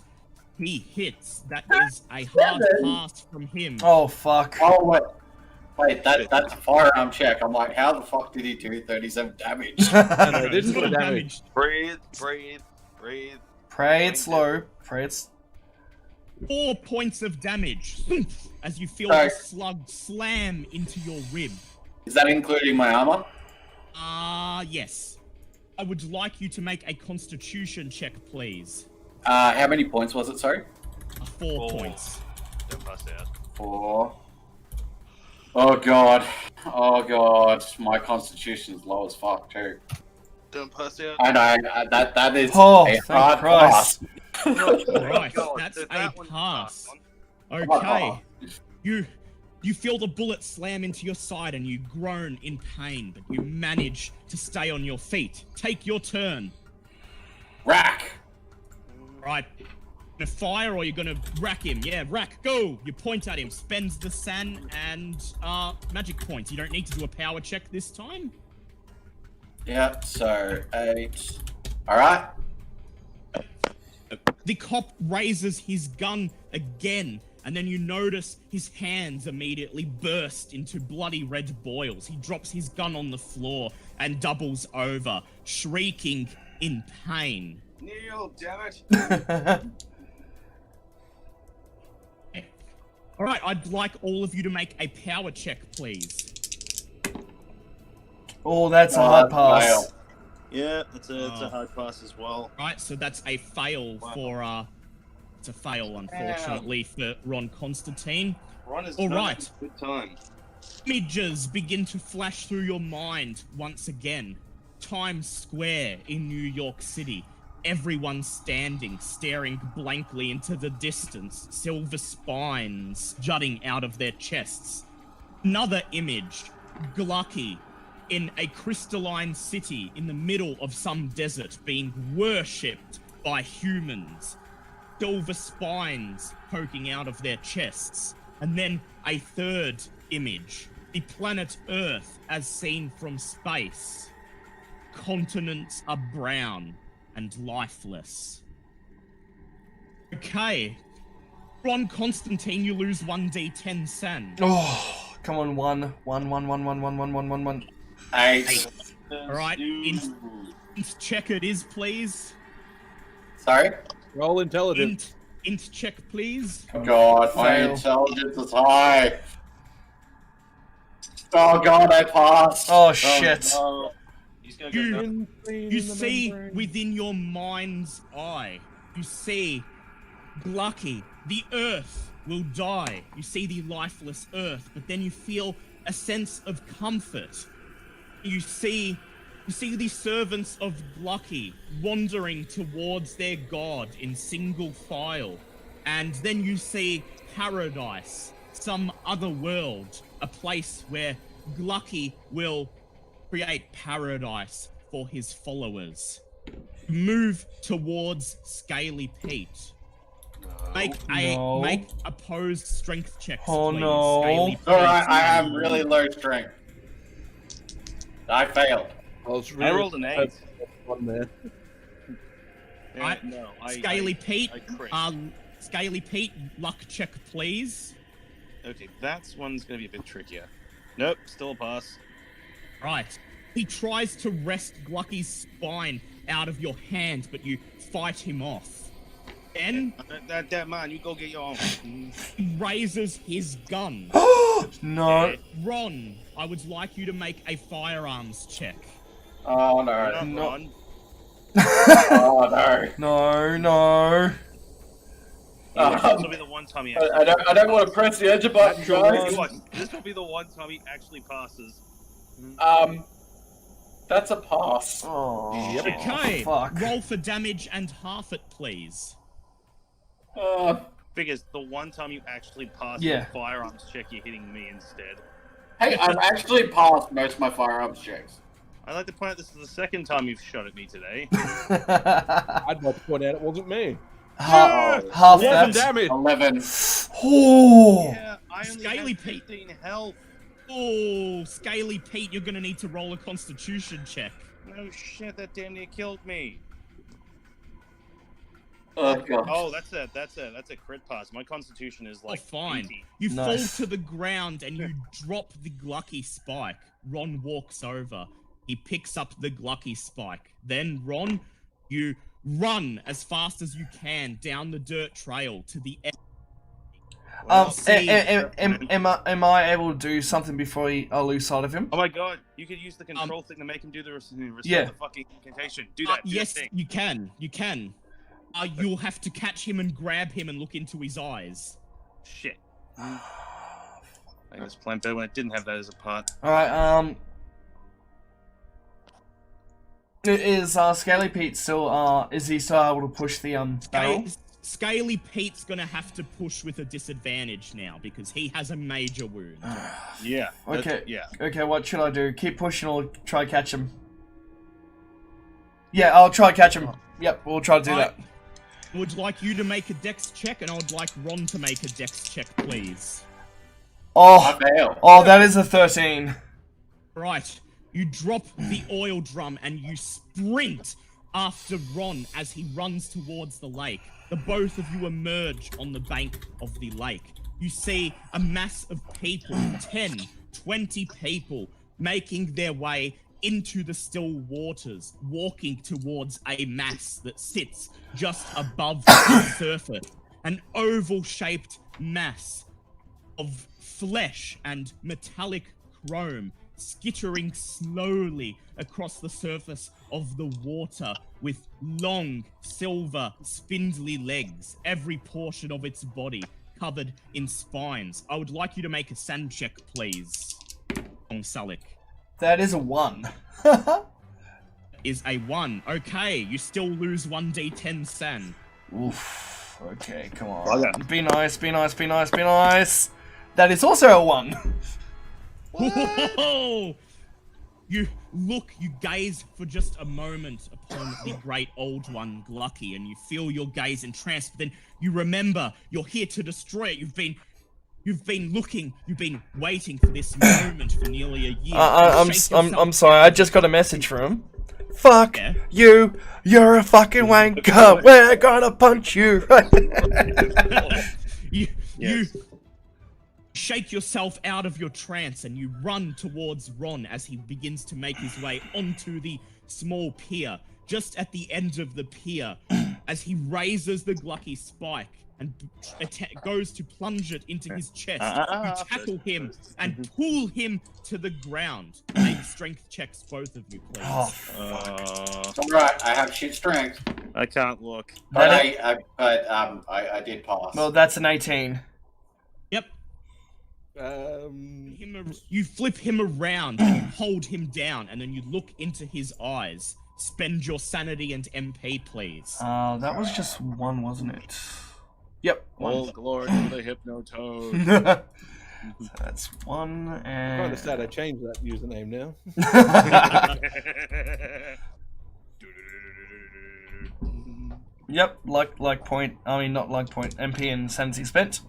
he hits. That is a hard pass from him. Oh, fuck. Oh wait, that's a firearm check. I'm like, how the fuck did he do 37 damage? No, this is It's not damage. Breathe. Pray it's low. Pray it's... 4 points of damage as you feel Sorry. the slug slam into your rib. Is that including my armor? Yes. I would like you to make a constitution check, please. How many points was it? Sorry. 4 points. Don't pass out. 4. Oh god. My constitution's low as fuck too. Don't pass out. I know, that is Oh, a thank hard Christ. pass. Right, God, that's that a one's pass. hard. Okay. You feel the bullet slam into your side and you groan in pain, but you manage to stay on your feet. Take your turn. Rack! Right. Gonna fire or you're gonna rack him? Yeah, rack, go! You point at him, spends the san and magic points. You don't need to do a power check this time. Yeah, so 8. Alright. The cop raises his gun again, and then you notice his hands immediately burst into bloody red boils. He drops his gun on the floor and doubles over, shrieking in pain. Neil, damn it. All right, I'd like all of you to make a power check, please. Oh, that's a hard pass. fail. Yeah, it's a hard pass as well. Right, so that's a fail for it's a fail, unfortunately, for Ron Constantine. Ron is All having right. a good time. Images begin to flash through your mind once again. Times Square in New York City. Everyone standing, staring blankly into the distance, silver spines jutting out of their chests. Another image, Gla'aki in a crystalline city in the middle of some desert being worshipped by humans. Silver spines poking out of their chests. And then a third image, the planet Earth as seen from space. Continents are brown and lifeless. Okay. Ron Constantine, you lose 1d10 san. Oh, come on, 1. 1. 8. Alright, check it is, please. Sorry? Roll intelligence. Int check, please. God, my Fail. intelligence is high. Oh god, I passed. Oh, shit. No. He's gonna go down. You see within your mind's eye, you see Gla'aki, the earth will die. You see the lifeless earth, but then you feel a sense of comfort. You see the servants of Gla'aki wandering towards their god in single file. And then you see paradise, some other world, a place where Gla'aki will create paradise for his followers. Move towards Scaly Pete. Make opposed strength checks, Oh, please. no. Scaly Pete. Alright, I am really low strength. I failed. I was I really rolled an 8. on there. Right. No, Scaly Pete. I crit. Scaly Pete, luck check, please. Okay, that one's gonna be a bit trickier. Nope, still a pass. Right. He tries to wrest Gla'aki's spine out of your hand, but you fight him off. Then That man, you go get your own. he raises his gun. No. Ron, I would like you to make a firearms check. Oh Not no. Ron. Oh no. No. This will be the one time he actually. I don't want to press the enter button, guys. Watch, this will be the one time he actually passes. That's a pass. Oh. Okay. Fuck. Roll for damage and half it, please. Figures the one time you actually pass Yeah. the firearms check, you're hitting me instead. Hey, I've actually passed most of my firearms checks. I'd like to point out this is the second time you've shot at me today. I'd like to point out it wasn't me. Half 11 that. damage. 11. Oh. Yeah, I only Scaly have Pete. 15 health. Oh, Scaly Pete, you're gonna need to roll a Constitution check. No shit, that damn near killed me. Oh god. Oh, that's a crit pass. My constitution is like fine. 80. You Nice. fall to the ground and you drop the Gla'aki spike. Ron walks over. He picks up the Gla'aki spike. Then, Ron, you run as fast as you can down the dirt trail to the end. Am I able to do something before I lose sight of him? Oh my god, you could use the control thing to make him do the Yeah. the fucking incantation. Do that. Do Yes, that thing. you can. You can. You'll have to catch him and grab him and look into his eyes. Shit. I was playing better when it didn't have that as a part. Alright, is Scaly Pete still is he still able to push the barrel? Scaly Pete's gonna have to push with a disadvantage now because he has a major wound. Yeah. Okay. Yeah. Okay, what should I do? Keep pushing or try catch him? Yeah, I'll try catch him. Yep, we'll try to do that. I would like you to make a dex check, and I would like Ron to make a dex check, please. Oh, I failed. oh, that is a 13. Right. You drop the oil drum and you sprint after Ron as he runs towards the lake. The both of you emerge on the bank of the lake. You see a mass of people, 10, 20 people, making their way into the still waters, walking towards a mass that sits just above the surface. An oval-shaped mass of flesh and metallic chrome skittering slowly across the surface of the water with long, silver, spindly legs, every portion of its body covered in spines. I would like you to make a sand check, please, on Salik. That is a 1. Is a 1. Okay, you still lose 1d10 sand. Oof. Okay, come on. Okay. Be nice, be nice, be nice, be nice. That is also a 1. Whoa! You look, you gaze for just a moment upon the great old one, Gla'aki, and you feel your gaze entranced, but then you remember you're here to destroy it. You've been looking, you've been waiting for this moment for nearly a year. I'm sorry, I just got a message from him. Fuck Yeah? you're a fucking wanker, we're gonna punch you. You shake yourself out of your trance and you run towards Ron as he begins to make his way onto the small pier. Just at the end of the pier, as he raises the Gla'aki spike and goes to plunge it into his chest, you tackle him and pull him to the ground. Make strength checks, both of you, please. Oh, Alright, I have shoot strength. I can't look. But That I did pass. well, that's an 18. Yep. You flip him around and you hold him down, and then you look into his eyes. Spend your sanity and MP, please. That was just 1, wasn't it? Yep, 1. All glory to the Hypnotoad. So that's 1 I'm and. kind of sad I changed that username now. Yep, like point. I mean, not like point. MP and sanity spent.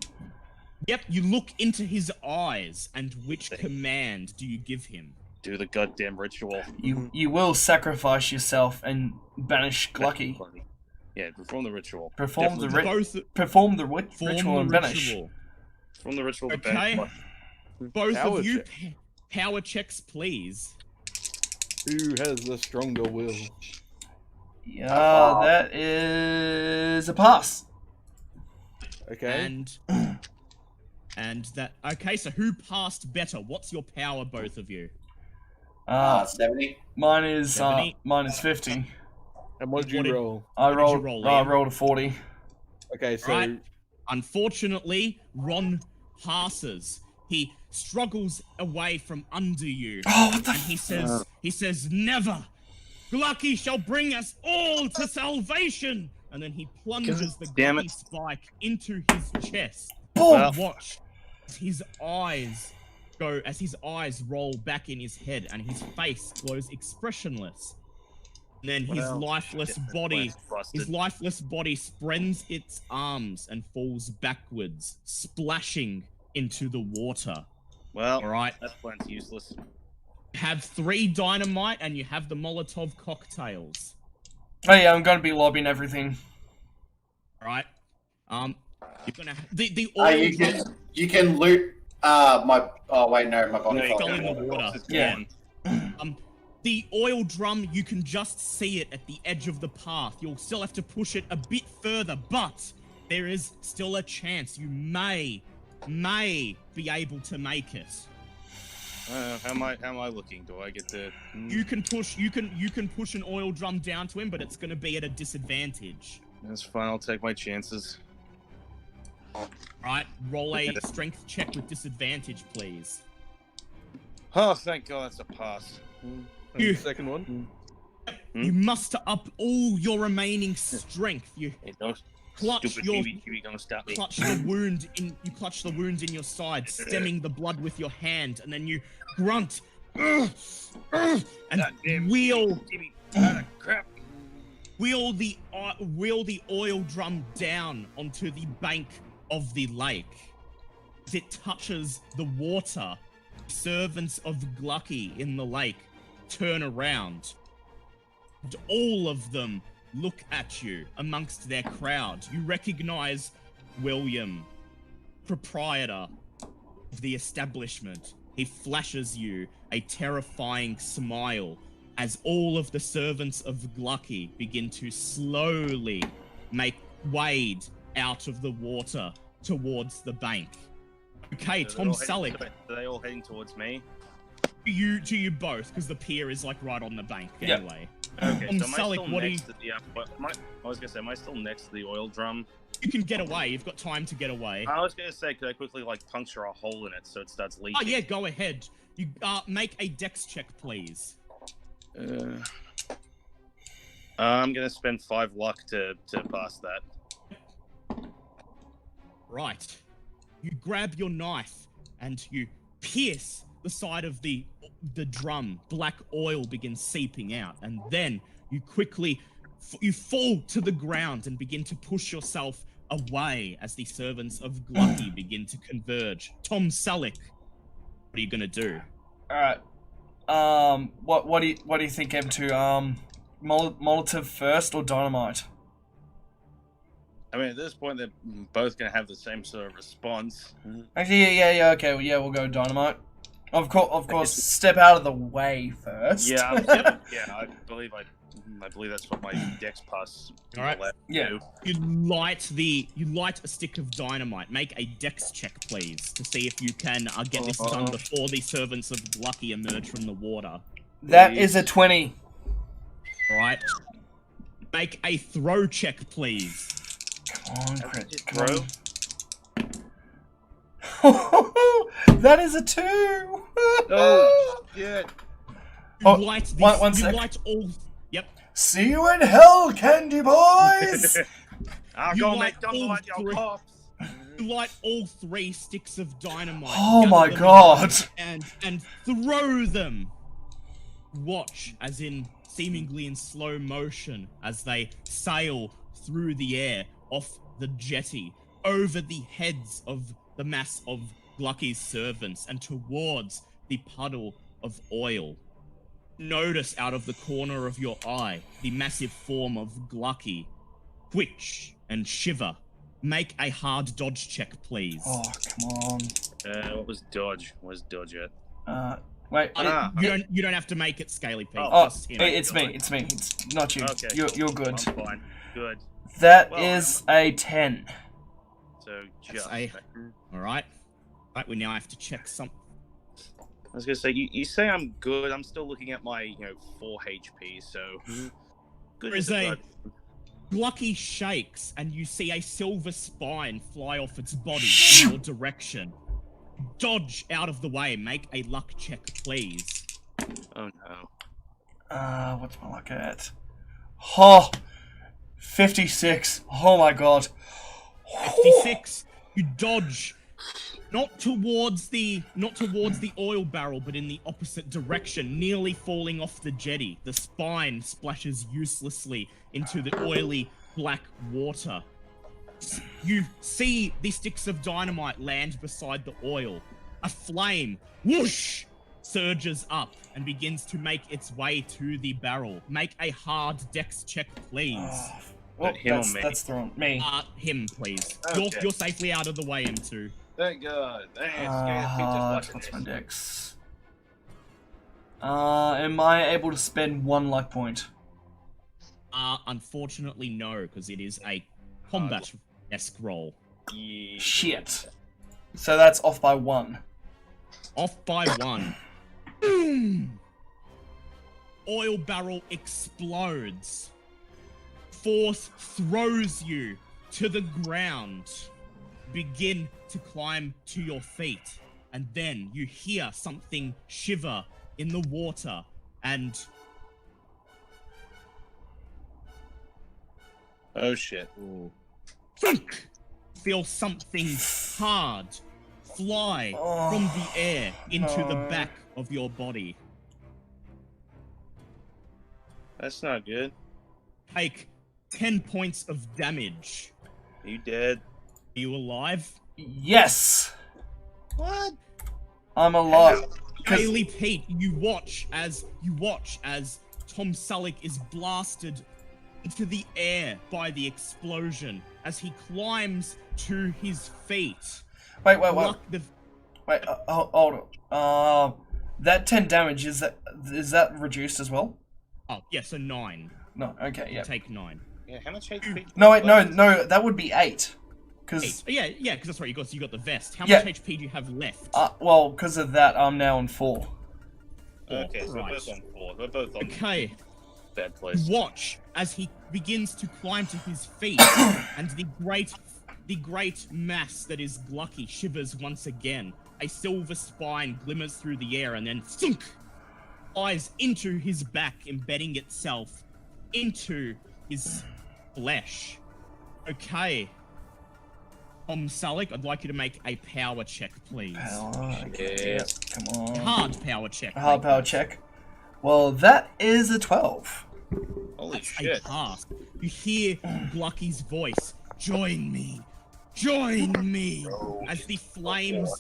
Yep, you look into his eyes, and which command do you give him? Do the goddamn ritual. You will sacrifice yourself and banish Gla'aki. Yeah, perform the ritual. Perform the Form ritual and the banish. ritual. Perform the ritual. Okay. Both Power of you, check. power checks, please. Who has the stronger will? Yeah, that is a pass. Okay. And that. Okay, so who passed better? What's your power, both of you? 70. Mine is 70. 50. And what did you roll? I What did you roll, I Liam? rolled a 40. Okay, so Right. Unfortunately, Ron passes. He struggles away from under you, Oh, what the? and he says, "Never. Gla'aki shall bring us all to salvation." And then he plunges the damn Gla'aki it. spike into his chest. Boom! Watch as his eyes roll back in his head, and his face glows expressionless. And then his Well, lifeless shit, body. this plan's His busted. lifeless body spreads its arms and falls backwards, splashing into the water. Well, Alright? that plan's useless. You have 3 dynamite and you have the Molotov cocktails. Oh yeah, I'm gonna be lobbying everything. Alright? You're gonna the oil You can loot my. Oh wait, no, my body. No, you fell can't. in the water. It's Yeah. gone. The oil drum, you can just see it at the edge of the path. You'll still have to push it a bit further, but there is still a chance you may be able to make it. How am I looking? Do I get the? You can push an oil drum down to him, but it's going to be at a disadvantage. That's fine. I'll take my chances. Right? Roll a strength check with disadvantage, please. Oh, thank God, that's a pass. and You- the second one. You muster up all your remaining strength. You Hey, don't, clutch stupid your baby, don't stop me. clutch the wound in your side, stemming the blood with your hand, and then you grunt and Goddamn wheel Jimmy, crap. the oil drum down onto the bank of the lake. As it touches the water, servants of Gla'aki in the lake turn around. And all of them look at you amongst their crowd. You recognize William, proprietor of the establishment. He flashes you a terrifying smile as all of the servants of Gla'aki begin to slowly wade out of the water towards the bank. Okay, So Tom they're all Selleck, Are they all heading towards me? to you both, because the pier is like right on the bank Yep. anyway. Okay, Tom so am I Selleck, still what do you... next to the? I was gonna say, am I still next to the oil drum? You can get away. You've got time to get away. I was gonna say, could I quickly like puncture a hole in it so it starts leaking? Oh yeah, go ahead. You make a dex check, please. I'm gonna spend 5 luck to pass that. Right. You grab your knife and you pierce the side of the drum. Black oil begins seeping out, and then you quickly you fall to the ground and begin to push yourself away as the servants of Gla'aki begin to converge. Tom Selleck, what are you gonna do? All right. What do you think, M2? Molotov first or dynamite? I mean, at this point, they're both gonna have the same sort of response. Actually, yeah. Okay, well, yeah, we'll go dynamite. Of course. Step out of the way first. Yeah, I believe that's what my dex pass. All right. Yeah. do. You light a stick of dynamite. Make a dex check, please, to see if you can get this done before the servants of Gla'aki emerge from the water. That is a 20. All right. Make a throw check, please. Come on, crit. Just Come throw. on. That is a 2. Oh shit! You Oh, light these, one you sec. light all. Yep. See you in hell, candy boys. I'll You go like make double all at your three. cops. You light all 3 sticks of dynamite. Oh gather my them God. And throw them. Watch as in seemingly in slow motion as they sail through the air off the jetty, over the heads of the mass of Gla'aki's servants and towards the puddle of oil. Notice out of the corner of your eye the massive form of Gla'aki twitch and shiver. Make a hard dodge check, please. Oh, come on. What was dodge? Where's dodge at? Wait. You don't have to make it, Scaly Pete. Oh, just him. it's me. It's not you. Okay, You're good. I'm fine. Good. That is a 10. So That's just. all right. Right, we now have to check something. I was gonna say, you say I'm good. I'm still looking at my, 4 HP. So good. There is a Gla'aki shakes, and you see a silver spine fly off its body in your direction. Dodge out of the way. Make a luck check, please. Oh no. What's my luck at? Oh, 56. Oh my god. 56. You dodge. Not towards the oil barrel, but in the opposite direction, nearly falling off the jetty. The spine splashes uselessly into the oily black water. You see the sticks of dynamite land beside the oil. A flame, whoosh, surges up and begins to make its way to the barrel. Make a hard dex check, please. Well, Him or me? that's thrown me. Him, please. Okay. You're safely out of the way, M2. Thank God. What's my dex? Am I able to spend 1 luck point? Unfortunately, no, because it is a combat-esque roll. Yeah. Shit. So that's off by 1. Off by 1. Boom! Oil barrel explodes. Force throws you to the ground. Begin to climb to your feet. And then you hear something shiver in the water and... Oh shit. Thunk! Feel something hard fly from the air into the back of your body. That's not good. Take 10 points of damage. Are you dead? Are you alive? Yes! What? I'm alive. Bailey Pete, you watch as Tom Sullick is blasted into the air by the explosion as he climbs to his feet. Wait. Hold on. That 10 damage, is that reduced as well? Oh, yeah, so 9. No, okay, yeah. Take 9. Yeah, how much HP? No, wait, no, that would be 8. Cause, yeah, because that's right, you got the vest. How Yeah. much HP do you have left? well, because of that, I'm now on 4. Okay, so Right. we're both on 4. We're both on Okay. bad place. Watch as he begins to climb to his feet, and the great mass that is Gla'aki shivers once again. A silver spine glimmers through the air and then thunk, flies into his back, embedding itself into his flesh. Okay. Sullick, I'd like you to make a power check, please. Power, okay, Yeah. come on. Hard power check. Hard power check. Well, that is a 12. Holy That's shit. a pass. You hear Gla'aki's voice. Join me. Join me. As the flames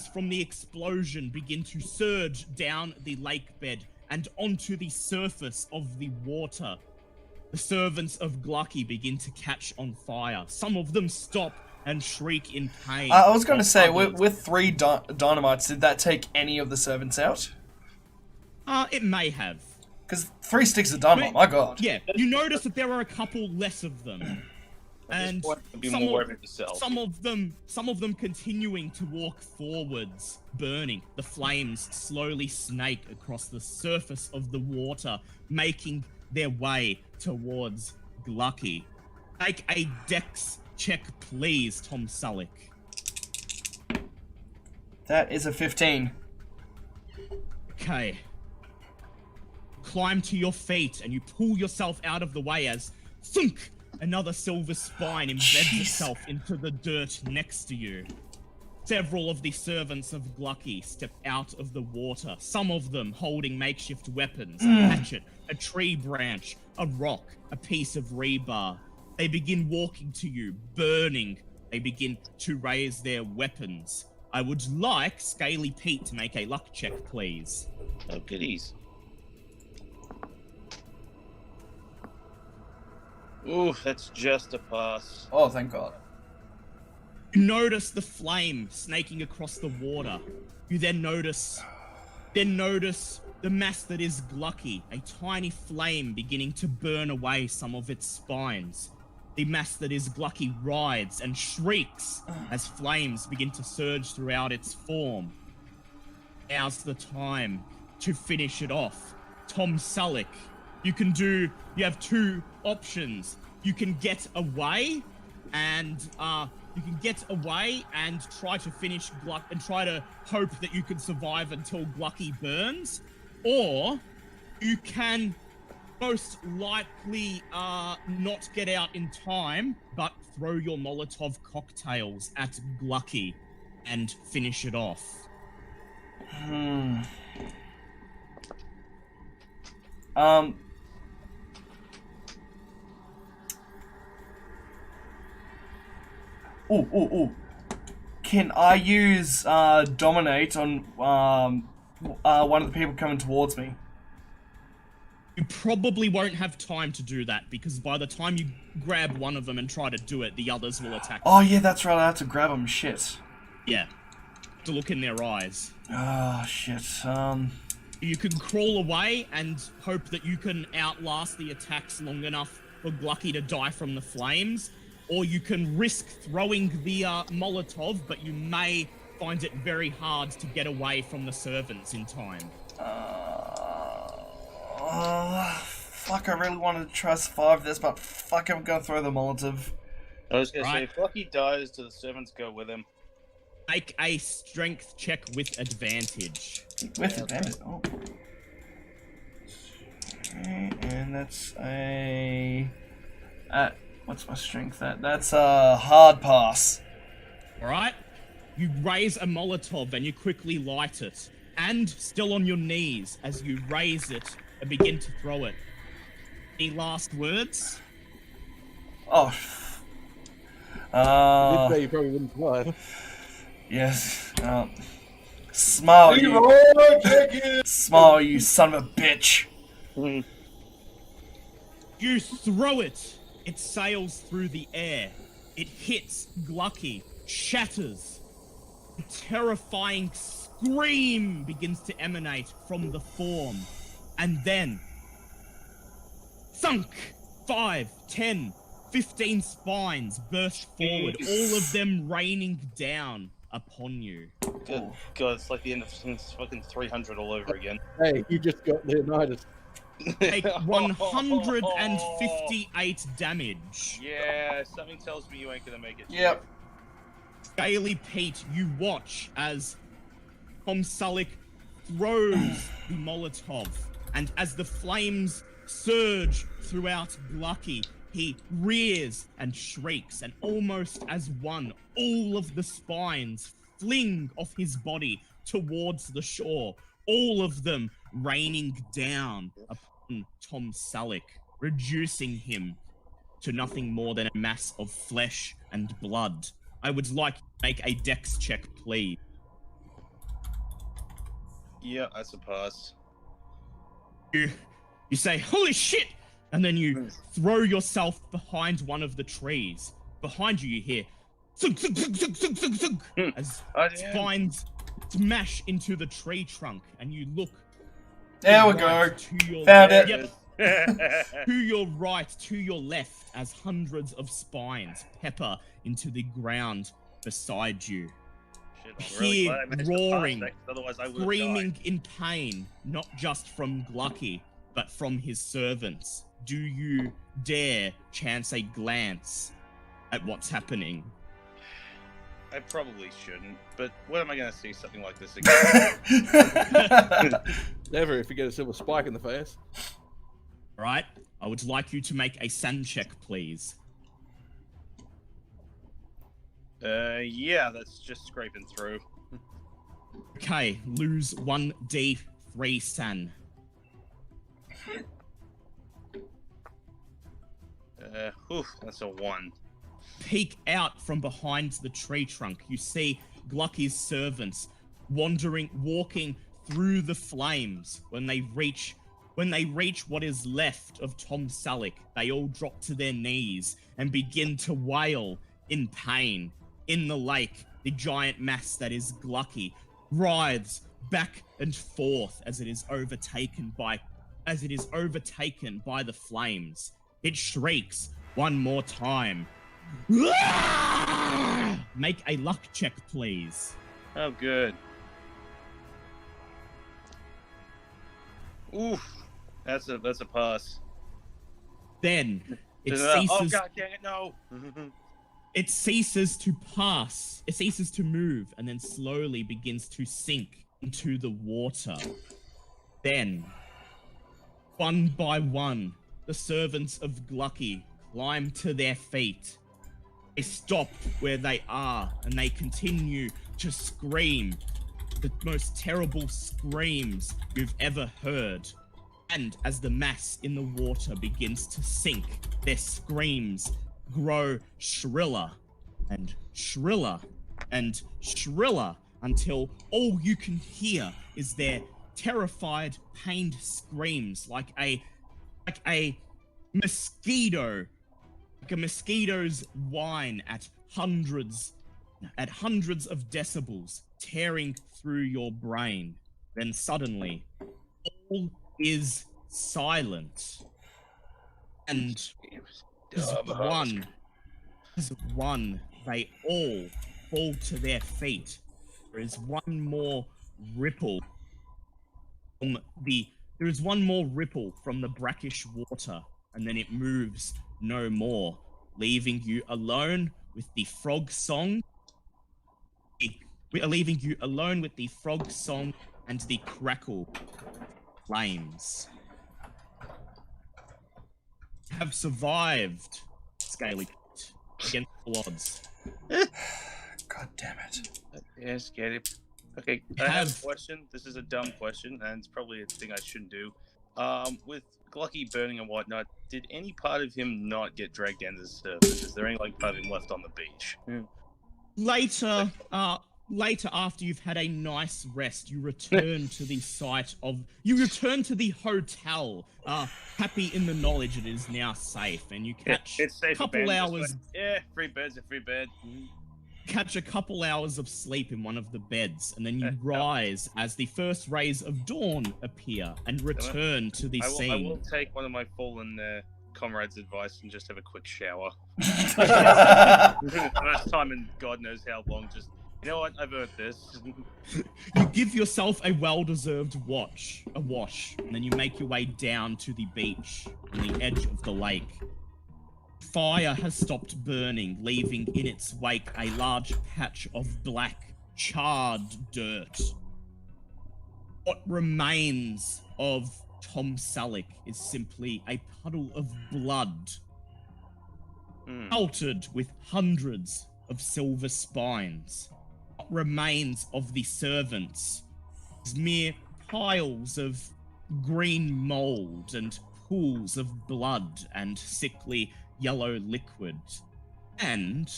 from the explosion begin to surge down the lake bed and onto the surface of the water. The servants of Gla'aki begin to catch on fire. Some of them stop and shriek in pain. I was going to say, Others- with 3 dynamites, did that take any of the servants out? It may have. Because 3 sticks of dynamite, my god. Yeah, you notice that there are a couple less of them. And Be some more of- worried yourself. Some of them continuing to walk forwards, burning. The flames slowly snake across the surface of the water, making their way towards Gla'aki. Make a dex check, please, Tom Sullick. That is a 15. Okay. Climb to your feet and you pull yourself out of the way as thunk! Another silver spine embeds Jeez. itself into the dirt next to you. Several of the servants of Gla'aki step out of the water, some of them holding makeshift weapons, a hatchet, a tree branch, a rock, a piece of rebar. They begin walking to you, burning. They begin to raise their weapons. I would like Scaly Pete to make a luck check, please. Oh, goodies. Ooh, that's just a pass. Oh, thank God. You notice the flame snaking across the water. You then notice the mass that is Gla'aki, a tiny flame beginning to burn away some of its spines. The mass that is Gla'aki writhes and shrieks as flames begin to surge throughout its form. Now's the time to finish it off. Tom Selleck, you have two options. You can get away and try to finish Gluck and try to hope that you can survive until Gla'aki burns, or you can most likely not get out in time, but throw your Molotov cocktails at Gla'aki and finish it off. Ooh. Can I use dominate on one of the people coming towards me? You probably won't have time to do that, because by the time you grab one of them and try to do it, the others will attack you. Oh yeah, that's right. I have to grab them. Shit. Yeah. To look in their eyes. Oh shit. You can crawl away and hope that you can outlast the attacks long enough for Gla'aki to die from the flames, or you can risk throwing the Molotov, but you may find it very hard to get away from the servants in time. Fuck, I really wanted to try to survive this, but fuck, I'm gonna throw the Molotov. I was gonna say, Right. if Gla'aki dies, do the servants go with him? Make a strength check with advantage. With advantage. Oh. Okay, and that's a... what's my strength at? That's a hard pass. Alright? You raise a Molotov and you quickly light it. And still on your knees as you raise it and begin to throw it. Any last words? Oh. If they probably wouldn't fly. Yes. Smile, you. Smile, you son of a bitch. You throw it. It sails through the air. It hits Gla'aki, shatters. A terrifying scream begins to emanate from the form. And then... thunk! 5, 10, 15 spines burst forward, all of them raining down upon you. God, it's like the end of fucking 300 all over again. Hey, you just got Leonidas. Take 158 damage. Yeah, something tells me you ain't gonna make it. Yep. Scaly Pete, you watch as Tom Selleck throws the Molotov, and as the flames surge throughout Gla'aki, he rears and shrieks, and almost as one, all of the spines fling off his body towards the shore, all of them raining down upon Tom Selleck, reducing him to nothing more than a mass of flesh and blood. I would like you to make a dex check, please. Yeah, I suppose. You say, holy shit! And then you throw yourself behind one of the trees. Behind you, you hear thunk, thunk, thunk, thunk, thunk, thunk, thunk, as spines smash into the tree trunk, and you look. There we go. right to your Found it. Yep. To your right, to your left, as hundreds of spines pepper into the ground beside you. Shit, I'm really Hear glad I managed to pass roaring, that, 'cause otherwise I would've screaming died. in pain, not just from Gla'aki, but from his servants. Do you dare chance a glance at what's happening? I probably shouldn't, but when am I gonna see something like this again? Never if you get a silver spike in the face. Right? I would like you to make a sand check, please. Yeah, that's just scraping through. Okay, lose 1d3, San. That's a 1. Peek out from behind the tree trunk. You see Gla'aki's servants walking through the flames. When they reach what is left of Tom Selleck, they all drop to their knees and begin to wail in pain. In the lake, the giant mass that is Gla'aki writhes back and forth as it is overtaken by the flames. It shrieks one more time. Make a luck check, please. Oh, good. Oof. That's a pass. Then it Oh ceases. god dang it, no! It ceases to pass. It ceases to move, and then slowly begins to sink into the water. Then, one by one, the servants of Gla'aki climb to their feet. They stop where they are, and they continue to scream the most terrible screams you've ever heard. And as the mass in the water begins to sink, their screams grow shriller and shriller and shriller until all you can hear is their terrified, pained screams like a mosquito, like a mosquito's whine at hundreds of decibels tearing through your brain. Then suddenly, all is silent. And as one, they all fall to their feet. There is one more ripple from the brackish water, and then it moves no more, leaving you alone with the frog song. We are leaving you alone with the frog song and the crackle flames. Have survived, Scaly Pete, against all odds. God damn it. Yeah, scared. Okay, I have a question. This is a dumb question, and it's probably a thing I shouldn't do. With Gla'aki burning and whatnot, did any part of him not get dragged down to the surface? Is there any part of him left on the beach? Later, after you've had a nice rest, you return to the hotel, happy in the knowledge it is now safe, and you catch it's safe a couple hours. Free bed's a free bed. Catch a couple hours of sleep in one of the beds, and then you rise as the first rays of dawn appear and return to the scene. I will take one of my fallen comrades' advice and just have a quick shower. First time in God knows how long. Just, you know what? I've earned this. You give yourself a well-deserved wash, and then you make your way down to the beach on the edge of the lake. Fire has stopped burning, leaving in its wake a large patch of black, charred dirt. What remains of Tom Selleck is simply a puddle of blood, altered with hundreds of silver spines. What remains of the servants is mere piles of green mold and pools of blood and sickly yellow liquid. And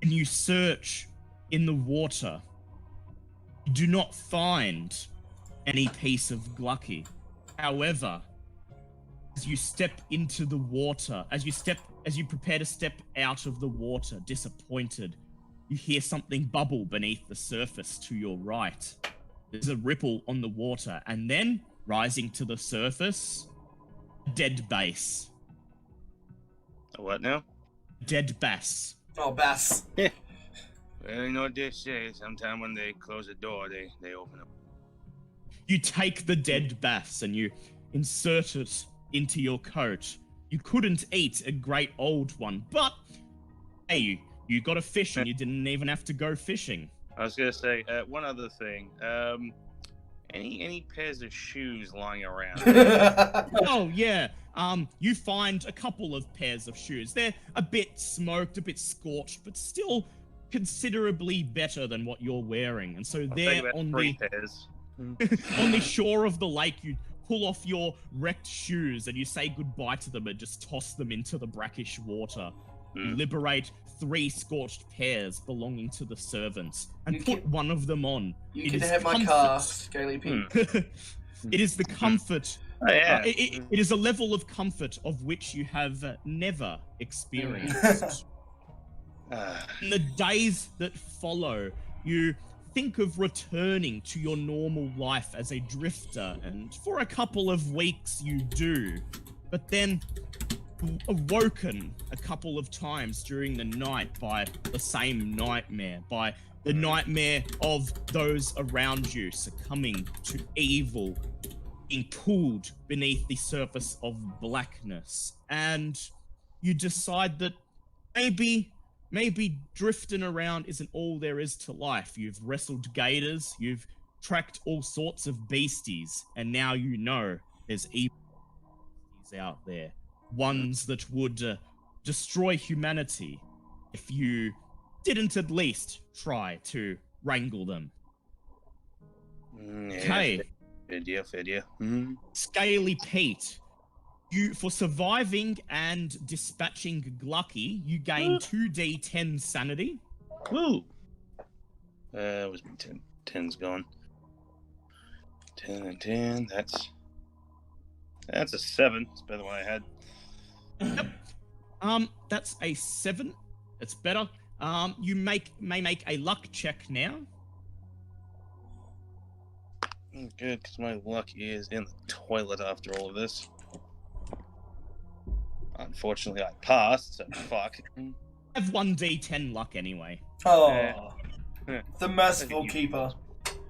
when you search in the water, you do not find any piece of Gla'aki. However, as you step into the water, as you prepare to step out of the water, disappointed, you hear something bubble beneath the surface to your right. There's a ripple on the water, and then, rising to the surface, a dead bass. A what now? Dead bass. Oh, bass. Well, you know what they say. Sometimes when they close the door, they open it. You take the dead bass and you insert it into your coat. You couldn't eat a great old one, but hey, you got a fish and you didn't even have to go fishing. I was gonna say one other thing. Any pairs of shoes lying around? Oh yeah. You find a couple of pairs of shoes. They're a bit smoked, a bit scorched, but still considerably better than what you're wearing. And so I'll take there about on 3 the pairs. on the shore of the lake, you pull off your wrecked shoes and you say goodbye to them and just toss them into the brackish water. You liberate 3 scorched pairs belonging to the servants and put one of them on. You It can is have my comfort. car, Scaly Pete. It is the comfort. Oh, yeah. It is a level of comfort of which you have never experienced. In the days that follow, you think of returning to your normal life as a drifter, and for a couple of weeks you do, but then awoken a couple of times during the night by the same nightmare, by the nightmare of those around you succumbing to evil, being pulled beneath the surface of blackness, and you decide that maybe drifting around isn't all there is to life. You've wrestled gators, you've tracked all sorts of beasties, and now you know there's evil beasties out there. Ones that would destroy humanity if you didn't at least try to wrangle them. Okay. Fair deal. Scaly Pete, for surviving and dispatching Gla'aki, you gain 2d10 sanity. Woo! Where's my 10? 10's gone. 10 and 10, that's a 7. It's better than what I had. Yep. That's a 7. It's better. You may make a luck check now. Good, because my luck is in the toilet after all of this. Unfortunately, I passed, so fuck. I have 1d10 luck anyway. Oh, the merciful keeper.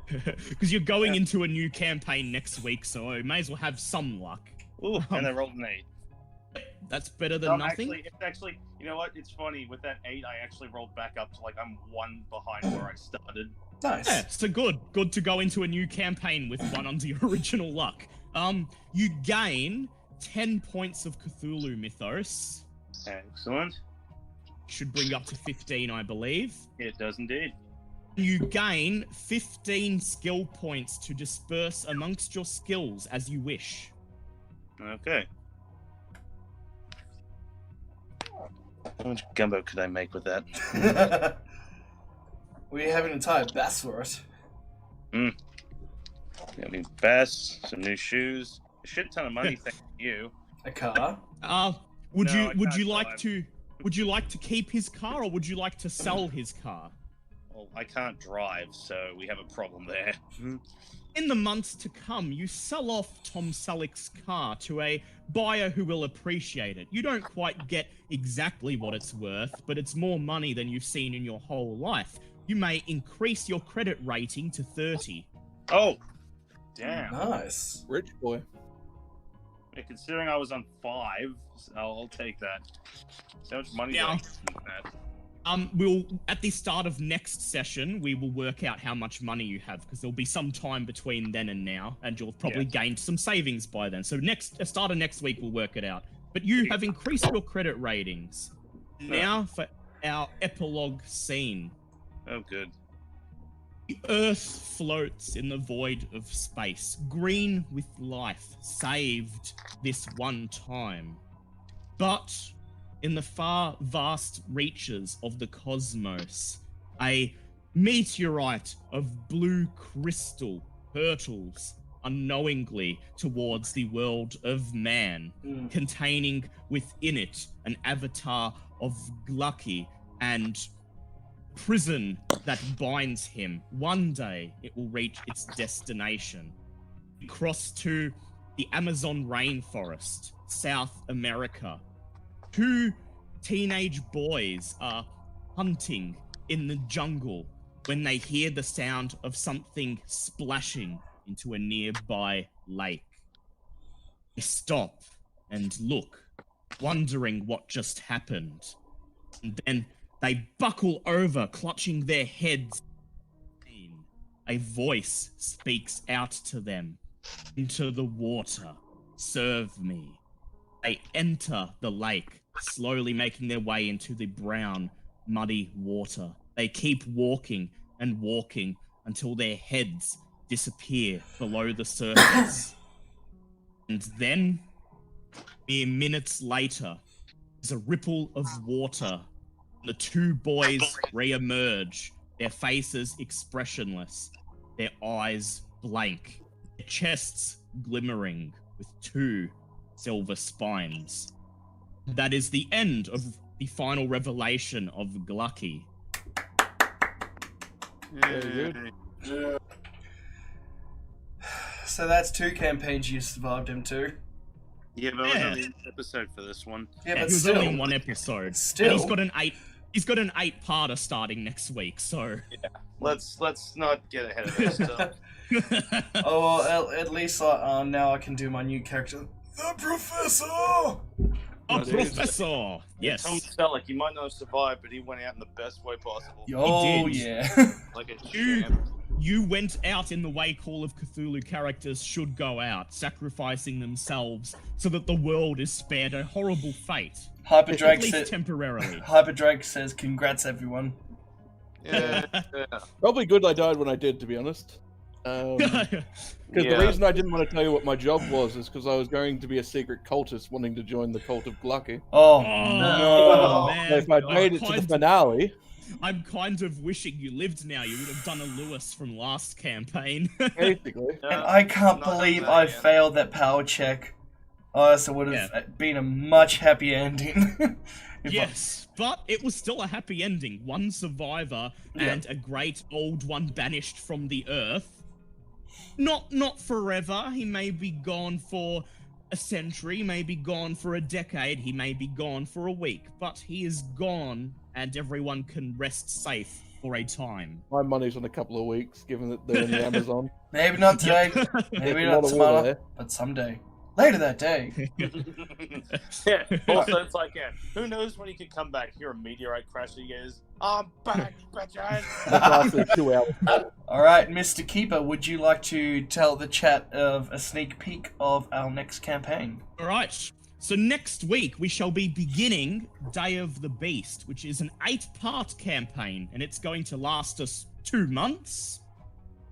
Because you're going into a new campaign next week, so I may as well have some luck. Ooh, and I rolled an 8. That's better than nothing. Actually, it's actually, you know what? It's funny. With that 8, I actually rolled back up to like I'm 1 behind where I started. Nice. Yeah, so good to go into a new campaign with 1 under your original luck. You gain 10 points of Cthulhu mythos. Excellent. Should bring you up to 15, I believe. It does indeed. You gain 15 skill points to disperse amongst your skills as you wish. Okay. How much gumbo could I make with that? We have an entire bass for it. Got me bass, some new shoes, a shit ton of money. Thank you. A car. Would No, I you can't like drive. to would you like to keep his car or would you like to sell his car? Well, I can't drive, so we have a problem there. In the months to come, you sell off Tom Selleck's car to a buyer who will appreciate it. You don't quite get exactly what it's worth, but it's more money than you've seen in your whole life. You may increase your credit rating to 30. Oh, damn. Nice. Rich boy. Yeah, considering I was on 5, so I'll take that. So much money. Yeah. That. We'll at the start of next session, we will work out how much money you have because there'll be some time between then and now, and you'll probably gained some savings by then. So start of next week, we'll work it out. But you have increased your credit ratings. Now for our epilogue scene. Oh, good. The Earth floats in the void of space, green with life, saved this one time. But in the far vast reaches of the cosmos, a meteorite of blue crystal hurtles unknowingly towards the world of man, containing within it an avatar of Gla'aki and prison that binds him. One day it will reach its destination. Cross to the Amazon rainforest, South America. 2 teenage boys are hunting in the jungle when they hear the sound of something splashing into a nearby lake. They stop and look, wondering what just happened. And then they buckle over, clutching their heads. A voice speaks out to them. Into the water. Serve me. They enter the lake, slowly making their way into the brown, muddy water. They keep walking and walking until their heads disappear below the surface. And then, mere minutes later, there's a ripple of water. The two boys re-emerge, their faces expressionless, their eyes blank, their chests glimmering with two silver spines. That is the end of the final revelation of Gla'aki. Very good. So that's 2 campaigns you survived him to. Yeah, but it was only an episode for this one. Yeah, He but was still. only in one episode. Still. And he's got an 8-parter starting next week, so Let's not get ahead of ourselves. Oh, well, at least now I can do my new character. The Professor! Oh, That is- Professor! Yes. Tom Selleck, he might not have survived, but he went out in the best way possible. Oh, did. yeah. Like a You- champ. You went out in the way Call of Cthulhu characters should go out, sacrificing themselves so that the world is spared a horrible fate. At Hyperdrake, least temporarily. Hyperdrake says, congrats, everyone. Yeah. Probably good I died when I did, to be honest. Because Yeah. the reason I didn't want to tell you what my job was is because I was going to be a secret cultist wanting to join the cult of Gla'aki. Oh, Oh, no. man. So if I'd made it to the finale, I'm kind of wishing you lived now. You would have done a Lewis from last campaign. basically. And I can't Not believe that I yet. failed that power check. Oh, so it would have been a much happier ending. If Yes, but it was still a happy ending. One survivor and a great old one banished from the earth. Not forever. He may be gone for a century, may be gone for a decade, he may be gone for a week, but he is gone and everyone can rest safe for a time. My money's on a couple of weeks, given that they're in the Amazon. Maybe not today, maybe A not lot of water tomorrow, there. but someday. Later that day. Yeah. Also, it's like, who knows when he could come back? Hear a meteorite crash, and he goes, "I'm back, bitches." That's after 2 hours. Alright, Mr. Keeper, would you like to tell the chat of a sneak peek of our next campaign? All right. So next week we shall be beginning Day of the Beast, which is an 8-part campaign, and it's going to last us 2 months.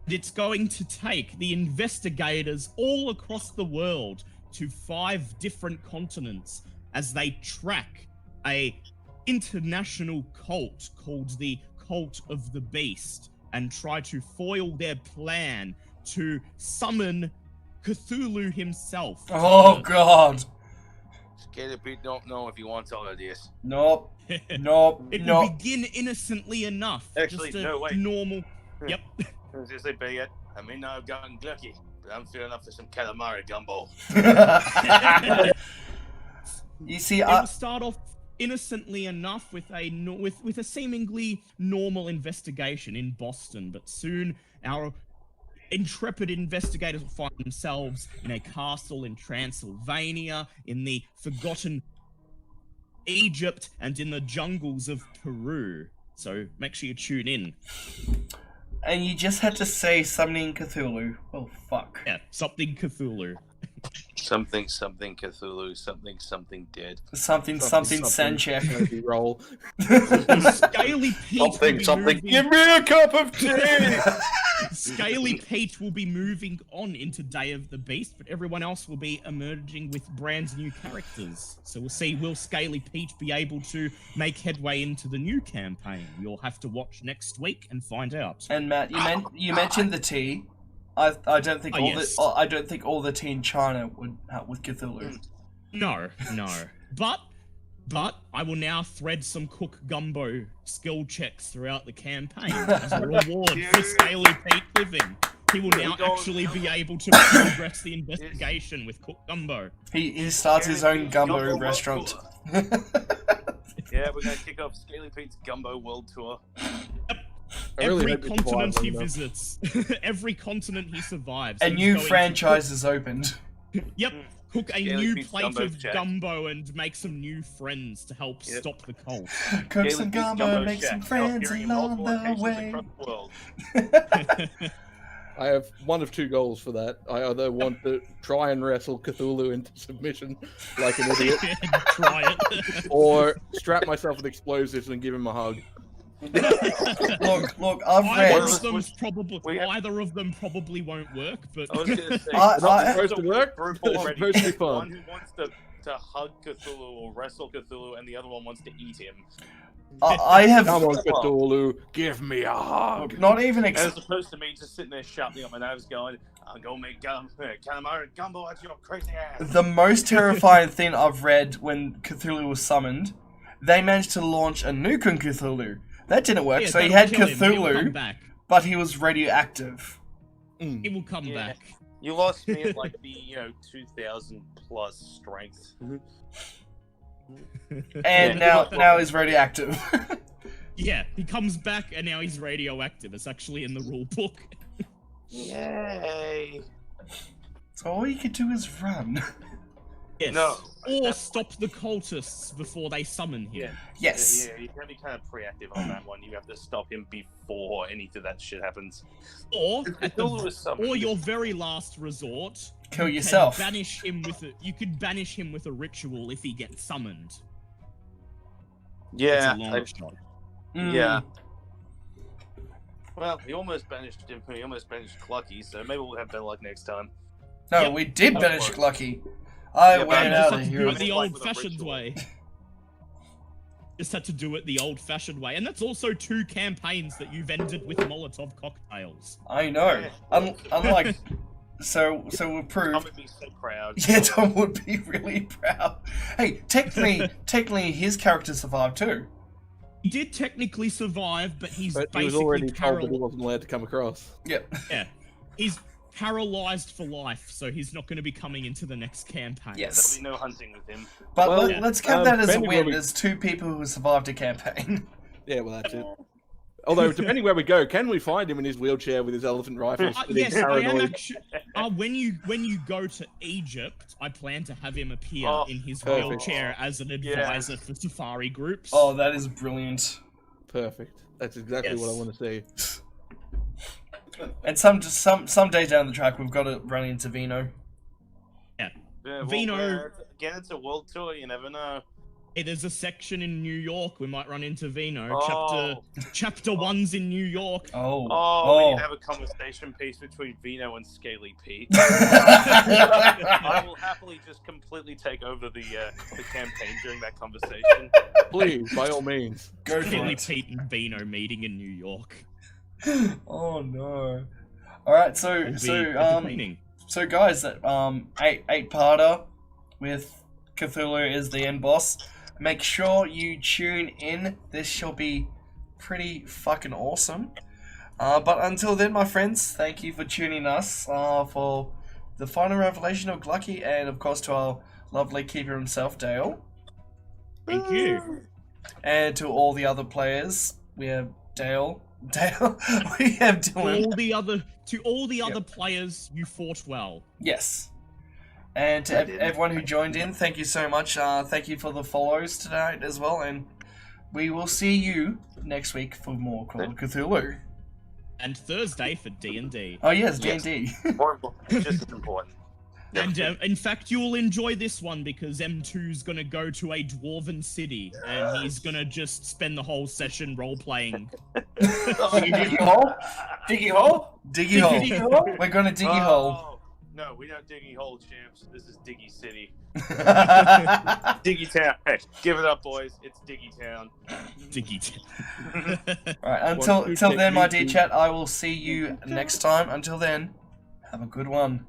And it's going to take the investigators all across the world to 5 different continents as they track a international cult called the Cult of the Beast and try to foil their plan to summon Cthulhu himself. Oh, God. Scaly Pete don't know if he wants all of this. Nope. Nope. It will Nope. begin innocently enough. Actually, just a no, wait. normal. Yep. As they say, I may not have gotten Gla'aki, but I'm feeling up for some calamari gumbo. You see, It will start off innocently enough with a seemingly normal investigation in Boston, but soon our intrepid investigators will find themselves in a castle in Transylvania, in the forgotten Egypt, and in the jungles of Peru. So make sure you tune in. and you just had to say summoning Cthulhu. Oh, fuck. Yeah, something Cthulhu. Something Cthulhu, something dead. Something Sanchek. Maybe roll. Scaly Pete will be moving... Give me a cup of tea! Scaly Pete will be moving on into Day of the Beast, but everyone else will be emerging with brand new characters. So we'll see, will Scaly Pete be able to make headway into the new campaign? You'll have to watch next week and find out. And Matt, you mentioned the tea. I don't think yes. I don't think all the tea in China would with Cthulhu. No. But I will now thread some Cook Gumbo skill checks throughout the campaign as a reward for Scaly Pete living. He will now actually be able to progress the investigation with Cook Gumbo. He starts his own gumbo restaurant. Yeah, we're gonna kick off Scaly Pete's Gumbo World Tour. I really Every hope you continent survive he long enough. visits, every continent he survives. A he's new going to franchise is opened. Yep. Cook a Scaly new Pete's plate Gumbo of Shack. gumbo and make some new friends to help Yep. stop the cult. Cook Scaly some Pete's gumbo, make Shack, some now friends appearing in along multiple the locations way. across the world. I have one of 2 goals for that. I either want to try and wrestle Cthulhu into submission like an idiot, Try it. or strap myself with explosives and give him a hug. Look, I've Either of them probably won't work, but I was gonna say, Not supposed to work. group It's already. supposed to be fun. One who wants to hug Cthulhu or wrestle Cthulhu, and the other one wants to eat him. I have Come on, Cthulhu, give me a hug. not even As opposed to me just sitting there shouting up my nose going, I'll go make calamari gumbo out your crazy ass. the most terrifying thing I've read when Cthulhu was summoned. They managed to launch a nuke on Cthulhu. That didn't work. yeah, So he that'll had kill him. He'll come Cthulhu, back. but he was radioactive. He will come Yeah. back. You lost me at like the 2,000 plus strength. And now he's radioactive. Yeah, he comes back and now he's radioactive. It's actually in the rule book. Yay! So all you could do is run. Yes. No. Or stop the cultists before they summon him. Yeah. Yes. Yeah, you can be kind of preactive on that one. You have to stop him before any of that shit happens. Or at Cthulhu is summoned. or your very last resort, Kill you yourself. Can banish him with a. You could banish him with a ritual if he gets summoned. Yeah. It's a long shot. Mm. Yeah. Well, he almost banished him. He almost banished Gla'aki, so maybe we'll have better luck next time. No, Yep. we did Of banish course. Gla'aki. I Yeah, but went I out just of had to here. do I it the mean, like with a old-fashioned ritual. way. Just had to do it the old-fashioned way, and that's also 2 campaigns that you've ended with Molotov cocktails. I know. Yeah. Unlike, so we'll Tom prove. would be so proud. Yeah, Tom would be really proud. Hey, technically, his character survived too. He did technically survive, but he's But he was basically already told that he wasn't allowed to come across. Yep. Yeah, he's paralyzed for life, so he's not going to be coming into the next campaign. Yes. There'll be no hunting with him. But Well, let's count that as a depending win. where we- There's 2 people who survived a campaign. Yeah, well, that's it. Although, depending where we go, can we find him in his wheelchair with his elephant rifle? sitting Yes, I am paranoid? actually. When you go to Egypt, I plan to have him appear Oh, in his perfect. wheelchair as an advisor for safari groups. Oh, that is brilliant. Perfect. That's exactly what I Yes. want to see. And some days down the track, we've got to run into Vino. Yeah, well, Vino- again, it's a world tour. You never know. Hey, there's a section in New York. We might run into Vino. Oh. Chapter 1's in New York. Oh. We need to have a conversation piece between Vino and Scaly Pete. I will happily just completely take over the campaign during that conversation. Please, by all means. Go for Billy it. Pete and Vino meeting in New York. Oh no. All right, It'll be entertaining. so guys, that eight-parter with Cthulhu is the end boss. Make sure you tune in. This shall be pretty fucking awesome. But until then, my friends, thank you for tuning us for the final revelation of Gla'aki, and of course to our lovely keeper himself, Dale, Thank you. and to all the other players. We have Dale. We have Dylan. All the other players, you fought well. Yes. And to everyone who joined in, thank you so much. Thank you for the follows tonight as well, and we will see you next week for more Call of Cthulhu. And Thursday for D&D. Oh yes, Yes. D&D. More important, just as important. And in fact, you will enjoy this one because M2's gonna go to a dwarven city, and he's gonna just spend the whole session role-playing. Diggy hole? Diggy hole? Diggy hole. We're gonna diggy hole. Oh, no, we don't diggy hole, champs. This is Diggy City. Alright, Diggy Town. Hey, give it up, boys. It's Diggy Town. Diggy. until then, my dear chat, I will see you next time. Until then, have a good one.